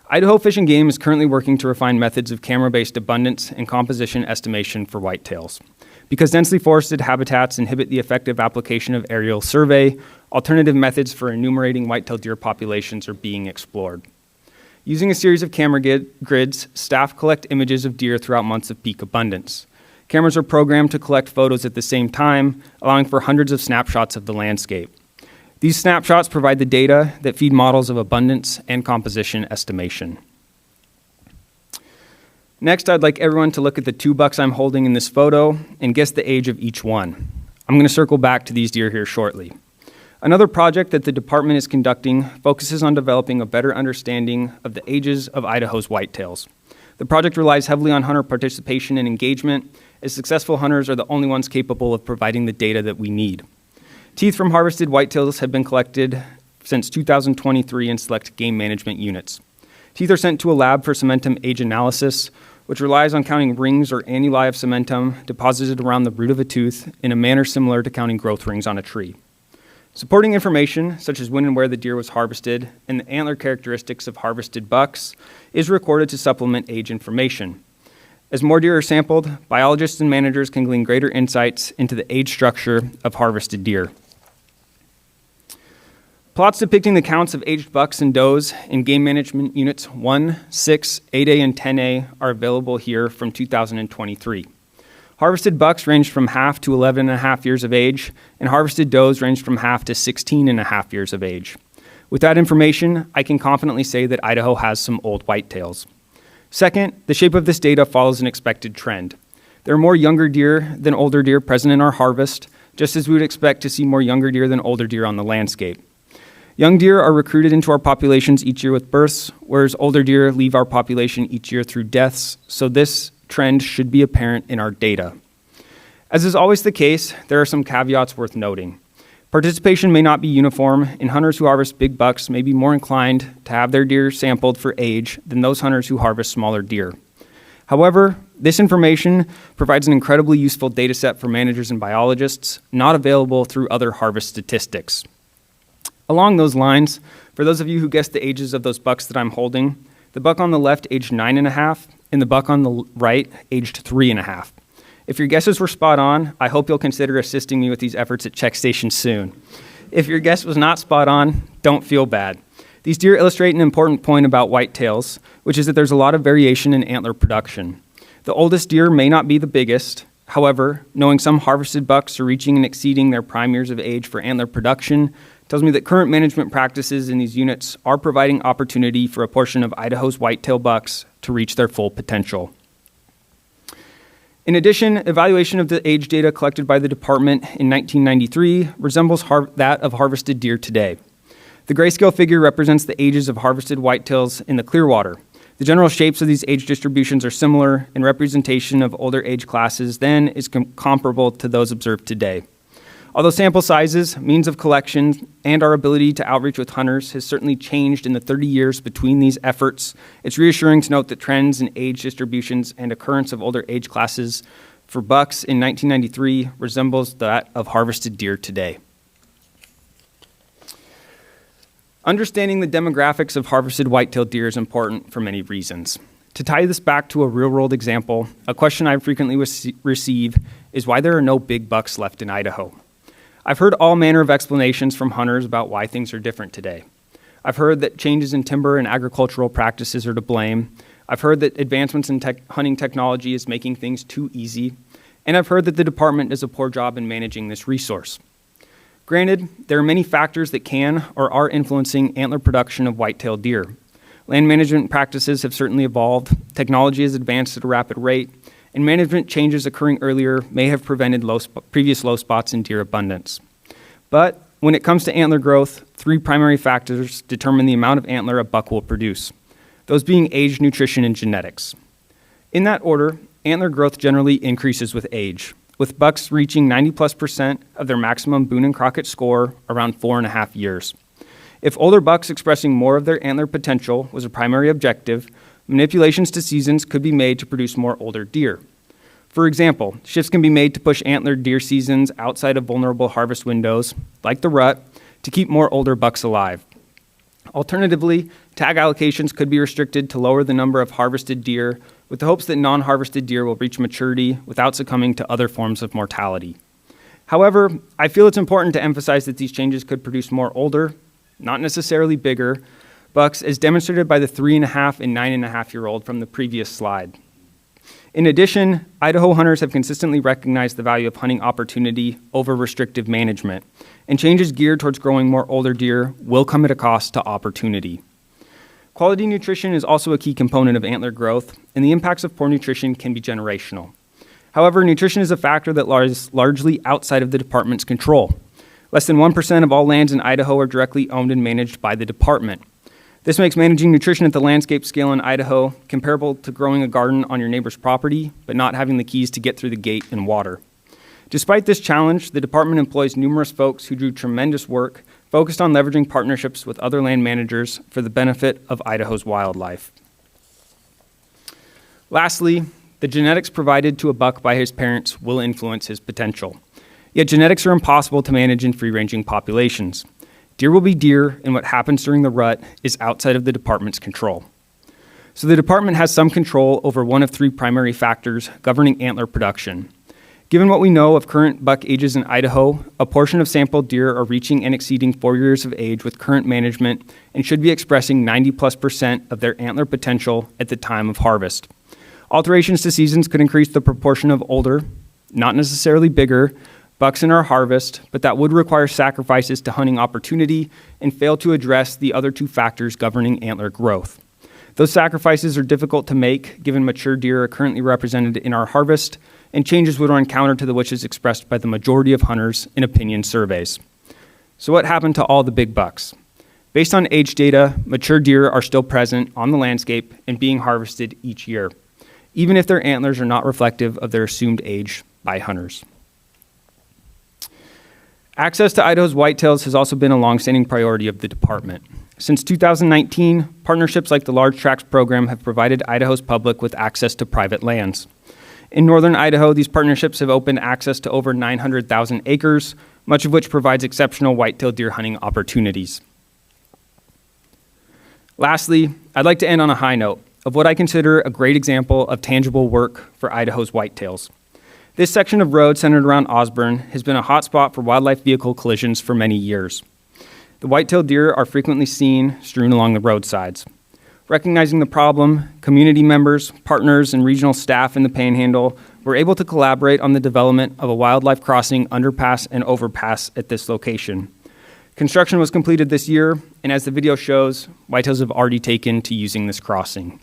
Idaho Fish and Game is currently working to refine methods of camera-based abundance and composition estimation for whitetails. Because densely forested habitats inhibit the effective application of aerial survey, alternative methods for enumerating whitetail deer populations are being explored. Using a series of camera grids, staff collect images of deer throughout months of peak abundance. Cameras are programmed to collect photos at the same time, allowing for hundreds of snapshots of the landscape. These snapshots provide the data that feed models of abundance and composition estimation. Next, I'd like everyone to look at the 2 bucks I'm holding in this photo and guess the age of each one. I'm going to circle back to these deer here shortly. Another project that the department is conducting focuses on developing a better understanding of the ages of Idaho's whitetails. The project relies heavily on hunter participation and engagement, as successful hunters are the only ones capable of providing the data that we need. Teeth from harvested whitetails have been collected since 2023 in select game management units. Teeth are sent to a lab for cementum age analysis, which relies on counting rings or annuli of cementum deposited around the root of a tooth in a manner similar to counting growth rings on a tree. Supporting information, such as when and where the deer was harvested and the antler characteristics of harvested bucks, is recorded to supplement age information. As more deer are sampled, biologists and managers can glean greater insights into the age structure of harvested deer. Plots depicting the counts of aged bucks and does in game management units 1, 6, 8A, and 10A are available here from 2023. Harvested bucks ranged from half to 11.5 years of age, and harvested does ranged from half to 16.5 years of age. With that information, I can confidently say that Idaho has some old whitetails. Second, the shape of this data follows an expected trend. There are more younger deer than older deer present in our harvest, just as we would expect to see more younger deer than older deer on the landscape. Young deer are recruited into our populations each year with births, whereas older deer leave our population each year through deaths, so this trend should be apparent in our data. As is always the case, there are some caveats worth noting. Participation may not be uniform, and hunters who harvest big bucks may be more inclined to have their deer sampled for age than those hunters who harvest smaller deer. However, this information provides an incredibly useful data set for managers and biologists, not available through other harvest statistics. Along those lines, for those of you who guessed the ages of those bucks that I'm holding, the buck on the left aged 9.5 and the buck on the right aged 3.5. If your guesses were spot on, I hope you'll consider assisting me with these efforts at Check Station soon. If your guess was not spot on, don't feel bad. These deer illustrate an important point about whitetails, which is that there's a lot of variation in antler production. The oldest deer may not be the biggest. However, knowing some harvested bucks are reaching and exceeding their prime years of age for antler production tells me that current management practices in these units are providing opportunity for a portion of Idaho's whitetail bucks to reach their full potential. In addition, evaluation of the age data collected by the department in 1993 resembles that of harvested deer today. The grayscale figure represents the ages of harvested whitetails in the Clearwater. The general shapes of these age distributions are similar, and representation of older age classes then is comparable to those observed today. Although sample sizes, means of collection, and our ability to outreach with hunters has certainly changed in the 30 years between these efforts, it's reassuring to note that trends in age distributions and occurrence of older age classes for bucks in 1993 resembles that of harvested deer today. Understanding the demographics of harvested whitetail deer is important for many reasons. To tie this back to a real-world example, a question I frequently receive is why there are no big bucks left in Idaho. I've heard all manner of explanations from hunters about why things are different today. I've heard that changes in timber and agricultural practices are to blame. I've heard that advancements in hunting technology is making things too easy. And I've heard that the department does a poor job in managing this resource. Granted, there are many factors that can or are influencing antler production of white-tailed deer. Land management practices have certainly evolved, technology has advanced at a rapid rate, and management changes occurring earlier may have prevented previous low spots in deer abundance. But when it comes to antler growth, 3 primary factors determine the amount of antler a buck will produce, those being age, nutrition, and genetics. In that order, antler growth generally increases with age. with bucks reaching 90+% of their maximum Boone and Crockett score around 4.5 years. If older bucks expressing more of their antler potential was a primary objective, manipulations to seasons could be made to produce more older deer. For example, shifts can be made to push antlered deer seasons outside of vulnerable harvest windows, like the rut, to keep more older bucks alive. Alternatively, tag allocations could be restricted to lower the number of harvested deer with the hopes that non-harvested deer will reach maturity without succumbing to other forms of mortality. However, I feel it's important to emphasize that these changes could produce more older, not necessarily bigger, bucks as demonstrated by the 3.5 and 9.5-year-old from the previous slide. In addition, Idaho hunters have consistently recognized the value of hunting opportunity over restrictive management, and changes geared towards growing more older deer will come at a cost to opportunity. Quality nutrition is also a key component of antler growth, and the impacts of poor nutrition can be generational. However, nutrition is a factor that lies largely outside of the department's control. Less than 1% of all lands in Idaho are directly owned and managed by the department. This makes managing nutrition at the landscape scale in Idaho comparable to growing a garden on your neighbor's property, but not having the keys to get through the gate and water. Despite this challenge, the department employs numerous folks who do tremendous work focused on leveraging partnerships with other land managers for the benefit of Idaho's wildlife. Lastly, the genetics provided to a buck by his parents will influence his potential. Yet genetics are impossible to manage in free-ranging populations. Deer will be deer, and what happens during the rut is outside of the department's control. So the department has some control over one of three primary factors governing antler production. Given what we know of current buck ages in Idaho, a portion of sampled deer are reaching and exceeding 4 years of age with current management and should be expressing 90+% of their antler potential at the time of harvest. Alterations to seasons could increase the proportion of older, not necessarily bigger, bucks in our harvest, but that would require sacrifices to hunting opportunity and fail to address the other two factors governing antler growth. Those sacrifices are difficult to make given mature deer are currently represented in our harvest, and changes would run counter to the wishes expressed by the majority of hunters in opinion surveys. So what happened to all the big bucks? Based on age data, mature deer are still present on the landscape and being harvested each year, even if their antlers are not reflective of their assumed age by hunters. Access to Idaho's whitetails has also been a longstanding priority of the department. Since 2019, partnerships like the Large Tracts program have provided Idaho's public with access to private lands. In northern Idaho, these partnerships have opened access to over 900,000 acres, much of which provides exceptional whitetail deer hunting opportunities. Lastly, I'd like to end on a high note of what I consider a great example of tangible work for Idaho's whitetails. This section of road centered around Osborne has been a hotspot for wildlife vehicle collisions for many years. The white-tailed deer are frequently seen strewn along the roadsides. Recognizing the problem, community members, partners, and regional staff in the Panhandle were able to collaborate on the development of a wildlife crossing underpass and overpass at this location. Construction was completed this year, and as the video shows, whitetails have already taken to using this crossing.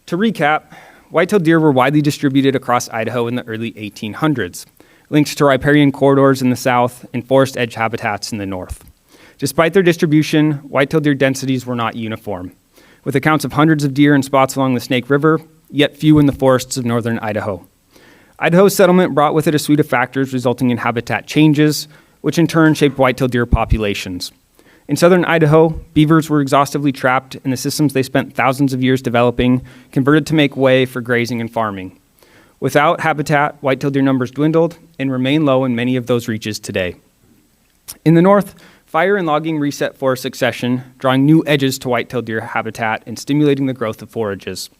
To recap, white-tailed deer were widely distributed across Idaho in the early 1800s, linked to riparian corridors in the south and forest edge habitats in the north. Despite their distribution, white-tailed deer densities were not uniform, with accounts of hundreds of deer in spots along the Snake River, yet few in the forests of northern Idaho. Idaho's settlement brought with it a suite of factors resulting in habitat changes, which in turn shaped white-tailed deer populations. In southern Idaho, beavers were exhaustively trapped, and the systems they spent thousands of years developing converted to make way for grazing and farming. Without habitat, white-tailed deer numbers dwindled and remain low in many of those reaches today. In the north, fire and logging reset forest succession, drawing new edges to white-tailed deer habitat and stimulating the growth of forages.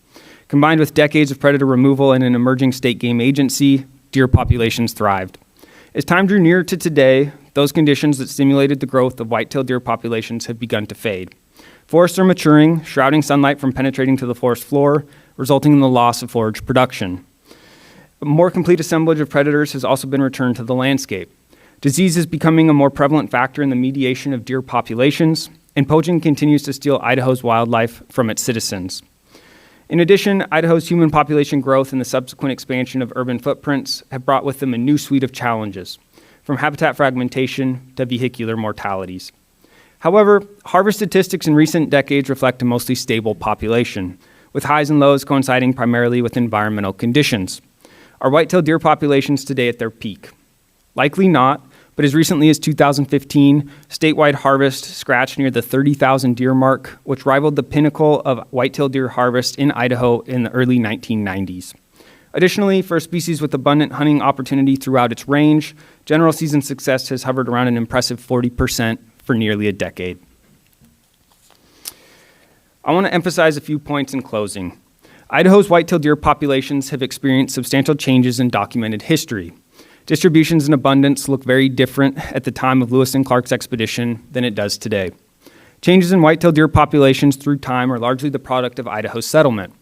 Combined with decades of predator removal and an emerging state game agency, deer populations thrived. As time drew near to today, those conditions that stimulated the growth of white-tailed deer populations have begun to fade. Forests are maturing, shrouding sunlight from penetrating to the forest floor, resulting in the loss of forage production. A more complete assemblage of predators has also been returned to the landscape. Disease is becoming a more prevalent factor in the mediation of deer populations, and poaching continues to steal Idaho's wildlife from its citizens. In addition, Idaho's human population growth and the subsequent expansion of urban footprints have brought with them a new suite of challenges, from habitat fragmentation to vehicular mortalities. However, harvest statistics in recent decades reflect a mostly stable population, with highs and lows coinciding primarily with environmental conditions. Are white-tailed deer populations today at their peak? Likely not, but as recently as 2015, statewide harvest scratched near the 30,000 deer mark, which rivaled the pinnacle of white-tailed deer harvest in Idaho in the early 1990s. Additionally, for a species with abundant hunting opportunity throughout its range, general season success has hovered around an impressive 40% for nearly a decade. I want to emphasize a few points in closing. Idaho's white-tailed deer populations have experienced substantial changes in documented history. Distributions and abundance look very different at the time of Lewis and Clark's expedition than it does today. Changes in white-tailed deer populations through time are largely the product of Idaho's settlement.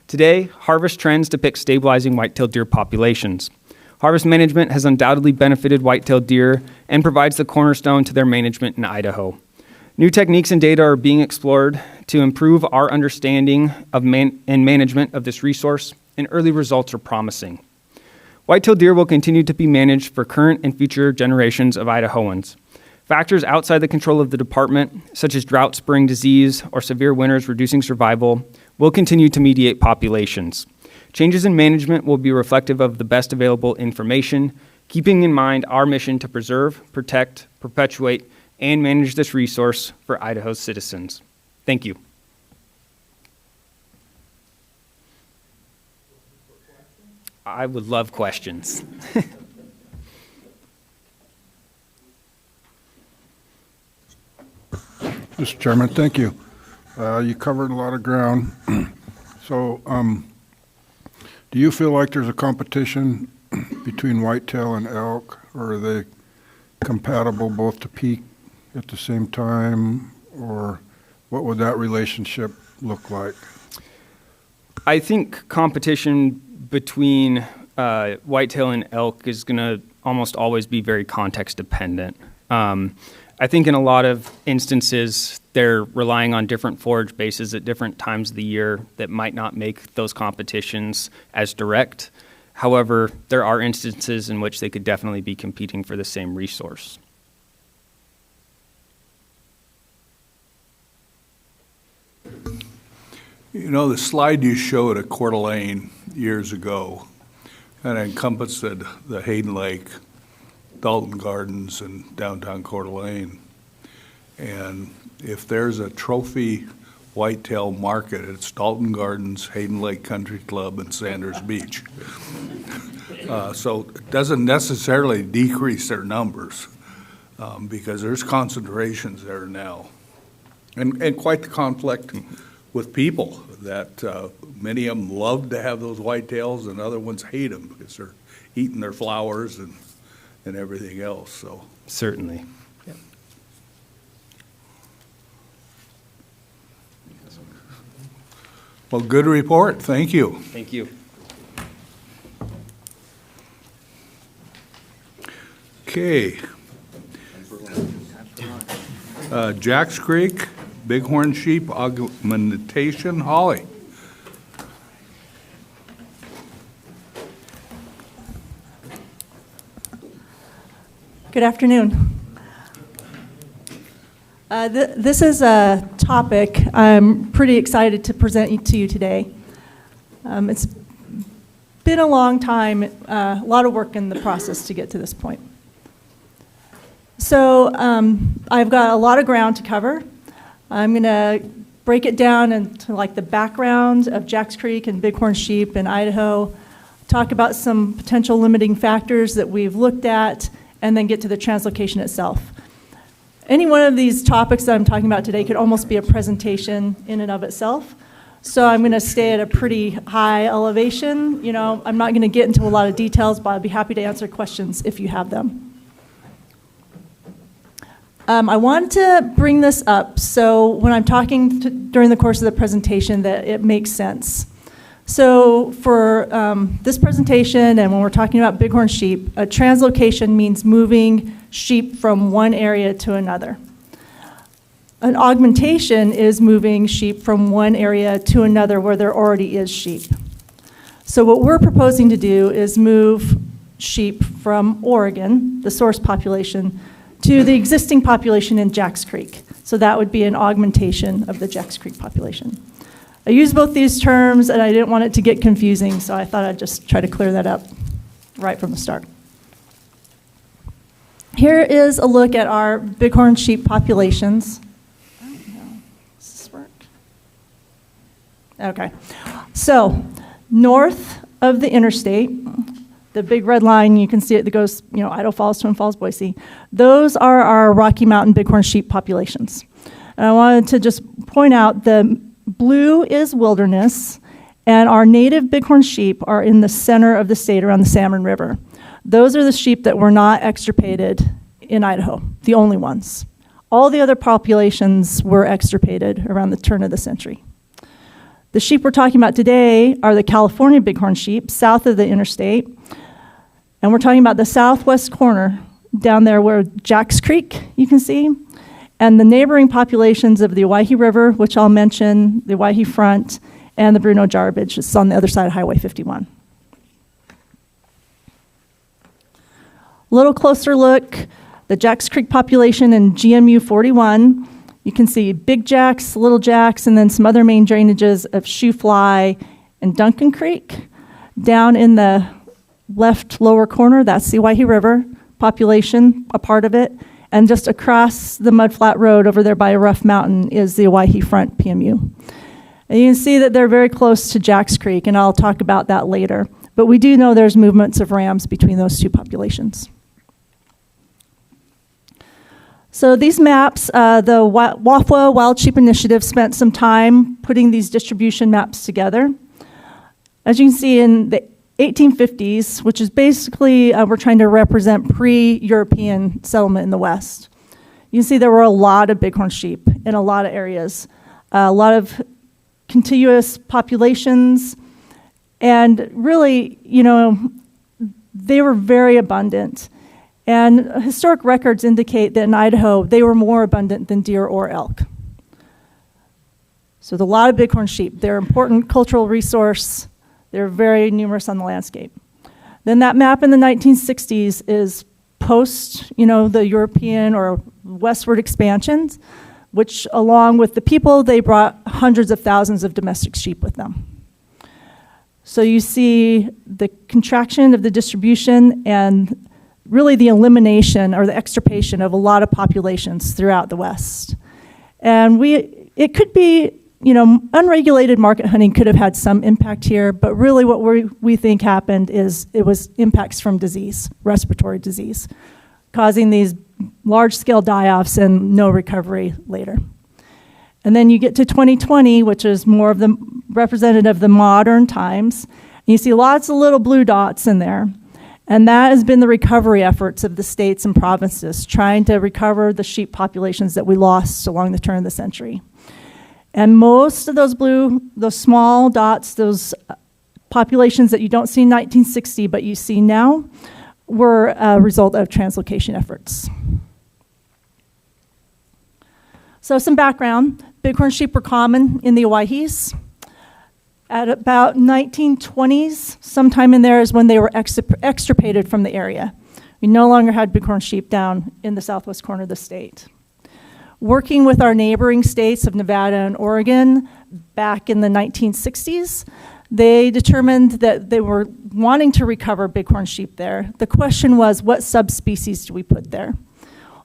Today, harvest trends depict stabilizing white-tailed deer populations. Harvest management has undoubtedly benefited white-tailed deer and provides the cornerstone to their management in Idaho. New techniques and data are being explored to improve our understanding of and management of this resource, and early results are promising. White-tailed deer will continue to be managed for current and future generations of Idahoans. Factors outside the control of the department, such as drought, spring disease, or severe winters reducing survival, will continue to mediate populations. Changes in management will be reflective of the best available information, keeping in mind our mission to preserve, protect, perpetuate, and manage this resource for Idaho's citizens. Thank you. I would love questions. Mr. Chairman, thank you. You covered a lot of ground. So, do you feel like there's a competition between whitetail and elk, or are they compatible both to peak at the same time, or what would that relationship look like? I think competition between whitetail and elk is going to almost always be very context dependent. I think in a lot of instances, they're relying on different forage bases at different times of the year that might not make those competitions as direct. However, there are instances in which they could definitely be competing for the same resource. You know, the slide you showed at Coeur d'Alene years ago kind of encompassed the Hayden Lake, Dalton Gardens, and downtown Coeur d'Alene. And if there's a trophy whitetail market, it's Dalton Gardens, Hayden Lake Country Club, and Sanders Beach. So it doesn't necessarily decrease their numbers because there's concentrations there now. And quite the conflict with people that many of them love to have those whitetails and other ones hate them because they're eating their flowers and everything else. So certainly. Yeah. Well, good report. Thank you. Thank you. Okay. Jacks Creek, Bighorn sheep, Augmentation, Holly. Good afternoon. This is a topic I'm pretty excited to present to you today. It's been a long time, a lot of work in the process to get to this point. So I've got a lot of ground to cover. I'm going to break it down into like the background of Jacks Creek and Bighorn sheep in Idaho, talk about some potential limiting factors that we've looked at, and then get to the translocation itself. Any one of these topics that I'm talking about today could almost be a presentation in and of itself. So I'm going to stay at a pretty high elevation. You know, I'm not going to get into a lot of details, but I'd be happy to answer questions if you have them. I wanted to bring this up so when I'm talking during the course of the presentation that it makes sense. So for this presentation and when we're talking about bighorn sheep, a translocation means moving sheep from one area to another. An augmentation is moving sheep from one area to another where there already is sheep. So what we're proposing to do is move sheep from Oregon, the source population, to the existing population in Jacks Creek. So that would be an augmentation of the Jacks Creek population. I use both these terms, and I didn't want it to get confusing, so I thought I'd just try to clear that up right from the start. Here is a look at our bighorn sheep populations. I don't know. Does this work? Okay. So, north of the interstate, the big red line, you can see it that goes, Idaho Falls, Twin Falls, Boise. Those are our Rocky Mountain bighorn sheep populations. And I wanted to just point out the blue is wilderness, and our native bighorn sheep are in the center of the state around the Salmon River. Those are the sheep that were not extirpated in Idaho, the only ones. All the other populations were extirpated around the turn of the century. The sheep we're talking about today are the California bighorn sheep, south of the interstate. And we're talking about the southwest corner, down there where Jack's Creek, you can see, and the neighboring populations of the Owyhee River, which I'll mention, the Owyhee Front, and the Bruno Garbage. It's on the other side of Highway 51. A little closer look, the Jacks Creek population in GMU 41. You can see Big Jacks, Little Jacks, and then some other main drainages of Shoe Fly and Duncan Creek. Down in the left lower corner, that's the Owyhee River population, a part of it. And just across the Mudflat Road over there by Rough Mountain is the Owyhee Front PMU. And you can see that they're very close to Jacks Creek, and I'll talk about that later. But we do know there's movements of rams between those two populations. So these maps, the WAFWA Wild Sheep Initiative spent some time putting these distribution maps together. As you can see in the 1850s, which is basically, we're trying to represent pre-European settlement in the West. You can see there were a lot of bighorn sheep in a lot of areas, a lot of contiguous populations, and really, they were very abundant. And historic records indicate that in Idaho, they were more abundant than deer or elk. So there's a lot of bighorn sheep. They're an important cultural resource. They're very numerous on the landscape. Then that map in the 1960s is post, the European or westward expansions, which along with the people, they brought hundreds of thousands of domestic sheep with them. So you see the contraction of the distribution and really the elimination or the extirpation of a lot of populations throughout the West. And it could be, unregulated market hunting could have had some impact here, but really what we think happened is it was impacts from disease, respiratory disease, causing these large-scale die-offs and no recovery later. And then you get to 2020, which is more of the representative of the modern times, and you see lots of little blue dots in there. And that has been the recovery efforts of the states and provinces, trying to recover the sheep populations that we lost along the turn of the century. And most of those those small dots, those populations that you don't see in 1960, but you see now, were a result of translocation efforts. So some background, bighorn sheep were common in the Owyhees. At about 1920s, sometime in there is when they were extirpated from the area. We no longer had bighorn sheep down in the southwest corner of the state. Working with our neighboring states of Nevada and Oregon back in the 1960s, they determined that they were wanting to recover bighorn sheep there. The question was, what subspecies do we put there?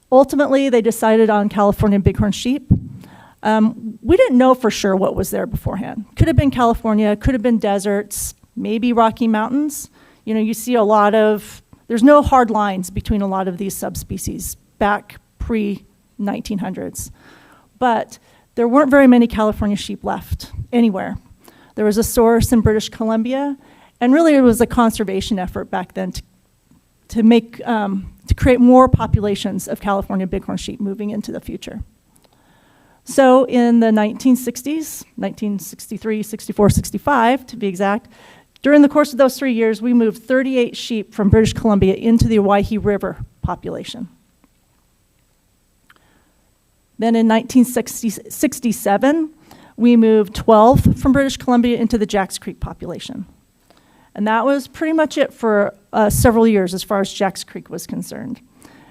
Ultimately, they decided on California bighorn sheep. We didn't know for sure what was there beforehand. Could have been California, could have been deserts, maybe Rocky Mountains. You see a lot of, there's no hard lines between a lot of these subspecies back pre-1900s. But there weren't very many California sheep left anywhere. There was a source in British Columbia, and really it was a conservation effort back then to create more populations of California bighorn sheep moving into the future. So in the 1960s, 1963, 64, 65 to be exact, during the course of those 3 years, we moved 38 sheep from British Columbia into the Owyhee River population. Then in 1967, we moved 12 from British Columbia into the Jacks Creek population. And that was pretty much it for several years as far as Jacks Creek was concerned.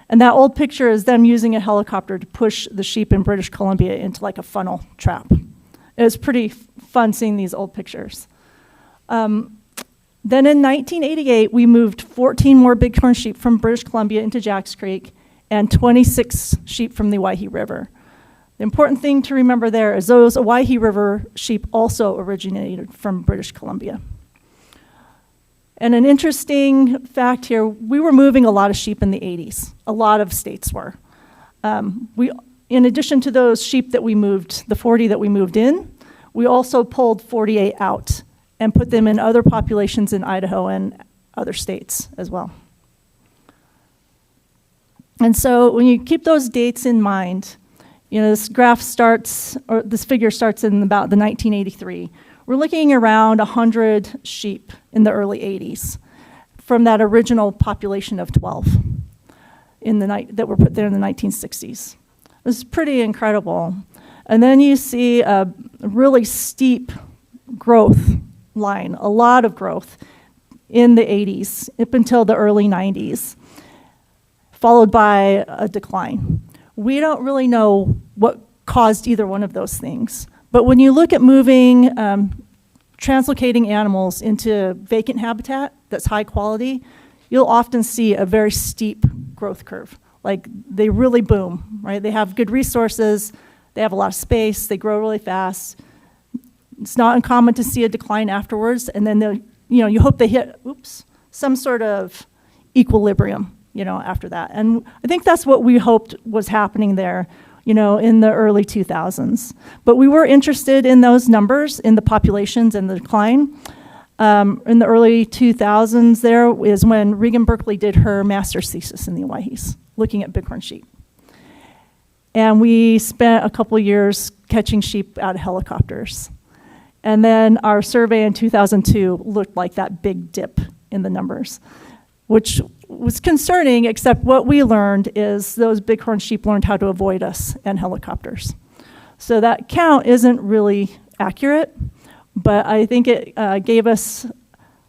And that old picture is them using a helicopter to push the sheep in British Columbia into like a funnel trap. It was pretty fun seeing these old pictures. Then in 1988, we moved 14 more bighorn sheep from British Columbia into Jacks Creek and 26 sheep from the Owyhee River. The important thing to remember there is those Owyhee River sheep also originated from British Columbia. And an interesting fact here, we were moving a lot of sheep in the 80s. A lot of states were. In addition to those sheep that we moved, the 40 that we moved in, we also pulled 48 out and put them in other populations in Idaho and other states as well. And so when you keep those dates in mind, this graph starts, or this figure starts in about the 1983. We're looking around 100 sheep in the early 80s from that original population of 12 that were put there in the 1960s. It was pretty incredible. And then you see a really steep growth line, a lot of growth in the 80s up until the early 90s, followed by a decline. We don't really know what caused either one of those things. But when you look at moving translocating animals into vacant habitat that's high quality, you'll often see a very steep growth curve. Like they really boom, right? They have good resources, they have a lot of space, they grow really fast. It's not uncommon to see a decline afterwards, and then you hope they hit some sort of equilibrium, after that. And I think that's what we hoped was happening there, in the early 2000s. But we were interested in those numbers, in the populations and the decline. In the early 2000s, there is when Regan Berkeley did her master's thesis in the Owyhees, looking at bighorn sheep. And we spent a couple of years catching sheep out of helicopters. And then our survey in 2002 looked like that big dip in the numbers, which was concerning, except what we learned is those bighorn sheep learned how to avoid us and helicopters. So that count isn't really accurate, but I think it gave us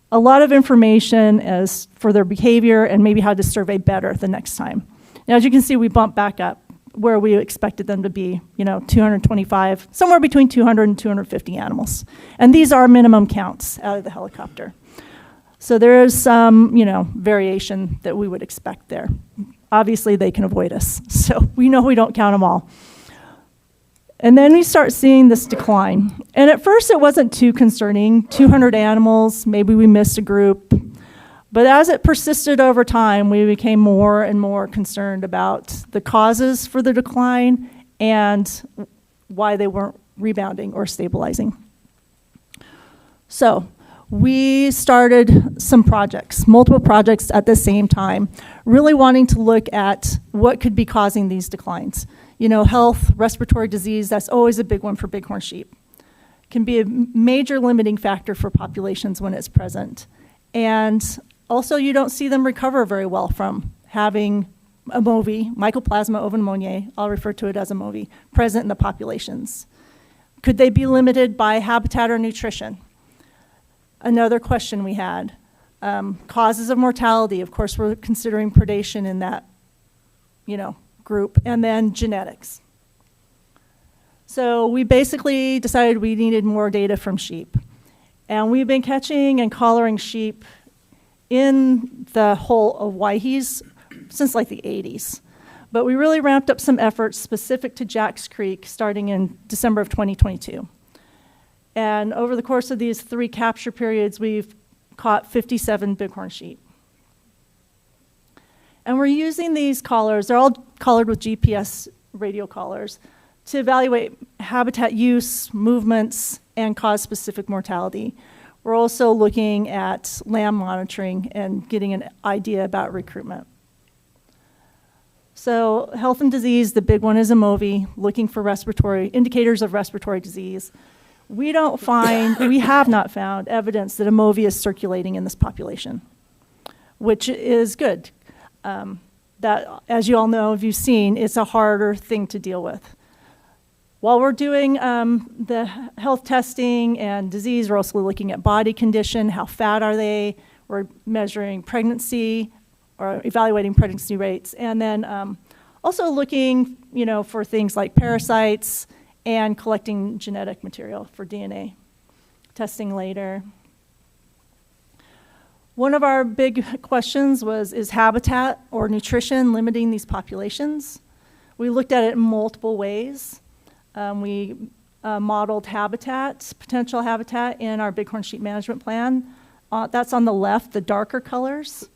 a lot of information as for their behavior and maybe how to survey better the next time. Now, as you can see, we bumped back up where we expected them to be, 225, somewhere between 200 and 250 animals. And these are minimum counts out of the helicopter. So there is some, variation that we would expect there. Obviously, they can avoid us, so we know we don't count them all. And then we start seeing this decline. And at first, it wasn't too concerning, 200 animals, maybe we missed a group. But as it persisted over time, we became more and more concerned about the causes for the decline and why they weren't rebounding or stabilizing. So we started some projects, multiple projects at the same time, really wanting to look at what could be causing these declines. Health, respiratory disease, that's always a big one for bighorn sheep. Can be a major limiting factor for populations when it's present. And also, you don't see them recover very well from having a MOVI, Mycoplasma ovipneumoniae, I'll refer to it as a MOVI, present in the populations. Could they be limited by habitat or nutrition? Another question we had. Causes of mortality, of course, we're considering predation in that, group, and then genetics. So we basically decided we needed more data from sheep. And we've been catching and collaring sheep in the whole of Owyhees since like the 80s. But we really ramped up some efforts specific to Jacks Creek starting in December of 2022. And over the course of these 3 capture periods, we've caught 57 bighorn sheep. And we're using these collars, they're all collared with GPS radio collars, to evaluate habitat use, movements, and cause-specific mortality. We're also looking at lamb monitoring and getting an idea about recruitment. So health and disease, the big one is a MOVI, looking for indicators of respiratory disease. We have not found evidence that a MOVI is circulating in this population, which is good. That, as you all know, if you've seen, it's a harder thing to deal with. While we're doing the health testing and disease, we're also looking at body condition, how fat are they, we're measuring pregnancy or evaluating pregnancy rates, and then also looking, for things like parasites and collecting genetic material for DNA testing later. One of our big questions was, is habitat or nutrition limiting these populations? We looked at it in multiple ways. We modeled habitat, potential habitat, in our bighorn sheep management plan. That's on the left, the darker colors.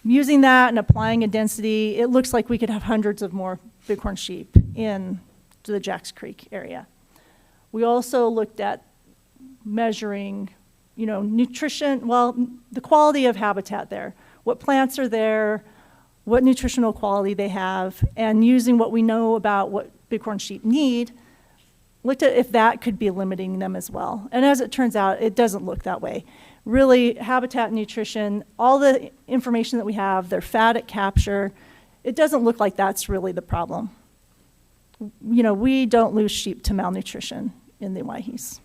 Using that and applying a density, it looks like we could have hundreds of more bighorn sheep in the Jacks Creek area. We also looked at measuring, nutrition, the quality of habitat there. What plants are there, what nutritional quality they have, and using what we know about what bighorn sheep need, looked at if that could be limiting them as well. And as it turns out, it doesn't look that way. Really, habitat and nutrition, all the information that we have, their fat at capture, it doesn't look like that's really the problem. We don't lose sheep to malnutrition in the Owyhees.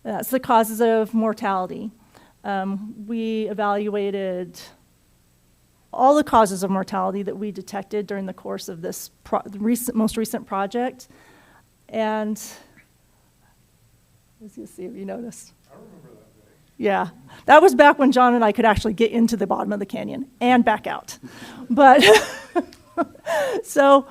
That's the causes of mortality. We evaluated all the causes of mortality that we detected during the course of this most recent project. And let's see if you noticed. I remember that day. Yeah, that was back when John and I could actually get into the bottom of the canyon and back out. But so,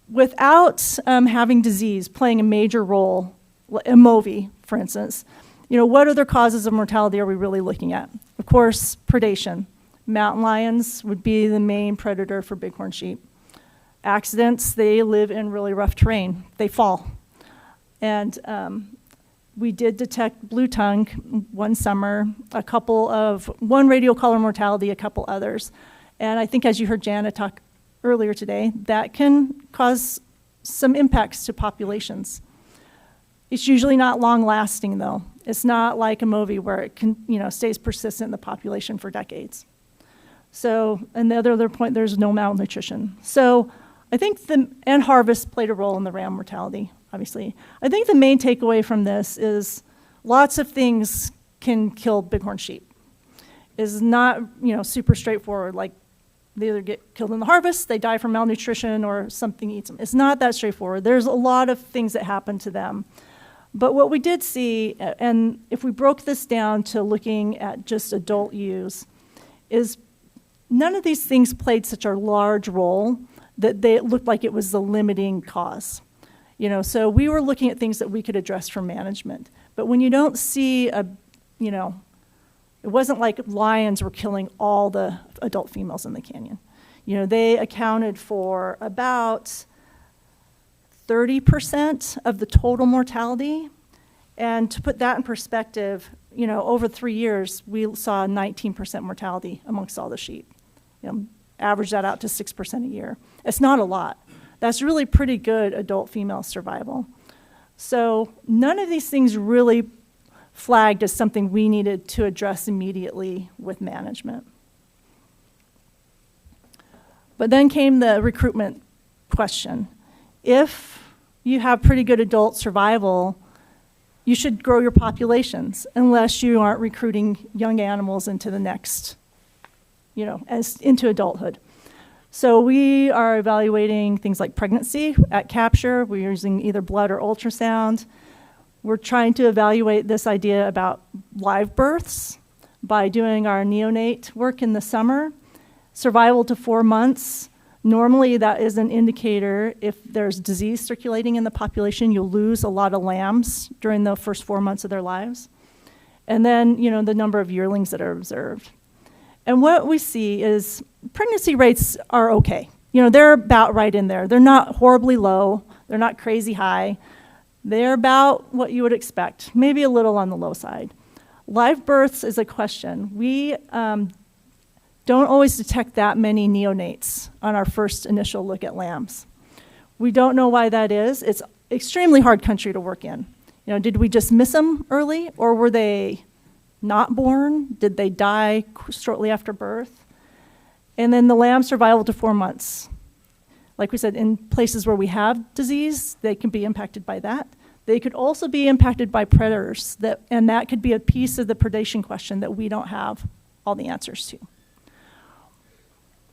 without having disease playing a major role, MOVI, for instance, what other causes of mortality are we really looking at? Of course, predation. Mountain lions would be the main predator for bighorn sheep. Accidents, they live in really rough terrain. They fall. And we did detect blue tongue one summer, one radial color mortality, a couple others. And I think as you heard Jana talk earlier today, that can cause some impacts to populations. It's usually not long lasting though. It's not like a MOVI where it can, stays persistent in the population for decades. So, and the other point, there's no malnutrition. So I think and harvest played a role in the ram mortality, obviously. I think the main takeaway from this is lots of things can kill bighorn sheep. It's not, super straightforward, like they either get killed in the harvest, they die from malnutrition, or something eats them. It's not that straightforward. There's a lot of things that happen to them. But what we did see, and if we broke this down to looking at just adult ewes, is none of these things played such a large role that it looked like it was the limiting cause. So we were looking at things that we could address for management. But when you don't see it wasn't like lions were killing all the adult females in the canyon. They accounted for about 30% of the total mortality. And to put that in perspective, over 3 years, we saw 19% mortality amongst all the sheep. Average that out to 6% a year. It's not a lot. That's really pretty good adult female survival. So none of these things really flagged as something we needed to address immediately with management. But then came the recruitment question. If you have pretty good adult survival, you should grow your populations unless you aren't recruiting young animals into the next, into adulthood. So we are evaluating things like pregnancy at capture. We're using either blood or ultrasound. We're trying to evaluate this idea about live births by doing our neonate work in the summer. Survival to 4 months. Normally that is an indicator if there's disease circulating in the population, you'll lose a lot of lambs during the first 4 months of their lives. And then, the number of yearlings that are observed. And what we see is pregnancy rates are okay. They're about right in there. They're not horribly low. They're not crazy high. They're about what you would expect, maybe a little on the low side. Live births is a question. We don't always detect that many neonates on our first initial look at lambs. We don't know why that is. It's extremely hard country to work in. Did we just miss them early, or were they not born? Did they die shortly after birth? And then the lamb survival to 4 months. Like we said, in places where we have disease, they can be impacted by that. They could also be impacted by predators, and that could be a piece of the predation question that we don't have all the answers to.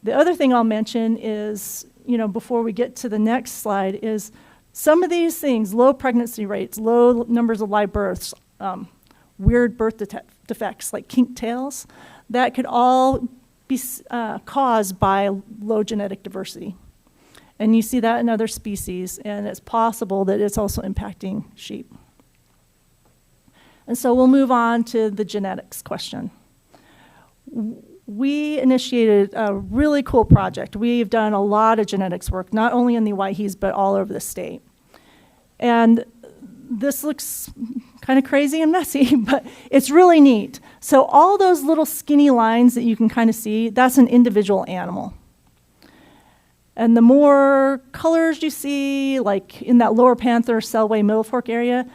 The other thing I'll mention is, before we get to the next slide, is some of these things, low pregnancy rates, low numbers of live births, weird birth defects like kink tails, that could all be caused by low genetic diversity. And you see that in other species, and it's possible that it's also impacting sheep. And so we'll move on to the genetics question. We initiated a really cool project. We've done a lot of genetics work, not only in the Owyhees, but all over the state. And this looks kind of crazy and messy, but it's really neat. So all those little skinny lines that you can kind of see, that's an individual animal. And the more colors you see, like in that lower Panther, Selway, Middle Fork area,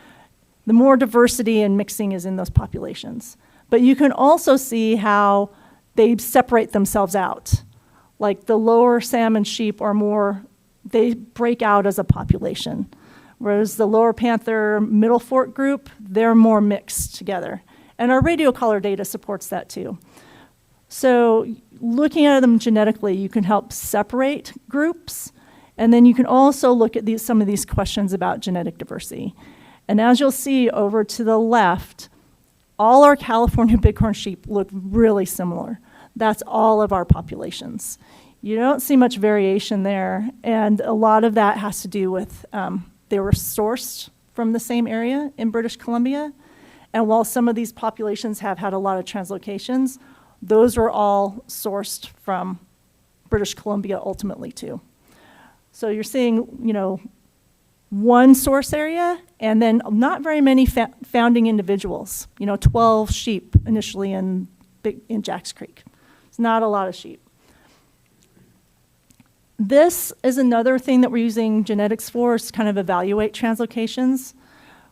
the more diversity and mixing is in those populations. But you can also see how they separate themselves out. Like the lower salmon sheep are more, they break out as a population. Whereas the lower Panther, Middle Fork group, they're more mixed together. And our radio color data supports that too. So looking at them genetically, you can help separate groups. And then you can also look at some of these questions about genetic diversity. And as you'll see over to the left, all our California bighorn sheep look really similar. That's all of our populations. You don't see much variation there, and a lot of that has to do with they were sourced from the same area in British Columbia, and while some of these populations have had a lot of translocations, those were all sourced from British Columbia ultimately too. So you're seeing, one source area, and then not very many founding individuals. 12 sheep initially in Jacks Creek. It's not a lot of sheep. This is another thing that we're using genetics for, is to kind of evaluate translocations.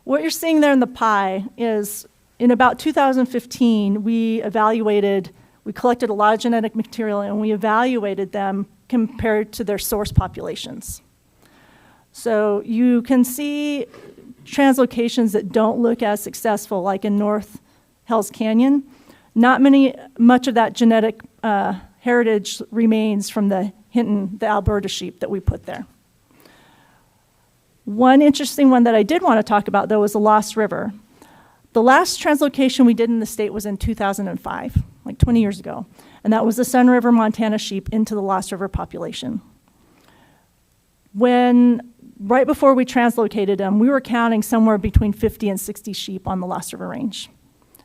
What you're seeing there in the pie is, in about 2015, we collected a lot of genetic material, and we evaluated them compared to their source populations. So you can see translocations that don't look as successful, like in North Hells Canyon. Not much of that genetic heritage remains from the Hinton, the Alberta sheep that we put there. One interesting one that I did want to talk about, though, was the Lost River. The last translocation we did in the state was in 2005, like 20 years ago, and that was the Sun River, Montana sheep into the Lost River population. Right before we translocated them, we were counting somewhere between 50 and 60 sheep on the Lost River Range.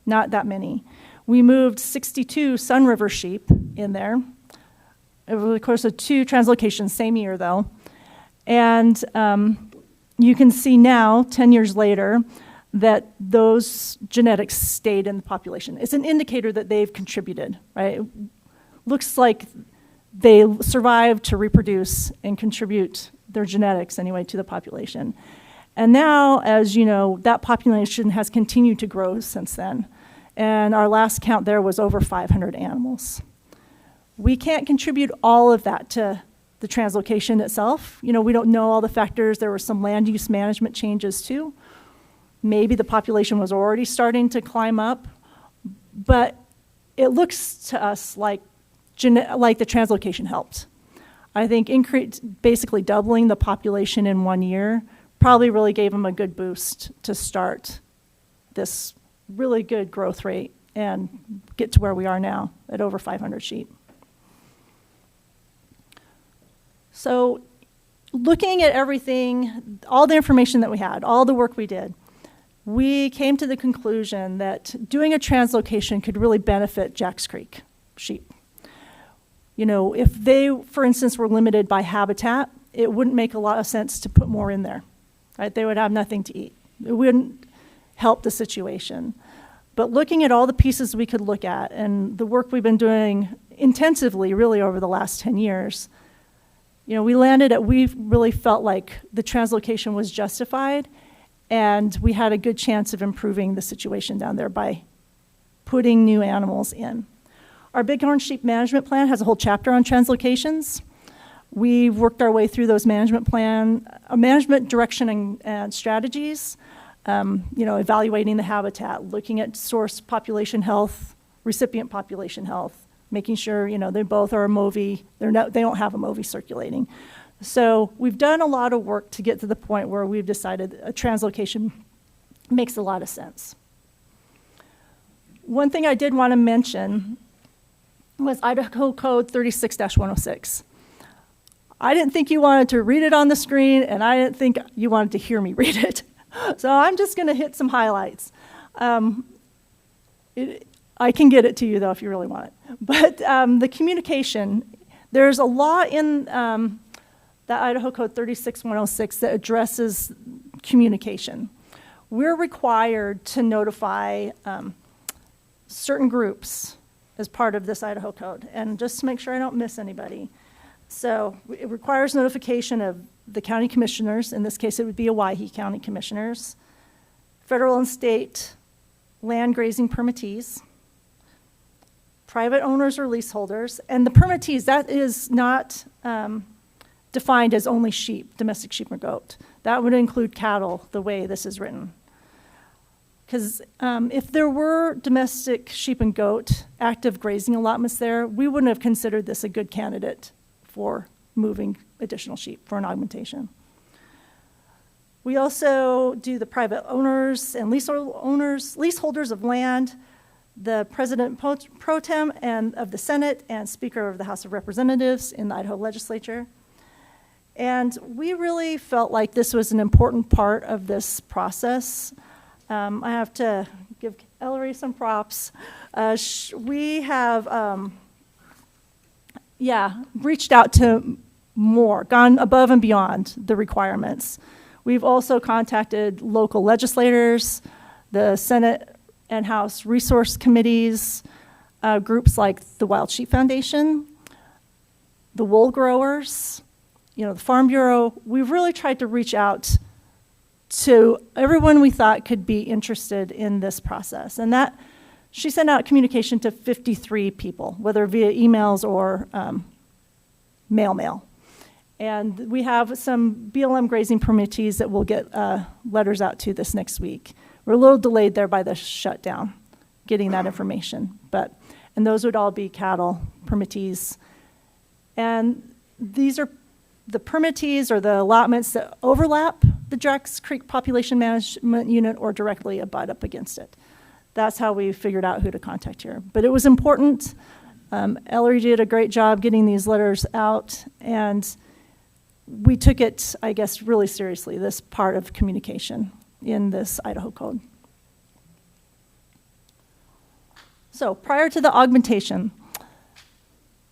Not that many. We moved 62 Sun River sheep in there over the course of 2 translocations, same year though. And you can see now, 10 years later, that those genetics stayed in the population. It's an indicator that they've contributed, right? It looks like they survived to reproduce and contribute their genetics anyway to the population. And now, as you know, that population has continued to grow since then. And our last count there was over 500 animals. We can't contribute all of that to the translocation itself. We don't know all the factors. There were some land use management changes too. Maybe the population was already starting to climb up, but it looks to us like the translocation helped. I think basically doubling the population in 1 year probably really gave them a good boost to start this really good growth rate and get to where we are now at over 500 sheep. So looking at everything, all the information that we had, all the work we did, we came to the conclusion that doing a translocation could really benefit Jacks Creek sheep. If they, for instance, were limited by habitat, it wouldn't make a lot of sense to put more in there, right? They would have nothing to eat. It wouldn't help the situation. But looking at all the pieces we could look at and the work we've been doing intensively really over the last 10 years, we really felt like the translocation was justified, and we had a good chance of improving the situation down there by putting new animals in. Our Bighorn sheep management plan has a whole chapter on translocations. We've worked our way through those management direction and strategies, evaluating the habitat, looking at source population health, recipient population health, making sure, they both are they don't have a MOVI circulating. So we've done a lot of work to get to the point where we've decided a translocation makes a lot of sense. One thing I did want to mention was Idaho Code 36-106. I didn't think you wanted to read it on the screen, and I didn't think you wanted to hear me read it. So I'm just going to hit some highlights. I can get it to you, though, if you really want it. But the communication, there's a law in the Idaho Code 36-106 that addresses communication. We're required to notify certain groups as part of this Idaho Code, and just to make sure I don't miss anybody. So it requires notification of the county commissioners. In this case, it would be Owyhee County commissioners, federal and state land grazing permittees, private owners or leaseholders, and the permittees, that is not defined as only sheep, domestic sheep or goat. That would include cattle, the way this is written. Because if there were domestic sheep and goat active grazing allotments there, we wouldn't have considered this a good candidate for moving additional sheep for an augmentation. We also do the private owners and leaseholders of land, the President Pro Tem and of the Senate and Speaker of the House of Representatives in the Idaho legislature. And we really felt like this was an important part of this process. I have to give Ellery some props. We have, reached out to more, gone above and beyond the requirements. We've also contacted local legislators, the Senate and House resource committees, groups like the Wild Sheep Foundation, the wool growers, the Farm Bureau. We've really tried to reach out to everyone we thought could be interested in this process. And that, she sent out communication to 53 people, whether via emails or mail. And we have some BLM grazing permittees that we'll get letters out to this next week. We're a little delayed there by the shutdown, getting that information. And those would all be cattle permittees. And these are the permittees or the allotments that overlap the Jacks Creek Population Management Unit or directly abut up against it. That's how we figured out who to contact here. But it was important. Ellery did a great job getting these letters out, and we took it, I guess, really seriously, this part of communication in this Idaho Code. So prior to the augmentation,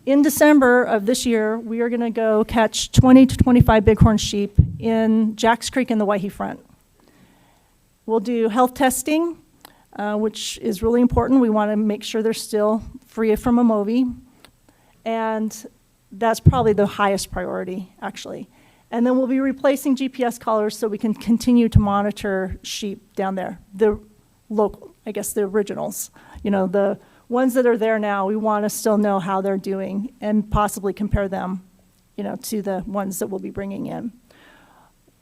in December of this year, we are going to go catch 20 to 25 bighorn sheep in Jacks Creek in the Owyhee Front. We'll do health testing, which is really important. We want to make sure they're still free from a MOVI. And that's probably the highest priority, actually. And then we'll be replacing GPS collars so we can continue to monitor sheep down there. The local, I guess the originals, the ones that are there now, we want to still know how they're doing and possibly compare them, to the ones that we'll be bringing in.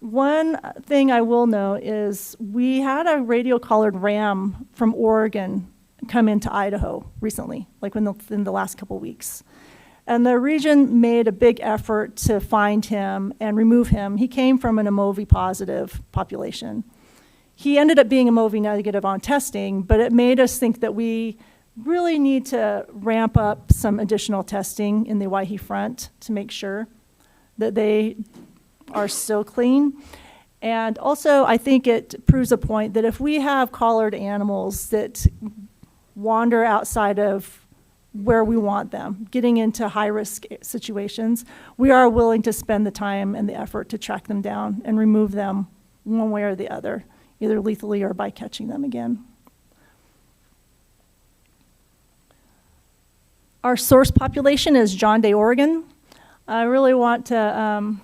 One thing I will know is we had a radio-collared ram from Oregon come into Idaho recently, like in the last couple weeks. And the region made a big effort to find him and remove him. He came from an MOVI-positive population. He ended up being a MOVI negative on testing, but it made us think that we really need to ramp up some additional testing in the Owyhee Front to make sure that they are still clean. And also, I think it proves a point that if we have collared animals that wander outside of where we want them, getting into high-risk situations, we are willing to spend the time and the effort to track them down and remove them one way or the other, either lethally or by catching them again. Our source population is John Day, Oregon. I really want to,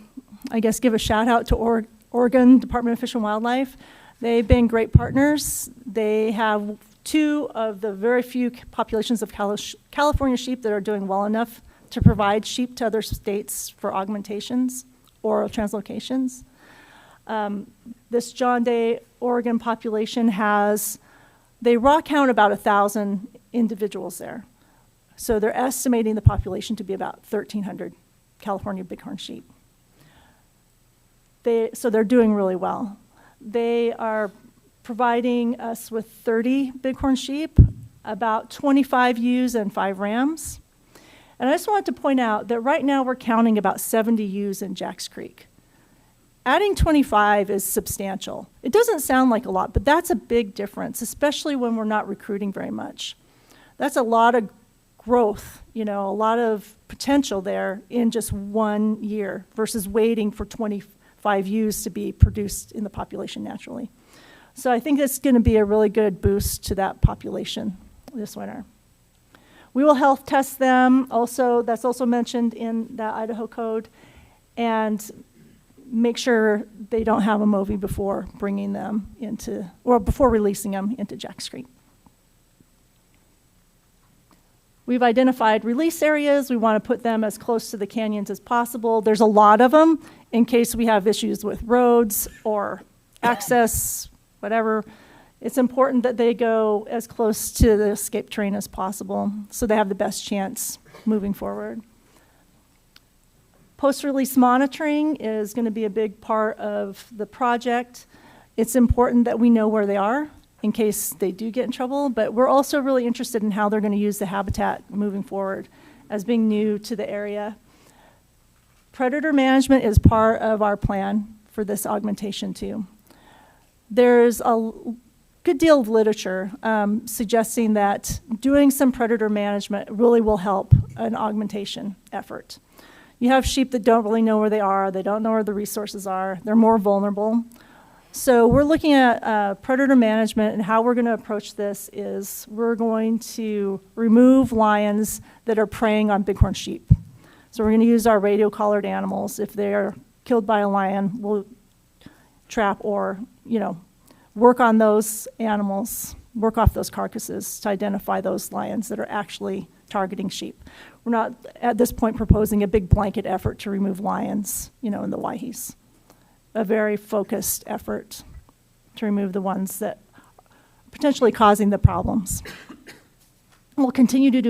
give a shout out to Oregon Department of Fish and Wildlife. They've been great partners. They have 2 of the very few populations of California sheep that are doing well enough to provide sheep to other states for augmentations or translocations. This John Day, Oregon population they raw count about 1,000 individuals there So they're estimating the population to be about 1,300 California bighorn sheep. So they're doing really well. They are providing us with 30 bighorn sheep, about 25 ewes and 5 rams. And I just wanted to point out that right now we're counting about 70 ewes in Jacks Creek. Adding 25 is substantial. It doesn't sound like a lot, but that's a big difference, especially when we're not recruiting very much. That's a lot of growth, a lot of potential there in just 1 year versus waiting for 25 ewes to be produced in the population naturally. So I think it's going to be a really good boost to that population this winter. We will health test them also. That's also mentioned in the Idaho code, and make sure they don't have a MOVI before bringing them into, or before releasing them into Jacks Creek. We've identified release areas. We want to put them as close to the canyons as possible. There's a lot of them in case we have issues with roads or access, whatever. It's important that they go as close to the escape terrain as possible so they have the best chance moving forward. Post-release monitoring is going to be a big part of the project. It's important that we know where they are in case they do get in trouble, but we're also really interested in how they're going to use the habitat moving forward as being new to the area. Predator management is part of our plan for this augmentation too. There's a good deal of literature suggesting that doing some predator management really will help an augmentation effort. You have sheep that don't really know where they are, they don't know where the resources are, they're more vulnerable. So we're looking at predator management, and how we're going to approach this is we're going to remove lions that are preying on bighorn sheep. So we're going to use our radio-collared animals. If they're killed by a lion, we'll trap or, work on those animals, work off those carcasses to identify those lions that are actually targeting sheep. We're not, at this point, proposing a big blanket effort to remove lions, in the Owyhees. A very focused effort to remove the ones that are potentially causing the problems. We'll continue to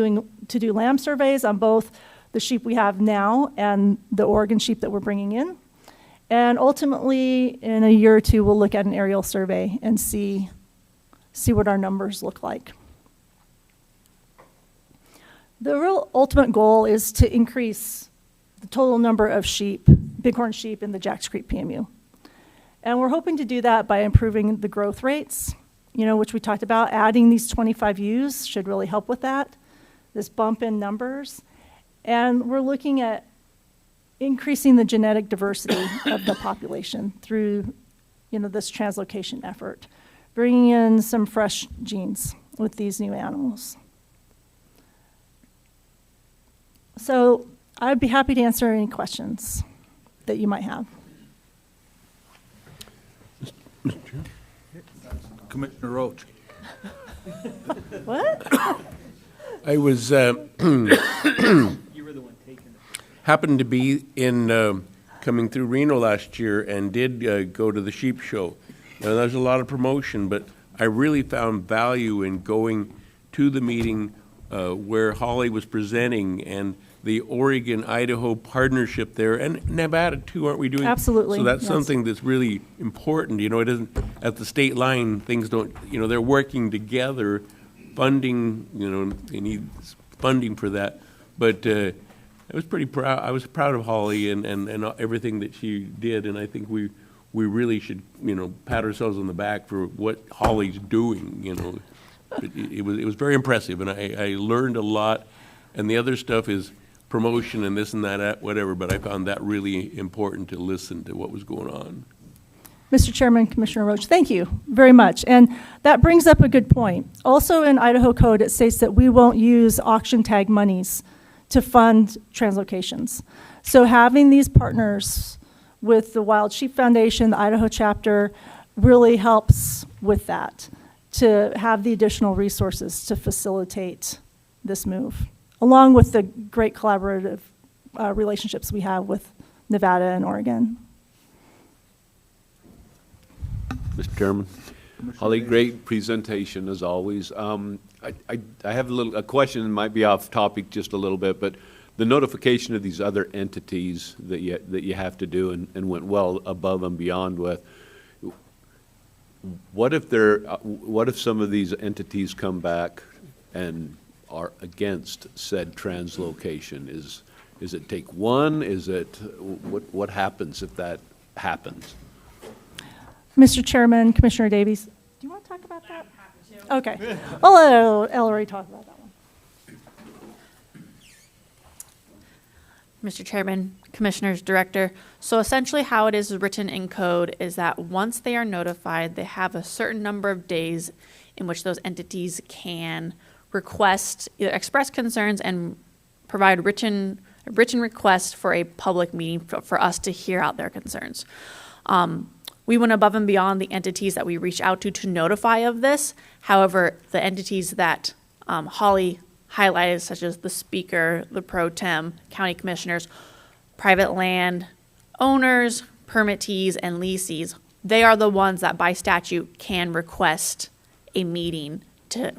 do lamb surveys on both the sheep we have now and the Oregon sheep that we're bringing in. And ultimately, in a year or two, we'll look at an aerial survey and see what our numbers look like. The real ultimate goal is to increase the total number of sheep, bighorn sheep in the Jacks Creek PMU. And we're hoping to do that by improving the growth rates, which we talked about. Adding these 25 ewes should really help with that, this bump in numbers. And we're looking at increasing the genetic diversity of the population through, this translocation effort, bringing in some fresh genes with these new animals. So I'd be happy to answer any questions that you might have. Commissioner Roach. What? I was happened to be in coming through Reno last year and did go to the sheep show. Now, there's a lot of promotion, but I really found value in going to the meeting where Holly was presenting, and the Oregon-Idaho partnership there, and Nevada too, aren't we doing? Absolutely. So that's yes. something that's really important. It isn't at the state line, things don't, they're working together, funding, they need funding for that. But I was pretty proud. I was proud of Holly and everything that she did, and I think we really should, pat ourselves on the back for what Holly's doing. It was very impressive, and I learned a lot. And the other stuff is promotion and this and that, whatever. But I found that really important to listen to what was going on. Mr. Chairman, Commissioner Roach, thank you very much. And that brings up a good point. Also in Idaho code, it states that we won't use auction tag monies to fund translocations. So having these partners with the Wild Sheep Foundation, the Idaho chapter, really helps with that, to have the additional resources to facilitate this move, along with the great collaborative relationships we have with Nevada and Oregon. Mr. Chairman, Holly, great presentation as always. I have a question, that might be off topic just a little bit, but the notification of these other entities that you have to do and went well above and beyond with. What if some of these entities come back and are against said translocation? Is it take one? Is it what happens if that happens? Mr. Chairman, Commissioner Davies, do you want to talk about that? Okay. I'll let Ellery talk about that one. Mr. Chairman, Commissioners, Director. So essentially how it is written in code is that once they are notified, they have a certain number of days in which those entities can request, either express concerns and provide written requests for a public meeting for us to hear out their concerns. We went above and beyond the entities that we reached out to notify of this. However, the entities that Holly highlighted, such as the speaker, the pro tem, county commissioners, private land owners, permittees, and leasees, they are the ones that by statute can request a meeting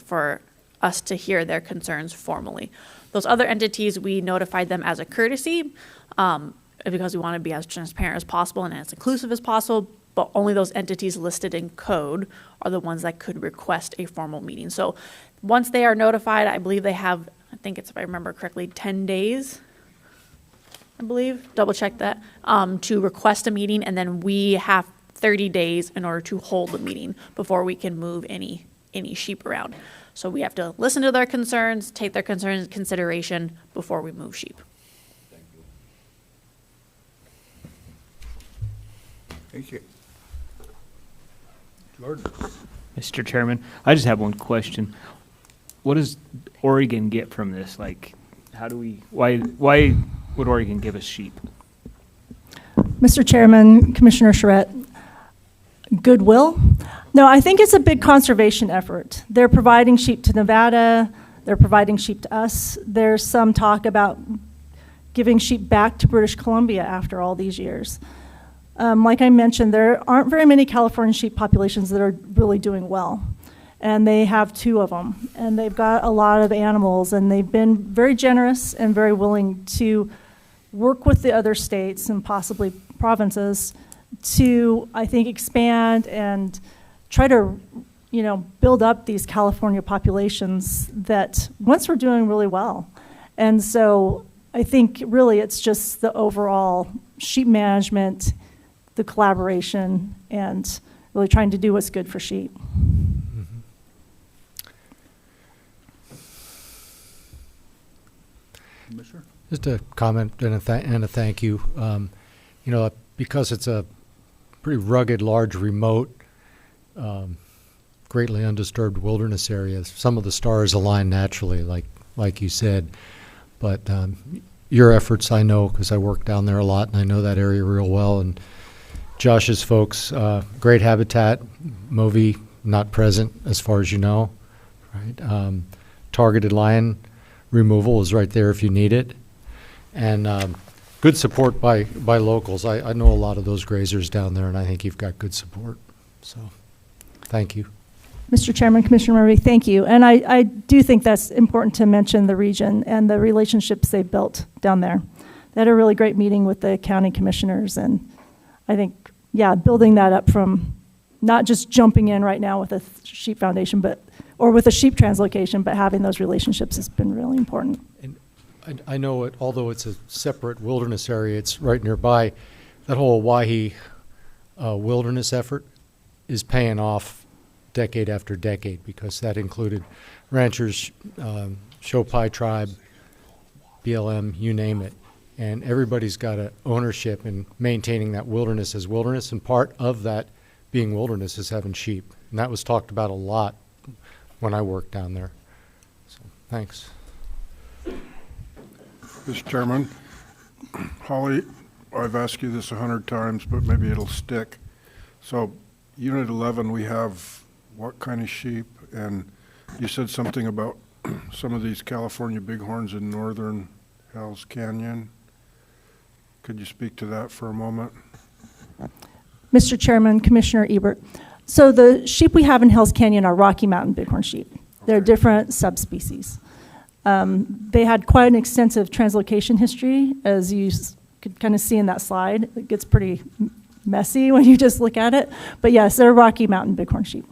for us to hear their concerns formally. Those other entities, we notified them as a courtesy because we want to be as transparent as possible and as inclusive as possible, but only those entities listed in code are the ones that could request a formal meeting. So once they are notified, I believe they have, I think it's, if I remember correctly, 10 days, I believe, double check that, to request a meeting, and then we have 30 days in order to hold the meeting before we can move any sheep around. So we have to listen to their concerns, take their concerns into consideration before we move sheep. Thank you. Jordan. Mr. Chairman, I just have one question. What does Oregon get from this? Like, why would Oregon give us sheep? Mr. Chairman, Commissioner Charette, goodwill? No, I think it's a big conservation effort. They're providing sheep to Nevada. They're providing sheep to us. There's some talk about giving sheep back to British Columbia after all these years. Like I mentioned, there aren't very many California sheep populations that are really doing well. And they have 2 of them. And they've got a lot of animals. And they've been very generous and very willing to work with the other states and possibly provinces to, I think, expand and try to, build up these California populations that once were doing really well. And so I think really it's just the overall sheep management, the collaboration, and really trying to do what's good for sheep. Just a comment and a thank you. Because it's a pretty rugged, large, remote, greatly undisturbed wilderness area, some of the stars align naturally, like you said. But your efforts, I know, because I work down there a lot, and I know that area real well. And Josh's folks, great habitat. Movi not present, as far as you know, right? Targeted lion removal is right there if you need it. And good support by locals. I know a lot of those grazers down there, and I think you've got good support. So, thank you. Mr. Chairman, Commissioner Murray, thank you. And I do think that's important to mention the region and the relationships they built down there. They had a really great meeting with the county commissioners, and I think, building that up from not just jumping in right now with a sheep foundation, or with a sheep translocation, but having those relationships has been really important. And I know it, although it's a separate wilderness area, it's right nearby. That whole Owyhee wilderness effort is paying off decade after decade, because that included ranchers, Shopai tribe, BLM, you name it. And everybody's got an ownership in maintaining that wilderness as wilderness, and part of that being wilderness is having sheep. And that was talked about a lot when I worked down there. So, thanks. Mr. Chairman, Holly, I've asked you this 100 times, but maybe it'll stick. So, Unit 11, we have what kind of sheep? And you said something about some of these California bighorns in northern Hells Canyon. Could you speak to that for a moment? Mr. Chairman, Commissioner Ebert. So the sheep we have in Hell's Canyon are Rocky Mountain bighorn sheep. They're different subspecies. They had quite an extensive translocation history, as you could kind of see in that slide. It gets pretty messy when you just look at it. But yes, they're Rocky Mountain bighorn sheep.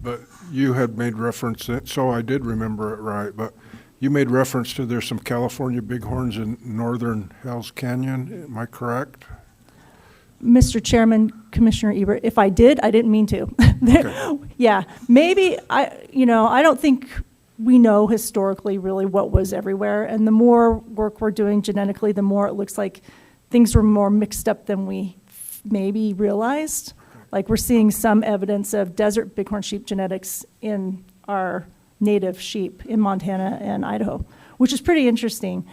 But you had made reference, so I did remember it right, but you made reference to there's some California bighorns in northern Hell's Canyon. Am I correct? Mr. Chairman, Commissioner Ebert, if I did, I didn't mean to. Okay. Yeah, maybe, I don't think we know historically really what was everywhere. And the more work we're doing genetically, the more it looks like things were more mixed up than we maybe realized. Like we're seeing some evidence of desert bighorn sheep genetics in our native sheep in Montana and Idaho, which is pretty interesting.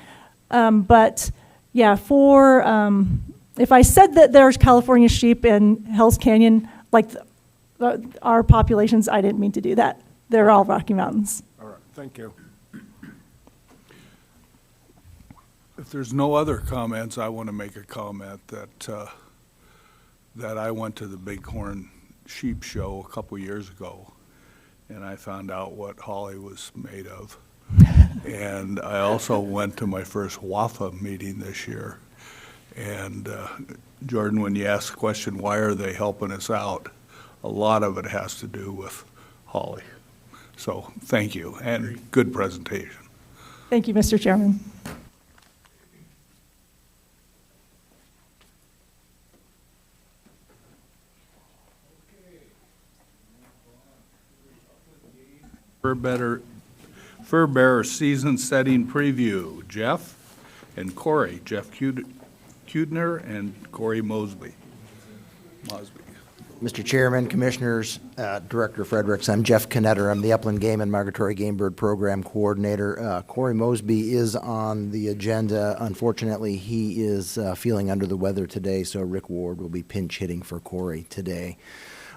But yeah, if I said that there's California sheep in Hell's Canyon, like our populations, I didn't mean to do that. They're all Rocky Mountains. All right, thank you. If there's no other comments, I want to make a comment that I went to the Bighorn Sheep Show a couple years ago, and I found out what Holly was made of. And I also went to my first WAFWA meeting this year. And Jordan, when you ask the question, why are they helping us out, a lot of it has to do with Holly. So thank you, and good presentation. Thank you, Mr. Chairman. Furbearer season setting preview. Jeff and Corey. Jeff Kudner and Corey Mosby. Mr. Chairman, Commissioners, Director Fredericks, I'm Jeff Knetter. I'm the Upland Game and Migratory Game Bird Program Coordinator. Corey Mosby is on the agenda. Unfortunately, he is feeling under the weather today, so Rick Ward will be pinch hitting for Corey today.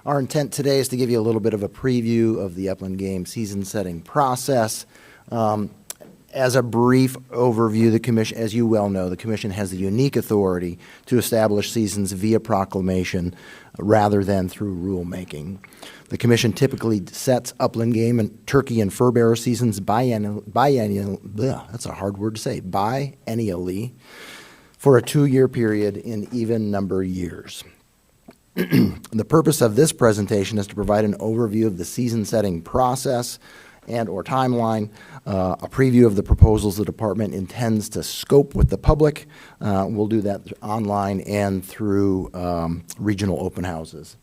Our intent today is to give you a little bit of a preview of the Upland Game season setting process. As a brief overview, the Commission, as you well know, the Commission has the unique authority to establish seasons via proclamation rather than through rulemaking. The Commission typically sets Upland Game and turkey and fur-bearer seasons that's a hard word to say, biennially for a 2-year period in even number years. The purpose of this presentation is to provide an overview of the season setting process and or timeline, a preview of the proposals the department intends to scope with the public. We'll do that online and through regional open houses.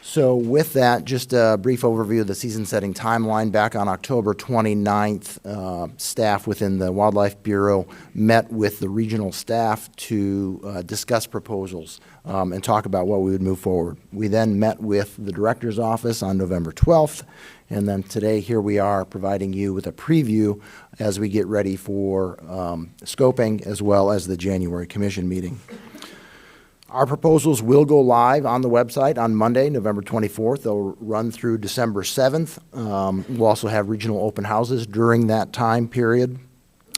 So with that, just a brief overview of the season setting timeline. Back on October 29th, staff within the Wildlife Bureau met with the regional staff to discuss proposals and talk about what we would move forward. We then met with the director's office on November 12th, and then today here we are providing you with a preview as we get ready for scoping as well as the January Commission meeting. Our proposals will go live on the website on Monday, November 24th. They'll run through December 7th. We'll also have regional open houses during that time period.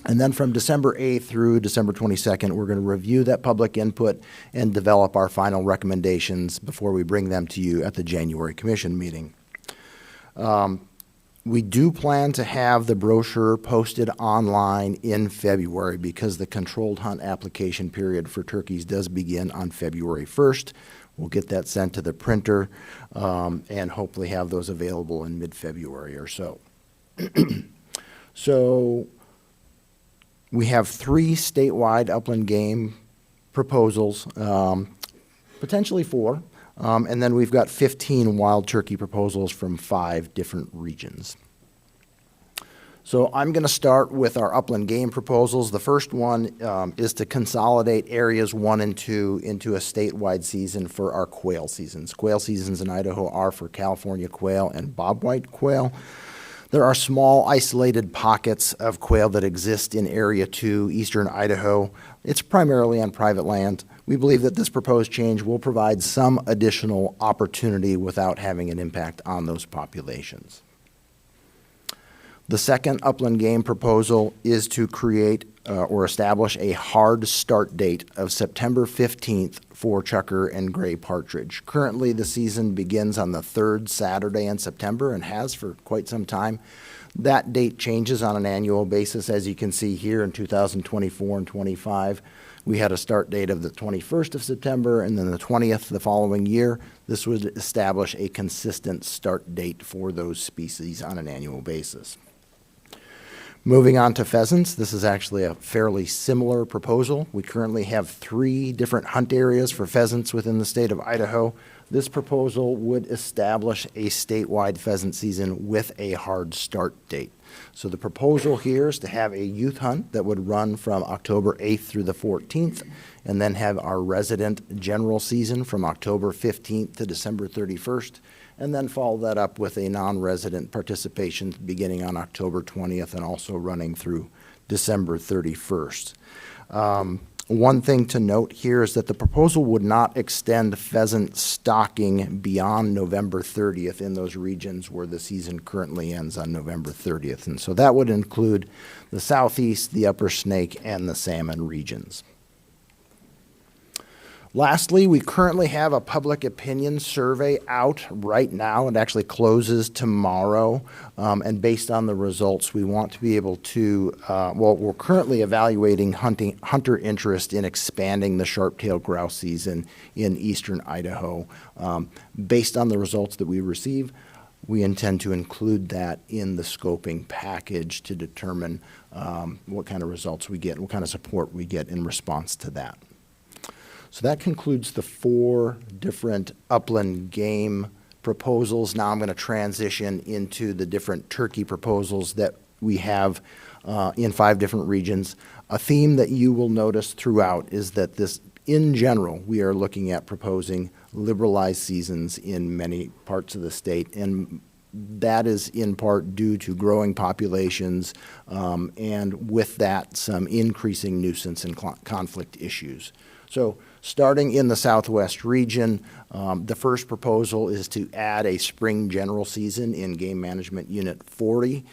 And then from December 8th through December 22nd, we're going to review that public input and develop our final recommendations before we bring them to you at the January Commission meeting. We do plan to have the brochure posted online in February because the controlled hunt application period for turkeys does begin on February 1st. We'll get that sent to the printer and hopefully have those available in mid-February or so. So we have 3 statewide upland game proposals, potentially 4. And then we've got 15 wild turkey proposals from 5 different regions. So I'm going to start with our upland game proposals. The first one is to consolidate areas 1 and 2 into a statewide season for our quail seasons. Quail seasons in Idaho are for California quail and bobwhite quail. There are small isolated pockets of quail that exist in Area 2, eastern Idaho. It's primarily on private land. We believe that this proposed change will provide some additional opportunity without having an impact on those populations. The second upland game proposal is to create or establish a hard start date of September 15th for chukar and gray partridge. Currently, the season begins on the third Saturday in September and has for quite some time. That date changes on an annual basis, as you can see here in 2024 and 25. We had a start date of the 21st of September and then the 20th the following year. This would establish a consistent start date for those species on an annual basis. Moving on to pheasants, this is actually a fairly similar proposal. We currently have 3 different hunt areas for pheasants within the state of Idaho. This proposal would establish a statewide pheasant season with a hard start date. So the proposal here is to have a youth hunt that would run from October 8th through the 14th, and then have our resident general season from October 15th to December 31st, and then follow that up with a non-resident participation beginning on October 20th and also running through December 31st. One thing to note here is that the proposal would not extend pheasant stocking beyond November 30th in those regions where the season currently ends on November 30th. And so that would include the southeast, the upper Snake, and the salmon regions. Lastly, we currently have a public opinion survey out right now. It actually closes tomorrow. And based on the results, we want to be able to, we're currently evaluating hunter interest in expanding the sharp-tailed grouse season in eastern Idaho. Based on the results that we receive, we intend to include that in the scoping package to determine what kind of results we get, what kind of support we get in response to that. So that concludes the 4 different upland game proposals. Now I'm going to transition into the different turkey proposals that we have in 5 different regions. A theme that you will notice throughout is that in general, we are looking at proposing liberalized seasons in many parts of the state, and that is in part due to growing populations and with that some increasing nuisance and conflict issues. So starting in the southwest region, the first proposal is to add a spring general season in Game Management Unit 40.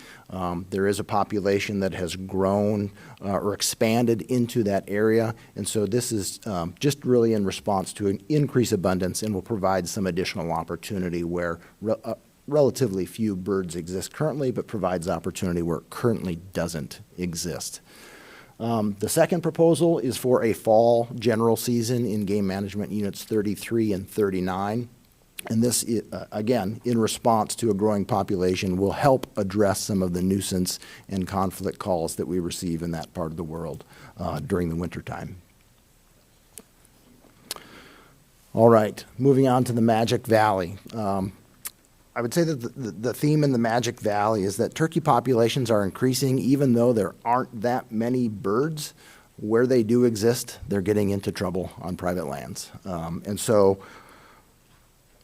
There is a population that has grown or expanded into that area, and so this is just really in response to an increased abundance and will provide some additional opportunity where relatively few birds exist currently, but provides opportunity where it currently doesn't exist. The second proposal is for a fall general season in Game Management Units 33 and 39. And this, again, in response to a growing population, will help address some of the nuisance and conflict calls that we receive in that part of the world during the wintertime. All right, moving on to the Magic Valley. I would say that the theme in the Magic Valley is that turkey populations are increasing even though there aren't that many birds. Where they do exist, they're getting into trouble on private lands. And so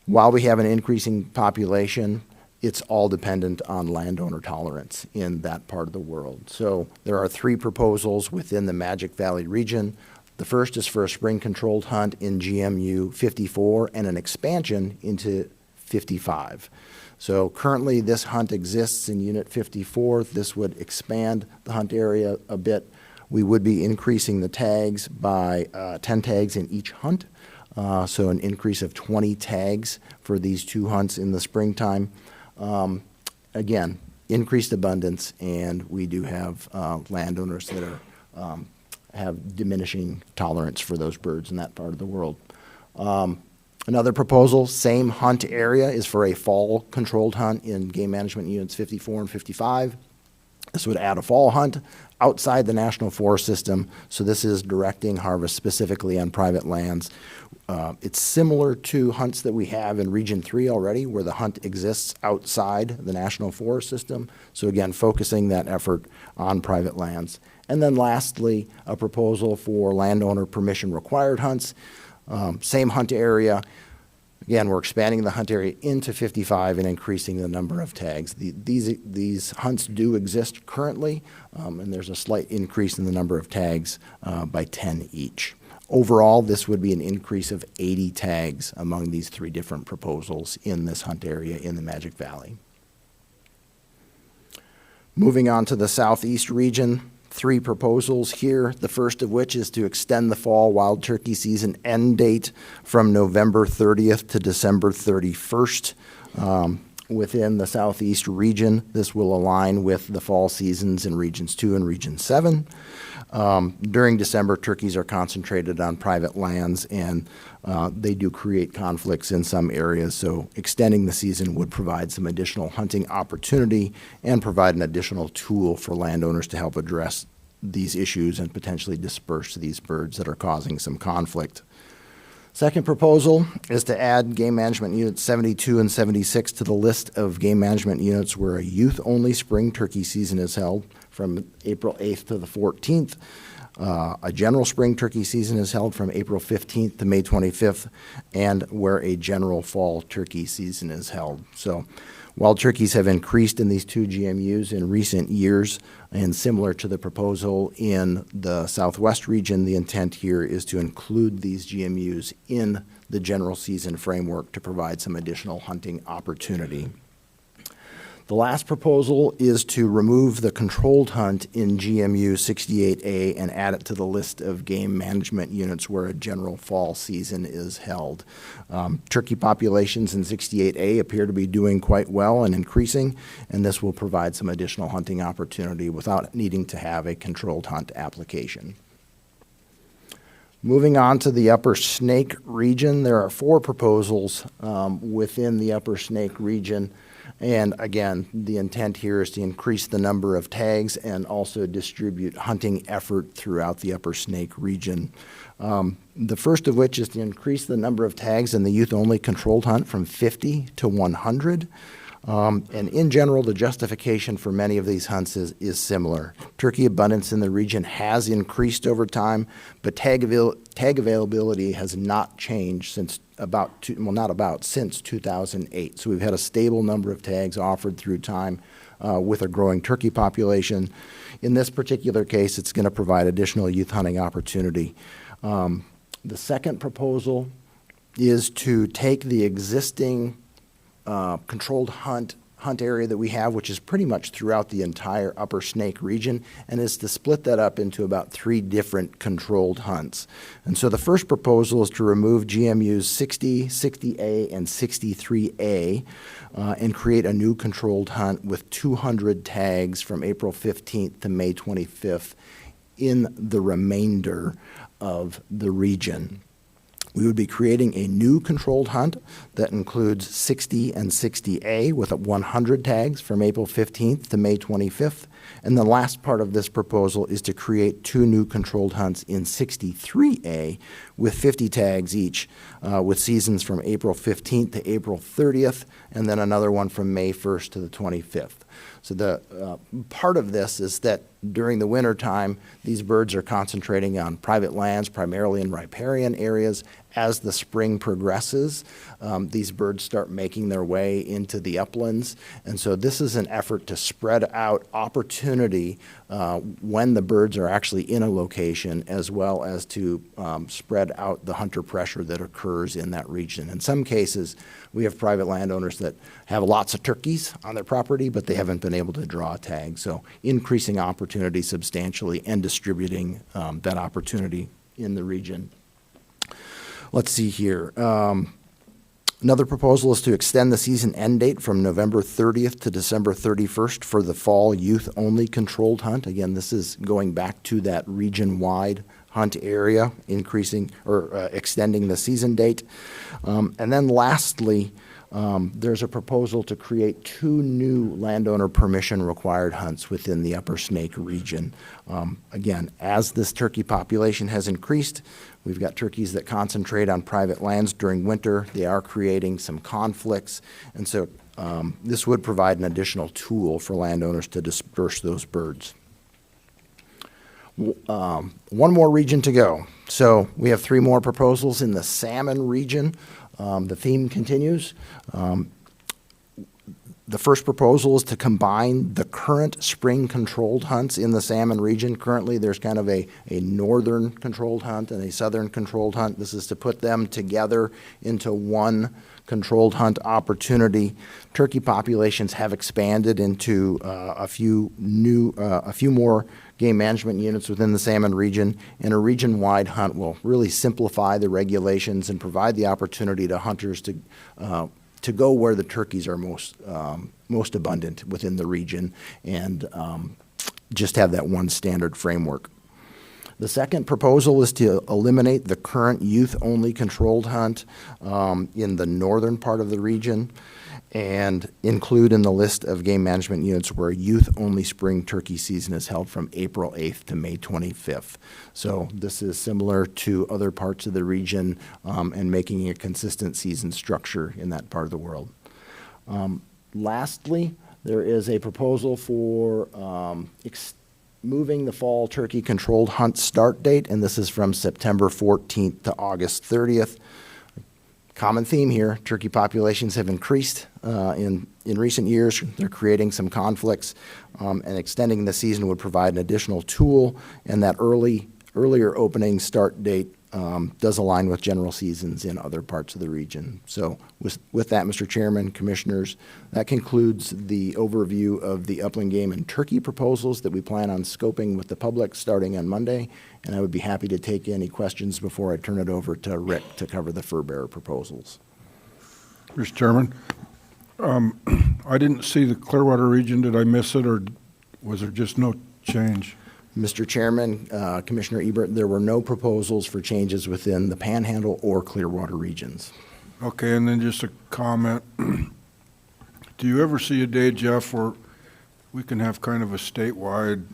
while we have an increasing population, it's all dependent on landowner tolerance in that part of the world. So there are 3 proposals within the Magic Valley region. The first is for a spring-controlled hunt in GMU 54 and an expansion into 55. So currently this hunt exists in Unit 54. This would expand the hunt area a bit. We would be increasing the tags by 10 tags in each hunt. So an increase of 20 tags for these 2 hunts in the springtime. Again, increased abundance, and we do have landowners that are have diminishing tolerance for those birds in that part of the world. Another proposal, same hunt area, is for a fall controlled hunt in Game Management Units 54 and 55. This would add a fall hunt outside the National Forest System, so this is directing harvest specifically on private lands. It's similar to hunts that we have in Region 3 already, where the hunt exists outside the National Forest System. So again, focusing that effort on private lands. And then lastly, a proposal for landowner permission required hunts. Same hunt area. Again, we're expanding the hunt area into 55 and increasing the number of tags. These hunts do exist currently, and there's a slight increase in the number of tags by 10 each. Overall, this would be an increase of 80 tags among these 3 different proposals in this hunt area in the Magic Valley. Moving on to the southeast region, three proposals here, the first of which is to extend the fall wild turkey season end date from November 30th to December 31st. Within the southeast region, this will align with the fall seasons in Regions 2 and Region 7. During December, turkeys are concentrated on private lands, and they do create conflicts in some areas, so extending the season would provide some additional hunting opportunity and provide an additional tool for landowners to help address these issues and potentially disperse these birds that are causing some conflict. Second proposal is to add game management units 72 and 76 to the list of game management units where a youth-only spring turkey season is held from April 8th to the 14th. A general spring turkey season is held from April 15th to May 25th, and where a general fall turkey season is held. So wild turkeys have increased in these two GMUs in recent years, and similar to the proposal in the Southwest region, the intent here is to include these GMUs in the general season framework to provide some additional hunting opportunity. The last proposal is to remove the controlled hunt in GMU 68A and add it to the list of game management units where a general fall season is held. Turkey populations in 68A appear to be doing quite well and increasing, and this will provide some additional hunting opportunity without needing to have a controlled hunt application. Moving on to the Upper Snake region, there are 4 proposals within the Upper Snake region. And again, the intent here is to increase the number of tags and also distribute hunting effort throughout the Upper Snake region. The first of which is to increase the number of tags in the youth-only controlled hunt from 50 to 100. And in general, the justification for many of these hunts is similar. Turkey abundance in the region has increased over time, but tag availability has not changed since since 2008. So we've had a stable number of tags offered through time with a growing turkey population. In this particular case, it's going to provide additional youth hunting opportunity. The second proposal is to take the existing controlled hunt area that we have, which is pretty much throughout the entire Upper Snake region, and is to split that up into about 3 different controlled hunts. And so the first proposal is to remove GMUs 60, 60A, and 63A and create a new controlled hunt with 200 tags from April 15th to May 25th in the remainder of the region. We would be creating a new controlled hunt that includes 60 and 60A with 100 tags from April 15th to May 25th. And the last part of this proposal is to create 2 new controlled hunts in 63A with 50 tags each, with seasons from April 15th to April 30th, and then another one from May 1st to the 25th. So the part of this is that during the winter time, these birds are concentrating on private lands, primarily in riparian areas. As the spring progresses, these birds start making their way into the uplands. And so this is an effort to spread out opportunity when the birds are actually in a location, as well as to spread out the hunter pressure that occurs in that region. In some cases, we have private landowners that have lots of turkeys on their property, but they haven't been able to draw a tag. So increasing opportunity substantially and distributing that opportunity in the region. Let's see here. Another proposal is to extend the season end date from November 30th to December 31st for the fall youth-only controlled hunt. Again, this is going back to that region-wide hunt area, increasing or extending the season date. And then lastly, there's a proposal to create 2 new landowner permission required hunts within the Upper Snake region. Again, as this turkey population has increased, we've got turkeys that concentrate on private lands during winter. They are creating some conflicts, and so this would provide an additional tool for landowners to disperse those birds. One more region to go. So we have 3 more proposals in the salmon region. The theme continues. The first proposal is to combine the current spring controlled hunts in the salmon region. Currently, there's kind of a northern controlled hunt and a southern controlled hunt. This is to put them together into one controlled hunt opportunity. Turkey populations have expanded into a few more game management units within the salmon region, and a region-wide hunt will really simplify the regulations and provide the opportunity to hunters to go where the turkeys are most abundant within the region, and just have that one standard framework. The second proposal is to eliminate the current youth-only controlled hunt in the northern part of the region, and include in the list of game management units where a youth-only spring turkey season is held from April 8th to May 25th. So this is similar to other parts of the region and making a consistent season structure in that part of the world. Lastly, there is a proposal for moving the fall turkey controlled hunt start date, and this is from September 14th to August 30th. Common theme here, turkey populations have increased in recent years. They're creating some conflicts, and extending the season would provide an additional tool, and that earlier opening start date does align with general seasons in other parts of the region. So with that, Mr. Chairman, Commissioners, that concludes the overview of the upland game and turkey proposals that we plan on scoping with the public starting on Monday, and I would be happy to take any questions before I turn it over to Rick to cover the Furbearer proposals. Mr. Chairman, I didn't see the Clearwater region. Did I miss it, or was there just no change? Mr. Chairman, Commissioner Ebert, there were no proposals for changes within the Panhandle or Clearwater regions. Okay, and then just a comment. Do you ever see a day, Jeff, where we can have kind of a statewide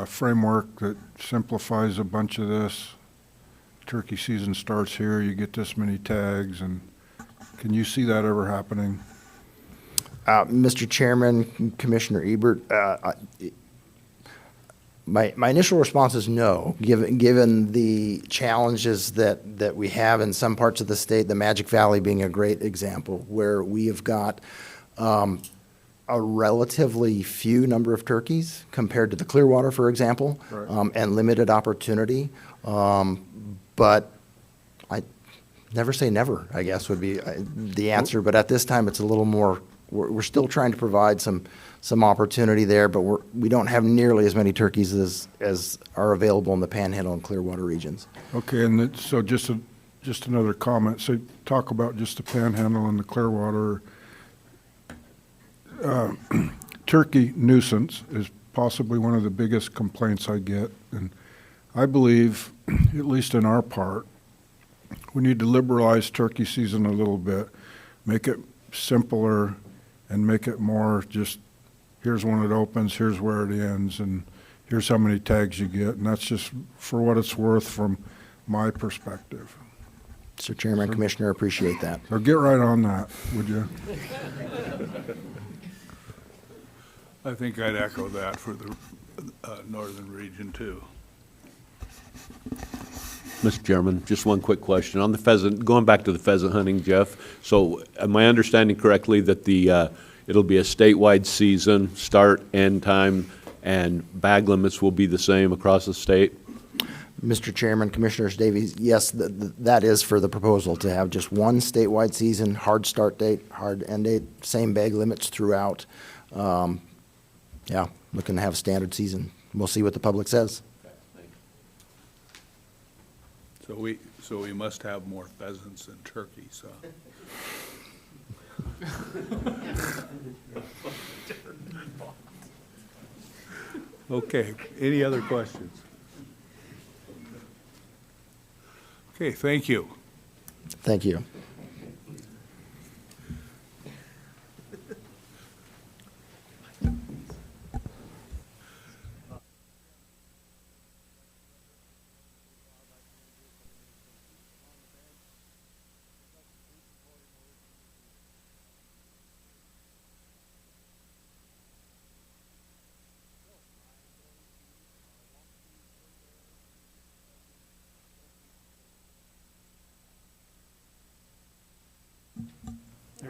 framework that simplifies a bunch of this? Turkey season starts here, you get this many tags, and can you see that ever happening? Mr. Chairman, Commissioner Ebert, my initial response is no, given the challenges that we have in some parts of the state, the Magic Valley being a great example, where we have got a relatively few number of turkeys compared to the Clearwater, for example, right. And limited opportunity. But I never say never, I guess, would be the answer. But at this time, it's a little more, we're still trying to provide some opportunity there, but we don't have nearly as many turkeys as are available in the Panhandle and Clearwater regions. Okay, and so just another comment. So talk about just the Panhandle and the Clearwater. Turkey nuisance is possibly one of the biggest complaints I get, and I believe, at least in our part, we need to liberalize turkey season a little bit, make it simpler, and make it more just, here's when it opens, here's where it ends, and here's how many tags you get, and that's just for what it's worth from my perspective. Mr. Chairman, Commissioner, appreciate that. So get right on that, would you? I think I'd echo that for the northern region too. Mr. Chairman, just one quick question on the pheasant, going back to the pheasant hunting, Jeff. So am I understanding correctly that it'll be a statewide season, start, end time, and bag limits will be the same across the state? Mr. Chairman, Commissioners Davies, yes, that is for the proposal, to have just one statewide season, hard start date, hard end date, same bag limits throughout. Yeah, looking to have a standard season. We'll see what the public says. So we must have more pheasants than turkeys, Okay, any other questions? Okay, thank you. Thank you.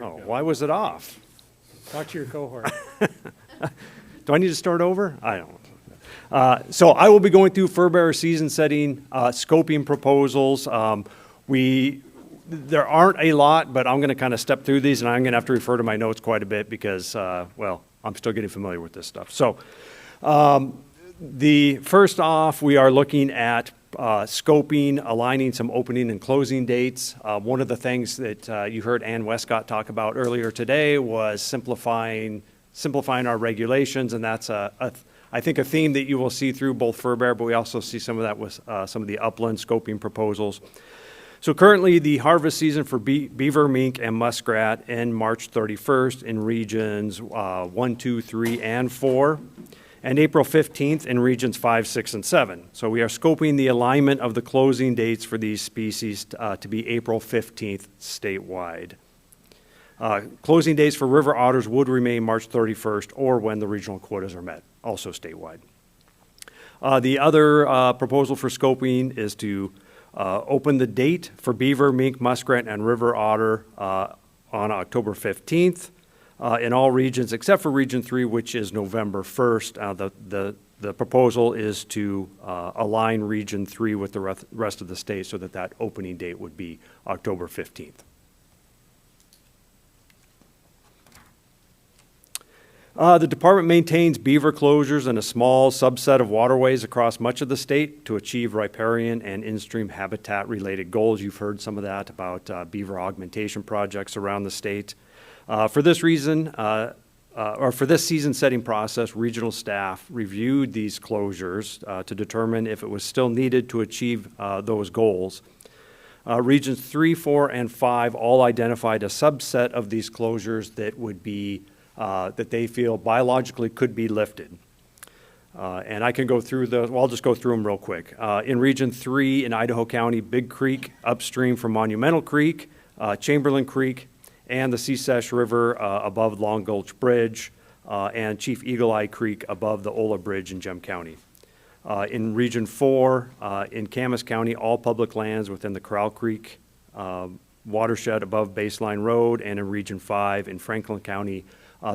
Oh, why was it off? Talk to your cohort. Do I need to start over? I don't. So I will be going through Furbearer season setting, scoping proposals. There aren't a lot, but I'm going to kind of step through these, and I'm going to have to refer to my notes quite a bit because, well, I'm still getting familiar with this stuff. So First off, we are looking at scoping, aligning some opening and closing dates. One of the things that you heard Ann Westcott talk about earlier today was simplifying our regulations, and that's I think a theme that you will see through both Furbearer, but we also see some of that with some of the Upland scoping proposals. So currently, the harvest season for beaver, mink, and muskrat ends March 31st in regions 1, 2, 3, and 4, and April 15th in regions 5, 6, and 7. So we are scoping the alignment of the closing dates for these species to be April 15th statewide. Closing dates for river otters would remain March 31st or when the regional quotas are met, also statewide. The other proposal for scoping is to open the date for beaver, mink, muskrat, and river otter on October 15th in all regions except for Region 3, which is November 1st. The proposal is to align Region 3 with the rest of the state so that that opening date would be October 15th. The department maintains beaver closures in a small subset of waterways across much of the state to achieve riparian and in-stream habitat-related goals. You've heard some of that about beaver augmentation projects around the state. For this reason, or for this season-setting process, regional staff reviewed these closures to determine if it was still needed to achieve those goals. Regions 3, 4, and 5 all identified a subset of these closures that would be that they feel biologically could be lifted. And I can go through I'll just go through them real quick. In Region 3 in Idaho County, Big Creek upstream from Monumental Creek, Chamberlain Creek, and the Secesh River above Long Gulch Bridge, and Chief Eagle Eye Creek above the Ola Bridge in Gem County. In Region 4 in Camas County, all public lands within the Corral Creek watershed above Baseline Road, and in Region 5 in Franklin County,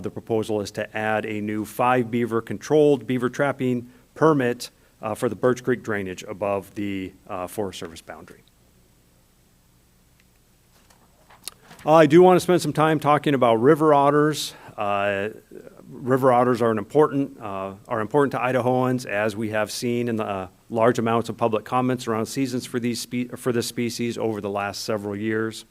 the proposal is to add a new 5 beaver controlled beaver trapping permit for the Birch Creek drainage above the Forest Service boundary. I do want to spend some time talking about river otters. River otters are important to Idahoans, as we have seen in the large amounts of public comments around seasons for this species over the last several years.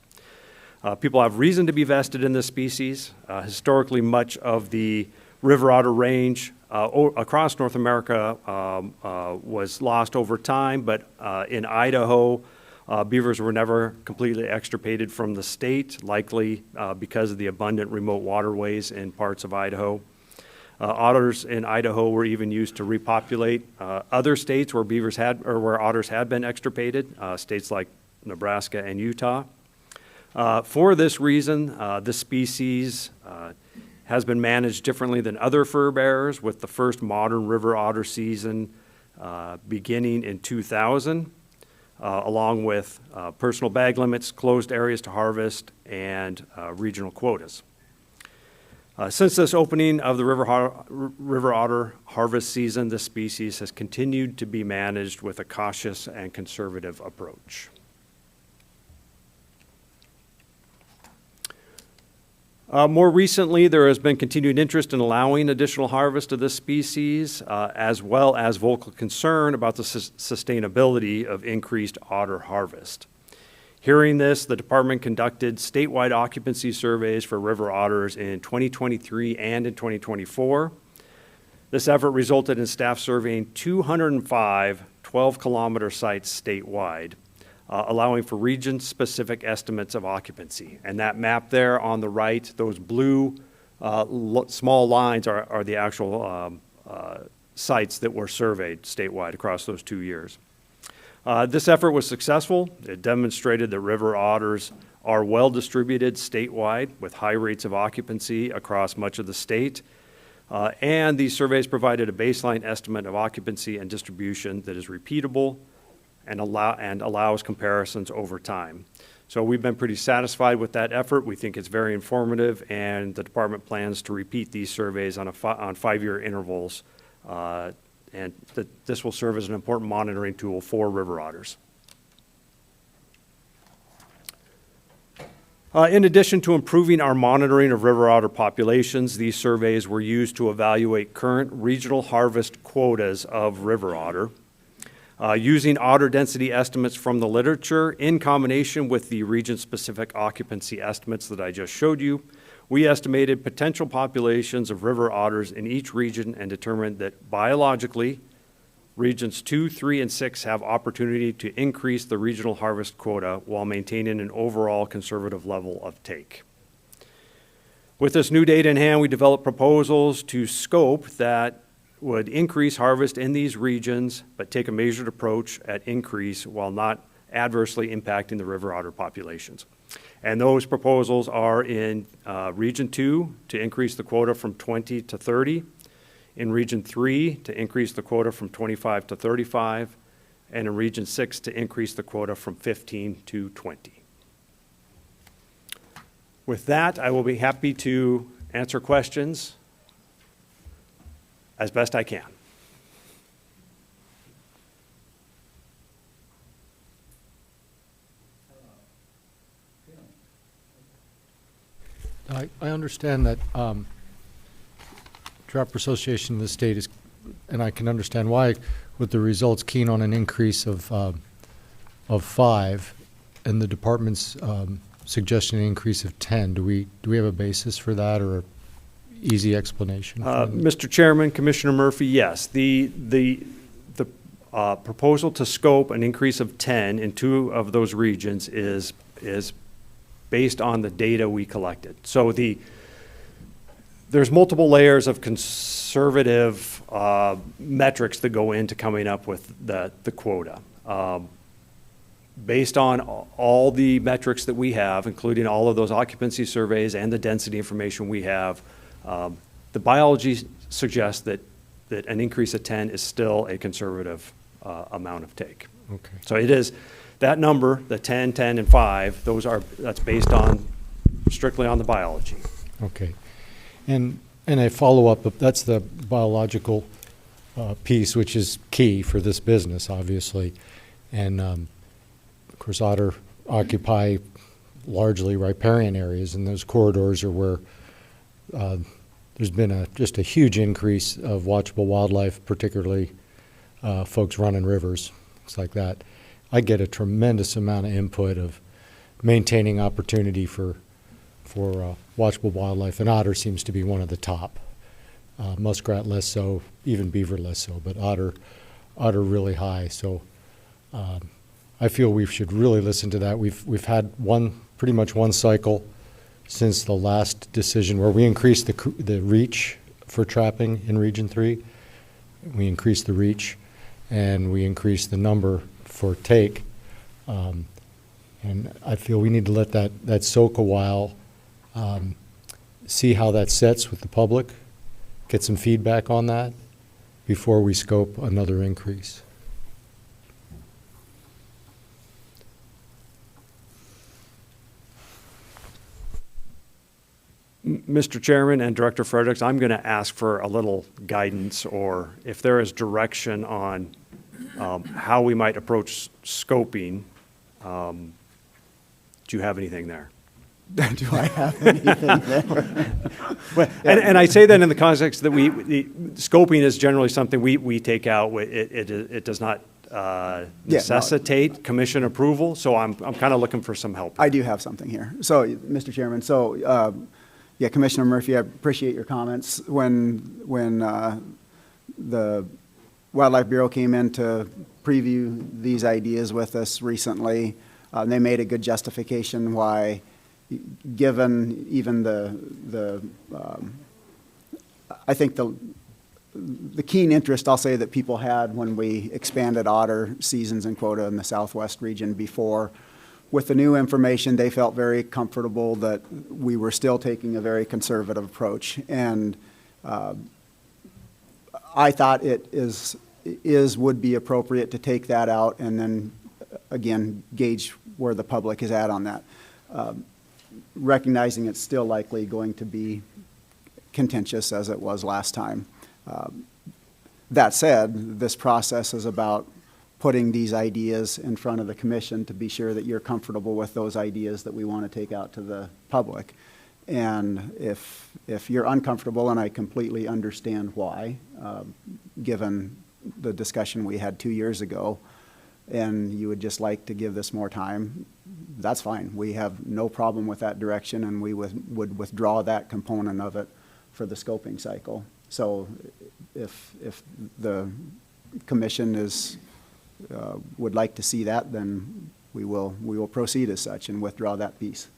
People have reason to be vested in this species. Historically, much of the river otter range across North America was lost over time, but in Idaho, beavers were never completely extirpated from the state, likely because of the abundant remote waterways in parts of Idaho. Otters in Idaho were even used to repopulate other states where where otters had been extirpated, states like Nebraska and Utah. For this reason, this species has been managed differently than other fur bearers, with the first modern river otter season beginning in 2000, along with personal bag limits, closed areas to harvest, and regional quotas. Since this opening of the river otter harvest season, this species has continued to be managed with a cautious and conservative approach. More recently, there has been continued interest in allowing additional harvest of this species, as well as vocal concern about the sustainability of increased otter harvest. Hearing this, the department conducted statewide occupancy surveys for river otters in 2023 and in 2024. This effort resulted in staff surveying 205 12-kilometer sites statewide, allowing for region-specific estimates of occupancy. And that map there on the right, those blue small lines are the actual sites that were surveyed statewide across those 2 years. This effort was successful. It demonstrated that river otters are well distributed statewide with high rates of occupancy across much of the state. And these surveys provided a baseline estimate of occupancy and distribution that is repeatable and allows comparisons over time. So we've been pretty satisfied with that effort. We think it's very informative, and the department plans to repeat these surveys on 5-year intervals, and this will serve as an important monitoring tool for river otters. In addition to improving our monitoring of river otter populations, these surveys were used to evaluate current regional harvest quotas of river otter. Using otter density estimates from the literature in combination with the region-specific occupancy estimates that I just showed you, we estimated potential populations of river otters in each region and determined that biologically, Regions 2, 3, and 6 have opportunity to increase the regional harvest quota while maintaining an overall conservative level of take. With this new data in hand, we developed proposals to scope that would increase harvest in these regions, but take a measured approach at increase while not adversely impacting the river otter populations. And those proposals are in Region 2 to increase the quota from 20 to 30, in Region 3 to increase the quota from 25 to 35, and in Region 6 to increase the quota from 15 to 20. With that, I will be happy to answer questions as best I can. I understand that Trapper Association in the state is, and I can understand why, with the results keen on an increase of 5, and the department's suggestion an increase of 10. Do we have a basis for that, or an easy explanation? Mr. Chairman, Commissioner Murphy, yes. The proposal to scope an increase of 10 in 2 of those regions is based on the data we collected. So there's multiple layers of conservative metrics that go into coming up with the quota. Based on all the metrics that we have, including all of those occupancy surveys and the density information we have, the biology suggests that an increase of 10 is still a conservative amount of take. Okay. So it is, that number, the 10, 10, and 5, that's based on, strictly on the biology. Okay. And a follow-up, that's the biological piece, which is key for this business, obviously. And, of course, otter occupy largely riparian areas, and those corridors are where there's been just a huge increase of watchable wildlife, particularly folks running rivers, things like that. I get a tremendous amount of input of maintaining opportunity for watchable wildlife, and otter seems to be one of the top. Muskrat less so, even beaver less so, but otter really high. So I feel we should really listen to that. We've had pretty much one cycle since the last decision where we increased the reach for trapping in Region 3. We increased the reach, and we increased the number for take. And I feel we need to let that soak a while, see how that sets with the public, get some feedback on that before we scope another increase. Mr. Chairman and Director Fredericks, I'm going to ask for a little guidance, or if there is direction on how we might approach scoping. Do you have anything there? Do I have anything there? Well, and I say that in the context that the scoping is generally something we take out. It does not necessitate commission approval, so I'm kind of looking for some help. I do have something here. So, Mr. Chairman, yeah, Commissioner Murphy, I appreciate your comments. When the Wildlife Bureau came in to preview these ideas with us recently, they made a good justification why, given even I think the keen interest, I'll say, that people had when we expanded otter seasons and quota in the Southwest region before, with the new information, they felt very comfortable that we were still taking a very conservative approach. And I thought it would be appropriate to take that out and then, again, gauge where the public is at on that. Recognizing it's still likely going to be contentious as it was last time. That said, this process is about putting these ideas in front of the commission to be sure that you're comfortable with those ideas that we want to take out to the public. And if you're uncomfortable, and I completely understand why, given the discussion we had 2 years ago, and you would just like to give this more time, that's fine. We have no problem with that direction, and we would withdraw that component of it for the scoping cycle. So if the commission would like to see that, then we will proceed as such and withdraw that piece.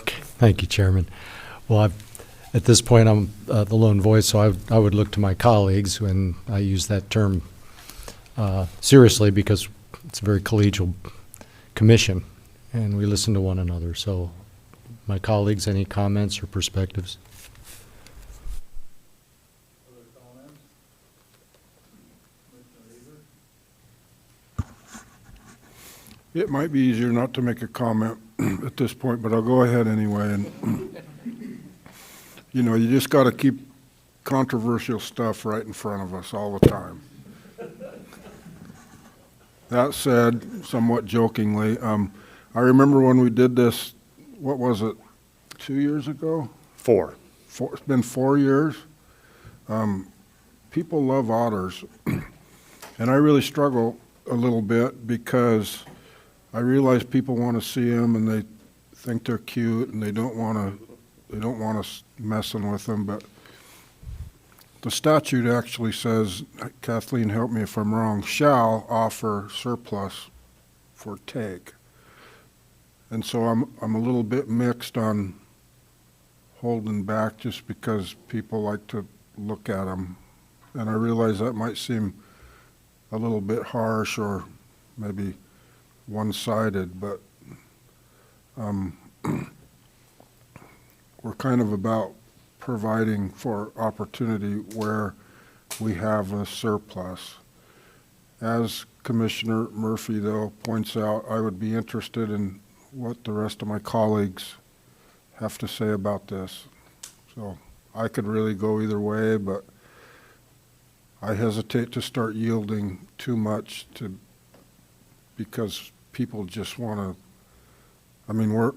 Okay, thank you, Chairman. Well, at this point, I'm the lone voice, so I would look to my colleagues, and I use that term seriously because it's a very collegial commission, and we listen to one another. So, my colleagues, any comments or perspectives? It might be easier not to make a comment at this point, but I'll go ahead anyway. And you know, you just got to keep controversial stuff right in front of us all the time. That said, somewhat jokingly, I remember when we did this, what was it, 2 years ago? Four. It's been 4 years. People love otters, and I really struggle a little bit because I realize people want to see them and they think they're cute and they don't want us messing with them. But the statute actually says, Kathleen, help me if I'm wrong, shall offer surplus for take. And so I'm a little bit mixed on holding back just because people like to look at them. And I realize that might seem a little bit harsh or maybe one-sided, but we're kind of about providing for opportunity where we have a surplus. As Commissioner Murphy, though, points out, I would be interested in what the rest of my colleagues have to say about this. So I could really go either way, but I hesitate to start yielding too much because people just want to, I mean,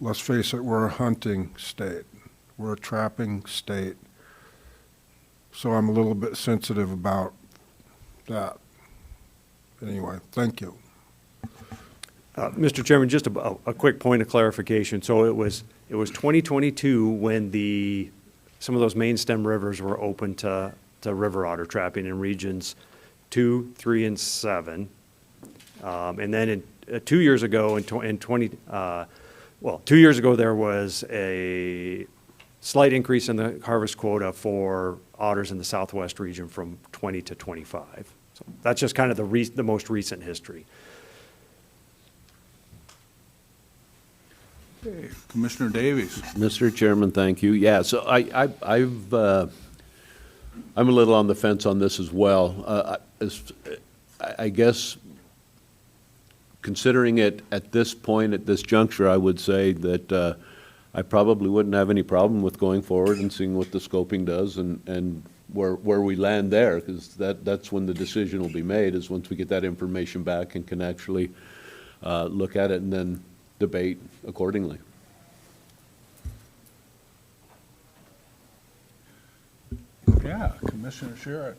let's face it, we're a hunting state. We're a trapping state. So I'm a little bit sensitive about that. Anyway, thank you. Mr. Chairman, just a quick point of clarification. So it was 2022 when some of those main stem rivers were open to river otter trapping in regions 2, 3, and 7. And then 2 years ago, 2 years ago, there was a slight increase in the harvest quota for otters in the southwest region from 20 to 25. So that's just kind of the most recent history. Okay, Commissioner Davies. Mr. Chairman, thank you. Yeah, so I'm a little on the fence on this as well. I guess considering it at this point, at this juncture, I would say that I probably wouldn't have any problem with going forward and seeing what the scoping does and where we land there, because that's when the decision will be made, is once we get that information back and can actually look at it and then debate accordingly. Yeah, Commissioner Sherritt.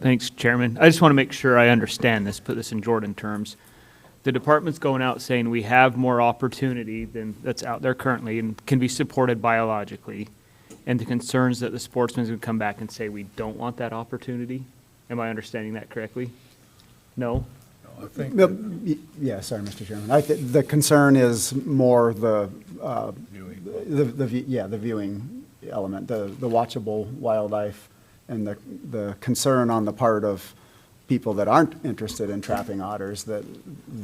Thanks, Chairman. I just want to make sure I understand this, put this in Jordan terms. The department's going out saying we have more opportunity than that's out there currently and can be supported biologically. And the concerns that the sportsmen would come back and say we don't want that opportunity. Am I understanding that correctly? No? I think yeah, sorry, Mr. Chairman. The concern is more the viewing element, the watchable wildlife, and the concern on the part of people that aren't interested in trapping otters that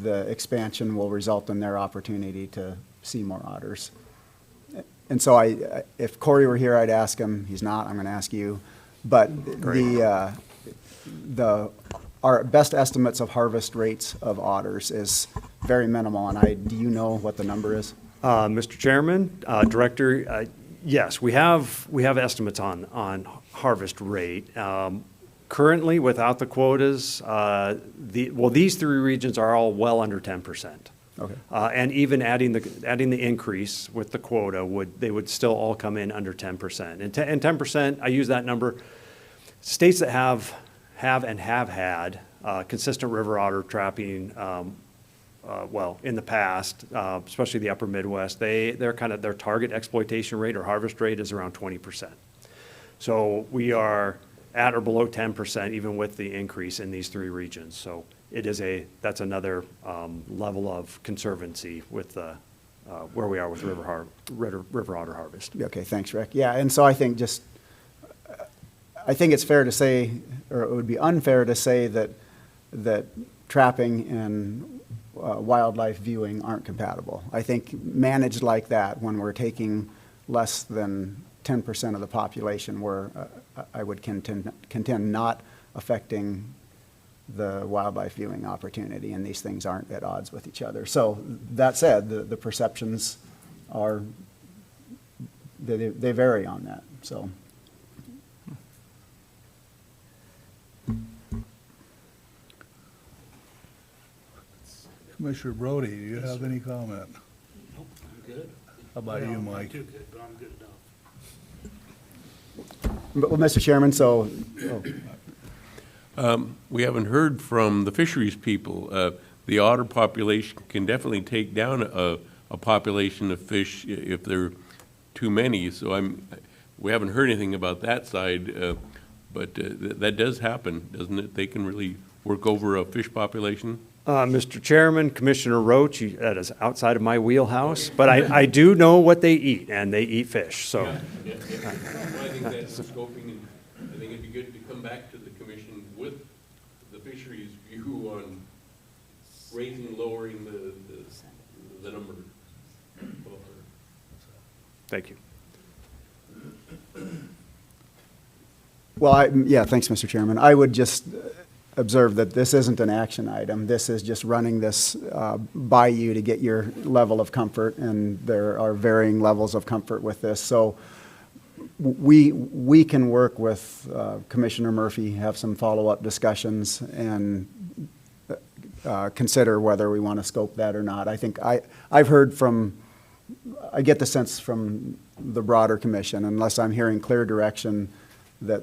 the expansion will result in their opportunity to see more otters. And so if Corey were here, I'd ask him. He's not. I'm going to ask you. But our best estimates of harvest rates of otters is very minimal. And do you know what the number is? Mr. Chairman, Director, yes, we have estimates on harvest rate. Currently, without the quotas, these three regions are all well under 10%. Okay. And even adding the increase with the quota, they would still all come in under 10%. And 10%, I use that number, states that have had consistent river otter trapping, in the past, especially the upper Midwest, their target exploitation rate or harvest rate is around 20%. So we are at or below 10% even with the increase in these three regions. So that's another level of conservancy with where we are with river otter harvest. Okay, thanks, Rick. Yeah, and so I think it's fair to say, or it would be unfair to say that trapping and wildlife viewing aren't compatible. I think managed like that, when we're taking less than 10% of the population, I would contend not affecting the wildlife viewing opportunity, and these things aren't at odds with each other. So that said, the perceptions they vary on that. So. Commissioner Brody, do you have any comment? Nope, I'm good. How about you, Mike? Not too good, but I'm good enough. Well, Mr. Chairman, so. We haven't heard from the fisheries people. The otter population can definitely take down a population of fish if there are too many. So we haven't heard anything about that side, but that does happen, doesn't it? They can really work over a fish population. Mr. Chairman, Commissioner Roach, that is outside of my wheelhouse, but I do know what they eat, and they eat fish, so. Yeah. Well, I think that's the scoping, and I think it'd be good to come back to the commission with the fisheries view on raising and lowering the number. Thank you. Well, thanks, Mr. Chairman. I would just observe that this isn't an action item. This is just running this by you to get your level of comfort, and there are varying levels of comfort with this. So we can work with Commissioner Murphy, have some follow-up discussions, and consider whether we want to scope that or not. I think I've heard I get the sense from the broader commission, unless I'm hearing clear direction, that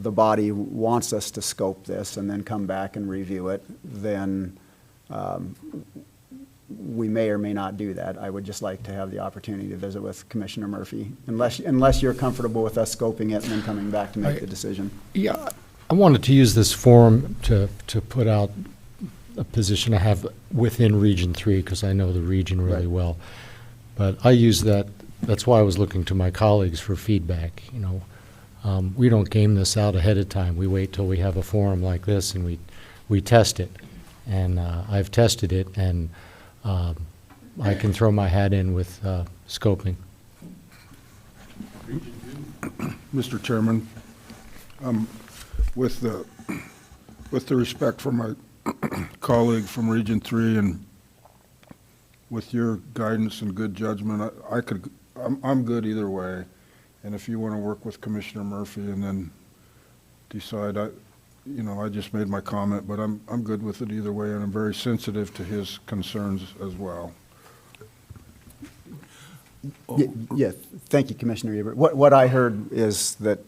the body wants us to scope this and then come back and review it, then we may or may not do that. I would just like to have the opportunity to visit with Commissioner Murphy, unless you're comfortable with us scoping it and then coming back to make the decision. Yeah, I wanted to use this forum to put out a position I have within Region 3, because I know the region really well. But I use that's why I was looking to my colleagues for feedback, we don't game this out ahead of time. We wait till we have a forum like this and we test it. And I've tested it, and I can throw my hat in with scoping. Mr. Chairman, with the respect for my colleague from Region 3 and with your guidance and good judgment, I'm good either way. And if you want to work with Commissioner Murphy and then decide, I just made my comment, but I'm good with it either way, and I'm very sensitive to his concerns as well. Yeah, thank you, Commissioner Ebert. What I heard is that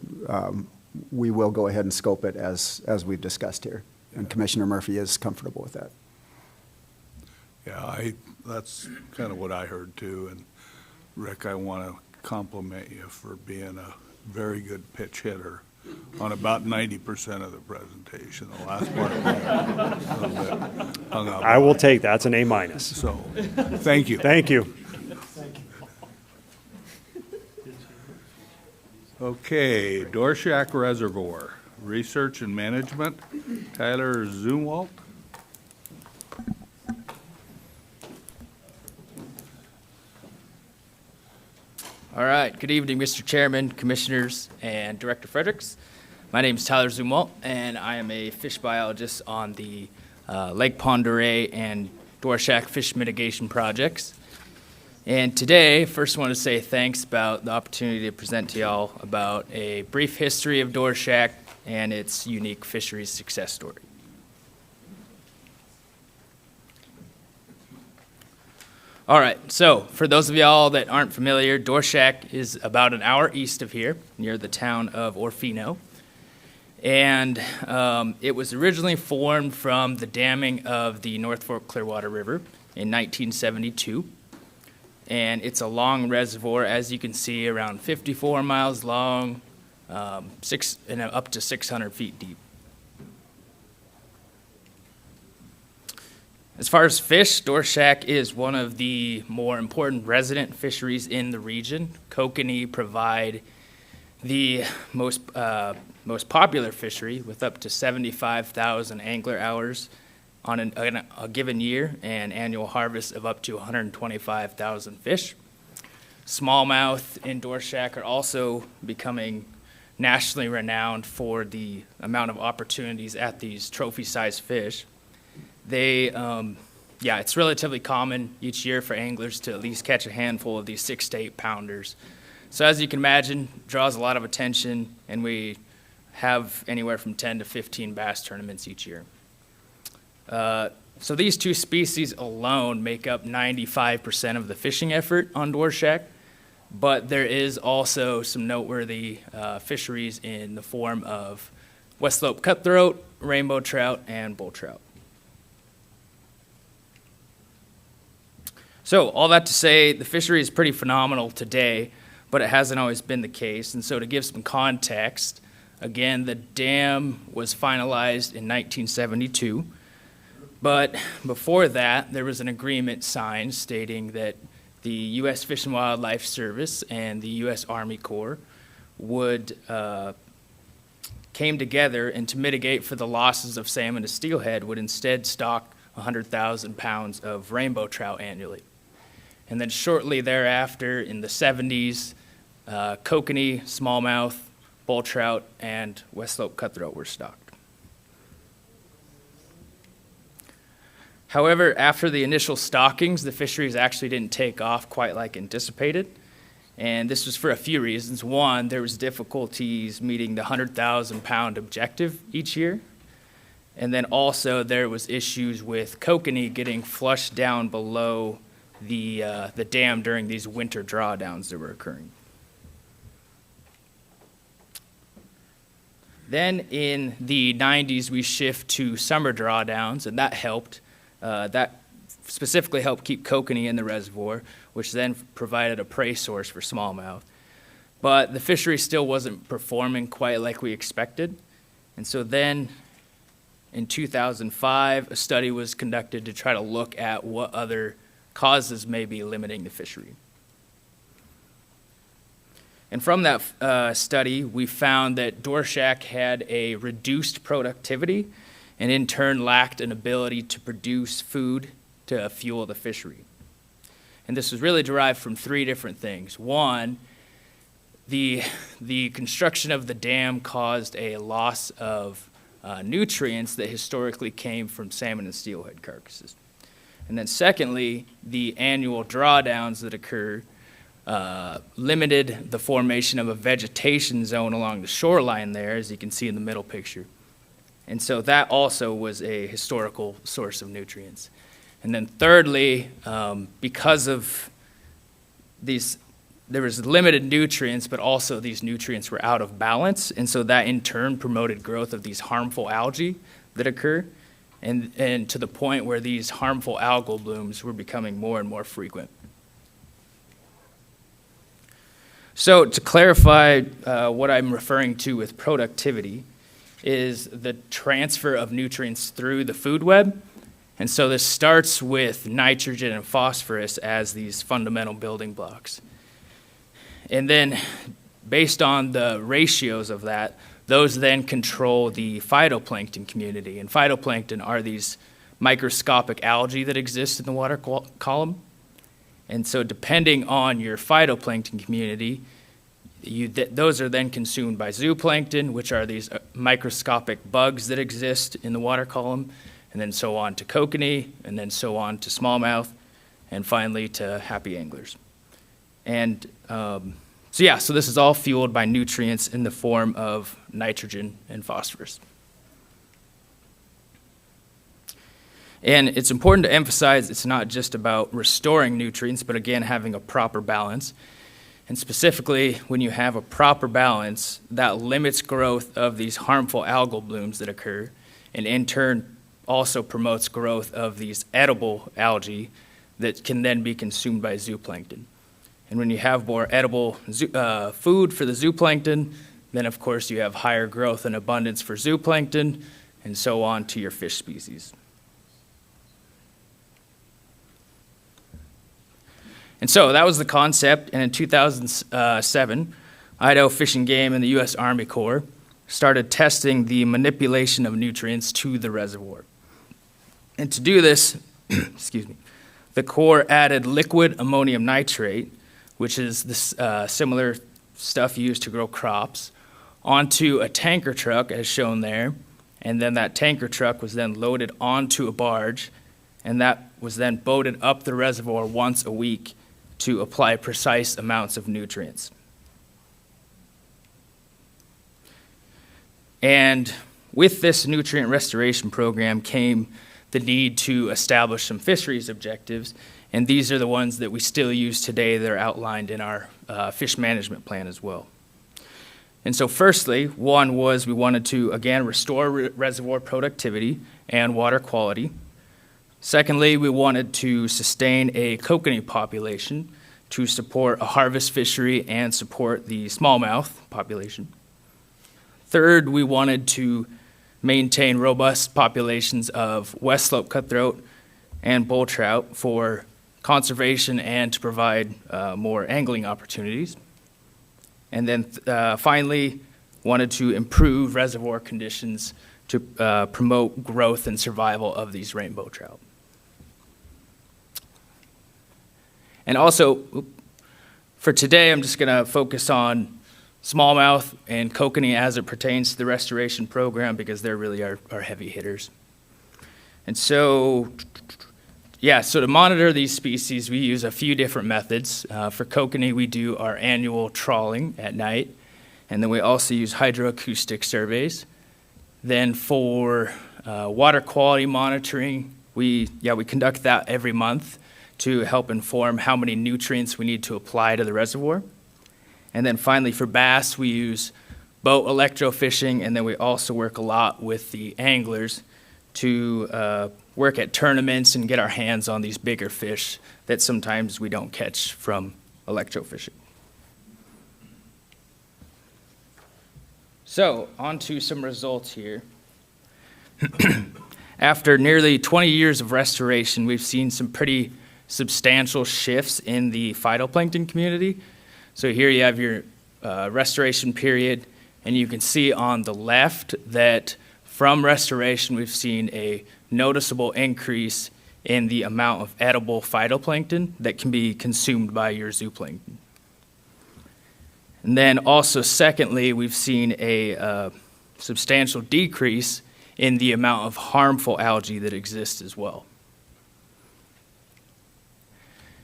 we will go ahead and scope it as we've discussed here, and Commissioner Murphy is comfortable with that. Yeah, that's kind of what I heard too. And Rick, I want to compliment you for being a very good pitch hitter on about 90% of the presentation. The last part of a little bit hung up. I will take that. That's an A-. So, thank you. Thank you. Okay, Dworshak Reservoir, Research and Management, Tyler Zumwalt. All right, good evening, Mr. Chairman, Commissioners, and Director Fredericks. My name is Tyler Zumwalt, and I am a fish biologist on the Lake Pend Oreille and Dworshak fish mitigation projects. And today, first want to say thanks about the opportunity to present to y'all about a brief history of Dworshak and its unique fisheries success story. All right, so for those of y'all that aren't familiar, Dworshak is about an hour east of here, near the town of Orfino. And it was originally formed from the damming of the North Fork Clearwater River in 1972. And it's a long reservoir, as you can see, around 54 miles long, up to 600 feet deep. As far as fish, Dworshak is one of the more important resident fisheries in the region. Kokanee provide the most popular fishery with up to 75,000 angler hours on a given year and annual harvest of up to 125,000 fish. Smallmouth in Dworshak are also becoming nationally renowned for the amount of opportunities at these trophy-sized fish. It's relatively common each year for anglers to at least catch a handful of these 6 to 8 pounders. So as you can imagine, draws a lot of attention, and we have anywhere from 10 to 15 bass tournaments each year. So these two species alone make up 95% of the fishing effort on Dworshak, but there is also some noteworthy fisheries in the form of West Slope cutthroat, rainbow trout, and bull trout. So all that to say, the fishery is pretty phenomenal today, but it hasn't always been the case. And so to give some context, again, the dam was finalized in 1972. But before that, there was an agreement signed stating that the U.S. Fish and Wildlife Service and the U.S. Army Corps would came together, and to mitigate for the losses of salmon to steelhead, would instead stock 100,000 pounds of rainbow trout annually. And then shortly thereafter, in the 70s, kokanee, smallmouth, bull trout, and West Slope cutthroat were stocked. However, after the initial stockings, the fisheries actually didn't take off quite like anticipated. And this was for a few reasons. One, there was difficulties meeting the 100,000 pound objective each year. And then also there was issues with kokanee getting flushed down below the dam during these winter drawdowns that were occurring. Then in the 90s, we shift to summer drawdowns, and that helped. That specifically helped keep kokanee in the reservoir, which then provided a prey source for smallmouth. But the fishery still wasn't performing quite like we expected. And so then in 2005, a study was conducted to try to look at what other causes may be limiting the fishery. And from that study, we found that Dworshak had a reduced productivity and in turn lacked an ability to produce food to fuel the fishery. And this was really derived from 3 different things. One, the construction of the dam caused a loss of nutrients that historically came from salmon and steelhead carcasses. And then secondly, the annual drawdowns that occur limited the formation of a vegetation zone along the shoreline there, as you can see in the middle picture. And so that also was a historical source of nutrients. And then thirdly, because of these, there was limited nutrients, but also these nutrients were out of balance. And so that in turn promoted growth of these harmful algae that occur, and to the point where these harmful algal blooms were becoming more and more frequent. So to clarify what I'm referring to with productivity is the transfer of nutrients through the food web. And so this starts with nitrogen and phosphorus as these fundamental building blocks. And then based on the ratios of that, those then control the phytoplankton community. And phytoplankton are these microscopic algae that exist in the water column. And so depending on your phytoplankton community, those are then consumed by zooplankton, which are these microscopic bugs that exist in the water column, and then so on to kokanee, and then so on to smallmouth, and finally to happy anglers. And so this is all fueled by nutrients in the form of nitrogen and phosphorus. And it's important to emphasize it's not just about restoring nutrients, but again, having a proper balance. And specifically, when you have a proper balance, that limits growth of these harmful algal blooms that occur, and in turn also promotes growth of these edible algae that can then be consumed by zooplankton. And when you have more edible food for the zooplankton, then of course you have higher growth and abundance for zooplankton, and so on to your fish species. And so that was the concept, and in 2007, Idaho Fish and Game and the U.S. Army Corps started testing the manipulation of nutrients to the reservoir. And to do this, the Corps added liquid ammonium nitrate, which is this similar stuff used to grow crops, onto a tanker truck as shown there, and then that tanker truck was then loaded onto a barge, and that was then boated up the reservoir once a week to apply precise amounts of nutrients. And with this nutrient restoration program came the need to establish some fisheries objectives, and these are the ones that we still use today that are outlined in our fish management plan as well. And so firstly, one was we wanted to, again, restore reservoir productivity and water quality. Secondly, we wanted to sustain a kokanee population to support a harvest fishery and support the smallmouth population. Third, we wanted to maintain robust populations of west slope cutthroat and bull trout for conservation and to provide more angling opportunities. And then finally, wanted to improve reservoir conditions to promote growth and survival of these rainbow trout. And also, for today, I'm just going to focus on smallmouth and kokanee as it pertains to the restoration program because they're really our heavy hitters. And so, so to monitor these species, we use a few different methods. For kokanee, we do our annual trawling at night, and then we also use hydroacoustic surveys. Then for water quality monitoring, we conduct that every month to help inform how many nutrients we need to apply to the reservoir. And then finally for bass, we use boat electrofishing, and then we also work a lot with the anglers to work at tournaments and get our hands on these bigger fish that sometimes we don't catch from electrofishing. So, on to some results here. After nearly 20 years of restoration, we've seen some pretty substantial shifts in the phytoplankton community. So here you have your restoration period, and you can see on the left that from restoration we've seen a noticeable increase in the amount of edible phytoplankton that can be consumed by your zooplankton. And then also secondly, we've seen a substantial decrease in the amount of harmful algae that exists as well.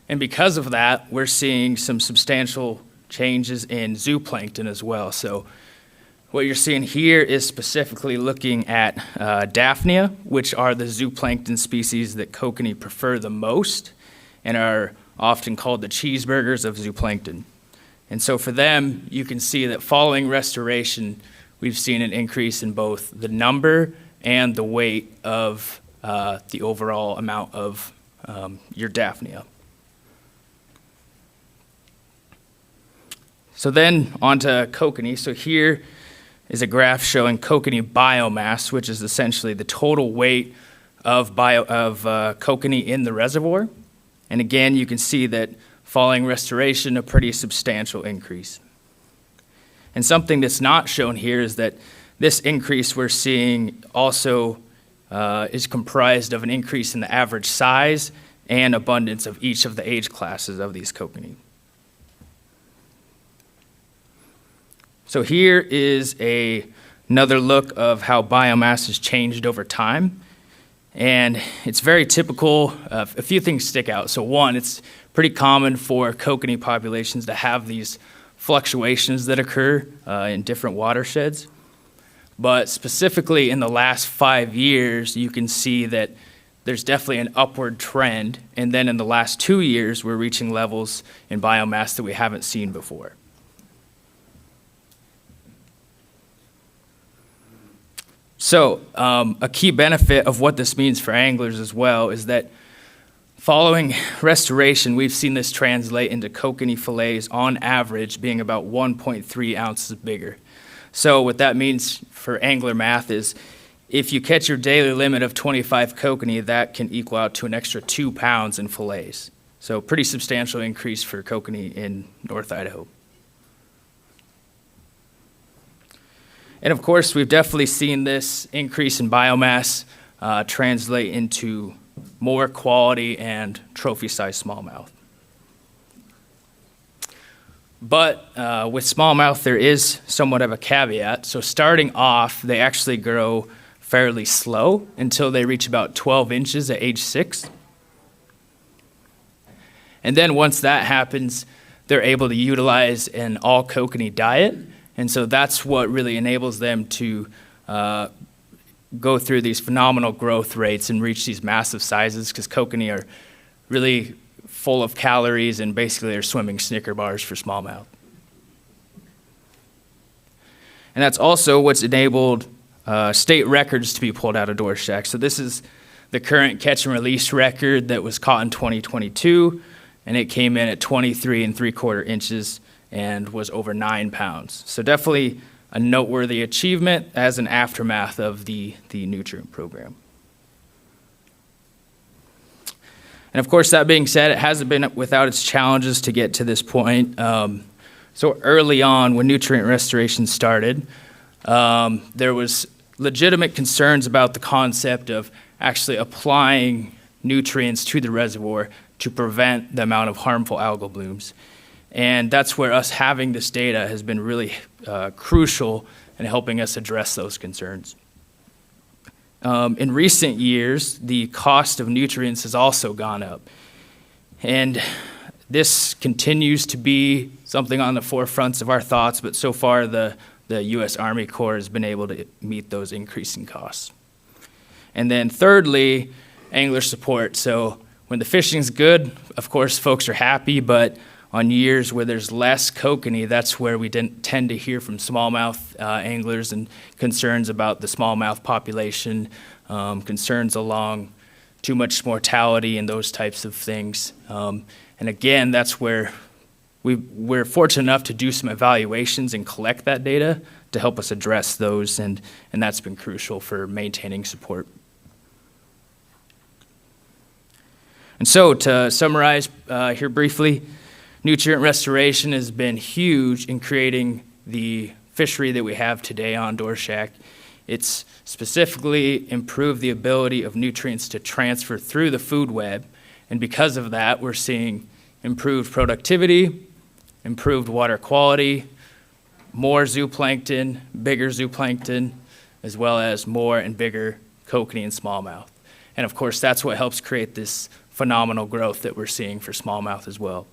And because of that, we're seeing some substantial changes in zooplankton as well. So what you're seeing here is specifically looking at Daphnia, which are the zooplankton species that kokanee prefer the most and are often called the cheeseburgers of zooplankton. And so for them, you can see that following restoration, we've seen an increase in both the number and the weight of the overall amount of your Daphnia. So then on to kokanee. So here is a graph showing kokanee biomass, which is essentially the total weight of kokanee in the reservoir. And again, you can see that following restoration, a pretty substantial increase. And something that's not shown here is that this increase we're seeing also is comprised of an increase in the average size and abundance of each of the age classes of these kokanee. So here is another look of how biomass has changed over time. And it's very typical. A few things stick out. So one, it's pretty common for kokanee populations to have these fluctuations that occur in different watersheds. But specifically in the last 5 years, you can see that there's definitely an upward trend. And then in the last 2 years, we're reaching levels in biomass that we haven't seen before. So a key benefit of what this means for anglers as well is that following restoration, we've seen this translate into kokanee fillets on average being about 1.3 ounces bigger. So what that means for angler math is if you catch your daily limit of 25 kokanee, that can equal out to an extra 2 pounds in fillets. So pretty substantial increase for kokanee in North Idaho. And of course, we've definitely seen this increase in biomass translate into more quality and trophy-sized smallmouth. But with smallmouth, there is somewhat of a caveat. So starting off, they actually grow fairly slow until they reach about 12 inches at age 6. And then once that happens, they're able to utilize an all kokanee diet. And so that's what really enables them to go through these phenomenal growth rates and reach these massive sizes, because kokanee are really full of calories and basically they're swimming Snicker bars for smallmouth. And that's also what's enabled state records to be pulled out of Dworshak. So this is the current catch and release record that was caught in 2022, and it came in at 23 3/4 inches and was over 9 pounds. So definitely a noteworthy achievement as an aftermath of the nutrient program. And of course, that being said, it hasn't been without its challenges to get to this point. So early on, when nutrient restoration started, there was legitimate concerns about the concept of actually applying nutrients to the reservoir to prevent the amount of harmful algal blooms. And that's where us having this data has been really crucial in helping us address those concerns. In recent years, the cost of nutrients has also gone up. And this continues to be something on the forefronts of our thoughts, but so far the U.S. Army Corps has been able to meet those increasing costs. And then thirdly, angler support. So when the fishing's good, of course, folks are happy, but on years where there's less kokanee, that's where we tend to hear from smallmouth anglers and concerns about the smallmouth population, concerns along too much mortality and those types of things. And again, that's where we're fortunate enough to do some evaluations and collect that data to help us address those, and that's been crucial for maintaining support. And so to summarize here briefly, nutrient restoration has been huge in creating the fishery that we have today on Dworshak. It's specifically improved the ability of nutrients to transfer through the food web, and because of that, we're seeing improved productivity, improved water quality, more zooplankton, bigger zooplankton, as well as more and bigger kokanee and smallmouth. And of course, that's what helps create this phenomenal growth that we're seeing for smallmouth as well.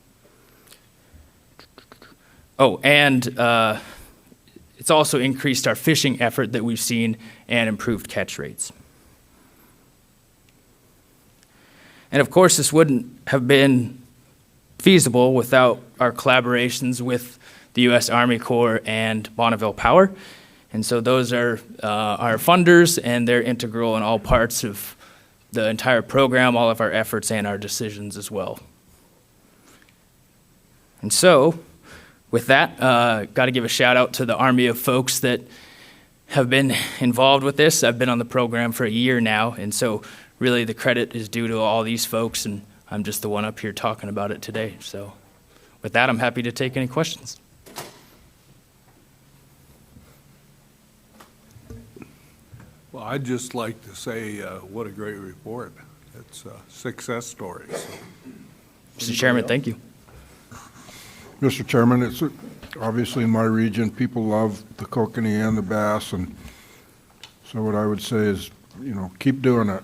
Oh, and it's also increased our fishing effort that we've seen and improved catch rates. And of course, this wouldn't have been feasible without our collaborations with the U.S. Army Corps and Bonneville Power. And so those are our funders, and they're integral in all parts of the entire program, all of our efforts and our decisions as well. And so, with that, got to give a shout out to the army of folks that have been involved with this. I've been on the program for a year now, and so really the credit is due to all these folks, and I'm just the one up here talking about it today. So with that, I'm happy to take any questions. Well, I'd just like to say what a great report. It's a success story. So. Mr. Chairman, thank you. Mr. Chairman, it's obviously in my region, people love the kokanee and the bass, and so what I would say is, keep doing it.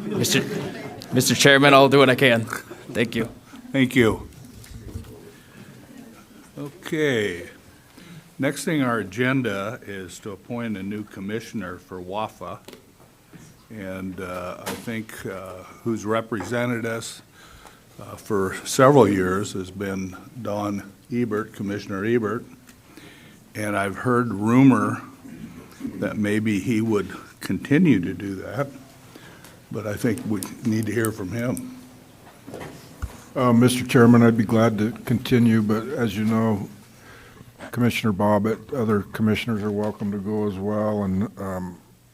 Mr. Chairman, I'll do what I can. Thank you. Thank you. Okay. Next thing on our agenda is to appoint a new commissioner for WAFWA. And I think who's represented us for several years has been Don Ebert, Commissioner Ebert. And I've heard rumor that maybe he would continue to do that, but I think we need to hear from him. Mr. Chairman, I'd be glad to continue, but as you know, Commissioner Bobbitt, other commissioners are welcome to go as well, and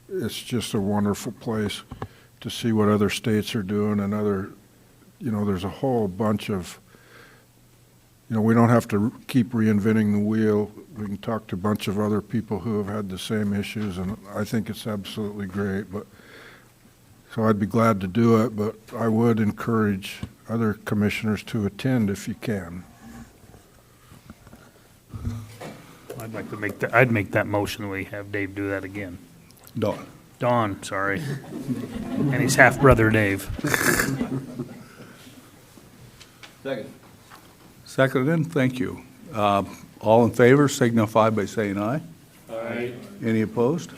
it's just a wonderful place to see what other states are doing and other, there's a whole bunch of, we don't have to keep reinventing the wheel. We can talk to a bunch of other people who have had the same issues, and I think it's absolutely great. So I'd be glad to do it, but I would encourage other commissioners to attend if you can. I'd like to I'd make that motion, we have Dave do that again. Don, sorry. And his half-brother Dave. Second. Seconded, thank you. All in favor signify by saying aye. Aye. Any opposed?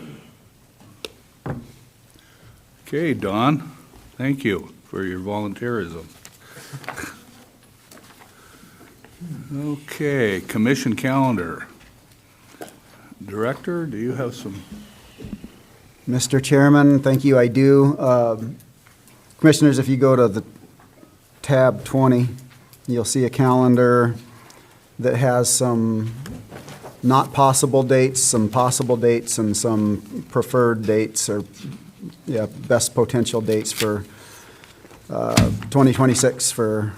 Okay, Don, thank you for your volunteerism. Okay, commission calendar. Director, do you have some? Mr. Chairman, thank you, I do. Commissioners, if you go to the tab 20, you'll see a calendar that has some not possible dates, some possible dates, and some preferred dates, or best potential dates for 2026 for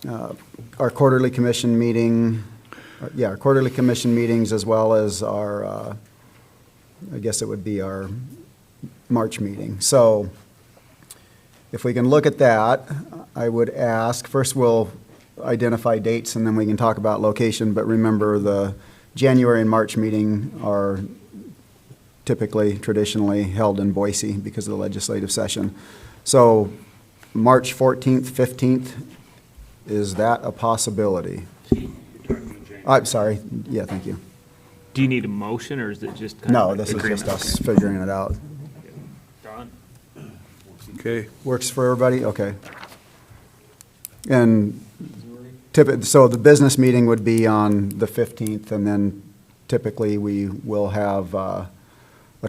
our quarterly commission meeting. Our quarterly commission meetings, as well as our, I guess it would be our March meeting. So if we can look at that, I would ask, first we'll identify dates and then we can talk about location, but remember the January and March meeting are typically, traditionally held in Boise because of the legislative session. So March 14th, 15th, is that a possibility? I'm sorry. Yeah, thank you. Do you need a motion, or is it just No, this is just us figuring it out. Don? Okay. Works for everybody? Okay. And so the business meeting would be on the 15th, and then typically we will have a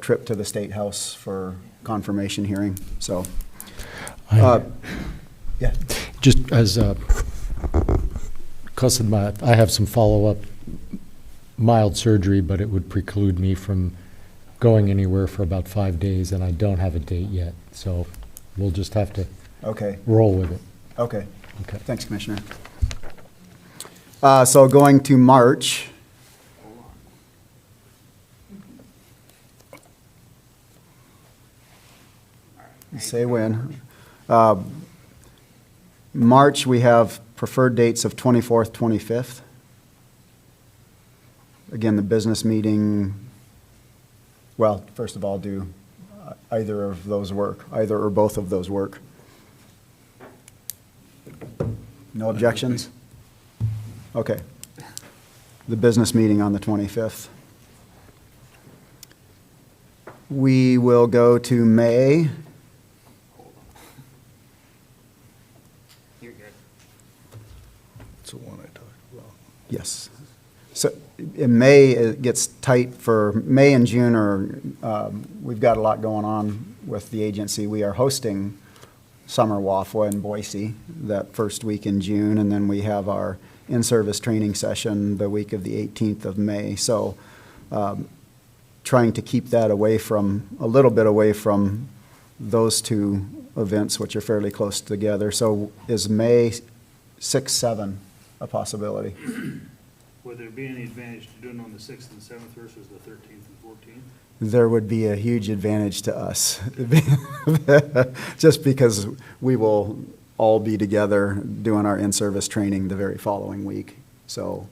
trip to the State House for confirmation hearing. So, yeah. Just as because of I have some follow-up mild surgery, but it would preclude me from going anywhere for about 5 days, and I don't have a date yet. So we'll just have to roll with it. Okay. Thanks, Commissioner. So going to March. Say when. March, we have preferred dates of 24th, 25th. Again, the business meeting, well, first of all, do either of those work? Either or both of those work? No objections? Okay. The business meeting on the 25th. We will go to May. You're good. That's the one I talked about. Yes. So in May, it gets tight for May and June are, we've got a lot going on with the agency. We are hosting Summer WAFWA in Boise that first week in June, and then we have our in-service training session the week of the 18th of May. So trying to keep that away from, a little bit away from those two events, which are fairly close together. So is May 6, 7 a possibility? Would there be any advantage to doing it on the 6th and 7th versus the 13th and 14th? There would be a huge advantage to us, just because we will all be together doing our in-service training the very following week. So,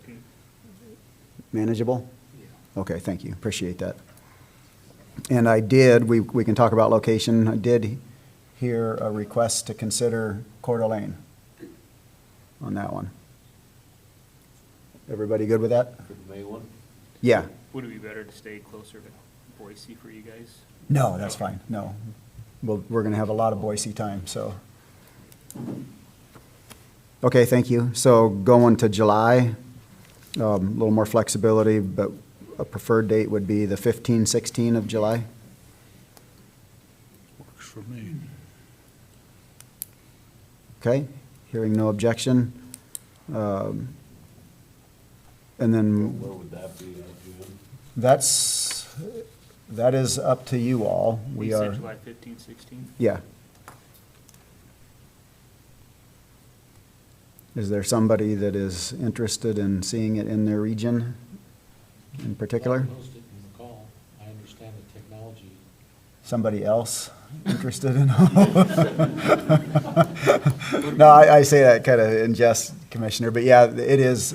manageable? Yeah. Okay, thank you. Appreciate that. And we can talk about location, I did hear a request to consider Coeur d'Alene on that one. Everybody good with that? May one? Yeah. Would it be better to stay closer to Boise for you guys? No, that's fine, no. We're going to have a lot of Boise time, so. Okay, thank you. So going to July, a little more flexibility, but a preferred date would be the 15, 16 of July. Works for me. Okay, hearing no objection. And then Where would that be, June? that is up to you all. We You said are, July 15, 16? yeah. Is there somebody that is interested in seeing it in their region in particular? I understand the technology. Somebody else interested in? No, I say that kind of in jest, Commissioner, but yeah, it is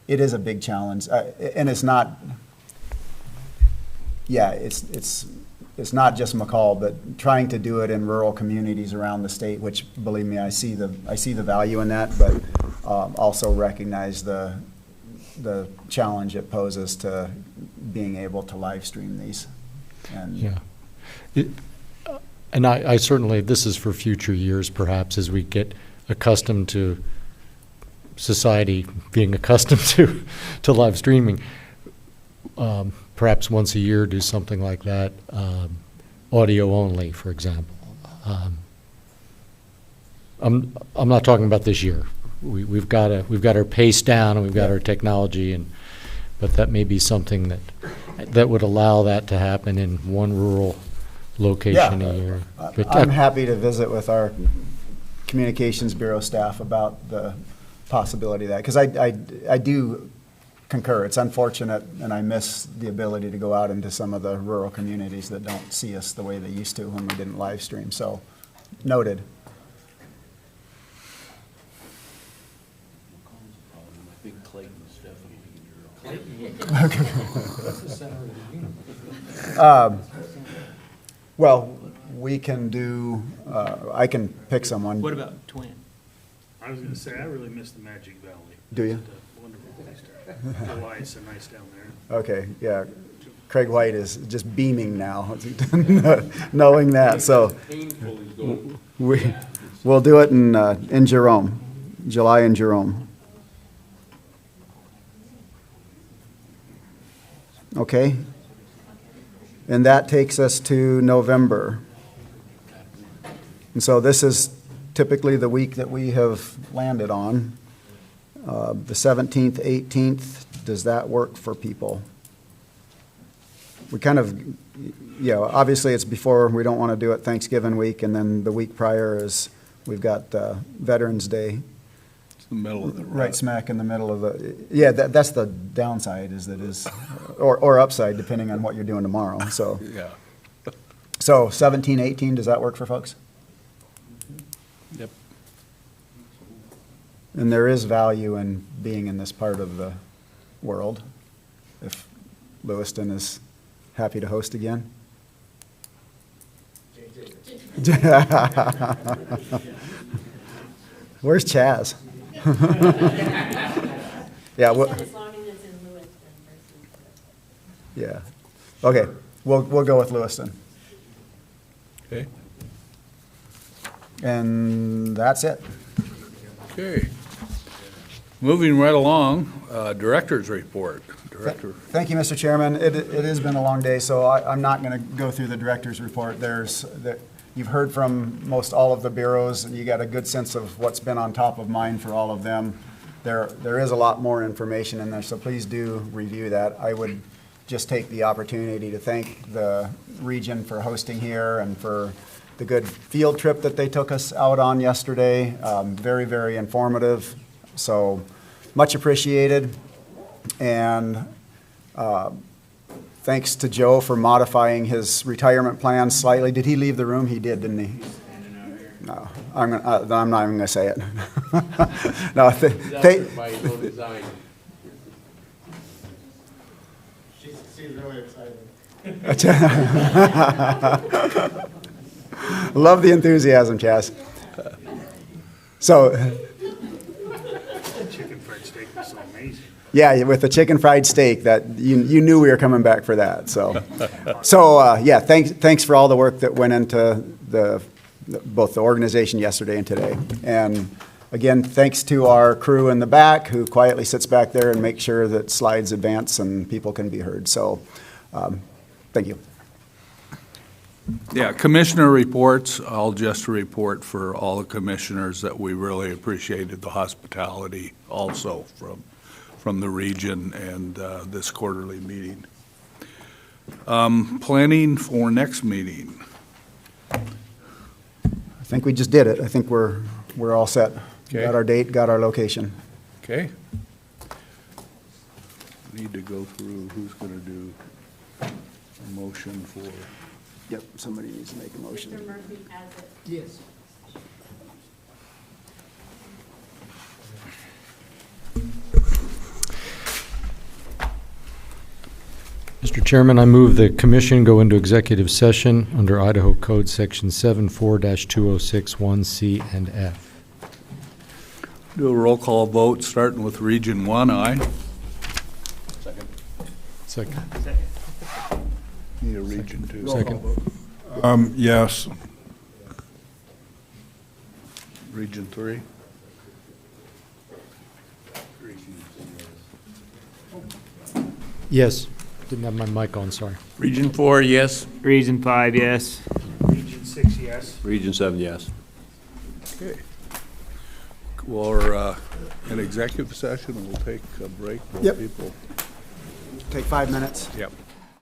a big challenge. And it's not, yeah, it's not just McCall, but trying to do it in rural communities around the state, which, believe me, I see the value in that, but also recognize the challenge it poses to being able to live stream these. And Yeah. And I certainly, this is for future years perhaps, as we get accustomed to society being accustomed to live streaming. Perhaps once a year do something like that, audio only, for example. I'm not talking about this year. We've got our pace down and we've got our technology, but that may be something that would allow that to happen in one rural location a year. But I'm happy to visit with our Communications Bureau staff about the possibility of that, because I do concur. It's unfortunate, and I miss the ability to go out into some of the rural communities that don't see us the way they used to when we didn't live stream. So, noted. I think Clayton's definitely What's the center of the universe? Well, we can do, I can pick someone. What about Twin? I was gonna say, I really miss the Magic Valley. Do you? It's a wonderful place to, July's so nice down there. Okay, yeah. Craig White is just beaming now, knowing that. So we'll do it in Jerome, July in Jerome. Okay. And that takes us to November. And so this is typically the week that we have landed on. The 17th, 18th, does that work for people? We kind of, obviously it's before, we don't want to do it Thanksgiving week, and then the week prior is, we've got Veterans Day. It's the middle of the Right smack in the middle of the, yeah, that's the downside or upside, depending on what you're doing tomorrow, so. Yeah. So 17, 18, does that work for folks? Yep. And there is value in being in this part of the world, if Lewiston is happy to host again. Where's Chaz? Yeah. Yeah. Okay. We'll go with Lewiston. Okay. And that's it. Okay. Moving right along, Director's Report. Director. Thank you, Mr. Chairman. It has been a long day, so I'm not going to go through the Director's Report. You've heard from most all of the bureaus, and you got a good sense of what's been on top of mind for all of them. There is a lot more information in there, so please do review that. I would just take the opportunity to thank the region for hosting here and for the good field trip that they took us out on yesterday. Very, very informative. So much appreciated. And thanks to Joe for modifying his retirement plan slightly. Did he leave the room? He did, didn't he? No, I'm not even going to say it. No, She's really excited. Love the enthusiasm, Chas. So, Chicken fried steak was so amazing. yeah, with the chicken fried steak, that you knew we were coming back for that. So, yeah, thanks for all the work that went into both the organization yesterday and today. And again, thanks to our crew in the back who quietly sits back there and makes sure that slides advance and people can be heard. So, thank you. Yeah, commissioner reports, I'll just report for all the commissioners that we really appreciated the hospitality also from the region and this quarterly meeting. Planning for next meeting. I think we just did it. I think we're all set. Okay. Got our date, got our location. Okay. Need to go through who's going to do a motion for. Yep, somebody needs to make a motion. Mr. Murphy has it. Yes. Mr. Chairman, I move the commission go into executive session under Idaho Code Section 74-2061C and F. Do a roll call vote, starting with Region 1, aye. Second. Need a Region 2. Second. Yes. Region 3. Yes. Didn't have my mic on, sorry. Region 4, yes. Region 5, yes. Region 6, yes. Region 7, yes. Okay. We're in executive session, we'll take a break. Yep. People. Take 5 minutes. Yep.